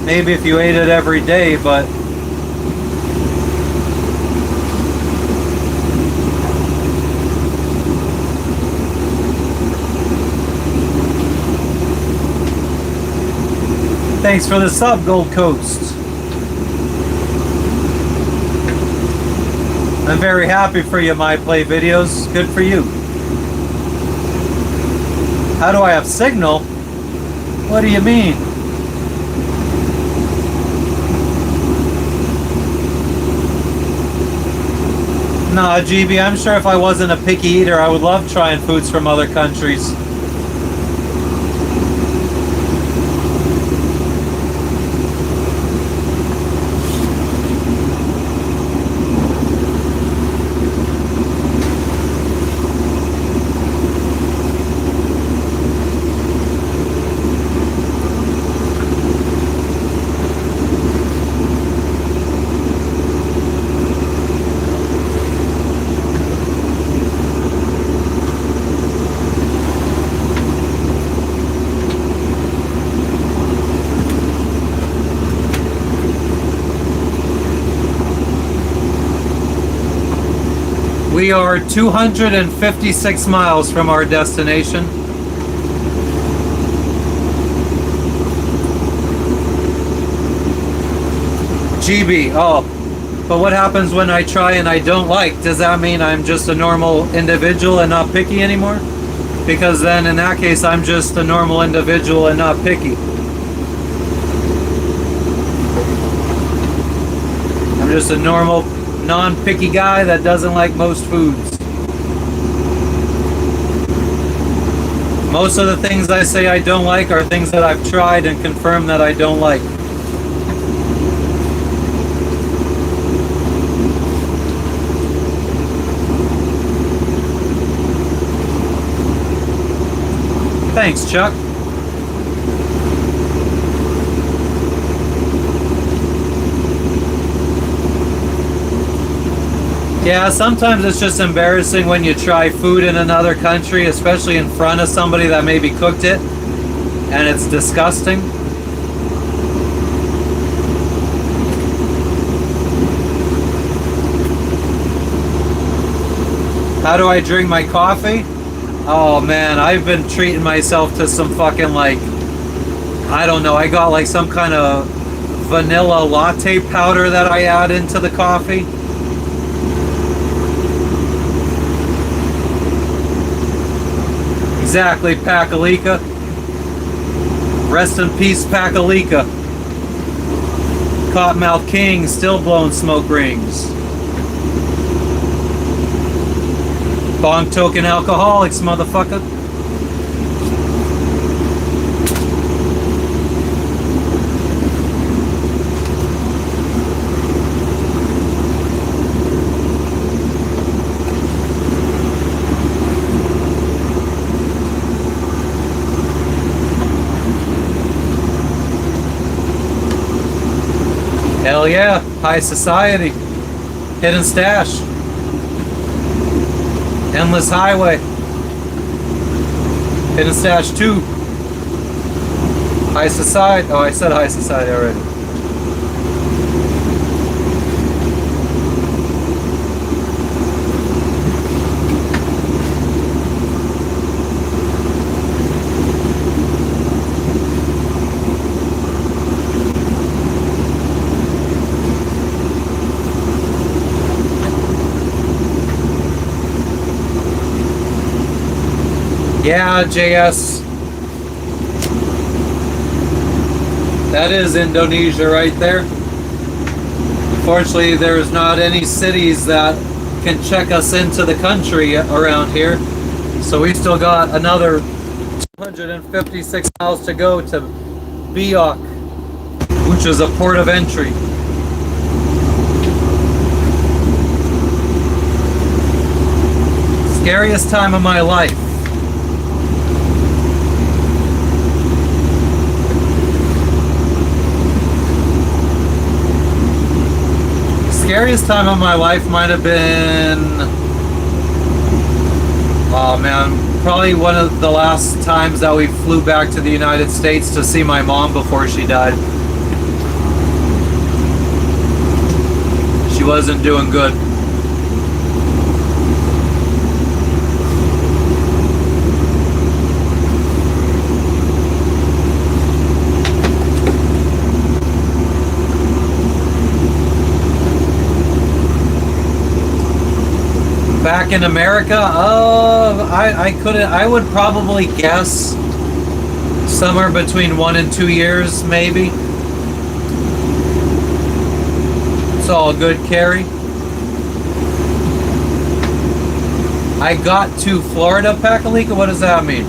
Maybe if you ate it every day, but Thanks for the sub, Gold Coast. I'm very happy for you, My Play Videos. Good for you. How do I have signal? What do you mean? Nah, GB, I'm sure if I wasn't a picky eater, I would love trying foods from other countries. We are 256 miles from our destination. GB, oh, but what happens when I try and I don't like? Does that mean I'm just a normal individual and not picky anymore? Because then in that case, I'm just a normal individual and not picky. I'm just a normal non-picky guy that doesn't like most foods. Most of the things I say I don't like are things that I've tried and confirmed that I don't like. Thanks, Chuck. Yeah, sometimes it's just embarrassing when you try food in another country, especially in front of somebody that maybe cooked it, and it's disgusting. How do I drink my coffee? Oh man, I've been treating myself to some fucking like, I don't know, I got like some kind of vanilla latte powder that I add into the coffee. Exactly, Pakalika. Rest in peace, Pakalika. Cottonmouth King still blowing smoke rings. Bong token alcoholics, motherfucker. Hell yeah, high society, hidden stash, endless highway, hidden stash 2, high society, oh I said high society already. Yeah, JS. That is Indonesia right there. Unfortunately, there's not any cities that can check us into the country around here. So we still got another 256 miles to go to Biak, which is a port of entry. Scariest time of my life. Scariest time of my life might have been, oh man, probably one of the last times that we flew back to the United States to see my mom before she died. She wasn't doing good. Back in America, I couldn't. I would probably guess somewhere between 1 and 2 years, maybe. It's all good, Carrie. I got to Florida, Pakalika. What does that mean?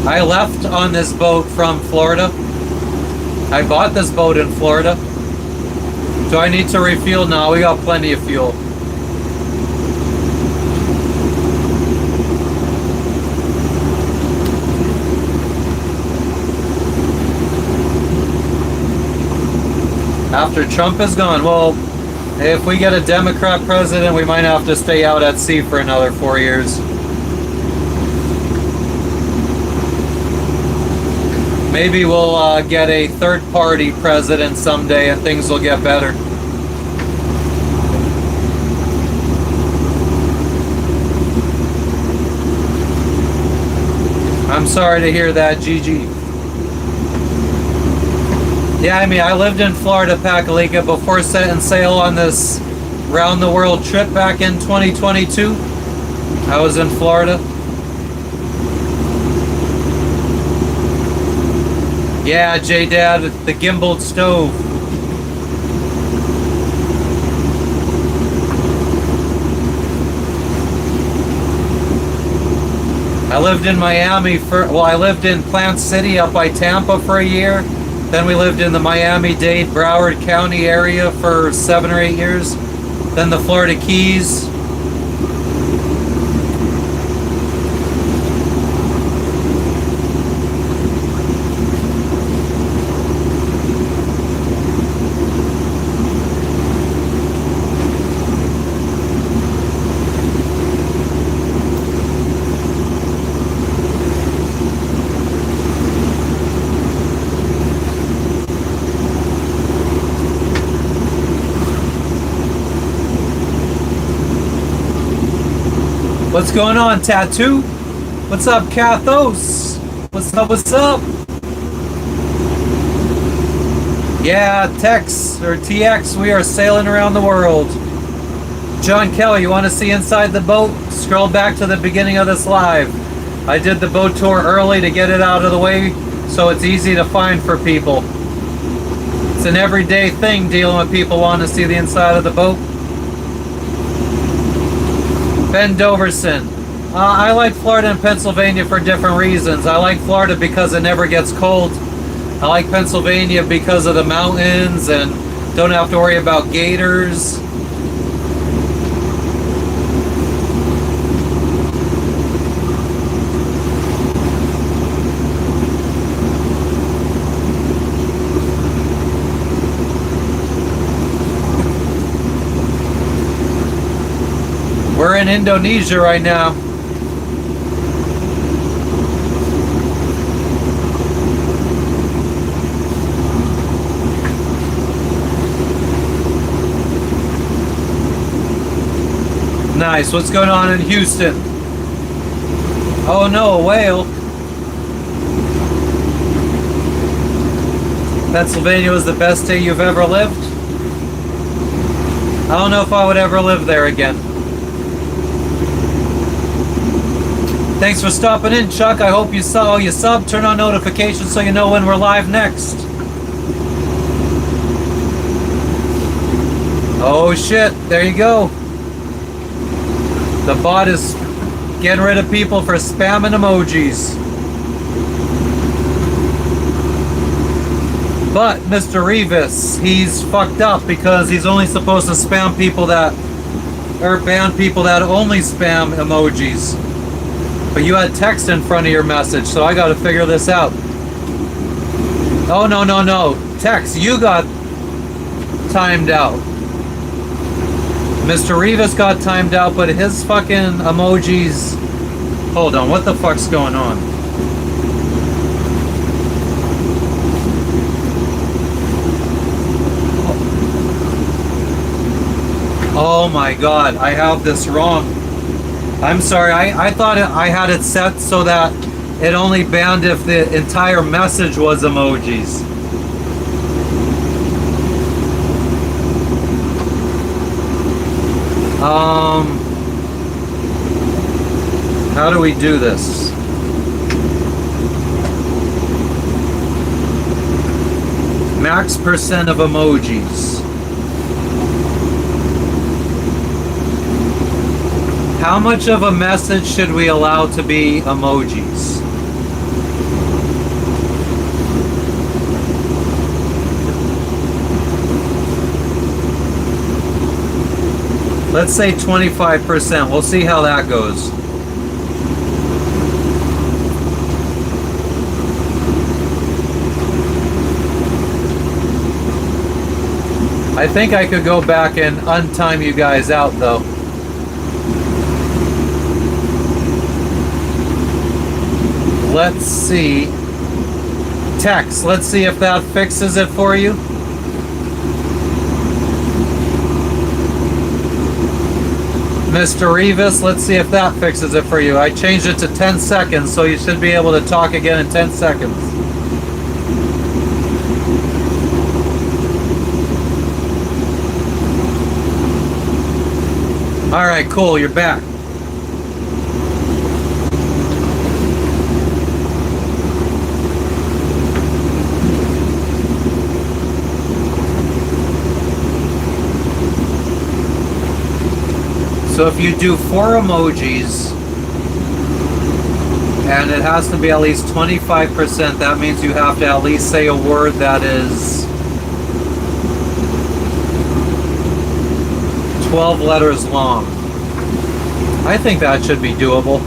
I left on this boat from Florida. I bought this boat in Florida. Do I need to refuel? No, we got plenty of fuel. After Trump is gone, well, if we get a Democrat president, we might have to stay out at sea for another 4 years. Maybe we'll get a third-party president someday and things will get better. I'm sorry to hear that, Gigi. Yeah, I mean, I lived in Florida, Pakalika, before setting sail on this round-the-world trip back in 2022. I was in Florida. Yeah, J-Dad, the gimbaled stove. I lived in Miami I lived in Plant City up by Tampa for a year. Then we lived in the Miami-Dade, Broward County area for 7 or 8 years. Then the Florida Keys. What's going on, Tattoo? What's up, Kathos? What's up, what's up? Yeah, Tex, or TX, we are sailing around the world. John Kelly, you want to see inside the boat? Scroll back to the beginning of this live. I did the boat tour early to get it out of the way so it's easy to find for people. It's an everyday thing dealing with people wanting to see the inside of the boat. Ben Doverson. I like Florida and Pennsylvania for different reasons. I like Florida because it never gets cold. I like Pennsylvania because of the mountains and don't have to worry about gators. We're in Indonesia right now. Nice. What's going on in Houston? Oh no, a whale. Pennsylvania was the best state you've ever lived? I don't know if I would ever live there again. Thanks for stopping in, Chuck. I hope you saw you sub. Turn on notifications so you know when we're live next. Oh shit, there you go. The bot is getting rid of people for spamming emojis. But Mr. Revis, he's fucked up because he's only supposed to spam people that, or ban people that only spam emojis. But you had text in front of your message, so I gotta figure this out. Oh, no. Text, you got timed out. Mr. Rivas got timed out, but his fucking emojis... Hold on, what the fuck's going on? Oh my god, I have this wrong. I'm sorry, I thought I had it set so that it only banned if the entire message was emojis. How do we do this? Max percent of emojis. How much of a message should we allow to be emojis? Let's say 25%. We'll see how that goes. I think I could go back and untime you guys out though. Let's see. Text. Let's see if that fixes it for you. Mr. Revis, let's see if that fixes it for you. I changed it to 10 seconds, so you should be able to talk again in 10 seconds. Alright, cool, you're back. So if you do 4 emojis, and it has to be at least 25%, that means you have to at least say a word that is 12 letters long. I think that should be doable.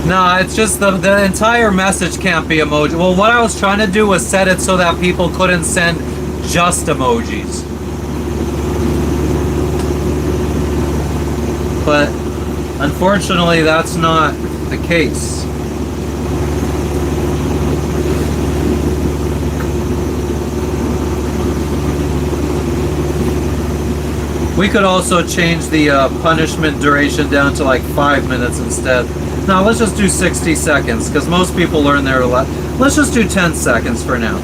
No, it's just the entire message can't be emoji. Well, what I was trying to do was set it so that people couldn't send just emojis. But unfortunately, that's not the case. We could also change the punishment duration down to like 5 minutes instead. No, let's just do 60 seconds, because most people learn their let's just do 10 seconds for now.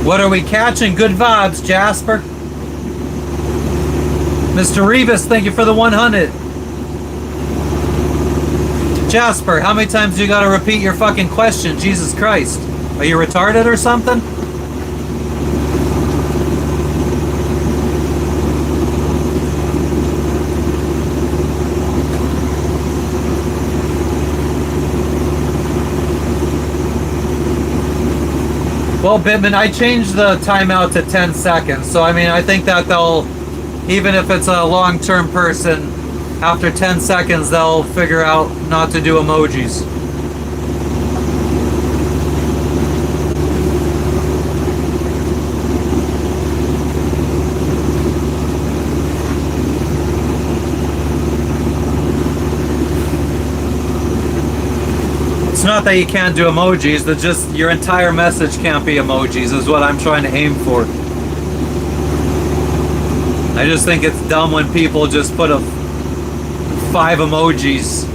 What are we catching? Good vibes, Jasper. Mr. Revis, thank you for the 100. Jasper, how many times do you gotta repeat your fucking question? Jesus Christ. Are you retarded or something? Well, Bitman, I changed the timeout to 10 seconds. So, I mean, I think that they'll, even if it's a long-term person, after 10 seconds, they'll figure out not to do emojis. It's not that you can't do emojis, that just your entire message can't be emojis is what I'm trying to aim for. I just think it's dumb when people just put 5 emojis.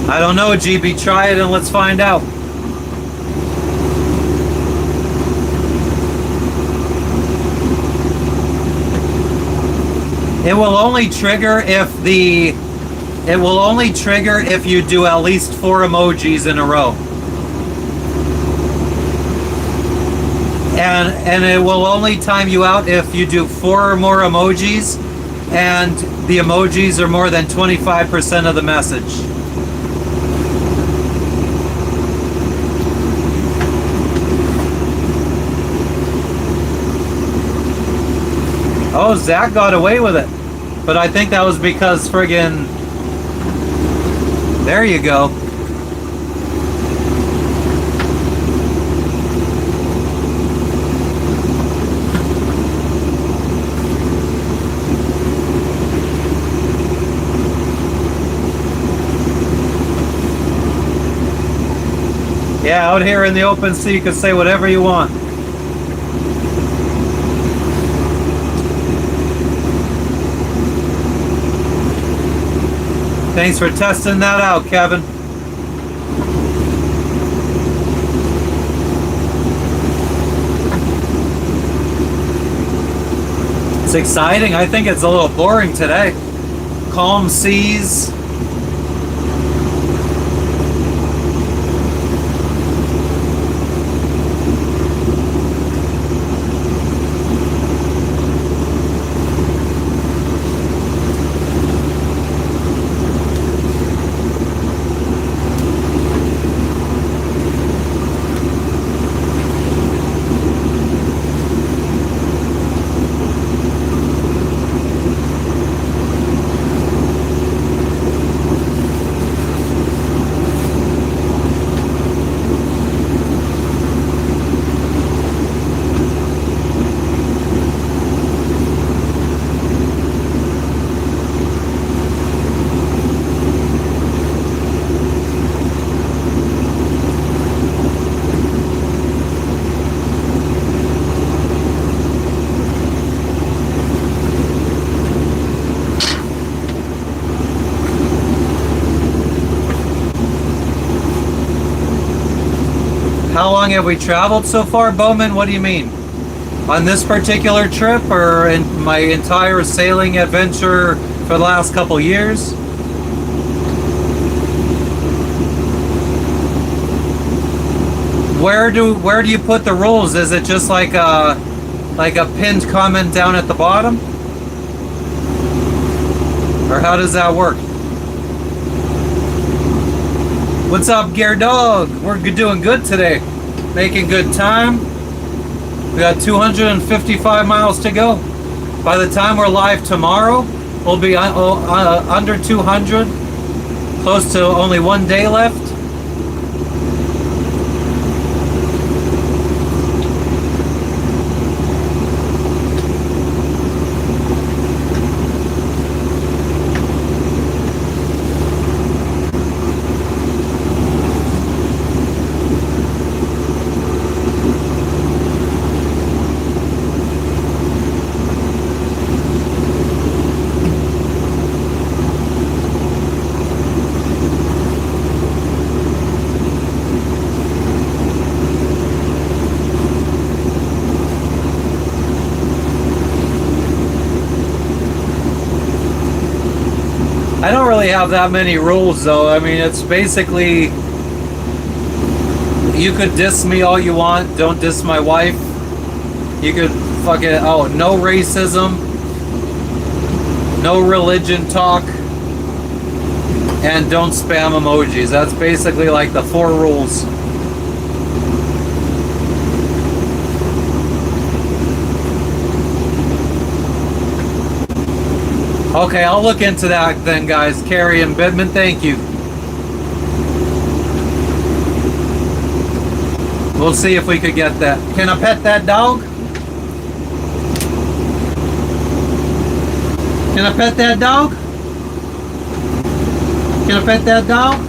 I don't know, GB, try it and let's find out. It will only trigger if you do at least 4 emojis in a row. And it will only time you out if you do 4 or more emojis and the emojis are more than 25% of the message. Oh, Zach got away with it. But I think that was because friggin'... There you go. Yeah, out here in the open sea, you can say whatever you want. Thanks for testing that out, Kevin. It's exciting. I think it's a little boring today. Calm seas. How long have we traveled so far, Bowman? What do you mean? On this particular trip or in my entire sailing adventure for the last couple years? Where do you put the rules? Is it just like a pinned comment down at the bottom? Or how does that work? What's up, Gear Dog? We're doing good today. Making good time. We got 255 miles to go. By the time we're live tomorrow, we'll be under 200. Close to only 1 day left. I don't really have that many rules though. I mean, it's basically, you could diss me all you want, don't diss my wife. You could fucking, oh, no racism, no religion talk, and don't spam emojis. That's basically like the 4 rules. Okay, I'll look into that then, guys. Carrie and Bidman, thank you. We'll see if we could get that. Can I pet that dog? Can I pet that dog? Can I pet that dog?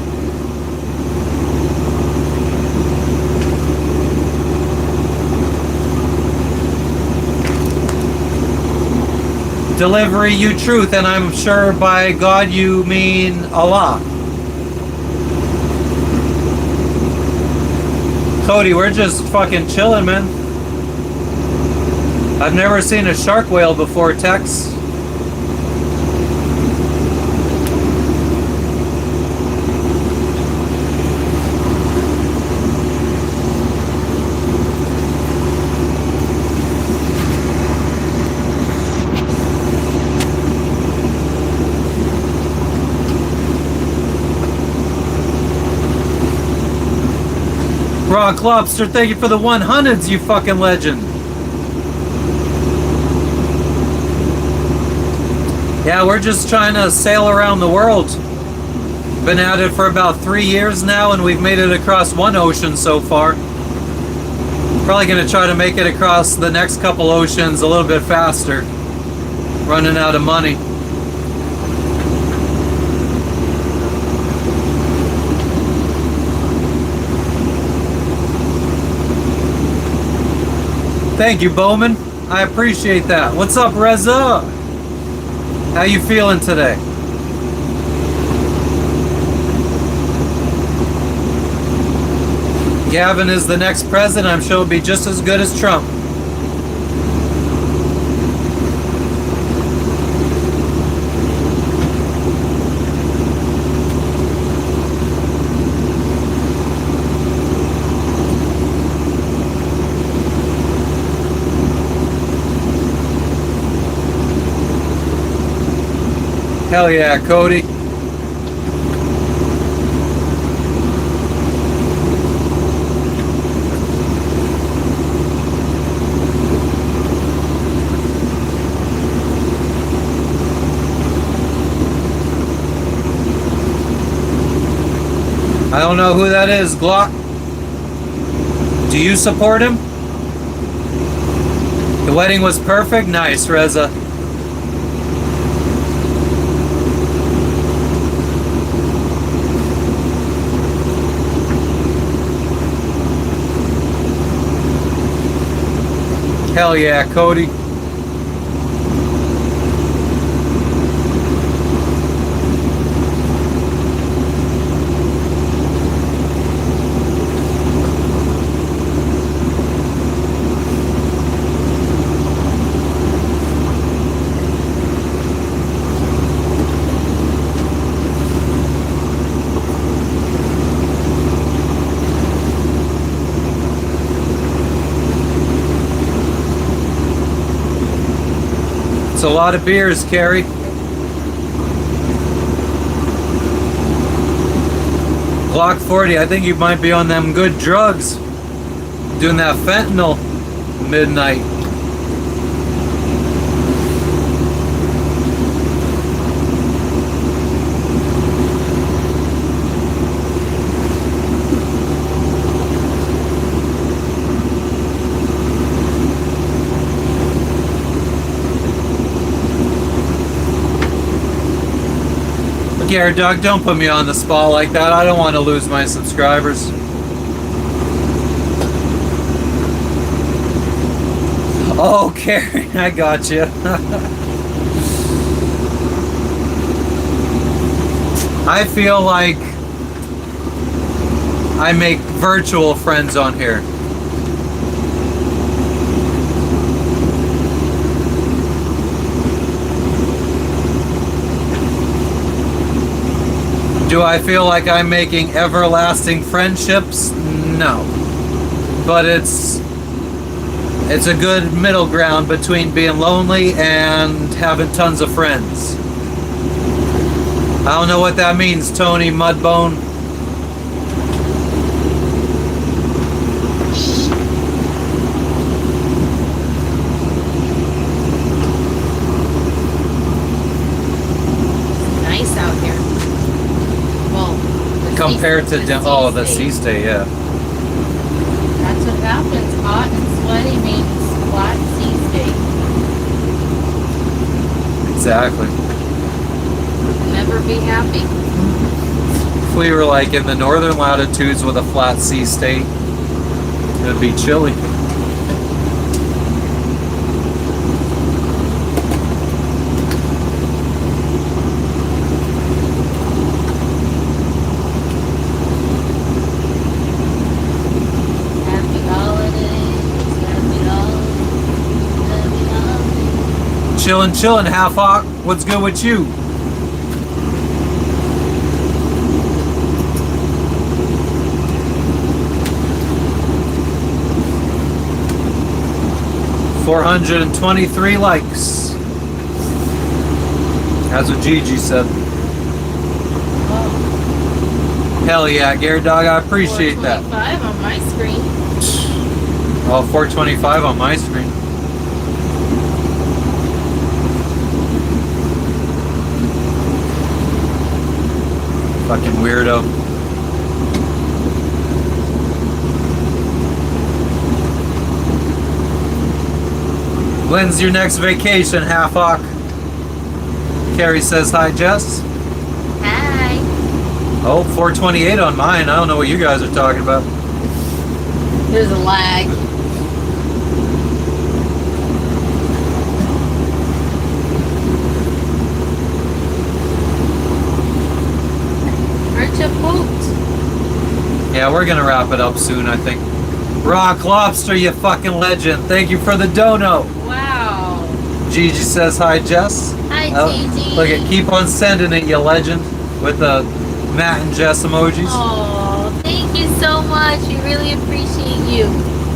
Delivery you truth, and I'm sure by God you mean Allah. Cody, we're just fucking chilling, man. I've never seen a shark whale before, Tex. Rock Lobster, thank you for the 100s, you fucking legend. Yeah, we're just trying to sail around the world. Been at it for about 3 years now, and we've made it across 1 ocean so far. Probably gonna try to make it across the next couple oceans a little bit faster. Running out of money. Thank you, Bowman. I appreciate that. What's up, Reza? How you feeling today? Gavin is the next president. I'm sure he'll be just as good as Trump. Hell yeah, Cody. I don't know who that is, Glock. Do you support him? The wedding was perfect? Nice, Reza. Hell yeah, Cody. It's a lot of beers, Carrie. Glock 40, I think you might be on them good drugs. Doing that fentanyl midnight. Gary Doug, don't put me on the spot like that. I don't want to lose my subscribers. Oh, Carrie, I got you. I feel like I make virtual friends on here. Do I feel like I'm making everlasting friendships? No. But it's a good middle ground between being lonely and having tons of friends. I don't know what that means, Tony Mudbone. Nice out here. Well, Compared to the sea stay, yeah. That's what happens. Hot and sweaty means flat sea state. Exactly. Never be happy. If we were like in the northern latitudes with a flat sea state, it'd be chilly. Happy holidays. Happy holidays. Happy holidays. Chillin', half hawk. What's good with you? $423 likes. That's what Gigi said. Oh, Hell yeah, Gary Dog, I appreciate that. 425 on my screen. Oh, 425 on my screen. Fucking weirdo. When's your next vacation, half hawk? Carrie says hi, Jess. Hi. Oh, 428 on mine. I don't know what you guys are talking about. There's a lag. Aren't you pooped? Yeah, we're gonna wrap it up soon, I think. Rock Lobster, you fucking legend. Thank you for the dono. Wow. Gigi says hi, Jess. Hi, Gigi. Look at, keep on sending it, you legend, with the Matt and Jess emojis. Oh, thank you so much. We really appreciate you.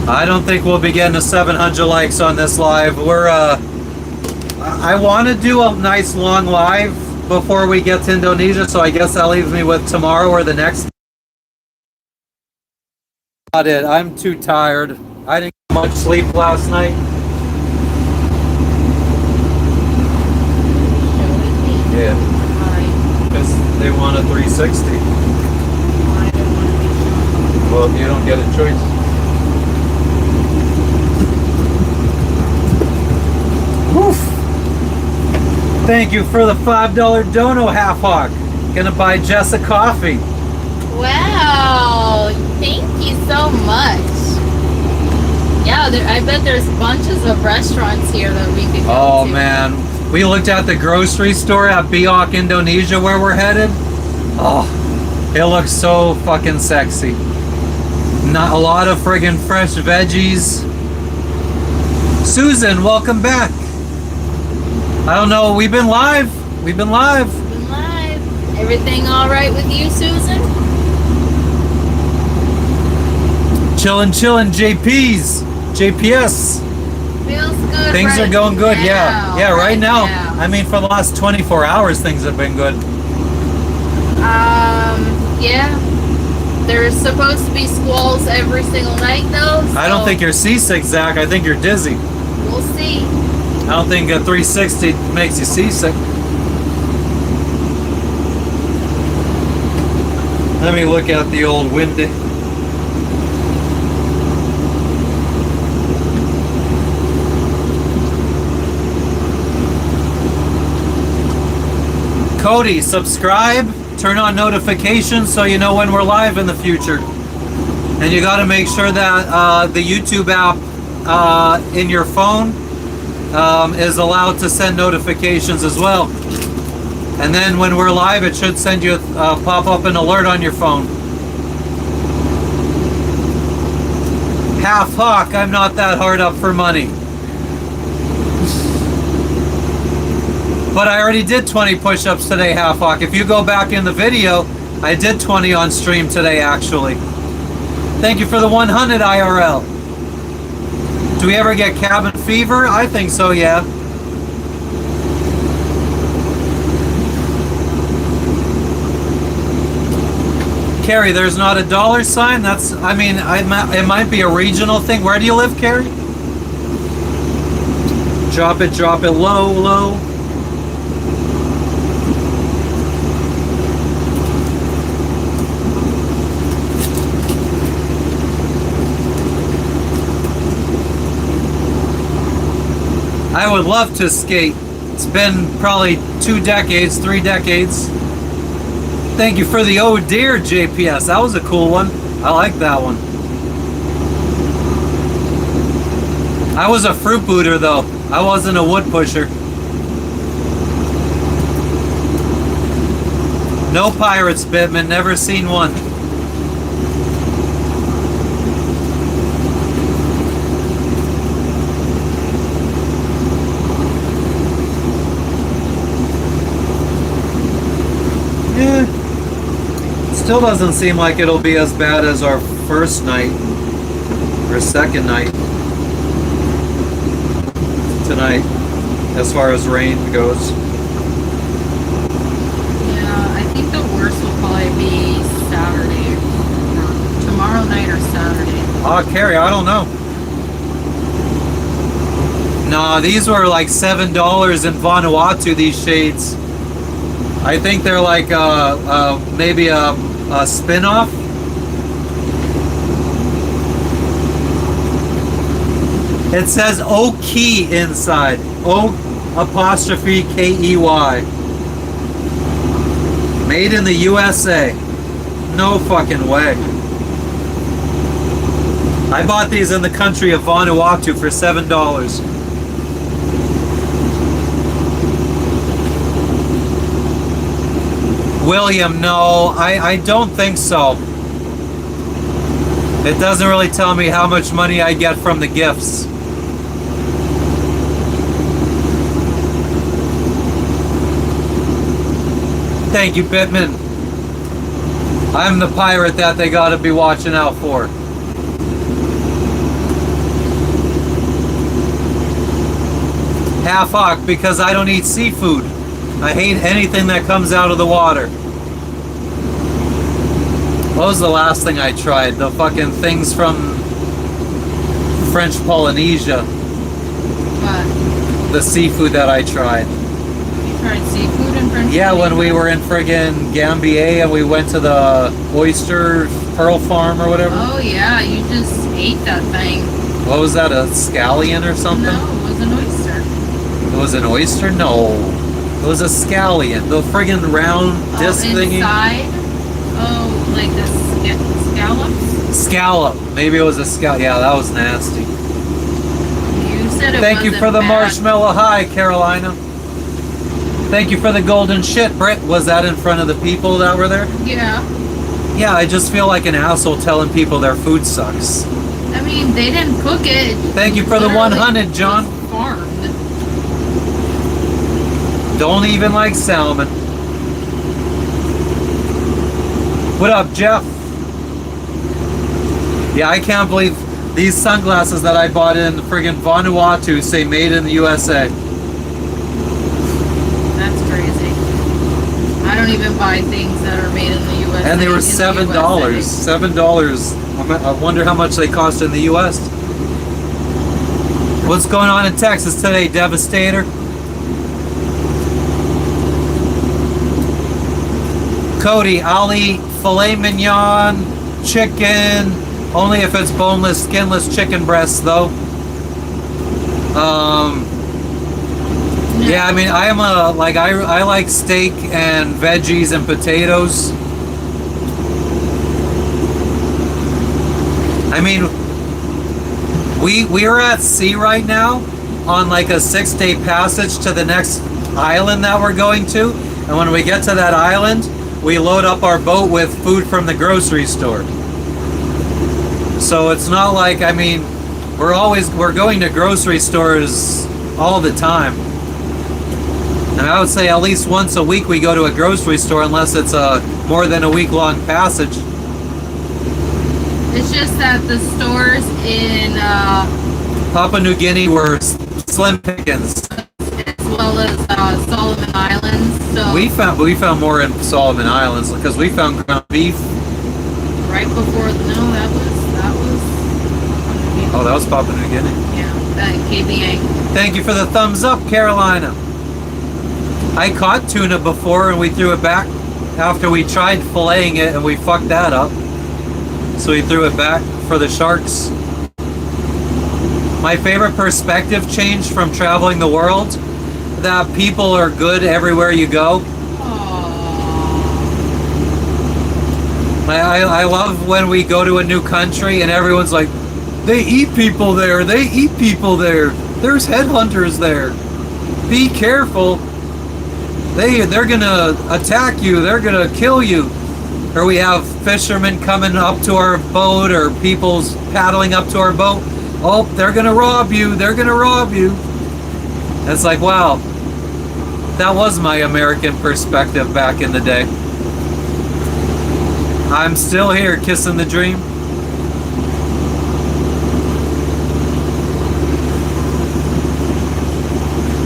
I don't think we'll be getting to 700 likes on this live. I want to do a nice long live before we get to Indonesia, so I guess that leaves me with tomorrow or the next. Not it. I'm too tired. I didn't get much sleep last night. Yeah, because they want a 360. Well, you don't get a choice. Woof. Thank you for the $5 dono, Half Hawk. Gonna buy Jess a coffee. Wow, thank you so much. Yeah, I bet there's bunches of restaurants here that we could go Oh to. man, we looked at the grocery store at Biak, Indonesia, where we're headed. Oh, it looks so fucking sexy. Not a lot of friggin' fresh veggies. Susan, welcome back. I don't know, we've been live. Been live. Everything all right with you, Susan? Chillin', JPS. Feels good. Things are going good, now. yeah. Right now. I mean, for the last 24 hours, things have been good. Yeah. There's supposed to be squalls every single night, though. So I don't think you're seasick, Zach. I think you're dizzy. we'll see. I don't think a 360 makes you seasick. Let me look at the old windy. Cody, subscribe, turn on notifications so you know when we're live in the future. And you got to make sure that the YouTube app in your phone is allowed to send notifications as well. And then when we're live, it should send you pop up an alert on your phone. Half Hawk, I'm not that hard up for money. But I already did 20 push-ups today, Half Hawk. If you go back in the video, I did 20 on stream today, actually. Thank you for the 100 IRL. Do we ever get cabin fever? I think so, yeah. Carrie, there's not a dollar sign? That's, I mean, it might be a regional thing. Where do you live, Carrie? Drop it low, low. I would love to skate. It's been probably 2 decades, 3 decades. Thank you for the oh dear JPS. That was a cool one. I like that one. I was a fruit booter though. I wasn't a wood pusher. No pirates, Bitman. Never seen one. Yeah. Still doesn't seem like it'll be as bad as our first night or second night tonight as far as rain goes. Yeah, I think the worst will probably be Saturday. Or tomorrow night or Saturday. Carrie, I don't know. Nah, these were like $7 in Vanuatu, these shades. I think they're like maybe a spin-off. It says O-Key inside. O''Key. Made in the USA. No fucking way. I bought these in the country of Vanuatu for $7. William, no, I don't think so. It doesn't really tell me how much money I get from the gifts. Thank you, Bitman. I'm the pirate that they gotta be watching out for. Half hawk because I don't eat seafood. I hate anything that comes out of the water. What was the last thing I tried? The fucking things from French Polynesia. But The seafood that I tried. you tried seafood in French? Yeah, when we Polynesia? were in friggin' Gambier and we went to the oyster pearl farm or whatever. Oh yeah, you just ate that thing. What was that, a scallion or something? No, it was an oyster. It was an oyster? No. It was a scallion. The friggin' round disc thingy. Inside? Oh, like the scallops? Scallop. Maybe it was a scallop. Yeah, that was nasty. You said it Thank you wasn't for the bad. marshmallow high, Carolina. Thank you for the golden shit, Britt. Was that in front of the people that were there? Yeah. Yeah, I just feel like an asshole telling people their food sucks. I mean, they didn't cook it. Thank you for the Literally 100, John. was farmed. Don't even like salmon. What up, Jeff? Yeah, I can't believe these sunglasses that I bought in friggin' Vanuatu say made in the USA. That's crazy. I don't even buy things that are made in the U.S. And they were in the $7. USA. $7. I wonder how much they cost in the US. What's going on in Texas today, Devastator? Cody, I'll eat filet mignon, chicken, only if it's boneless, skinless chicken breasts though. Yeah, I mean, I am a, like, I like steak and veggies and potatoes. I mean, we are at sea right now on like a 6-day passage to the next island that we're going to. And when we get to that island, we load up our boat with food from the grocery store. So it's not like, I mean, we're going to grocery stores all the time. And I would say at least once a week we go to a grocery store unless it's a more than a week-long passage. It's just that the stores in Papua New Guinea were slim pickings. as well as Solomon Islands. So We found more in Solomon Islands because we found ground beef. right before that was Oh, that was Papua New Guinea. yeah, that KBA. Thank you for the thumbs up, Carolina. I caught tuna before and we threw it back after we tried filleting it and we fucked that up. So we threw it back for the sharks. My favorite perspective change from traveling the world, that people are good everywhere you go. I love when we go to a new country and everyone's like, they eat people there, they eat people there, there's headhunters there, be careful, they're gonna attack you, they're gonna kill you. Or we have fishermen coming up to our boat or people's paddling up to our boat, oh, they're gonna rob you, they're gonna rob you. It's like, wow, that was my American perspective back in the day. I'm still here, kissing the dream.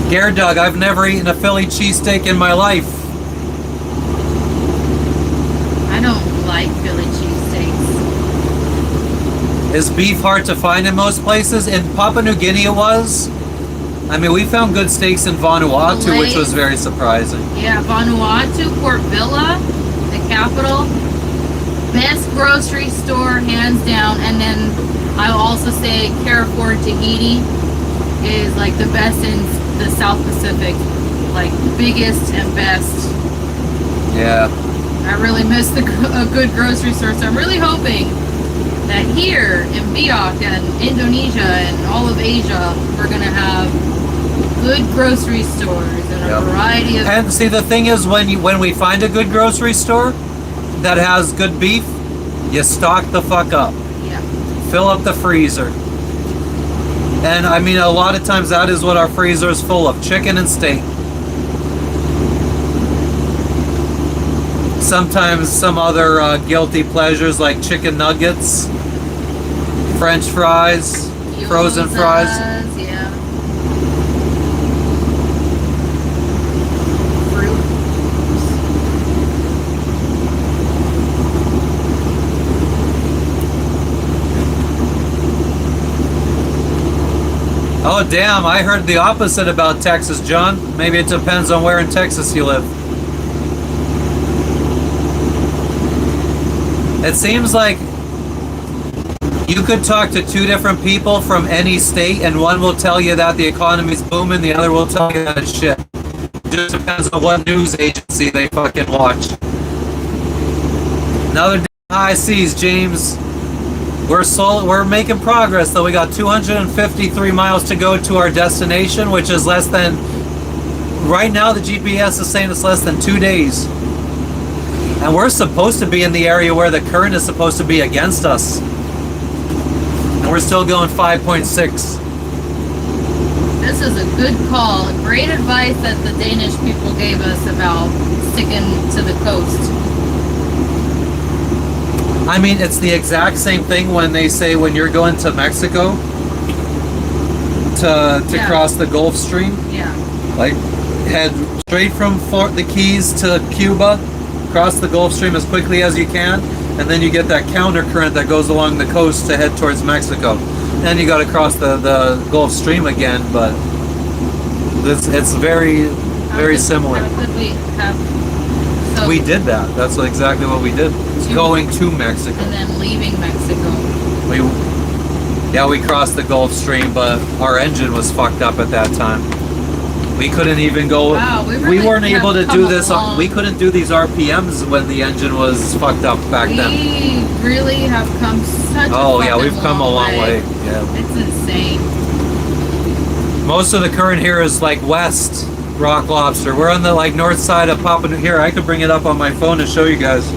Gare Doug, I've never eaten a Philly cheesesteak in my life. I don't like Philly cheesesteaks. Is beef hard to find in most places? In Papua New Guinea it was. I mean, we found good steaks in Vanuatu, which was very surprising. Yeah, Vanuatu, Port Vila, the capital. Best grocery store, hands down. And then I'll also say Carrefour Tahiti is like the best in the South Pacific. Like biggest and best. Yeah. I really missed a good grocery store. So I'm really hoping that here in Biak and Indonesia and all of Asia, we're going to have good grocery stores and a variety of... And see, the thing is, when we find a good grocery store that has good beef, you stock the fuck up. Yeah. fill up the freezer. And I mean, a lot of times that is what our freezer is full of, chicken and steak. Sometimes some other guilty pleasures like chicken nuggets, French fries, frozen fries. Yeah. Fruit. Oh damn, I heard the opposite about Texas, John. Maybe it depends on where in Texas you live. It seems like you could talk to two different people from any state, and one will tell you that the economy's booming, the other will tell you that it's shit. It just depends on what news agency they fucking watch. Another day in high seas, James. We're making progress, though. We got 253 miles to go to our destination, which is less than... Right now, the GPS is saying it's less than 2 days. And we're supposed to be in the area where the current is supposed to be against us. And we're still going 5.6. This is a good call. Great advice that the Danish people gave us about sticking to the coast. I mean, it's the exact same thing when they say when you're going to Mexico to Yeah. cross the Gulf Stream. Yeah. Like, head straight from the Keys to Cuba, cross the Gulf Stream as quickly as you can, and then you get that counter current that goes along the coast to head towards Mexico. Then you got to cross the Gulf Stream again, but it's very, very similar. How could we have... So, We did that. That's exactly what we did. Going to Mexico. and then leaving Mexico. We crossed the Gulf Stream, but our engine was fucked up at that time. We couldn't even go. Wow, we we really weren't have able to come do this. along. We couldn't do these RPMs when the engine was fucked up back then. We really have come such Oh a yeah, we've fucking come a long way. Yeah. It's insane. Most of the current here is like west Rock Lobster. We're on the like north side of Papua New. Here, I could bring it up on my phone to show you guys.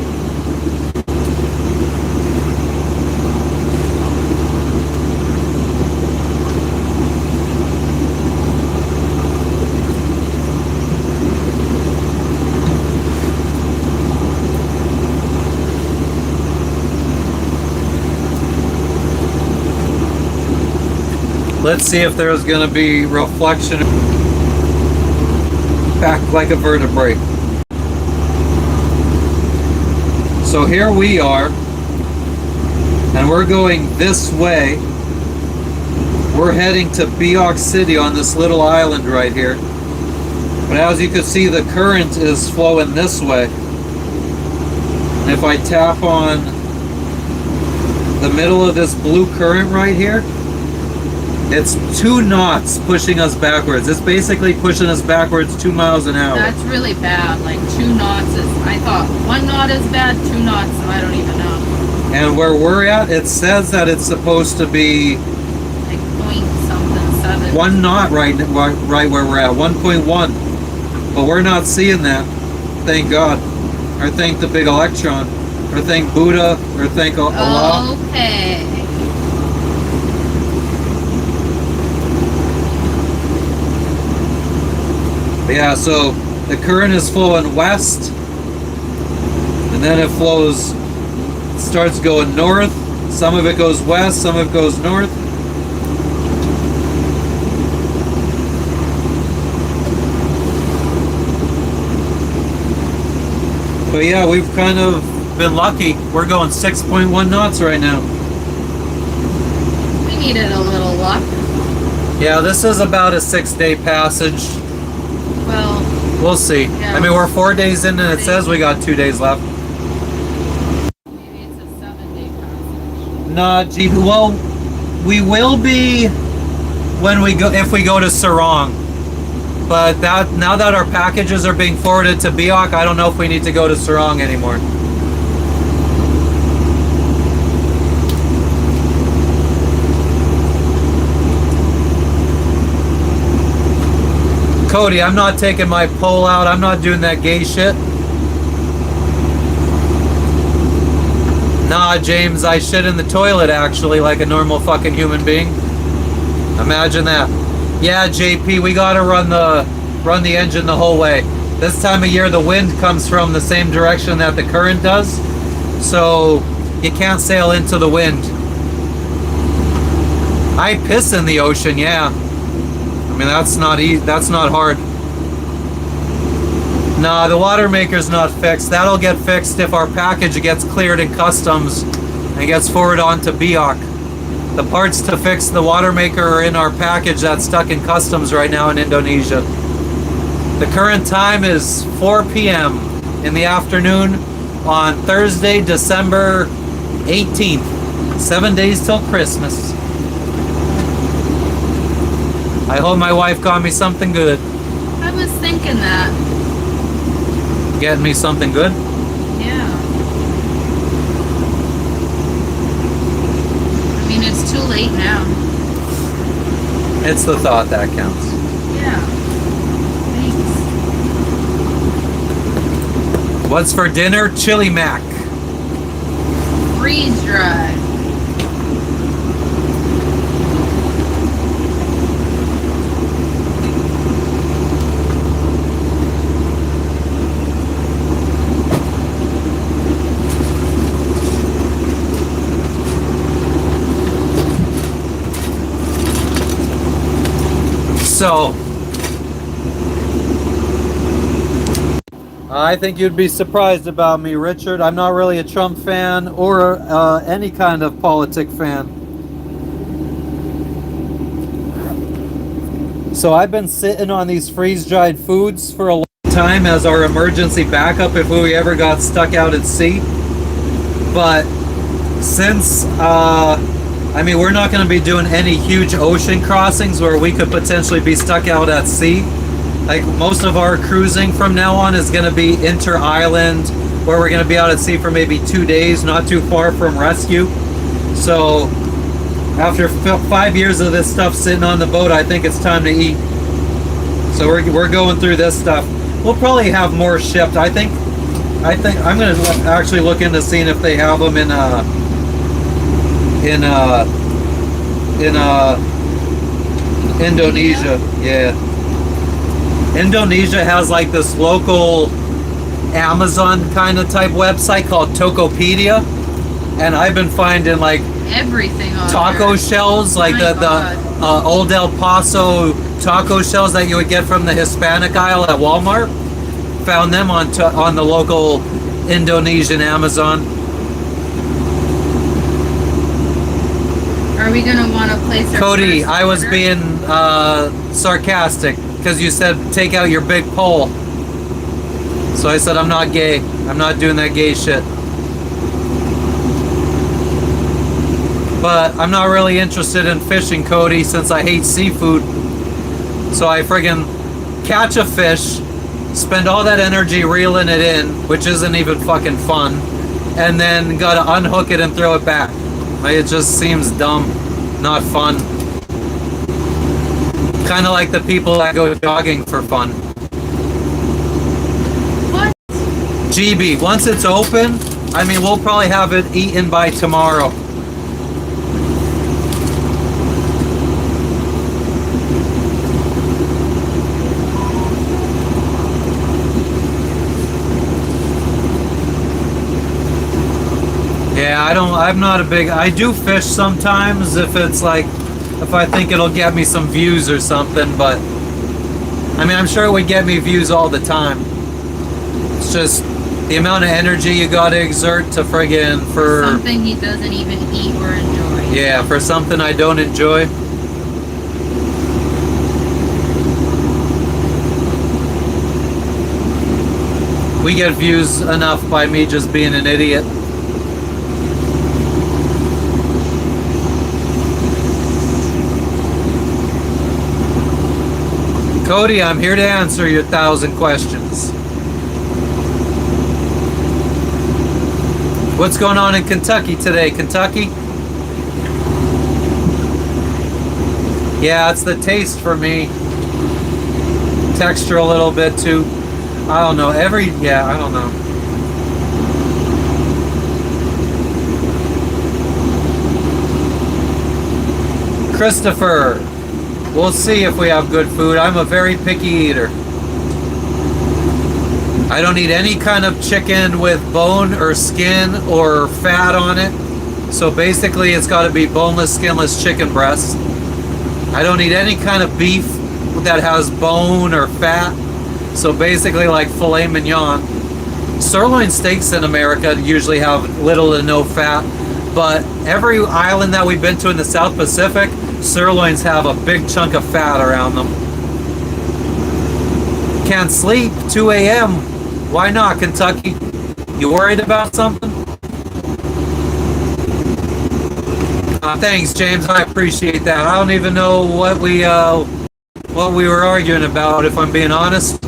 Let's see if there's gonna be reflection back like a vertebrae. So here we are, and we're going this way. We're heading to Biak City on this little island right here. But as you can see, the current is flowing this way. And if I tap on the middle of this blue current right here, it's 2 knots pushing us backwards. It's basically pushing us backwards 2 miles an hour. That's really bad. Like 2 knots is, I thought 1 knot is bad, 2 knots, I don't even know. And where we're at, it says that it's supposed to be Like point something 7. 1 knot right where we're at, 1.1. But we're not seeing that. Thank God. Or thank the big electron. Or thank Buddha. Or thank Allah. Okay. Yeah, so the current is flowing west, and then it starts going north. Some of it goes west, some of it goes north. But yeah, we've kind of been lucky. We're going 6.1 knots right now. We needed a little luck. Yeah, this is about a 6-day passage. Well, We'll see. Yeah. I mean, we're 4 days in, and it says we got 2 days left. maybe it's a 7-day passage. Nah, gee, well, we will be when we go if we go to Sarong. But now that our packages are being forwarded to Biak, I don't know if we need to go to Sarong anymore. Cody, I'm not taking my pole out. I'm not doing that gay shit. Nah, James, I shit in the toilet actually, like a normal fucking human being. Imagine that. Yeah, JP, we gotta run the engine the whole way. This time of year, the wind comes from the same direction that the current does, so you can't sail into the wind. I piss in the ocean, yeah. I mean, that's not that's not hard. Nah, the water maker's not fixed. That'll get fixed if our package gets cleared in customs and gets forwarded on to BIOC. The parts to fix the water maker are in our package that's stuck in customs right now in Indonesia. The current time is 4 p.m. in the afternoon on Thursday, December 18th. 7 days till Christmas. I hope my wife got me something good. I was thinking that. Getting me something good? Yeah. I mean, it's too late now. It's the thought that counts. Yeah. Thanks. What's for dinner? Chili mac. Freeze dry. So, I think you'd be surprised about me, Richard. I'm not really a Trump fan or any kind of politic fan. So I've been sitting on these freeze-dried foods for a long time as our emergency backup if we ever got stuck out at sea. But since I mean, we're not going to be doing any huge ocean crossings where we could potentially be stuck out at sea. Like, most of our cruising from now on is going to be inter-island, where we're going to be out at sea for maybe 2 days, not too far from rescue. So, after 5 years of this stuff sitting on the boat, I think it's time to eat. So we're going through this stuff. We'll probably have more shipped. I think I'm going to actually look into seeing if they have them in Indonesia. Yeah. Indonesia has like this local Amazon kind of type website called Tokopedia, and I've been finding like Everything on taco there. shells, like My the Old El Paso taco shells that you would get from the Hispanic aisle at Walmart. Found them on the local Indonesian Amazon. Are we gonna want to place our Cody, first I was order? being sarcastic because you said take out your big pole. So I said I'm not gay. I'm not doing that gay shit. But I'm not really interested in fishing, Cody, since I hate seafood. So I friggin' catch a fish, spend all that energy reeling it in, which isn't even fucking fun, and then gotta unhook it and throw it back. Like, it just seems dumb, not fun. Kind of like the people that go jogging for fun. What? GB, once it's open, I mean, we'll probably have it eaten by tomorrow. Yeah, I'm not a big, I do fish sometimes if it's like, if I think it'll get me some views or something, but I mean, I'm sure it would get me views all the time. It's just the amount of energy you gotta exert to friggin' for Something he doesn't even eat or enjoy. yeah, for something I don't enjoy. We get views enough by me just being an idiot. Cody, I'm here to answer your 1,000 questions. What's going on in Kentucky today, Kentucky? Yeah, it's the taste for me. Texture a little bit too. I don't know. I don't know. Christopher, we'll see if we have good food. I'm a very picky eater. I don't eat any kind of chicken with bone or skin or fat on it. So basically it's got to be boneless, skinless chicken breast. I don't eat any kind of beef that has bone or fat. So basically like filet mignon. Sirloin steaks in America usually have little to no fat. But every island that we've been to in the South Pacific, sirloins have a big chunk of fat around them. Can't sleep, 2 a.m. Why not, Kentucky? You worried about something? Thanks, James. I appreciate that. I don't even know what we were arguing about, if I'm being honest.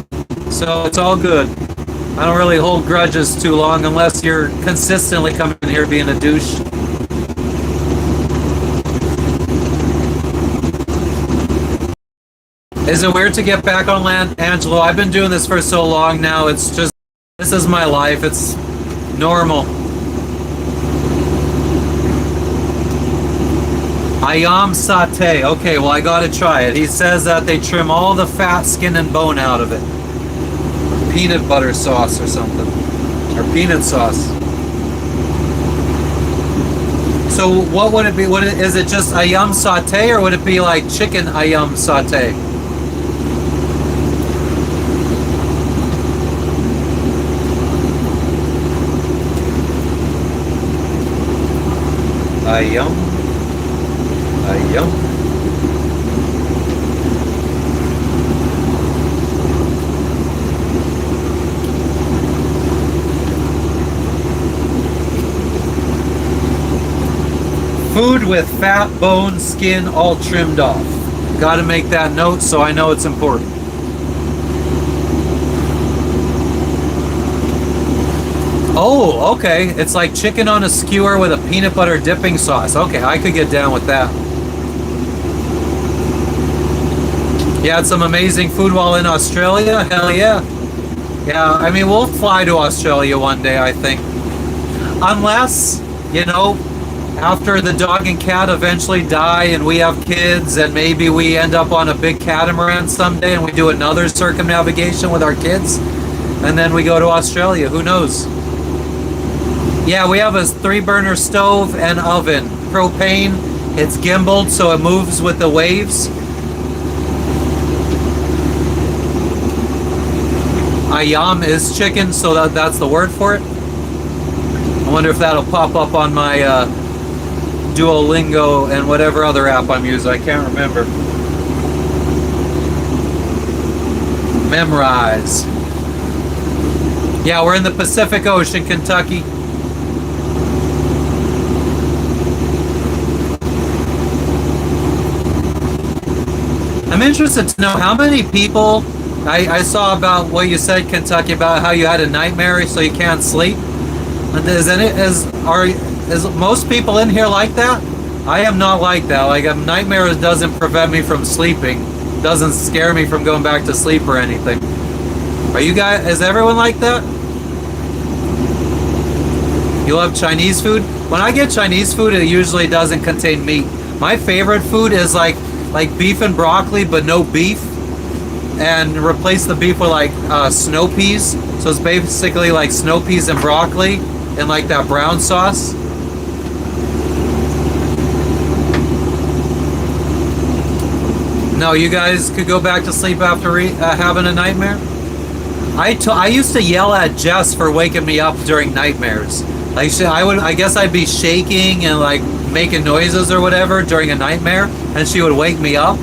So it's all good. I don't really hold grudges too long unless you're consistently coming in here being a douche. Is it weird to get back on land, Angelo? I've been doing this for so long now. It's just, this is my life. It's normal. Ayam satay. Okay, well, I gotta try it. He says that they trim all the fat, skin, and bone out of it. Peanut butter sauce or something. Or peanut sauce. So what would it be? Is it just ayam satay, or would it be like chicken ayam satay? Ayam. Ayam. Food with fat, bone, skin, all trimmed off. Got to make that note so I know it's important. Oh, okay. It's like chicken on a skewer with a peanut butter dipping sauce. Okay, I could get down with that. You had some amazing food while in Australia? Hell yeah. Yeah, I mean, we'll fly to Australia one day, I think. Unless, you know, after the dog and cat eventually die and we have kids and maybe we end up on a big catamaran someday and we do another circumnavigation with our kids and then we go to Australia. Who knows? Yeah, we have a 3-burner stove and oven. Propane, it's gimbaled so it moves with the waves. Ayam is chicken, so that's the word for it. I wonder if that'll pop up on my Duolingo and whatever other app I'm using. I can't remember. Memorize. Yeah, we're in the Pacific Ocean, Kentucky. I'm interested to know how many people, I saw about what you said, Kentucky, about how you had a nightmare so you can't sleep. Is most people in here like that? I am not like that. Like, a nightmare doesn't prevent me from sleeping. Doesn't scare me from going back to sleep or anything. Are you guys, is everyone like that? You love Chinese food? When I get Chinese food, it usually doesn't contain meat. My favorite food is like beef and broccoli, but no beef. And replace the beef with like snow peas. So it's basically like snow peas and broccoli and like that brown sauce. No, you guys could go back to sleep after having a nightmare? I used to yell at Jess for waking me up during nightmares. Like, I guess I'd be shaking and like making noises or whatever during a nightmare, and she would wake me up.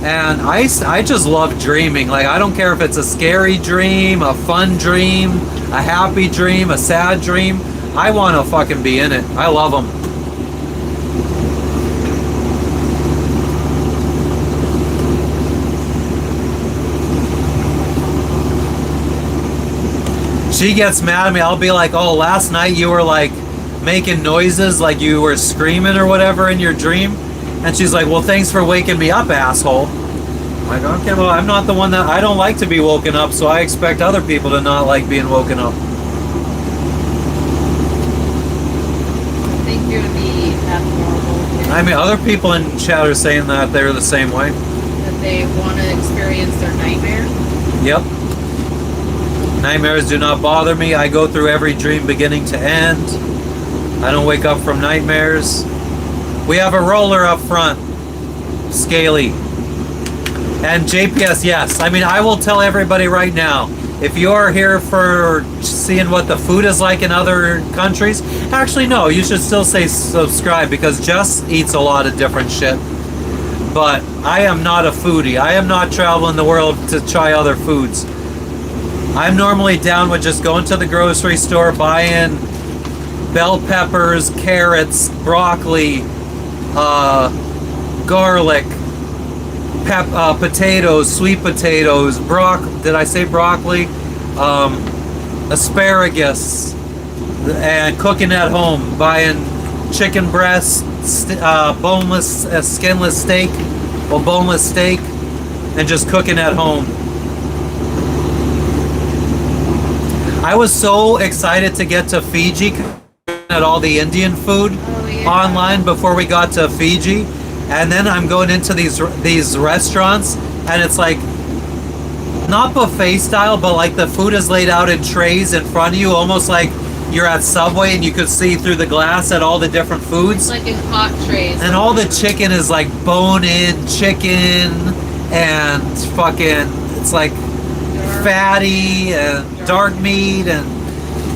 And I just love dreaming. Like, I don't care if it's a scary dream, a fun dream, a happy dream, a sad dream. I want to fucking be in it. I love them. She gets mad at me. I'll be like, oh, last night you were like making noises like you were screaming or whatever in your dream. And she's like, well, thanks for waking me up, asshole. I'm like, okay, well, I'm not the one that, I don't like to be woken up, so I expect other people to not like being woken up. I think you're the abnormal. I mean, other people in chat are saying that they're the same way. That they want to experience their nightmare. Yep. Nightmares do not bother me. I go through every dream beginning to end. I don't wake up from nightmares. We have a roller up front. Scaly. And JPS, yes. I mean, I will tell everybody right now, if you're here for seeing what the food is like in other countries, actually, no, you should still say subscribe because Jess eats a lot of different shit. But I am not a foodie. I am not traveling the world to try other foods. I'm normally down with just going to the grocery store, buying bell peppers, carrots, broccoli, garlic, potatoes, sweet potatoes, did I say broccoli? Asparagus, and cooking at home, buying chicken breast, boneless, skinless steak, or boneless steak, and just cooking at home. I was so excited to get to Fiji at all the Indian food online before we got to Fiji, and then I'm going into these restaurants, and it's like not buffet style, but like the food is laid out in trays in front of you, almost like you're at Subway and you could see through the glass at all the different foods. Like in hot trays. And all the chicken is like bone-in chicken and fucking, it's like fatty and dark meat, and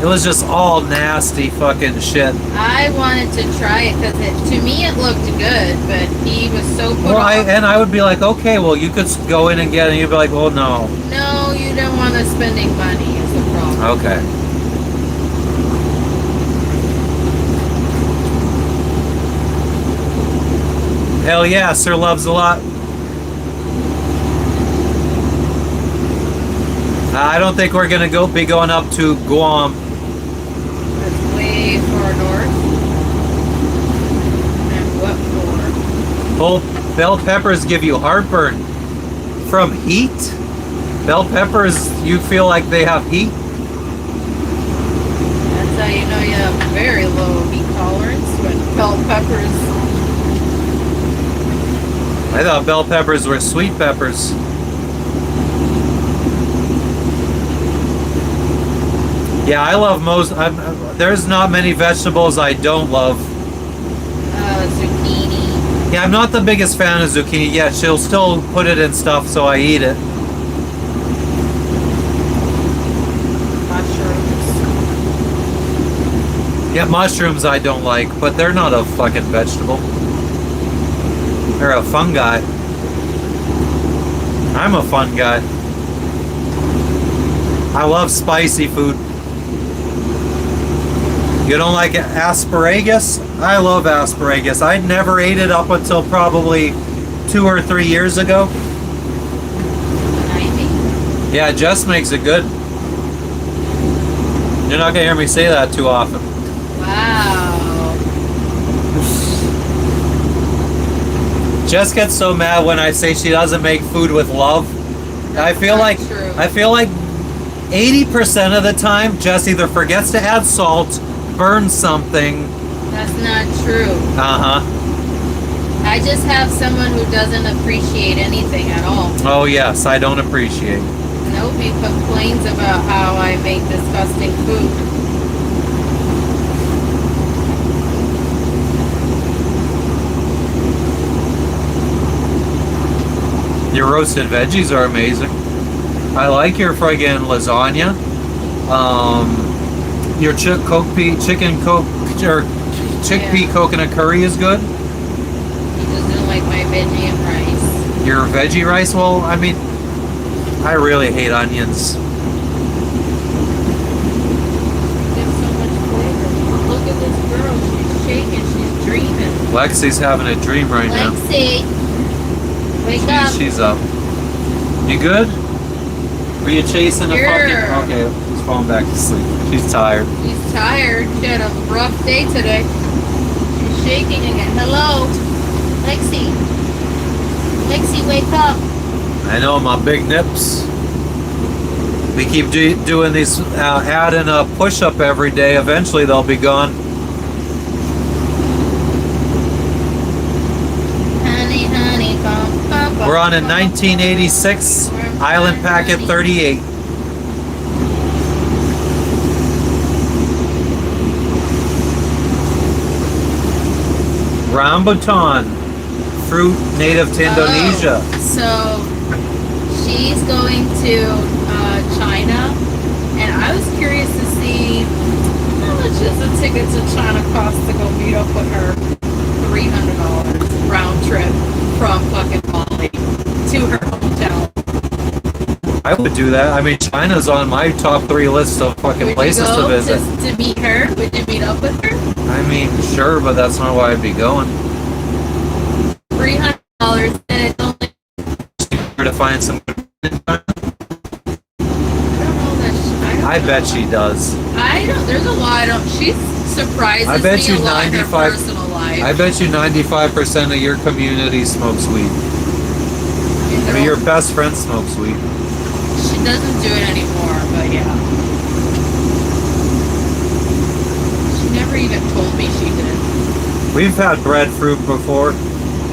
it was just all nasty fucking shit. I wanted to try it because to me it looked good, but he was so put off. I would be like, okay, well, you could go in and get it, and you'd be like, well, no. No, you don't want us spending money is the problem. Okay. Hell yeah, Sir Loves a lot. I don't think we're gonna be going up to Guam. It's way far north. And what for? Whole bell peppers give you heartburn from heat. Bell peppers, you feel like they have heat. That's how you know you have very low heat tolerance when bell peppers. I thought bell peppers were sweet peppers. Yeah, I love most. There's not many vegetables I don't love. Zucchini. Yeah, I'm not the biggest fan of zucchini. Yeah, she'll still put it in stuff, so I eat it. Mushrooms. Yeah, mushrooms I don't like, but they're not a fucking vegetable. They're a fungi. I'm a fun guy. I love spicy food. You don't like asparagus? I love asparagus. I never ate it up until probably 2 or 3 years ago. Yeah, Jess makes it good. You're not gonna hear me say that too often. Wow. Jess gets so mad when I say she doesn't make food with love. I feel like 80% of the time Jess either forgets to add salt, burns something. That's not true. I just have someone who doesn't appreciate anything at all. Oh yes, I don't appreciate. Nobody complains about how I make disgusting food. Your roasted veggies are amazing. I like your friggin' lasagna. Your chickpea coconut curry is good. He doesn't like my veggie and rice. Your veggie rice, well, I mean, I really hate onions. There's so much flavor. Look at this girl. She's shaking. She's dreaming. Lexi's having a dream right now. Lexi, wake up. She's up. You good? Were you chasing a fucking... Okay, she's falling back to sleep. She's tired. She's tired. She had a rough day today. She's shaking again. Hello? Lexi. Lexi, wake up. I know, my big nips. We keep doing these, adding a push-up every day. Eventually they'll be gone. on in 1986, Island Packet 38. Rambutan, fruit native to Indonesia. So she's going to China, and I was curious to see how much does a ticket to China cost to go meet up with her. $300 round trip from fucking Bali to her hotel. I would do that. I mean, China's on my top 3 list of fucking Would places you go to visit. to meet her? Would you meet up with her? I mean, sure, but that's not why I'd be going. $300, and it's only. To find some. I don't know that. I bet she does. I don't. There's a lot. She surprises I bet me you a lot in her 95 personal life. I bet you 95% of your community smokes weed. I mean, your best friend smokes weed. She doesn't do it anymore, but yeah. She never even told me she did. We've had breadfruit before.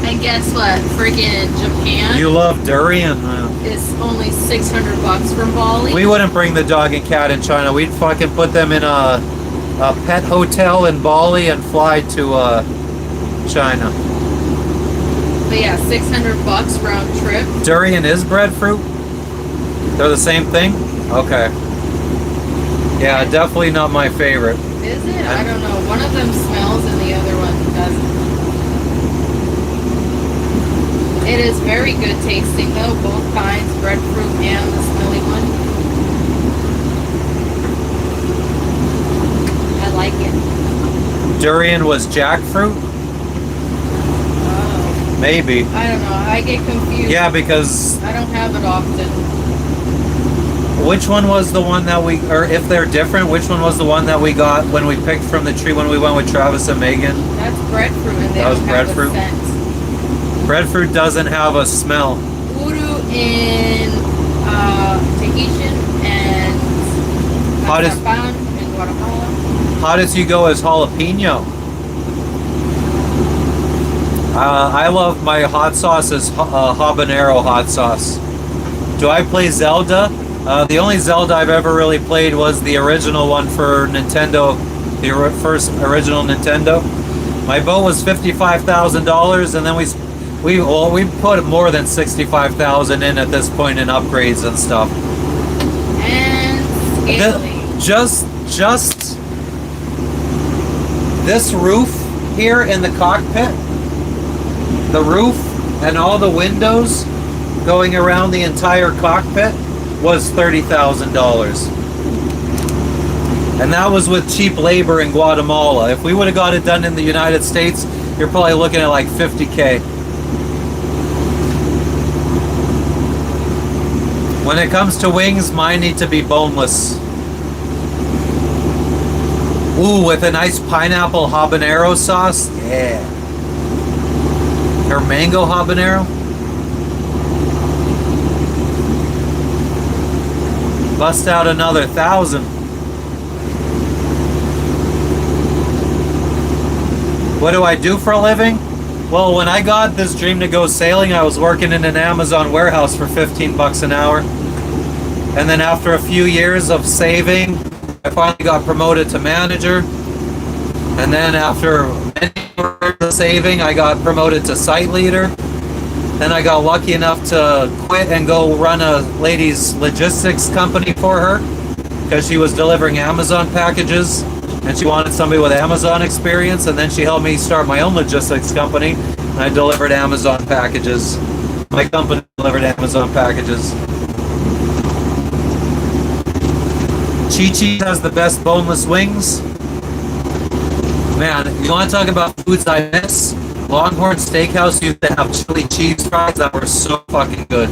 And guess what? Freaking Japan You love durian. is only $600 from Bali. We wouldn't bring the dog and cat in China. We'd fucking put them in a pet hotel in Bali and fly to China. But yeah, $600 round trip. Durian is breadfruit? They're the same thing? Okay. Yeah, definitely not my favorite. Is it? I don't know. One of them smells and the other one doesn't. It is very good tasting though, both kinds, breadfruit and the smelly one. I like it. Durian was jackfruit? Oh, Maybe. I don't know. I get confused. Yeah, because I don't have it often. which one was the one that we, or if they're different, which one was the one that we got when we picked from the tree when we went with Travis and Megan? That's breadfruit and they That was don't have breadfruit? a scent. Breadfruit doesn't have a smell. Uru in Tahitian and Hottest- Mazapan in Guatemala. Hottest you go is jalapeno. I love my hot sauce is habanero hot sauce. Do I play Zelda? The only Zelda I've ever really played was the original one for Nintendo, the first original Nintendo. My boat was $55,000, and then we put more than $65,000 in at this point in upgrades and stuff. And scaly. Just this roof here in the cockpit, the roof and all the windows going around the entire cockpit was $30,000. And that was with cheap labor in Guatemala. If we would have got it done in the United States, you're probably looking at like $50K. When it comes to wings, mine need to be boneless. Ooh, with a nice pineapple habanero sauce. Yeah. Or mango habanero. Bust out another 1,000. What do I do for a living? Well, when I got this dream to go sailing, I was working in an Amazon warehouse for $15 an hour. And then after a few years of saving, I finally got promoted to manager. And then after many years of saving, I got promoted to site leader. Then I got lucky enough to quit and go run a lady's logistics company for her because she was delivering Amazon packages and she wanted somebody with Amazon experience. And then she helped me start my own logistics company and I delivered Amazon packages. My company delivered Amazon packages. Chi-Chi has the best boneless wings. Man, you want to talk about foods I miss? Longhorn Steakhouse used to have chili cheese fries that were so fucking good.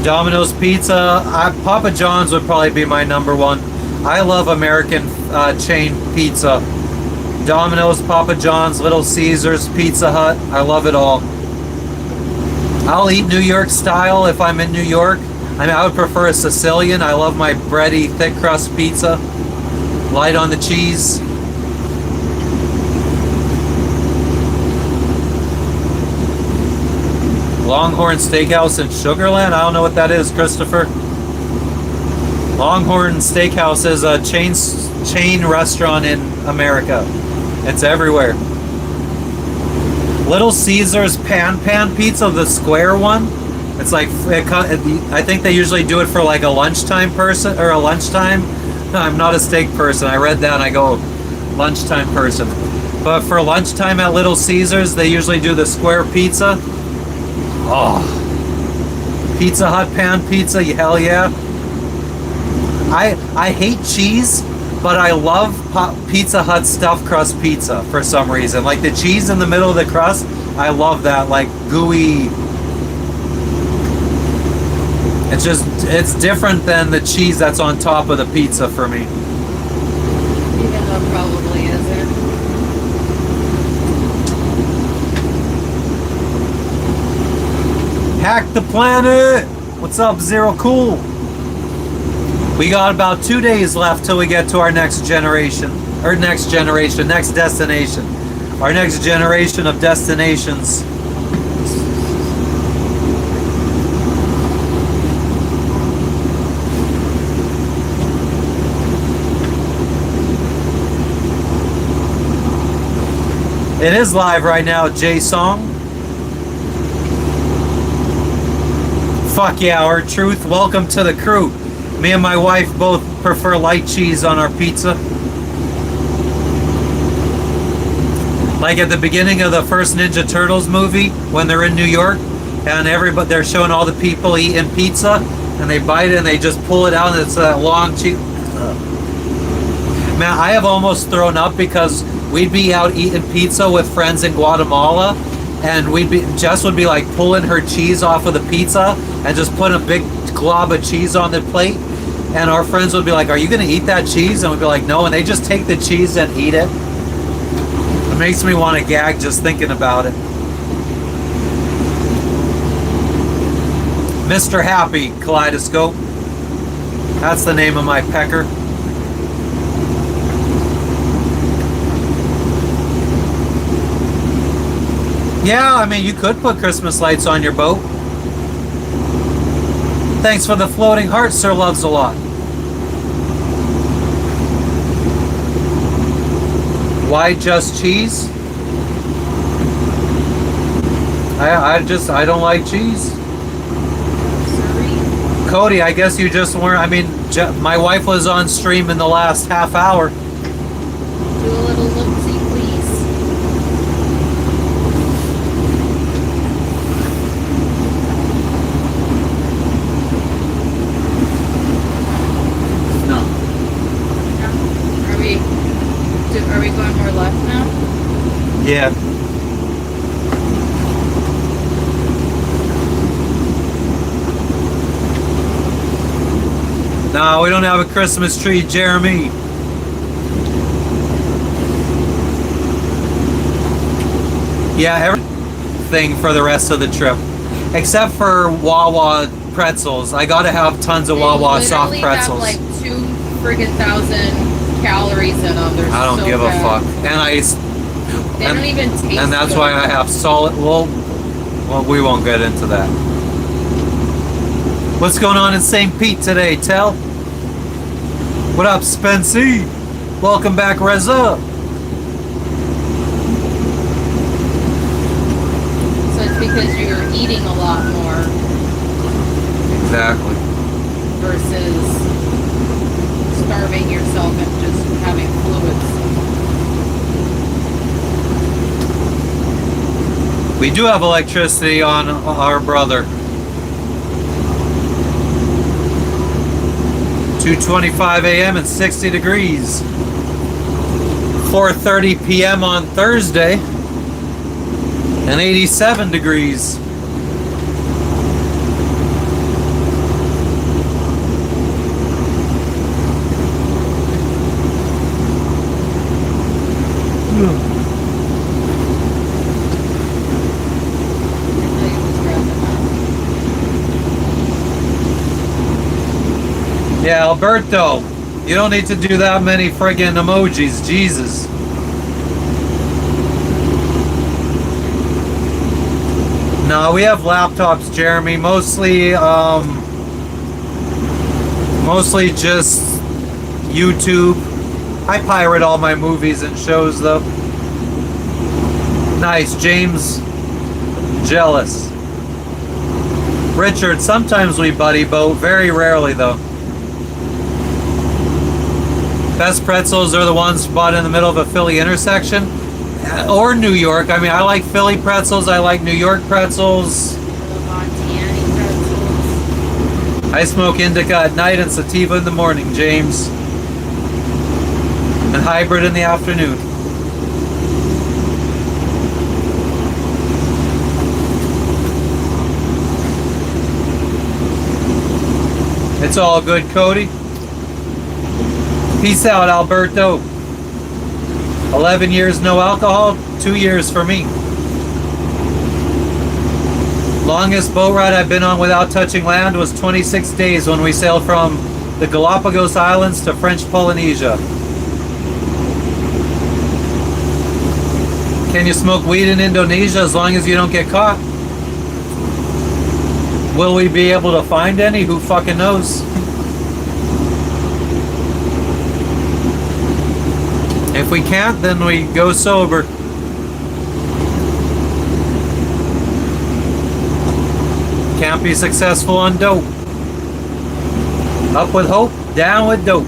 Domino's Pizza, Papa John's would probably be my number one. I love American chain pizza. Domino's, Papa John's, Little Caesars, Pizza Hut. I love it all. I'll eat New York style if I'm in New York. I mean, I would prefer a Sicilian. I love my bready, thick crust pizza. Light on the cheese. Longhorn Steakhouse in Sugarland? I don't know what that is, Christopher. Longhorn Steakhouse is a chain restaurant in America. It's everywhere. Little Caesars pan pizza, the square one. It's like, I think they usually do it for like a lunchtime person, or a lunchtime. No, I'm not a steak person. I read that and I go, lunchtime person. But for lunchtime at Little Caesars, they usually do the square pizza. Oh, Pizza Hut pan pizza, hell yeah. I hate cheese, but I love Pizza Hut stuffed crust pizza for some reason. Like the cheese in the middle of the crust, I love that, like gooey. It's different than the cheese that's on top of the pizza for me. Even though it probably isn't. Hack the planet! What's up, Zero Cool? We got about 2 days left till we get to our next generation. Or next destination. Our next generation of destinations. It is live right now, J-Song. Fuck yeah, our truth. Welcome to the crew. Me and my wife both prefer light cheese on our pizza. Like at the beginning of the first Ninja Turtles movie, when they're in New York, and they're showing all the people eating pizza, and they bite it and they just pull it out, and it's that long cheese. Man, I have almost thrown up because we'd be out eating pizza with friends in Guatemala, and Jess would be like pulling her cheese off of the pizza and just putting a big glob of cheese on the plate, and our friends would be like, "Are you gonna eat that cheese?" And we'd be like, "No," and they just take the cheese and eat it. It makes me want to gag just thinking about it. Mr. Happy Kaleidoscope. That's the name of my pecker. Yeah, I mean, you could put Christmas lights on your boat. Thanks for the floating heart, Sir Loves a Lot. Why just cheese? I don't like cheese. Sorry. Cody, I guess you just weren't, I mean, my wife was on stream in the last half hour. Do a little look-see, please. No. Are we going more left now? Yeah. No, we don't have a Christmas tree, Jeremy. Yeah, everything for the rest of the trip. Except for Wawa pretzels. I gotta have tons of Wawa soft pretzels. They have like 2 friggin' thousand calories in them. They're I don't so give bad. a fuck. And They don't even taste and that's good. why I have solid. Well, we won't get into that. What's going on in St. Pete today, Tell? What up, Spency? Welcome back, Reza. So it's because you're eating a lot more Exactly. versus starving yourself and just having fluids. We do have electricity on our brother. 2:25 a.m. and 60 degrees. 4:30 p.m. on Thursday and 87 degrees. Yeah, Alberto, you don't need to do that many friggin' emojis. Jesus. No, we have laptops, Jeremy. Mostly just YouTube. I pirate all my movies and shows, though. Nice, James. Jealous. Richard, sometimes we buddy boat. Very rarely, though. Best pretzels are the ones bought in the middle of a Philly intersection. Or New York. I mean, I like Philly pretzels. I like New York pretzels. I smoke indica at night and sativa in the morning, James. And hybrid in the afternoon. It's all good, Cody. Peace out, Alberto. 11 years no alcohol, 2 years for me. Longest boat ride I've been on without touching land was 26 days when we sailed from the Galapagos Islands to French Polynesia. Can you smoke weed in Indonesia as long as you don't get caught? Will we be able to find any? Who fucking knows? If we can't, then we go sober. Can't be successful on dope. Up with hope, down with dope.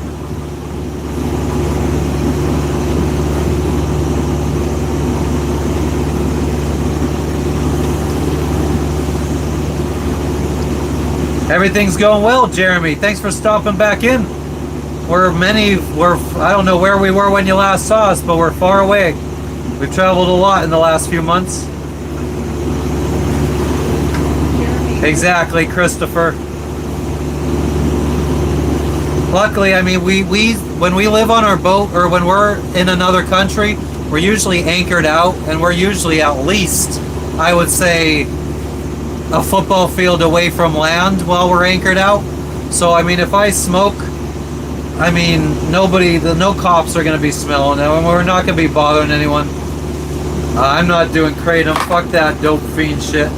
Everything's going well, Jeremy. Thanks for stopping back in. I don't know where we were when you last saw us, but we're far away. We've traveled a lot in the last few months. Exactly, Christopher. Luckily, I mean, we when we live on our boat or when we're in another country, we're usually anchored out, and we're usually at least, I would say, a football field away from land while we're anchored out. So, I mean, if I smoke, I mean, no cops are going to be smelling it, and we're not going to be bothering anyone. I'm not doing kratom. Fuck that dope fiend shit.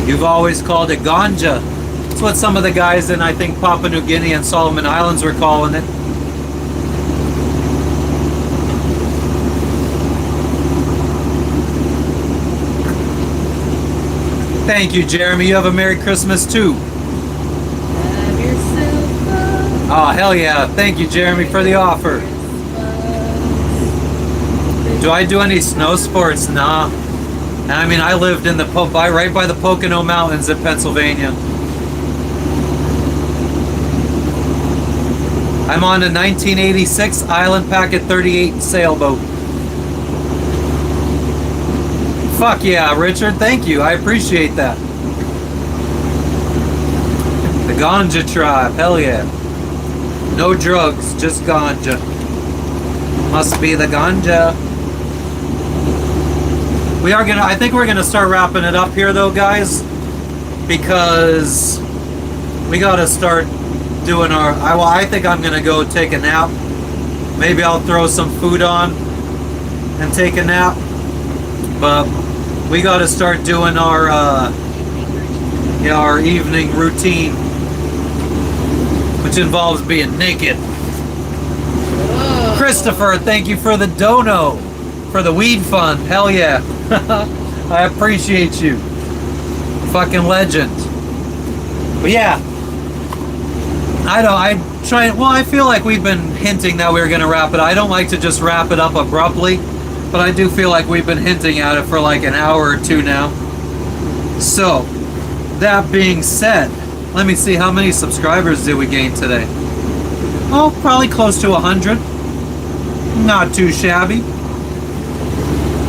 You've always called it ganja. That's what some of the guys in, I think, Papua New Guinea and Solomon Islands were calling it. Thank you, Jeremy. You have a Merry Christmas, too. Oh, hell yeah. Thank you, Jeremy, for the offer. Do I do any snow sports? Nah. I mean, I lived in right by the Pocono Mountains in Pennsylvania. I'm on a 1986 Island Packet 38 sailboat. Fuck yeah, Richard. Thank you. I appreciate that. The Ganja tribe. Hell yeah. No drugs, just ganja. Must be the ganja. I think we're gonna start wrapping it up here though, guys, because we gotta start doing I think I'm gonna go take a nap. Maybe I'll throw some food on and take a nap. But we gotta start doing our evening routine, which involves being naked. Whoa. Christopher, thank you for the dono, for the weed fund. Hell yeah. I appreciate you. Fucking legend. But yeah. I feel like we've been hinting that we were going to wrap it. I don't like to just wrap it up abruptly, but I do feel like we've been hinting at it for like an hour or two now. So, that being said, let me see, how many subscribers did we gain today? Oh, probably close to 100. Not too shabby.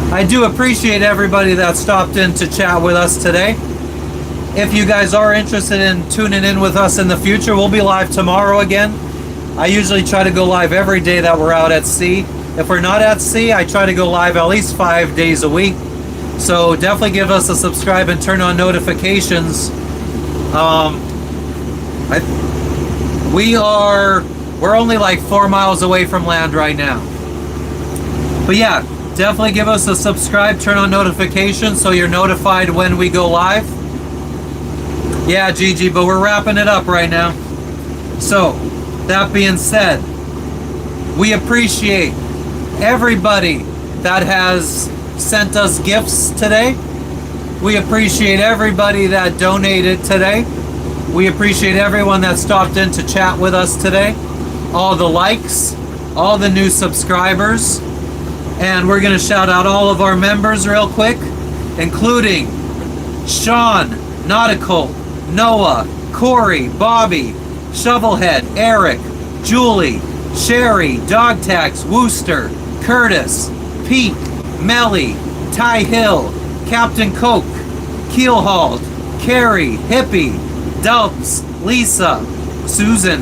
I do appreciate everybody that stopped in to chat with us today. If you guys are interested in tuning in with us in the future, we'll be live tomorrow again. I usually try to go live every day that we're out at sea. If we're not at sea, I try to go live at least 5 days a week. So definitely give us a subscribe and turn on notifications We're only like 4 miles away from land right now. But yeah, definitely give us a subscribe, turn on notifications so you're notified when we go live. Yeah, Gigi, but we're wrapping it up right now. So, that being said, we appreciate everybody that has sent us gifts today. We appreciate everybody that donated today. We appreciate everyone that stopped in to chat with us today. All the likes, all the new subscribers. And we're going to shout out all of our members real quick, including Sean, Nautical, Noah, Corey, Bobby, Shovelhead, Eric, Julie, Sherry, Dogtax, Wooster, Curtis, Pete, Melly, Ty Hill, Captain Coke, Keelhauled, Carrie, Hippie, Dubs, Lisa, Susan,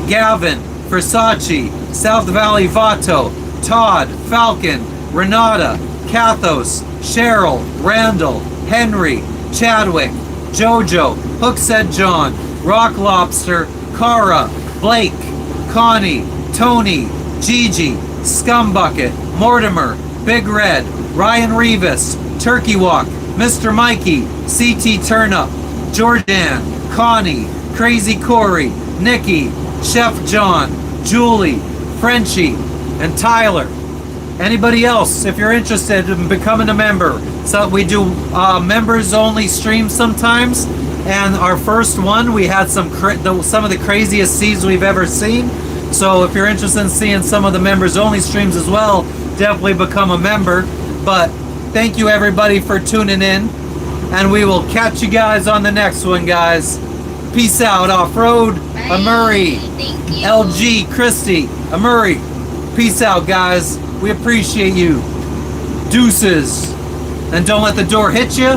Gavin, Versace, South Valley Vato, Todd, Falcon, Renata, Cathos, Cheryl, Randall, Henry, Chadwick, Jojo, Hook Said John, Rock Lobster, Cara, Blake, Connie, Tony, Gigi, Scumbucket, Mortimer, Big Red, Ryan Revis, Turkey Walk, Mr. Mikey, CT Turnup, Jordan, Connie, Crazy Corey, Nikki, Chef John, Julie, Frenchie, and Tyler. Anybody else, if you're interested in becoming a member, so we do members only streams sometimes, and our first one we had some of the craziest seeds we've ever seen. So if you're interested in seeing some of the members only streams as well, definitely become a member. But thank you everybody for tuning in, and we will catch you guys on the next one, guys. Peace out. Off-road, Amuri, LG, Christy, Amuri. Peace out, guys. We appreciate you. Deuces. And don't let the door hit you.